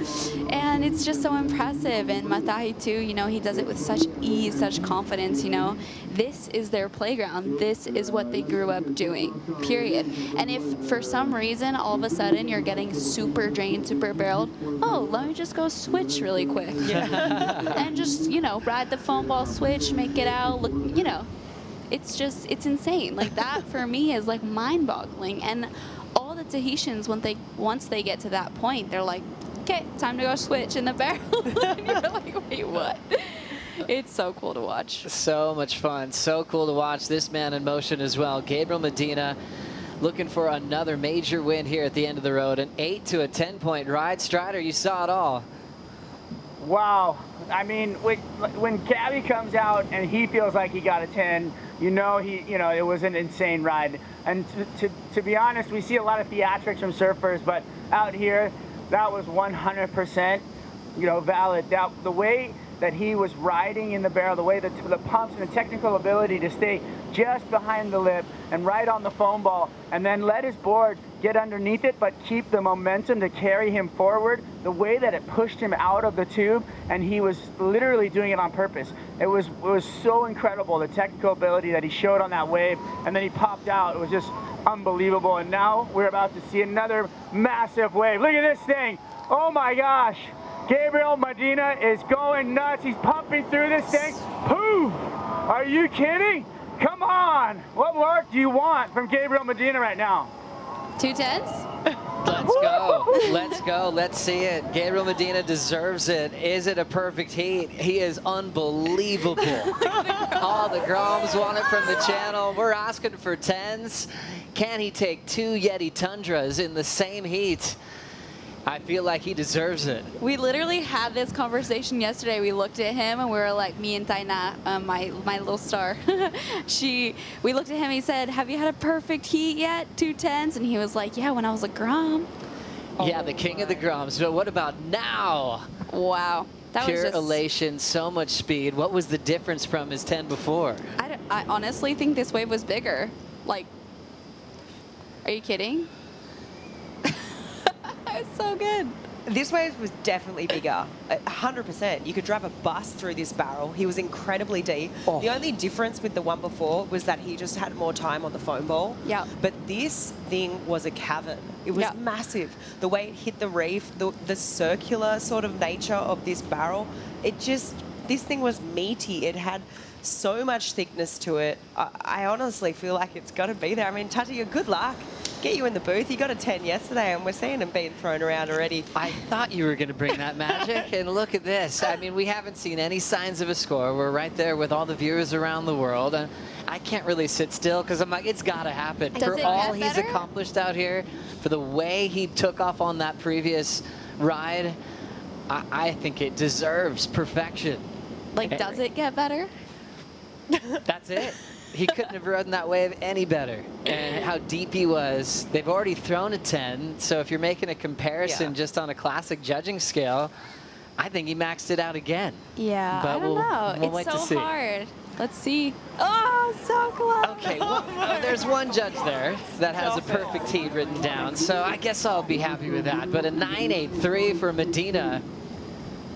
And it's just so impressive. And Matahi too, you know, he does it with such ease, such confidence, you know. This is their playground. This is what they grew up doing, period. And if for some reason all of a sudden you're getting super drained, super barreled, oh, let me just go switch really quick. And just, you know, ride the foam ball switch, make it out, look, you know. It's insane. Like that for me is like mind-boggling. And all the Tahitians, once they get to that point, they're like, okay, time to go switch in the barrel. And you're like, wait, what? It's so cool to watch. So much fun. So cool to watch this man in motion as well. Gabriel Medina looking for another major win here at the end of the road. An 8 to a 10-point ride. Strider, you saw it all. Wow. I mean, when Gabby comes out and he feels like he got a 10, you know it was an insane ride. And to be honest, we see a lot of theatrics from surfers, but out here, that was 100%, you know, valid. The way that he was riding in the barrel, the way that the pumps and the technical ability to stay just behind the lip and right on the foam ball, and then let his board get underneath it, but keep the momentum to carry him forward. The way that it pushed him out of the tube, and he was literally doing it on purpose. It was so incredible, the technical ability that he showed on that wave, and then he popped out. It was just unbelievable. And now we're about to see another massive wave. Look at this thing. Oh my gosh. Gabriel Medina is going nuts. He's pumping through this thing. Poof! Are you kidding? Come on. What more do you want from Gabriel Medina right now? 2 10s? Let's go. Let's go. Let's see it. Gabriel Medina deserves it. Is it a perfect heat? He is unbelievable. All the Groms want it from the channel. We're asking for 10s. Can he take 2 Yeti Tundras in the same heat? I feel like he deserves it. We literally had this conversation yesterday. We looked at him and we were like, me and Taina, my little star, we looked at him, he said, have you had a perfect heat yet? 2 10s? And he was like, yeah, when I was a Grom. Yeah, the king of the Groms. But what about now? Wow. That Pure was just elation, so much speed. What was the difference from his 10 before? I honestly think this wave was bigger. Like, are you kidding? It's so good. This wave was definitely bigger, 100%. You could drive a bus through this barrel. He was incredibly deep. The only difference with the one before was that he just had more time on the foam ball. Yeah. But this thing was a cavern. It was massive. The way it hit the reef, the circular sort of nature of this barrel, this thing was meaty. It had so much thickness to it. I honestly feel like it's got to be there. I mean, Tati, good luck. Get you in the booth. You got a 10 yesterday, and we're seeing him being thrown around already. I thought you were going to bring that magic, and look at this. I mean, we haven't seen any signs of a score. We're right there with all the viewers around the world, and I can't really sit still because I'm like, it's got to happen. For all he's accomplished out here, for the way he took off on that previous ride, I think it deserves perfection. Like, does it get better? That's it. He couldn't have ridden that wave any better. And how deep he was. They've already thrown a 10, so if you're making a comparison just on a classic judging scale, I think he maxed it out again. Yeah, but I don't know. We'll wait it's to so see. hard. Let's see. Oh, so close. Okay, well, there's one judge there that has a perfect heat written down, so I guess I'll be happy with that. But a 9.83 for Medina.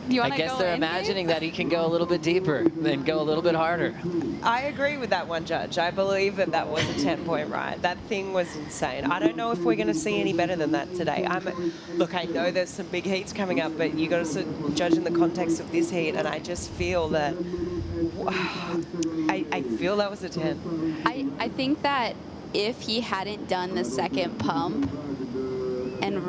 I guess they're imagining that he can go a little bit deeper and go a little bit harder. I agree with that one judge. I believe that that was a 10-point ride. That thing was insane. I don't know if we're going to see any better than that today. Look, I know there's some big heats coming up, but you got to judge in the context of this heat, and I just feel that I feel that was a 10. I think that if he hadn't done the second pump and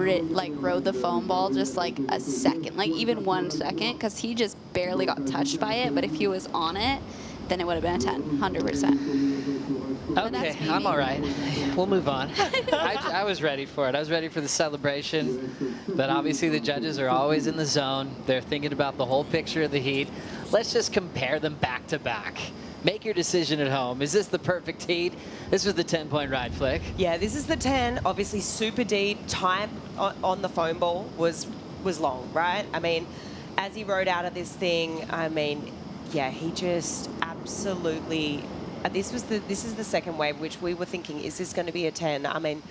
rode the foam ball just like a second, like even 1 second, because he just barely got touched by it, but if he was on it, then it would have been a 10, 100%. Okay, I'm all right. We'll move on. I was ready for it. I was ready for the celebration, but obviously the judges are always in the zone. They're thinking about the whole picture of the heat. Let's just compare them back to back. Make your decision at home. Is this the perfect heat? This was the 10-point ride, Flick. Yeah, this is the 10. Obviously, super deep. Time on the foam ball was long, right? I mean, as he rode out of this thing, I mean, yeah, he just absolutely. This is the second wave, which we were thinking, is this going to be a 10? I mean,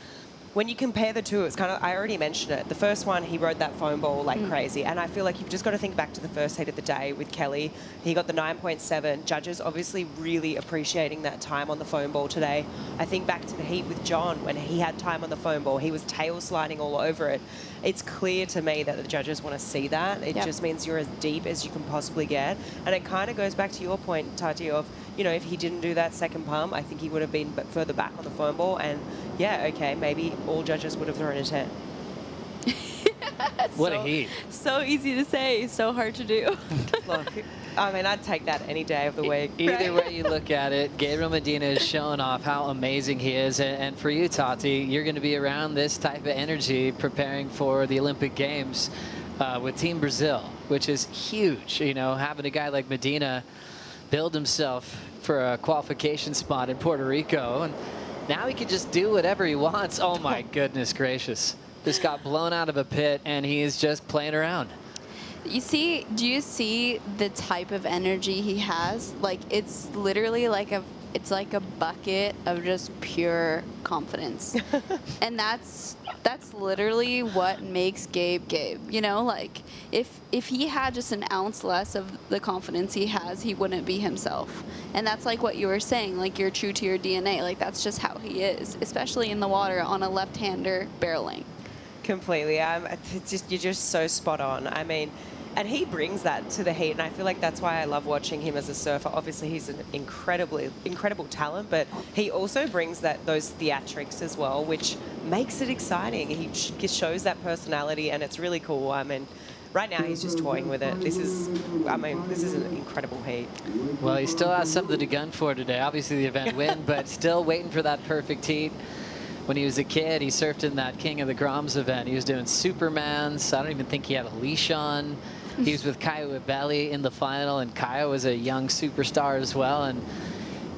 when you compare the two, it's kind of, I already mentioned it. The first one, he rode that foam ball like crazy. And I feel like you've just got to think back to the first heat of the day with Kelly. He got the 9.7. Judges obviously really appreciating that time on the foam ball today. I think back to the heat with John when he had time on the foam ball. He was tail sliding all over it. It's clear to me that the judges want to see that. It just means you're as deep as you can possibly get. And it kind of goes back to your point, Tati, of, you know, if he didn't do that second pump, I think he would have been further back on the foam ball. And yeah, okay, maybe all judges would have thrown a 10. What a heat. So easy to say, so hard to do. Look, I mean, I'd take that any day of the week. Either way you look at it, Gabriel Medina is showing off how amazing he is. And for you, Tati, you're going to be around this type of energy preparing for the Olympic Games with Team Brazil, which is huge. You know, having a guy like Medina build himself for a qualification spot in Puerto Rico, and now he can just do whatever he wants. Oh my goodness gracious. Just got blown out of a pit and he is just playing around. Do you see the type of energy he has? Like, it's literally like it's like a bucket of just pure confidence. And that's literally what makes Gabe Gabe. You know, like if he had just an ounce less of the confidence he has, he wouldn't be himself. And that's like what you were saying, like you're true to your DNA. Like that's just how he is, especially in the water on a left-hander barreling. Completely. It's just, you're just so spot on. I mean, and he brings that to the heat, and I feel like that's why I love watching him as a surfer. Obviously, he's an incredible talent, but he also brings those theatrics as well, which makes it exciting. He shows that personality, and it's really cool. I mean, right now he's just toying with it. This is an incredible heat. Well, he still has something to gun for today. Obviously, the event win, but still waiting for that perfect heat. When he was a kid, he surfed in that King of the Groms event. He was doing Supermans. I don't even think he had a leash on. He was with Kaya Belli in the final, and Kaya was a young superstar as well. And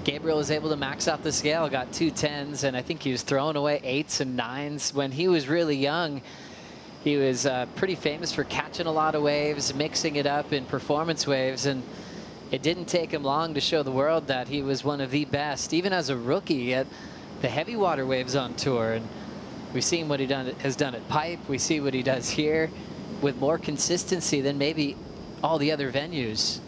Gabriel was able to max out the scale, got 2 10s, and I think he was throwing away 8s and 9s when he was really young. He was pretty famous for catching a lot of waves, mixing it up in performance waves, and it didn't take him long to show the world that he was one of the best, even as a rookie, at the heavy water waves on tour. And we've seen what he has done at Pipe. We see what he does here with more consistency than maybe all the other venues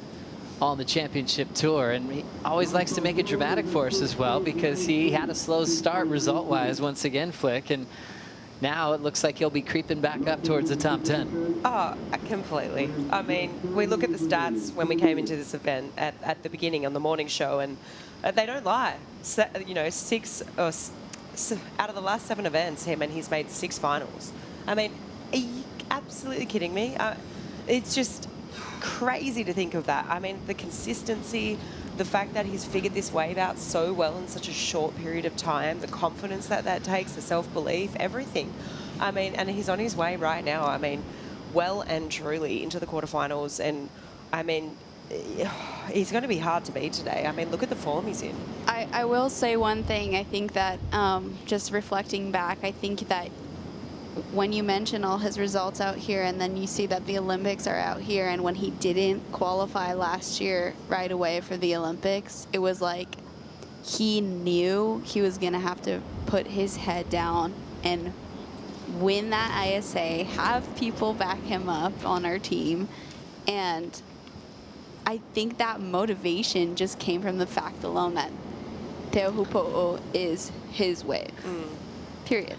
on the championship tour. And he always likes to make it dramatic for us as well, because he had a slow start result-wise once again, Flick, and now it looks like he'll be creeping back up towards the top 10. Oh, completely. I mean, we look at the stats when we came into this event at the beginning on the morning show, and they don't lie. So, you know, out of the last 7 events, he's made 6 finals. I mean, are you absolutely kidding me? It's just crazy to think of that. I mean, the consistency, the fact that he's figured this wave out so well in such a short period of time, the confidence that takes, the self-belief, everything. I mean, and he's on his way right now. I mean, well and truly into the quarterfinals. And I mean, he's going to be hard to beat today. I mean, look at the form he's in. I will say one thing. I think that just reflecting back, I think that when you mention all his results out here and then you see that the Olympics are out here, and when he didn't qualify last year right away for the Olympics, it was like he knew he was going to have to put his head down and win that ISA, have people back him up on our team. And I think that motivation just came from the fact alone that Teahupo'o is his wave, period.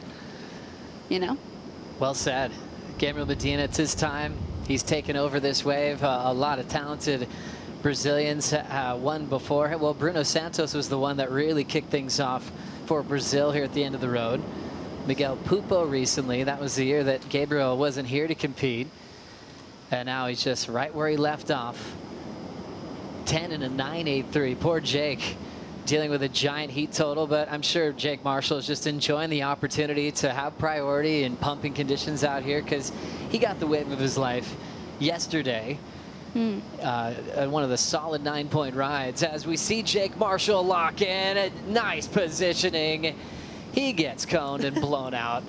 You know? Well said. Gabriel Medina, it's his time. He's taken over this wave. A lot of talented Brazilians won before. Well, Bruno Santos was the one that really kicked things off for Brazil here at the end of the road. Miguel Pupo recently. That was the year that Gabriel wasn't here to compete. And now he's just right where he left off. 10 and a 9.83. Poor Jake, dealing with a giant heat total, but I'm sure Jake Marshall is just enjoying the opportunity to have priority in pumping conditions out here, because he got the wave of his life yesterday. One of the solid 9-point rides, as we see Jake Marshall lock in a nice positioning. He gets coned and blown out.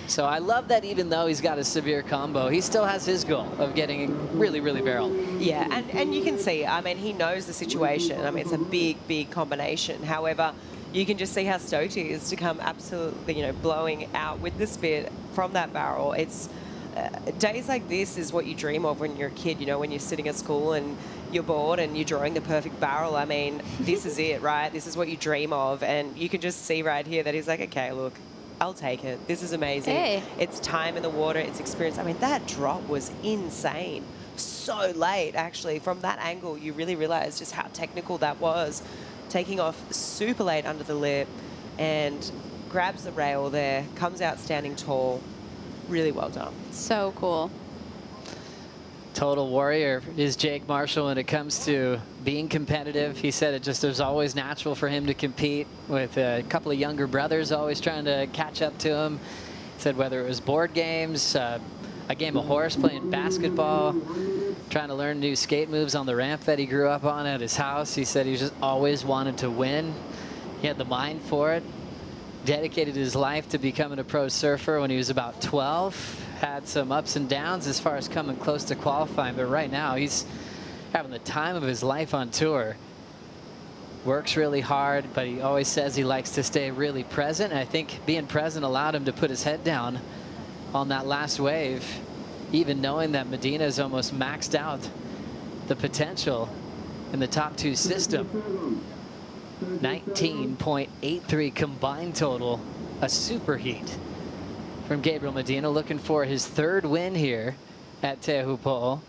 So I love that even though he's got a severe combo, he still has his goal of getting really, really barreled. Yeah, and you can see, I mean, he knows the situation. I mean, it's a big, big combination. However, you can just see how stoked he is to come absolutely, you know, blowing out with the spit from that barrel. It's days like this is what you dream of when you're a kid, you know, when you're sitting at school and you're bored and you're drawing the perfect barrel. I mean, this is it, right? This is what you dream of. And you can just see right here that he's like, okay, look, I'll take it. This is amazing. Hey. It's time in the water. It's experience. I mean, that drop was insane. So late, actually. From that angle, you really realize just how technical that was. Taking off super late under the lip and grabs the rail there, comes out standing tall. Really well done. So cool. Total warrior is Jake Marshall when it comes to being competitive. He said it just was always natural for him to compete with a couple of younger brothers always trying to catch up to him. He said whether it was board games, a game of horse, playing basketball, trying to learn new skate moves on the ramp that he grew up on at his house. He said he just always wanted to win. He had the mind for it. Dedicated his life to becoming a pro surfer when he was about 12. Had some ups and downs as far as coming close to qualifying, but right now he's having the time of his life on tour. Works really hard, but he always says he likes to stay really present. And I think being present allowed him to put his head down on that last wave, even knowing that Medina is almost maxed out the potential in the top 2 system. 19.83 combined total, a superheat from Gabriel Medina, looking for his 3rd win here at Teahupo'o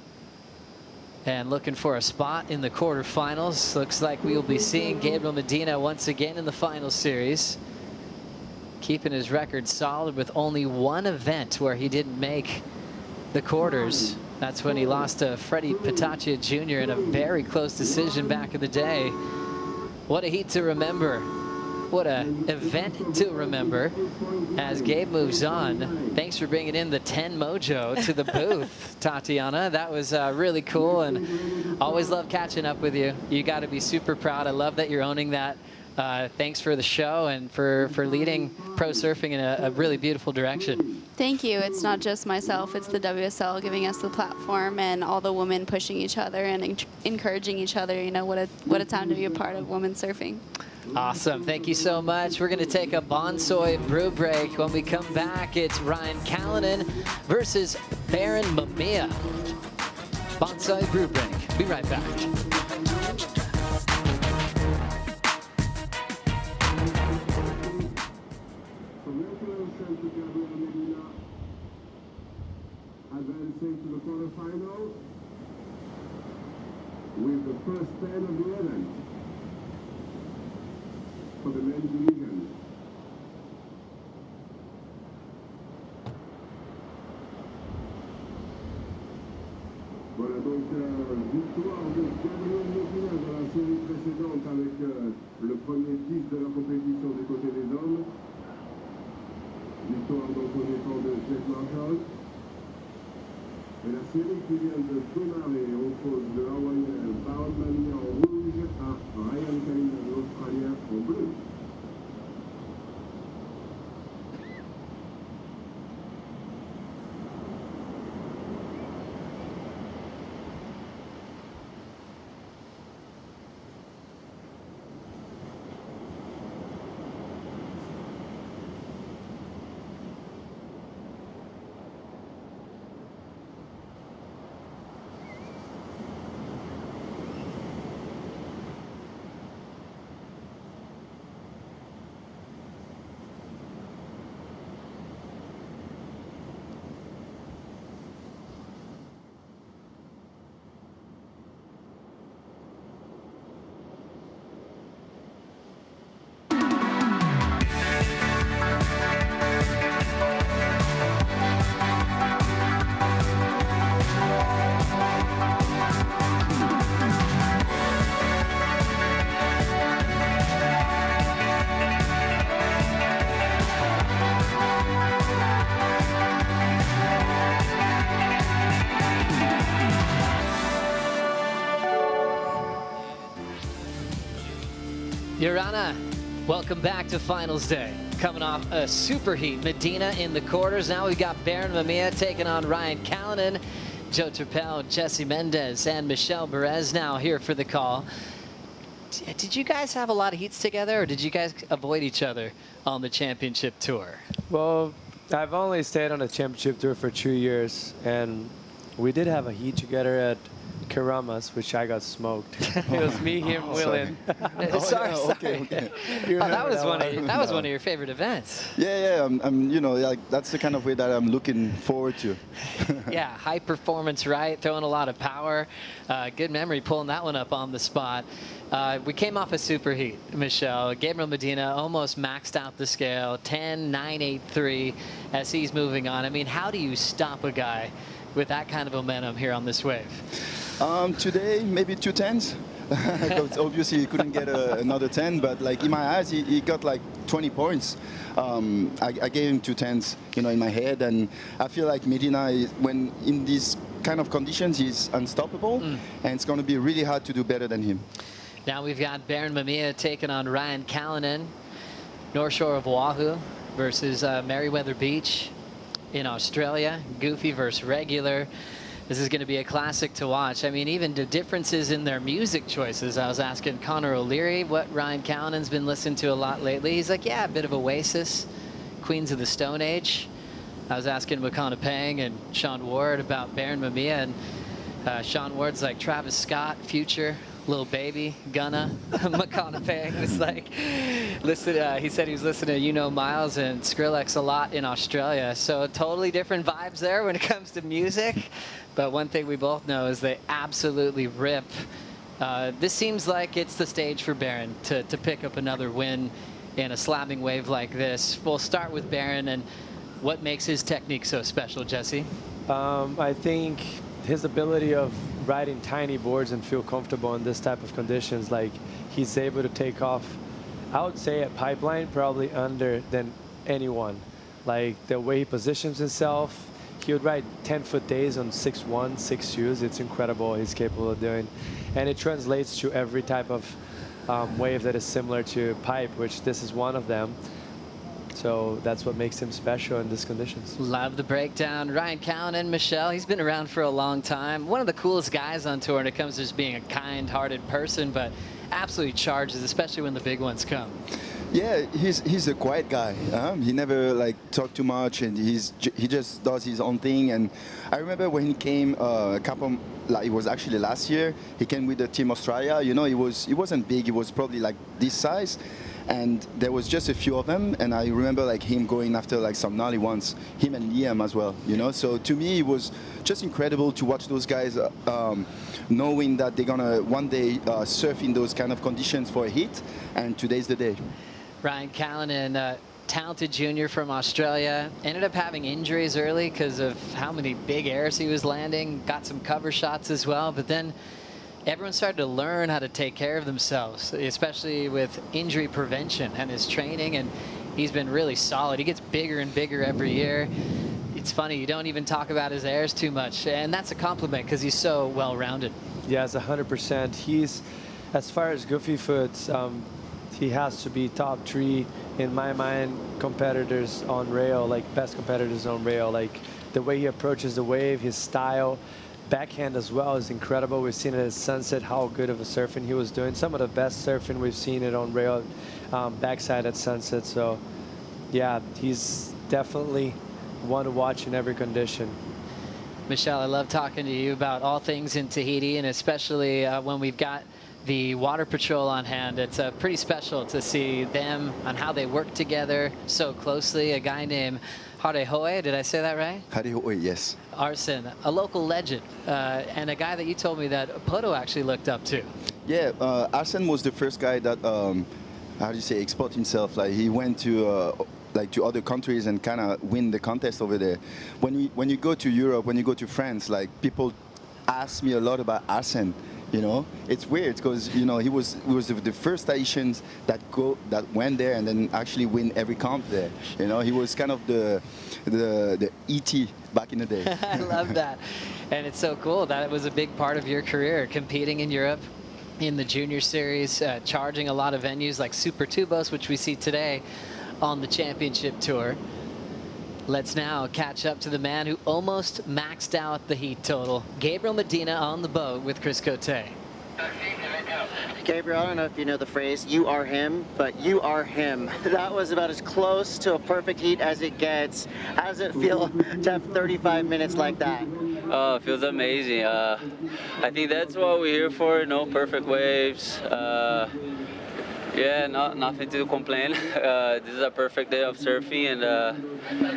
and looking for a spot in the quarterfinals. Looks like we will be seeing Gabriel Medina once again in the final series, keeping his record solid with only 1 event where he didn't make the quarters. That's when he lost to Freddie Pataccia Jr. in a very close decision back in the day. What a heat to remember. What an event to remember as Gabe moves on. Thanks for bringing in the 10 mojo to the booth, Tatiana. That was really cool, and always love catching up with you. You got to be super proud. I love that you're owning that Thanks for the show and for leading pro surfing in a really beautiful direction. Thank you. It's not just myself, it's the WSL giving us the platform and all the women pushing each other and encouraging each other. You know, what a time to be a part of women's surfing. Awesome. Thank you so much. We're going to take a bonsai brew break. When we come back, it's Ryan Kalinin versus Baron Mamiya. Bonsai brew break. Be right back. Advancing to the quarterfinals with the first 10 of the event for the men's division. Voilà donc victoire de Gabriel Medina dans la série précédente avec le premier titre de la compétition du côté des hommes. Victoire donc au départ de Jeff Marshall. Et la série qui vient de démarrer oppose le Hawaïen Mamiya en rouge à Ryan Kalinin, l'Australien, en bleu. Your Honor, welcome back to Finals Day. Coming off a super heat, Medina in the quarters. Now we've got Baron Mamiya taking on Ryan Kalinin. Joe Turpel, Jesse Mendez, and Michelle Perez now here for the call. Did you guys have a lot of heats together, or did you guys avoid each other on the championship tour? Well, I've only stayed on the championship tour for 2 years, and we did have a heat together at Karamas, which I got smoked. It was me, him, Willin. Sorry. Okay. Oh, that was one of your favorite events. Yeah. I'm you know, like that's the kind of way that I'm looking forward to. Yeah, high performance, right? Throwing a lot of power. Good memory pulling that one up on the spot. We came off a superheat, Michelle. Gabriel Medina almost maxed out the scale, 10-9-8-3 as he's moving on. I mean, how do you stop a guy with that kind of momentum here on this wave? Today, maybe 2 10s. Because obviously he couldn't get another 10, but like in my eyes, he got like 20 points. I gave him 2 10s, you know, in my head, and I feel like Medina, when in these kind of conditions, he's unstoppable, and it's going to be really hard to do better than him. Now we've got Baron Mamiya taking on Ryan Kalinin, North Shore of Oahu versus Meriwether Beach in Australia. Goofy versus regular. This is going to be a classic to watch. I mean, even the differences in their music choices. I was asking Connor O'Leary what Ryan Kalnin's been listening to a lot lately. He's like, yeah, a bit of Oasis, Queens of the Stone Age. I was asking Makana Pang and Sean Ward about Baron Mamiya, and Sean Ward's like Travis Scott, Future, Lil Baby, Gunna. Makana Pang was like, listen, he said he was listening to You Know Miles and Skrillex a lot in Australia. So totally different vibes there when it comes to music. But one thing we both know is they absolutely rip. This seems like it's the stage for Baron to pick up another win in a slamming wave like this. We'll start with Baron, and what makes his technique so special, Jesse? I think his ability of riding tiny boards and feel comfortable in this type of conditions. Like, he's able to take off, I would say at pipeline, probably under than anyone. Like, the way he positions himself, he would ride 10-foot days on 6'1", 6 shoes. It's incredible what he's capable of doing. And it translates to every type of wave that is similar to pipe, which this is one of them. So that's what makes him special in these conditions. Love the breakdown. Ryan Kalinin, Michelle, he's been around for a long time. One of the coolest guys on tour when it comes to just being a kind-hearted person, but absolutely charges, especially when the big ones come. Yeah, he's a quiet guy. He never like talk too much, and he just does his own thing. And I remember when he came a couple, like it was actually last year. He came with the Team Australia. You know, he wasn't big. He was probably like this size. And there was just a few of them, and I remember like him going after like some gnarly ones, him and Liam as well, you know. So to me, it was just incredible to watch those guys, knowing that they're gonna one day surf in those kind of conditions for a hit, and today's the day. Ryan Kalinin, talented junior from Australia, ended up having injuries early because of how many big airs he was landing, got some cover shots as well, but then everyone started to learn how to take care of themselves, especially with injury prevention and his training, and he's been really solid. He gets bigger and bigger every year. It's funny, you don't even talk about his airs too much, and that's a compliment because he's so well-rounded. Yes, 100%. He's, as far as goofy foots, he has to be top 3 in my mind competitors on rail, like best competitors on rail. Like the way he approaches the wave, his style, backhand as well is incredible. We've seen it at Sunset how good of a surfing he was doing. Some of the best surfing we've seen it on rail, backside at Sunset. So yeah, he's definitely one to watch in every condition. Michelle, I love talking to you about all things in Tahiti, and especially when we've got the Water Patrol on hand. It's pretty special to see them and how they work together so closely. A guy named Harehoe, did I say that right? Harehoe, yes. Arsen, a local legend, and a guy that you told me that Poto actually looked up to. Yeah, Arsen was the first guy that, how do you say, export himself. Like he went to like to other countries and kind of win the contest over there. When you go to Europe, when you go to France, like people ask me a lot about Arsen. You know, it's weird because you know he was the first Tahitians that went there and then actually win every comp there. You know, he was kind of the ET back in the day. I love that, and it's so cool that it was a big part of your career, competing in Europe, in the junior series, charging a lot of venues like Super Tubos, which we see today on the championship tour. Let's now catch up to the man who almost maxed out the heat total, Gabriel Medina on the boat with Chris Cote. Gabriel, I don't know if you know the phrase, you are him, but you are him. That was about as close to a perfect heat as it gets. How does it feel to have 35 minutes like that? Oh, it feels amazing. I think that's what we're here for, no perfect waves. Yeah, nothing to complain. This is a perfect day of surfing, and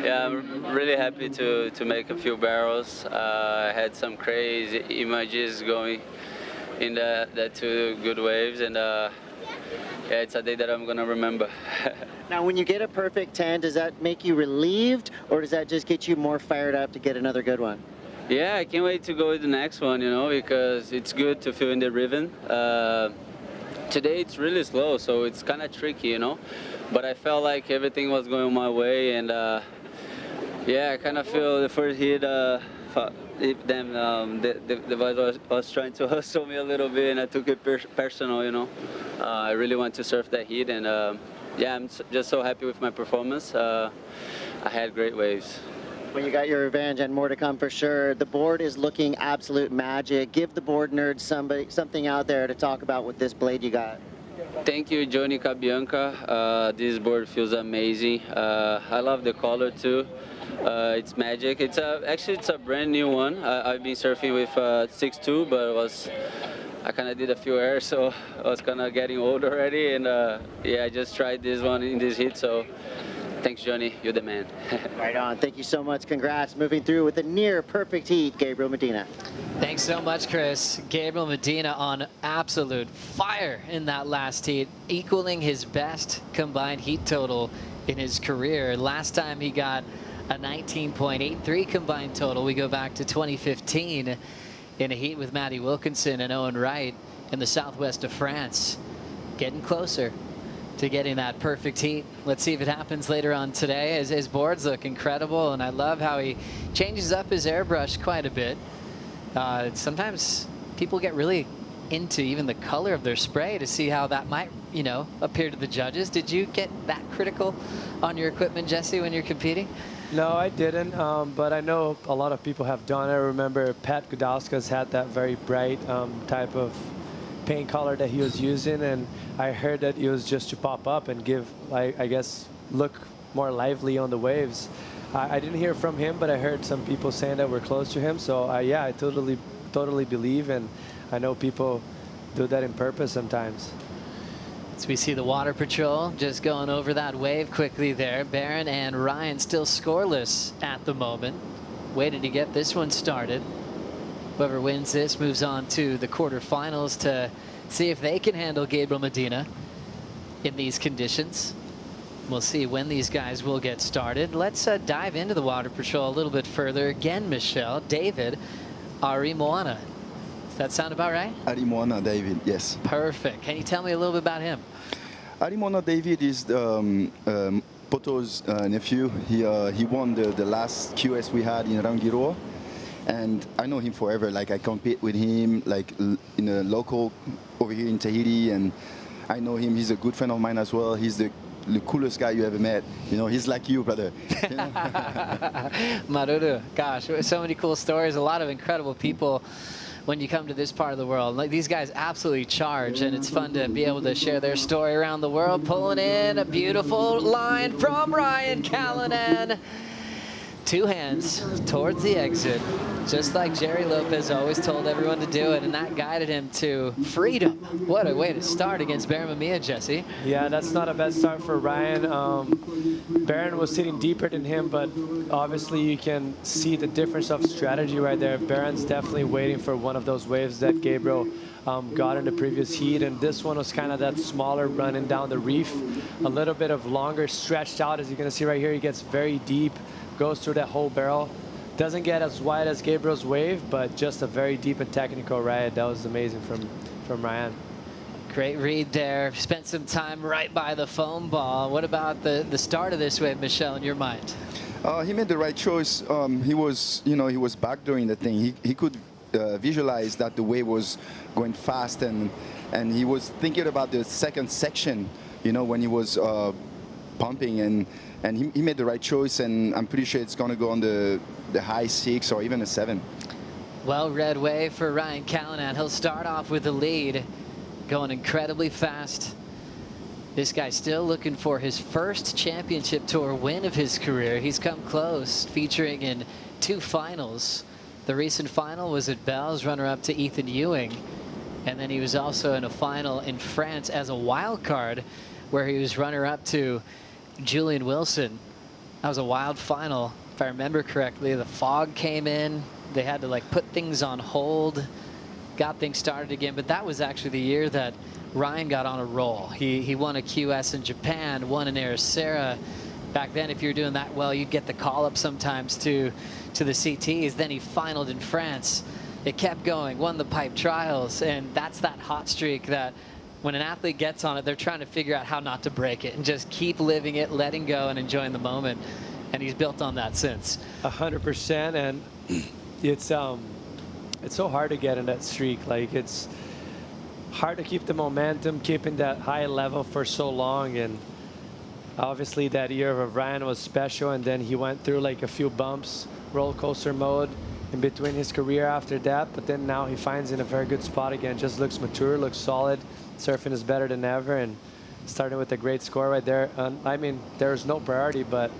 yeah, I'm really happy to make a few barrels. I had some crazy images going in the 2 good waves, and yeah, it's a day that I'm gonna remember. Now, when you get a perfect 10, does that make you relieved, or does that just get you more fired up to get another good one? Yeah, I can't wait to go with the next one, you know, because it's good to feel in the rhythm. Today it's really slow, so it's kind of tricky, you know, but I felt like everything was going my way, and yeah, I kind of feel the first hit, the voice was trying to hustle me a little bit, and I took it personal, you know. I really want to surf that heat, and yeah, I'm just so happy with my performance. I had great waves. Well, you got your revenge and more to come for sure. The board is looking absolute magic. Give the board nerds something out there to talk about with this blade you got. Thank you, Johnny Cabianca. This board feels amazing. I love the color too. It's magic. Actually it's a brand new one. I've been surfing with 6.2, but I kind of did a few airs, so I was kind of getting old already, and yeah, I just tried this one in this heat, so thanks, Johnny. You're the man. Right on. Thank you so much. Congrats. Moving through with a near perfect heat, Gabriel Medina. Thanks so much, Chris. Gabriel Medina on absolute fire in that last heat, equaling his best combined heat total in his career. Last time he got a 19.83 combined total. We go back to 2015 in a heat with Matty Wilkinson and Owen Wright in the southwest of France. Getting closer to getting that perfect heat. Let's see if it happens later on today. His boards look incredible, and I love how he changes up his airbrush quite a bit. Sometimes people get really into even the color of their spray to see how that might, you know, appear to the judges. Did you get that critical on your equipment, Jesse, when you're competing? No, I didn't, but I know a lot of people have done it. I remember Pat Gudauska's had that very bright type of paint color that he was using, and I heard that it was just to pop up and give, I guess, look more lively on the waves. I didn't hear from him, but I heard some people saying that we're close to him. So yeah, I totally believe, and I know people do that in purpose sometimes. So we see the Water Patrol just going over that wave quickly there. Barron and Ryan still scoreless at the moment. Waiting to get this one started. Whoever wins this moves on to the quarterfinals to see if they can handle Gabriel Medina in these conditions. We'll see when these guys will get started. Let's dive into the Water Patrol a little bit further. Again, Michelle, David Arimoana. Does that sound about right? Arimoana David, yes. Perfect. Can you tell me a little bit about him? Arimoana David is Poto's nephew. He won the last QS we had in Rangiroa. And I know him forever. Like, I compete with him like in a local over here in Tahiti, and I know him. He's a good friend of mine as well. He's the coolest guy you ever met. You know, he's like you, brother. You know? Maruru, gosh, so many cool stories. A lot of incredible people when you come to this part of the world. Like, these guys absolutely charge, and it's fun to be able to share their story around the world. Pulling in a beautiful line from Ryan Kalinin. Two hands towards the exit, just like Jerry Lopez always told everyone to do it, and that guided him to freedom. What a way to start against Barron Mamiya, Jesse. Yeah, that's not a bad start for Ryan. Barron was sitting deeper than him, but obviously you can see the difference of strategy right there. Barron's definitely waiting for one of those waves that Gabriel got in the previous heat, and this one was kind of that smaller running down the reef, a little bit of longer stretched out. As you can see right here, he gets very deep, goes through that whole barrel. Doesn't get as wide as Gabriel's wave, but just a very deep and technical ride. That was amazing from Ryan. Great read there. Spent some time right by the foam ball. What about the start of this wave, Michelle, in your mind? He made the right choice. He was backdooring the thing. He could visualize that the wave was going fast, and he was thinking about the second section, you know, when he was pumping, and he made the right choice, and I'm pretty sure it's going to go on the high 6 or even a 7. Well-read wave for Ryan Kalinin. He'll start off with the lead, going incredibly fast. This guy's still looking for his first championship tour win of his career. He's come close, featuring in 2 finals. The recent final was at Bell's, runner-up to Ethan Ewing, and then he was also in a final in France as a wild card, where he was runner-up to Julian Wilson. That was a wild final, if I remember correctly. The fog came in. They had to like put things on hold, got things started again. But that was actually the year that Ryan got on a roll. He won a QS in Japan, won in Ericeira. Back then, if you were doing that well, you'd get the call up sometimes to the CTs. Then he finaled in France. It kept going, won the pipe trials, and that's that hot streak that when an athlete gets on it, they're trying to figure out how not to break it and just keep living it, letting go, and enjoying the moment. And he's built on that since. 100%, and it's so hard to get in that streak. Like, it's hard to keep the momentum, keeping that high level for so long. And obviously that year of Ryan was special, and then he went through like a few bumps, roller coaster mode in between his career after that. But then now he finds in a very good spot again. Just looks mature, looks solid. Surfing is better than ever, and starting with a great score right there. I mean, there's no priority, but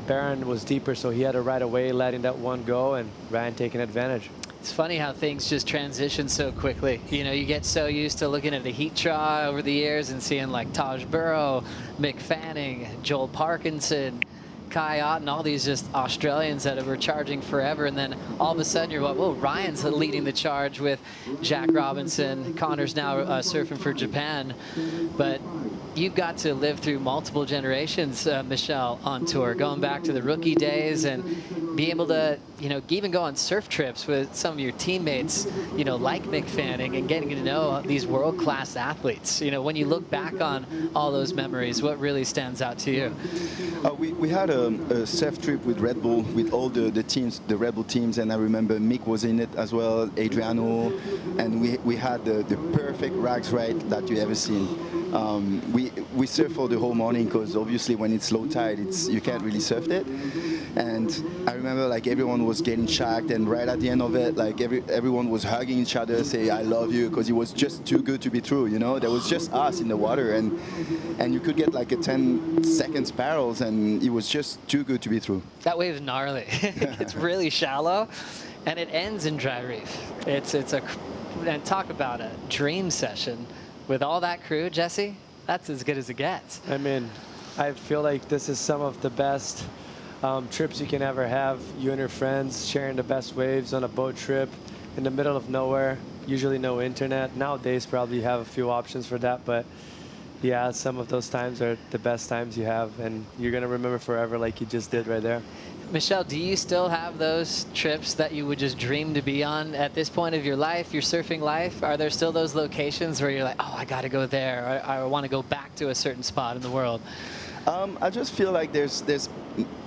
Barron was deeper, so he had to right away letting that one go, and Ryan taking advantage. It's funny how things just transition so quickly. You know, you get so used to looking at the heat draw over the years and seeing like Taj Burrow, Mick Fanning, Joel Parkinson, Kai Otten, all these just Australians that were charging forever, and then all of a sudden you're like, whoa, Ryan's leading the charge with Jack Robinson. Connor's now surfing for Japan. But you've got to live through multiple generations, Michelle, on tour, going back to the rookie days and be able to, you know, even go on surf trips with some of your teammates, you know, like Mick Fanning, and getting to know these world-class athletes. You know, when you look back on all those memories, what really stands out to you? We had a surf trip with Red Bull with all the teams, the Red Bull teams, and I remember Mick was in it as well, Adriano, and we had the perfect rags ride that you ever seen. We surf for the whole morning because obviously when it's low tide, you can't really surf it. And I remember like everyone was getting shacked, and right at the end of it, like everyone was hugging each other, say I love you, because it was just too good to be true. You know, there was just us in the water, and you could get like a 10 seconds barrels, and it was just too good to be true. That wave is gnarly. It's really shallow, and it ends in dry reef. And talk about a dream session with all that crew, Jesse. That's as good as it gets. I mean, I feel like this is some of the best trips you can ever have. You and your friends sharing the best waves on a boat trip in the middle of nowhere. Usually no internet. Nowadays probably you have a few options for that, but yeah, some of those times are the best times you have, and you're gonna remember forever like you just did right there. Michelle, do you still have those trips that you would just dream to be on at this point of your life, your surfing life? Are there still those locations where you're like, oh, I gotta go there, or I want to go back to a certain spot in the world? I just feel like there's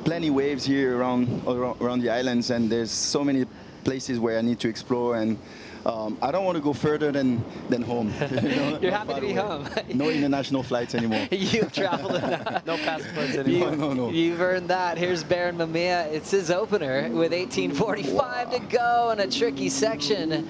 plenty waves here around the islands, and there's so many places where I need to explore, and I don't want to go further than home. You know? You're happy to be home. No international flights anymore. You've traveled enough. No passports anymore. No. You've earned that. Here's Baron Mamiya. It's his opener with 18:45 to go in a tricky section.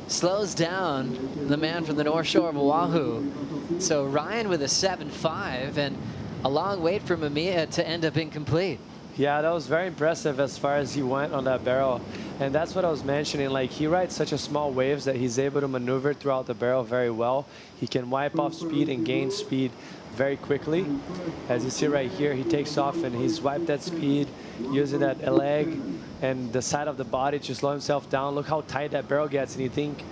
Slows down the man from the North Shore of Oahu. So Ryan with a 7.5, and a long wait for Mamiya to end up incomplete. Yeah, that was very impressive as far as he went on that barrel. And that's what I was mentioning. Like, he rides such a small waves that he's able to maneuver throughout the barrel very well. He can wipe off speed and gain speed very quickly. As you see right here, he takes off and he's wiped that speed using that leg and the side of the body to slow himself down. Look how tight that barrel gets, and you think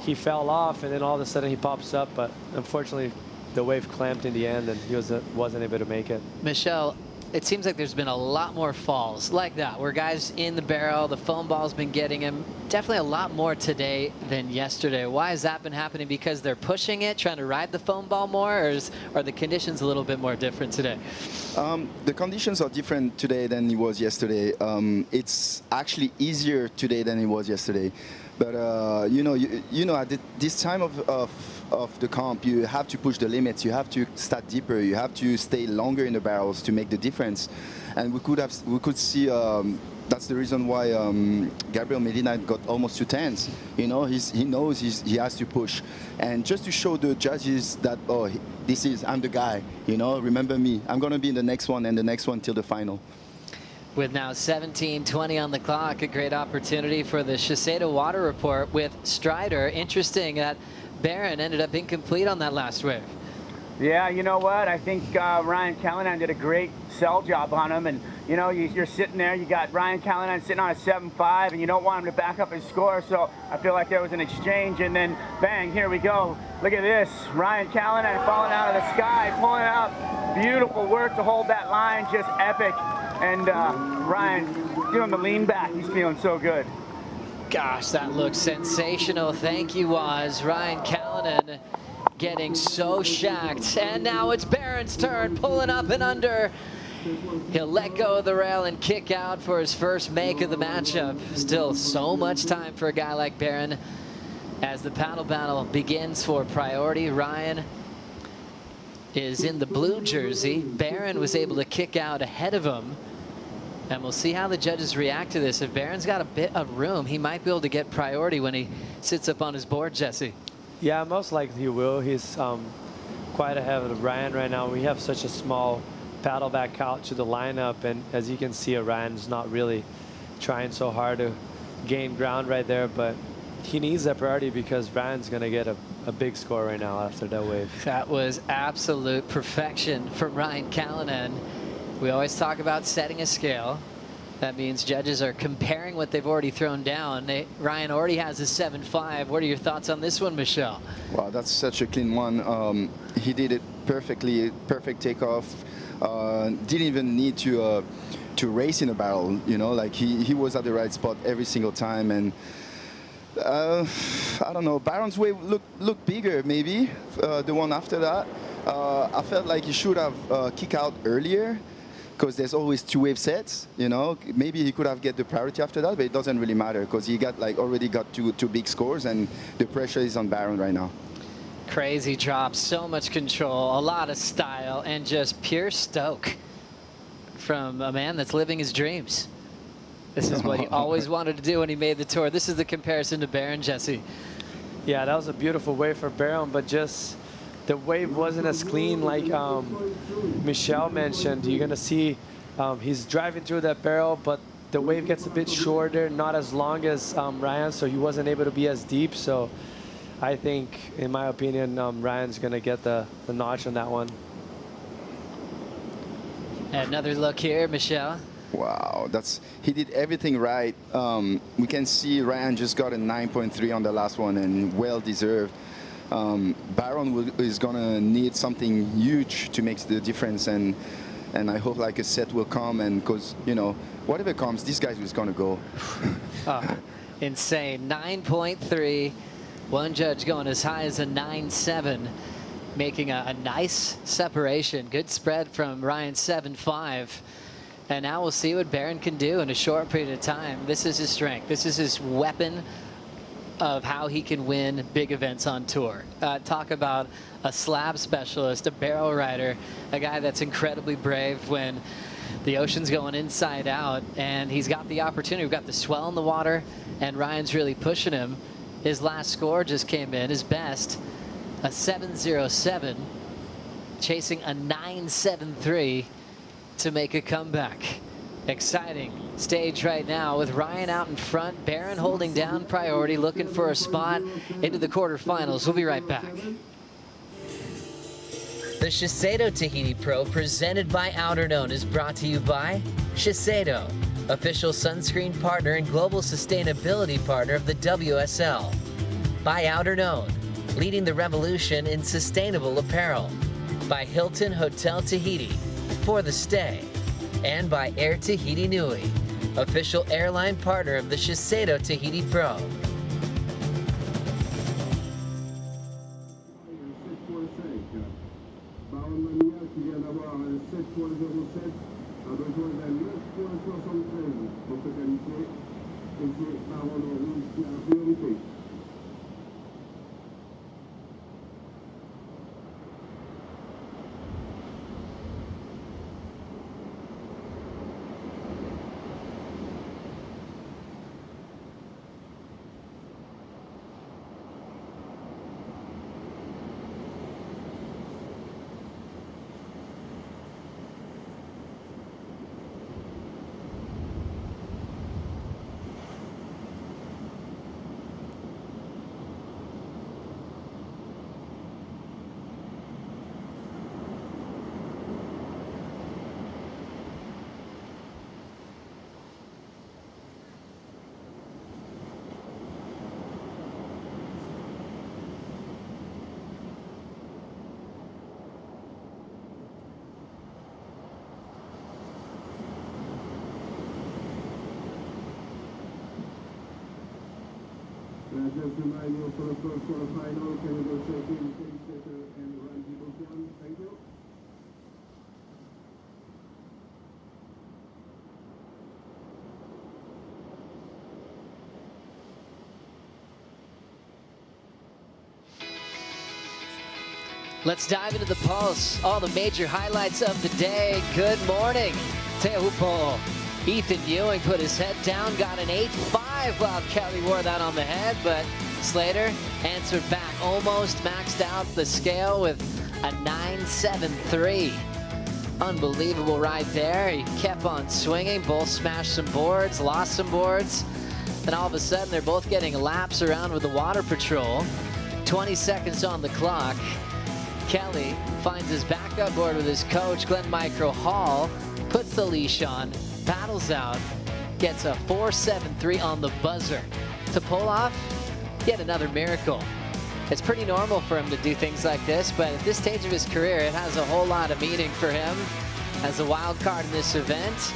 he fell off, and then all of a sudden he pops up. But unfortunately, the wave clamped in the end, and he wasn't able to make it. Michelle, it seems like there's been a lot more falls like that, where guys in the barrel, the foam ball's been getting him. Definitely a lot more today than yesterday. Why has that been happening? Because they're pushing it, trying to ride the foam ball more, or are the conditions a little bit more different today? The conditions are different today than it was yesterday. It's actually easier today than it was yesterday. But you know, at this time of the comp, you have to push the limits. You have to start deeper. You have to stay longer in the barrels to make the difference. And we could see. That's the reason why Gabriel Medina got almost 2 10s. You know, he knows he has to push, and just to show the judges that I'm the guy. You know, remember me. I'm gonna be in the next one and the next one till the final. With now 17:20 on the clock, a great opportunity for the SHISEIDO Water Report with Strider. Interesting that Baron ended up incomplete on that last wave. Yeah, you know what? I think Ryan Kalinin did a great sell job on him. And, you know, you're sitting there, you got Ryan Kalinin sitting on a 7.5, and you don't want him to back up his score. So I feel like there was an exchange, and then bang, here we go. Look at this. Ryan Kalinin falling out of the sky, pulling it up. Beautiful work to hold that line, just epic. And Ryan doing the lean back. He's feeling so good. Gosh, that looks sensational. Thank you, Waz. Ryan Kalinin getting so shacked. And now it's Baron's turn, pulling up and under. He'll let go of the rail and kick out for his first make of the matchup. Still so much time for a guy like Baron as the paddle battle begins for priority. Ryan is in the blue jersey. Baron was able to kick out ahead of him. And we'll see how the judges react to this. If Baron's got a bit of room, he might be able to get priority when he sits up on his board, Jesse. Yeah, most likely he will. He's quite ahead of Ryan right now. We have such a small paddle back out to the lineup, and as you can see, Ryan's not really trying so hard to gain ground right there, but he needs that priority because Ryan's going to get a big score right now after that wave. That was absolute perfection from Ryan Kalinin. We always talk about setting a scale. That means judges are comparing what they've already thrown down. Ryan already has a 7.5. What are your thoughts on this one, Michelle? Wow, that's such a clean one. He did it perfectly, perfect takeoff. Didn't even need to race in a barrel, you know, like he was at the right spot every single time. And I don't know, Baron's wave looked bigger, maybe, the one after that. I felt like he should have kicked out earlier, because there's always 2 wave sets, you know. Maybe he could have get the priority after that, but it doesn't really matter, because he got already got two big scores, and the pressure is on Baron right now. Crazy drop, so much control, a lot of style, and just pure stoke from a man that's living his dreams. This is what he always wanted to do when he made the tour. This is the comparison to Baron, Jesse. Yeah, that was a beautiful wave for Baron, but just the wave wasn't as clean like Michelle mentioned. You're going to see he's driving through that barrel, but the wave gets a bit shorter, not as long as Ryan, so he wasn't able to be as deep. So I think, in my opinion, Ryan's going to get the notch on that one. Another look here, Michelle. Wow, he did everything right. We can see Ryan just got a 9.3 on the last one, and well deserved. Baron is gonna need something huge to make the difference, and I hope like a set will come, and because, you know, whatever comes, this guy is gonna go. Insane. 9.3. One judge going as high as a 9.7, making a nice separation. Good spread from Ryan's 7.5. And now we'll see what Baron can do in a short period of time. This is his strength. This is his weapon of how he can win big events on tour. Talk about a slab specialist, a barrel rider, a guy that's incredibly brave when the ocean's going inside out, and he's got the opportunity. We've got the swell in the water, and Ryan's really pushing him. His last score just came in, his best, a 7.07, chasing a 9.73 to make a comeback. Exciting stage right now with Ryan out in front, Baron holding down priority, looking for a spot into the quarterfinals. We'll be right back. The SHISEIDO Tahiti Pro presented by Outerknown is brought to you by SHISEIDO, official sunscreen partner and global sustainability partner of the WSL. By Outerknown, leading the revolution in sustainable apparel. By Hilton Hotel Tahiti, for the stay. And by Air Tahiti Nui, official airline partner of the SHISEIDO Tahiti Pro. Baron Mamiya, qui vient d'avoir un 7.07, a besoin d'un 9.73 pour se qualifier. Et c'est Baron en rouge qui a la priorité. Gentlemen, for the first quarterfinal, can we go check in Slater and Boukhiam? Thank you. Let's dive into the pulse. All the major highlights of the day. Good morning. Teahupo'o. Ethan Ewing put his head down, got an 8.5 while Kelly wore that on the head, but Slater answered back, almost maxed out the scale with a 9.73. Unbelievable ride there. He kept on swinging, both smashed some boards, lost some boards. Then all of a sudden, they're both getting laps around with the water patrol. 20 seconds on the clock. Kelly finds his backup board with his coach, Glenn Micro Hall, puts the leash on, paddles out, gets a 4.73 on the buzzer. To pull off yet another miracle. It's pretty normal for him to do things like this, but at this stage of his career, it has a whole lot of meaning for him as a wild card in this event.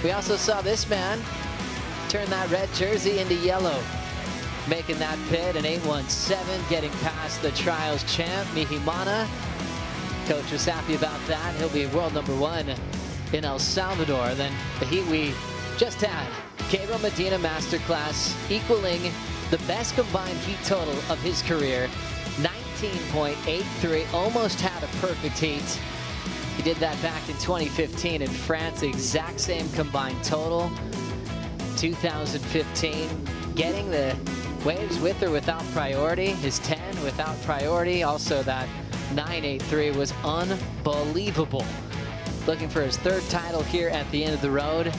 We also saw this man turn that red jersey into yellow, making that pit an 8.17, getting past the trials champ, Mihimana. Coach was happy about that. He'll be world #1 in El Salvador. Then the heat we just had, Gabriel Medina Masterclass, equaling the best combined heat total of his career, 19.83, almost had a perfect heat. He did that back in 2015 in France, exact same combined total. 2015, getting the waves with or without priority, his 10 without priority. Also that 9.83 was unbelievable. Looking for his 3rd title here at the end of the road.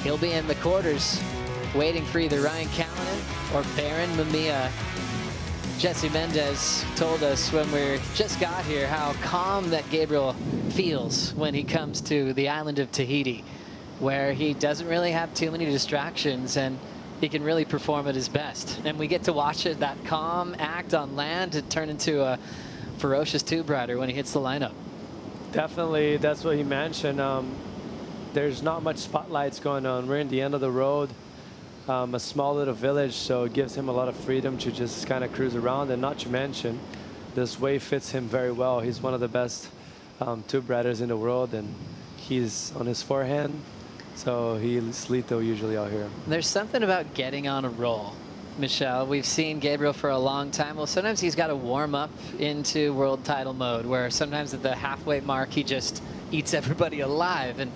He'll be in the quarters, waiting for either Ryan Kalinin or Baron Mamiya. Jesse Mendez told us when we just got here how calm that Gabriel feels when he comes to the island of Tahiti, where he doesn't really have too many distractions and he can really perform at his best. And we get to watch it, that calm act on land, to turn into a ferocious tube rider when he hits the lineup. Definitely, that's what he mentioned. There's not much spotlights going on. We're in the end of the road, a small little village, so it gives him a lot of freedom to just kind of cruise around. And not to mention, this wave fits him very well. He's one of the best tube riders in the world, and he's on his forehand, so he's lethal usually out here. There's something about getting on a roll, Michelle. We've seen Gabriel for a long time. Well, sometimes he's got to warm up into world title mode, where sometimes at the halfway mark he just eats everybody alive. And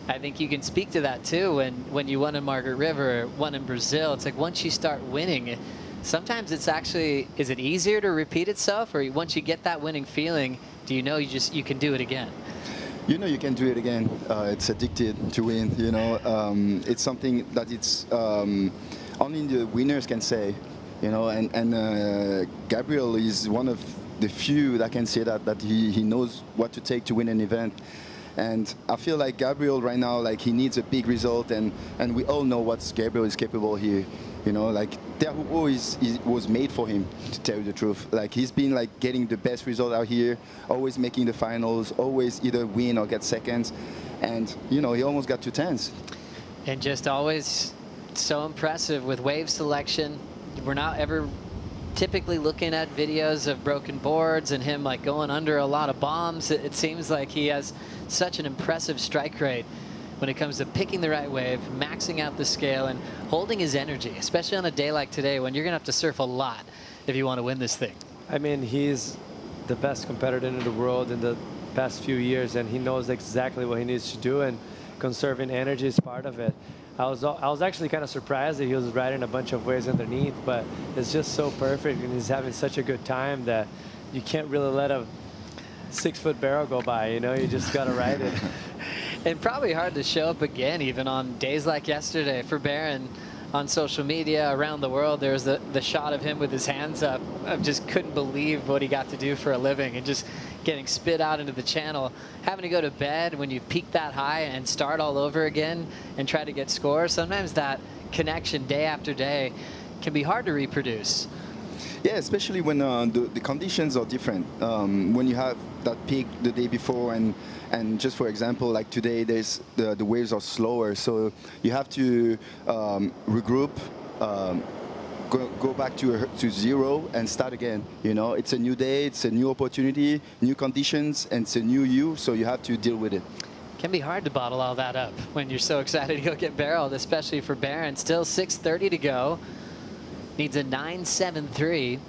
I think you can speak to that too when you won in Margaret River, won in Brazil. It's like once you start winning, sometimes it's actually, is it easier to repeat itself, or once you get that winning feeling, do you know you can do it again? You know you can do it again. It's addicted to win, you know. It's something that it's only the winners can say, you know, and Gabriel is one of the few that can say that he knows what to take to win an event. And I feel like Gabriel right now, like he needs a big result, and we all know what Gabriel is capable here. You know, like Teahupo'o was made for him, to tell you the truth. Like he's been like getting the best result out here, always making the finals, always either win or get seconds. And, you know, he almost got 210s. And just always so impressive with wave selection. We're not ever typically looking at videos of broken boards and him like going under a lot of bombs. It seems like he has such an impressive strike rate when it comes to picking the right wave, maxing out the scale, and holding his energy, especially on a day like today when you're going to have to surf a lot if you want to win this thing. I mean, he's the best competitor in the world in the past few years, and he knows exactly what he needs to do, and conserving energy is part of it. I was actually kind of surprised that he was riding a bunch of waves underneath, but it's just so perfect, and he's having such a good time that you can't really let a 6-foot barrel go by, you know, you just got to ride it. And probably hard to show up again, even on days like yesterday. For Baron, on social media around the world, there's the shot of him with his hands up. I just couldn't believe what he got to do for a living, and just getting spit out into the channel, having to go to bed when you peak that high and start all over again and try to get scores. Sometimes that connection day after day can be hard to reproduce. Yeah, especially when the conditions are different. When you have that peak the day before, and just for example, like today, there's the waves are slower, so you have to regroup, go back to zero and start again. You know, it's a new day, it's a new opportunity, new conditions, and it's a new you, so you have to deal with it. Can be hard to bottle all that up when you're so excited to go get barreled, especially for Baron. Still 6:30 to go. Needs a 9.73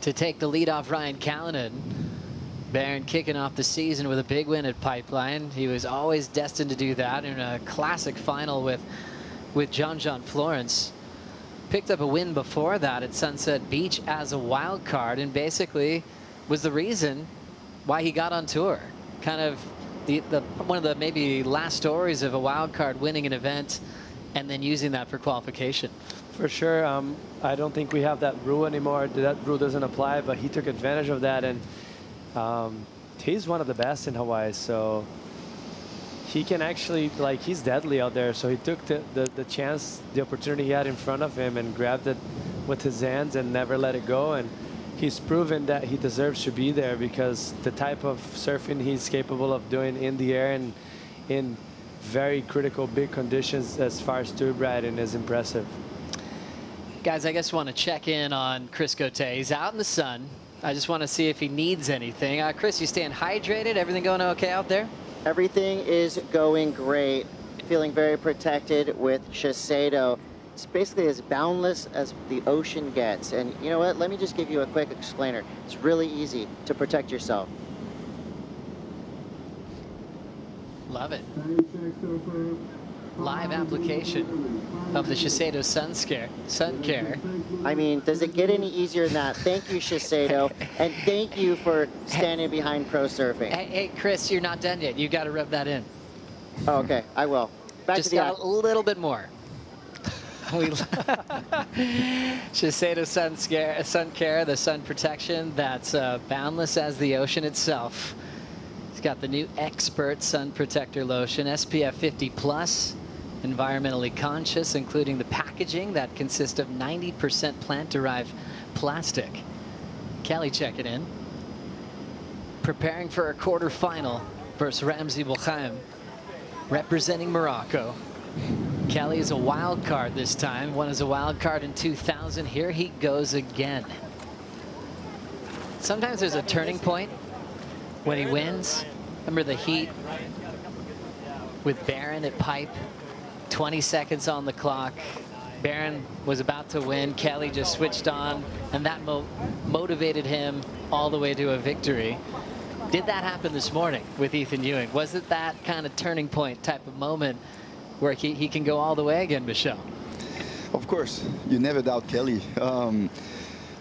to take the lead off Ryan Kalinin. Baron kicking off the season with a big win at Pipeline. He was always destined to do that in a classic final with John Florence. Picked up a win before that at Sunset Beach as a wild card, and basically was the reason why he got on tour. Kind of one of the maybe last stories of a wild card winning an event and then using that for qualification. For sure. I don't think we have that rule anymore. That rule doesn't apply, but he took advantage of that, and he's one of the best in Hawaii, so he can actually, like, he's deadly out there. So he took the chance, the opportunity he had in front of him and grabbed it with his hands and never let it go. And he's proven that he deserves to be there because the type of surfing he's capable of doing in the air and in very critical big conditions as far as tube riding is impressive. Guys, I guess want to check in on Chris Cote. He's out in the sun. I just want to see if he needs anything. Chris, you staying hydrated? Everything going okay out there? Everything is going great. Feeling very protected with Shiseido. It's basically as boundless as the ocean gets. And you know what? Let me just give you a quick explainer. It's really easy to protect yourself. Love it. Live application of the Shiseido Sun Care. I mean, does it get any easier than that? Thank you, Shiseido, and thank you for standing behind pro surfing. Hey, Chris, you're not done yet. You got to rub that in. Oh, okay, I will. Back Just to the got a little bit more. Shiseido Sun Care, the sun protection that's boundless as the ocean itself. It's got the new Expert Sun Protector Lotion, SPF 50+, environmentally conscious, including the packaging that consists of 90% plant-derived plastic. Kelly checking in. Preparing for a quarterfinal versus Ramzi Boukhiam, representing Morocco. Kelly is a wild card this time. Won as a wild card in 2000. Here he goes again. Sometimes there's a turning point when he wins. Remember the heat with Barron at pipe. 20 seconds on the clock. Barron was about to win. Kelly just switched on, and that motivated him all the way to a victory. Did that happen this morning with Ethan Ewing? Was it that kind of turning point type of moment where he can go all the way again, Michelle? Of course, you never doubt Kelly.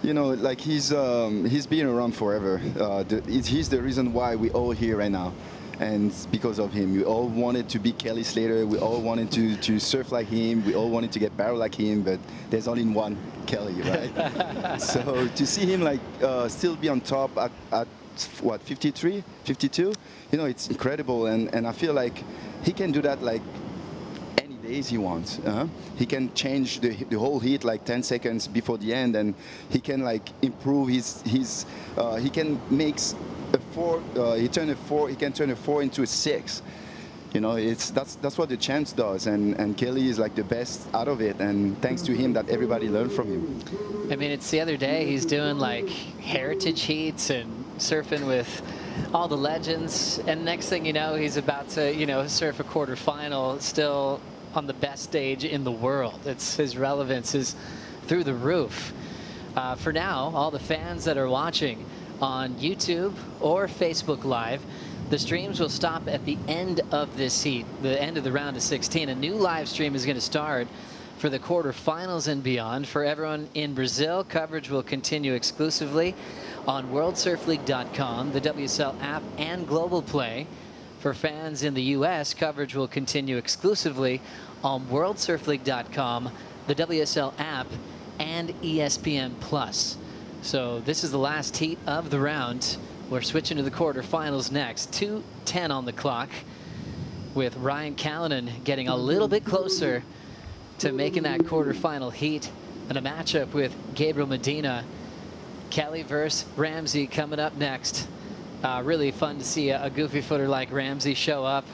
You know, like he's been around forever. He's the reason why we're all here right now. And because of him, we all wanted to be Kelly Slater. We all wanted to surf like him. We all wanted to get barrel like him, but there's only one Kelly, right? So to see him like still be on top at what, 53, 52, you know, it's incredible. And I feel like he can do that like any days he wants. He can change the whole heat like 10 seconds before the end, and he can like improve his he can make a 4, he can turn a 4 into a 6. You know, that's what the champs does, and Kelly is like the best out of it, and thanks to him that everybody learned from him. I mean, it's the other day he's doing like heritage heats and surfing with all the legends, and next thing you know, he's about to, you know, surf a quarterfinal still on the best stage in the world. It's his relevance is through the roof. For now, all the fans that are watching on YouTube or Facebook Live, the streams will stop at the end of this heat, the end of the round of 16. A new live stream is going to start for the quarterfinals and beyond. For everyone in Brazil, coverage will continue exclusively on WorldSurfLeague.com, the WSL app, and Global Play. For fans in the U.S., coverage will continue exclusively on WorldSurfLeague.com, the WSL app, and ESPN+. So this is the last heat of the round. We're switching to the quarterfinals next. 2:10 on the clock, with Ryan Kalinin getting a little bit closer to making that quarterfinal heat, and a matchup with Gabriel Medina. Kelly versus Ramzi coming up next. Really fun to see a goofy footer like Ramzi show up.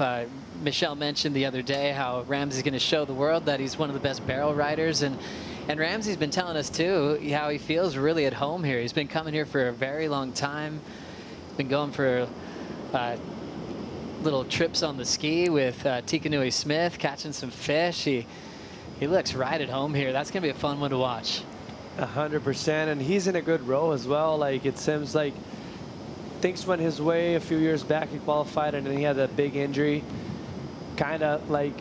Michelle mentioned the other day how Ramzi's going to show the world that he's one of the best barrel riders, and Ramzi's been telling us too how he feels really at home here. He's been coming here for a very long time. Been going for little trips on the ski with Tikanui Smith, catching some fish. He looks right at home here. That's going to be a fun one to watch. 100%, and he's in a good row as well. Like, it seems like things went his way a few years back. He qualified, and then he had that big injury. Kind of like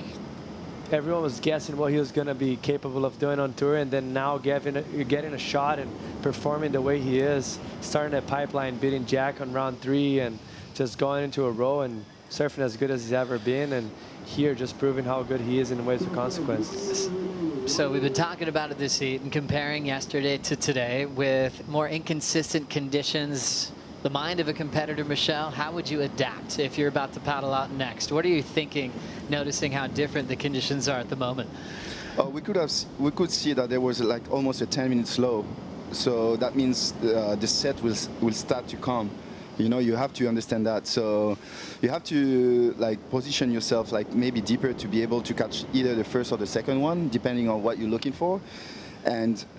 everyone was guessing what he was going to be capable of doing on tour, and then now you're getting a shot and performing the way he is, starting at pipeline, beating Jack on round 3, and just going into a row and surfing as good as he's ever been, and here just proving how good he is in waves of consequence. So we've been talking about it this heat and comparing yesterday to today with more inconsistent conditions the mind of a competitor, Michelle, how would you adapt if you're about to paddle out next? What are you thinking, noticing how different the conditions are at the moment? We could see that there was like almost a 10-minute slow, so that means the set will start to come. You know, you have to understand that. So you have to like position yourself like maybe deeper to be able to catch either the first or the second one, depending on what you're looking for.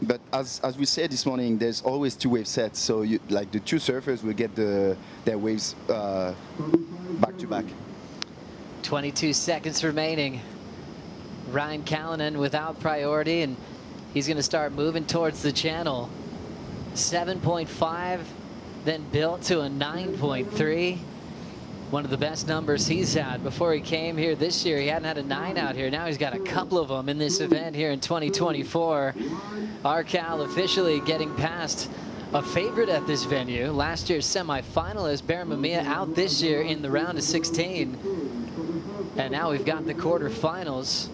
But as we said this morning, there's always two-wave sets. So like the two surfers will get their waves back to back. 22 seconds remaining. Ryan Kalinin without priority, and he's going to start moving towards the channel. 7.5. Then built to a 9.3. One of the best numbers he's had before he came here this year. He hadn't had a 9 out here. Now he's got a couple of them in this event here in 2024. Our Cal officially getting past a favorite at this venue. Last year's semifinalist, Mamiya, out this year in the round of 16. And now we've got the quarterfinals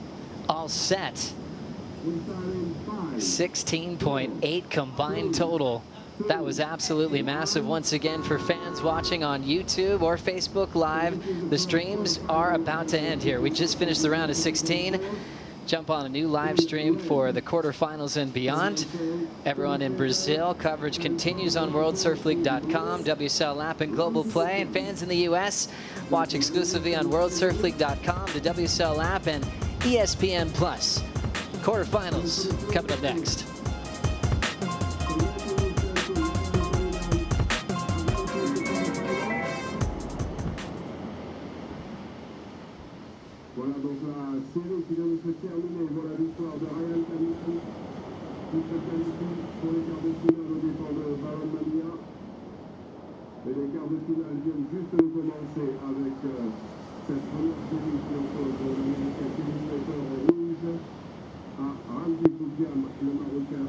all set. 16.8 combined total. That was absolutely massive. Once again, for fans watching on YouTube or Facebook Live, the streams are about to end here. We just finished the round of 16. Jump on a new live stream for the quarterfinals and beyond. Everyone in Brazil, coverage continues on WorldSurfLeague.com, WSL app, and Global Play. And fans in the US, watch exclusively on WorldSurfLeague.com, the WSL app, and ESPN+. Quarterfinals coming up next. Voilà donc la série qui vient de se terminer. Voilà la victoire de Ryan Kalinin qui se qualifie pour les quarts de finale au départ de Mamiya. Et les quarts de finale viennent juste de commencer avec cette première série qui oppose l'Américain Slater en rouge à Boukhiam, le Marocain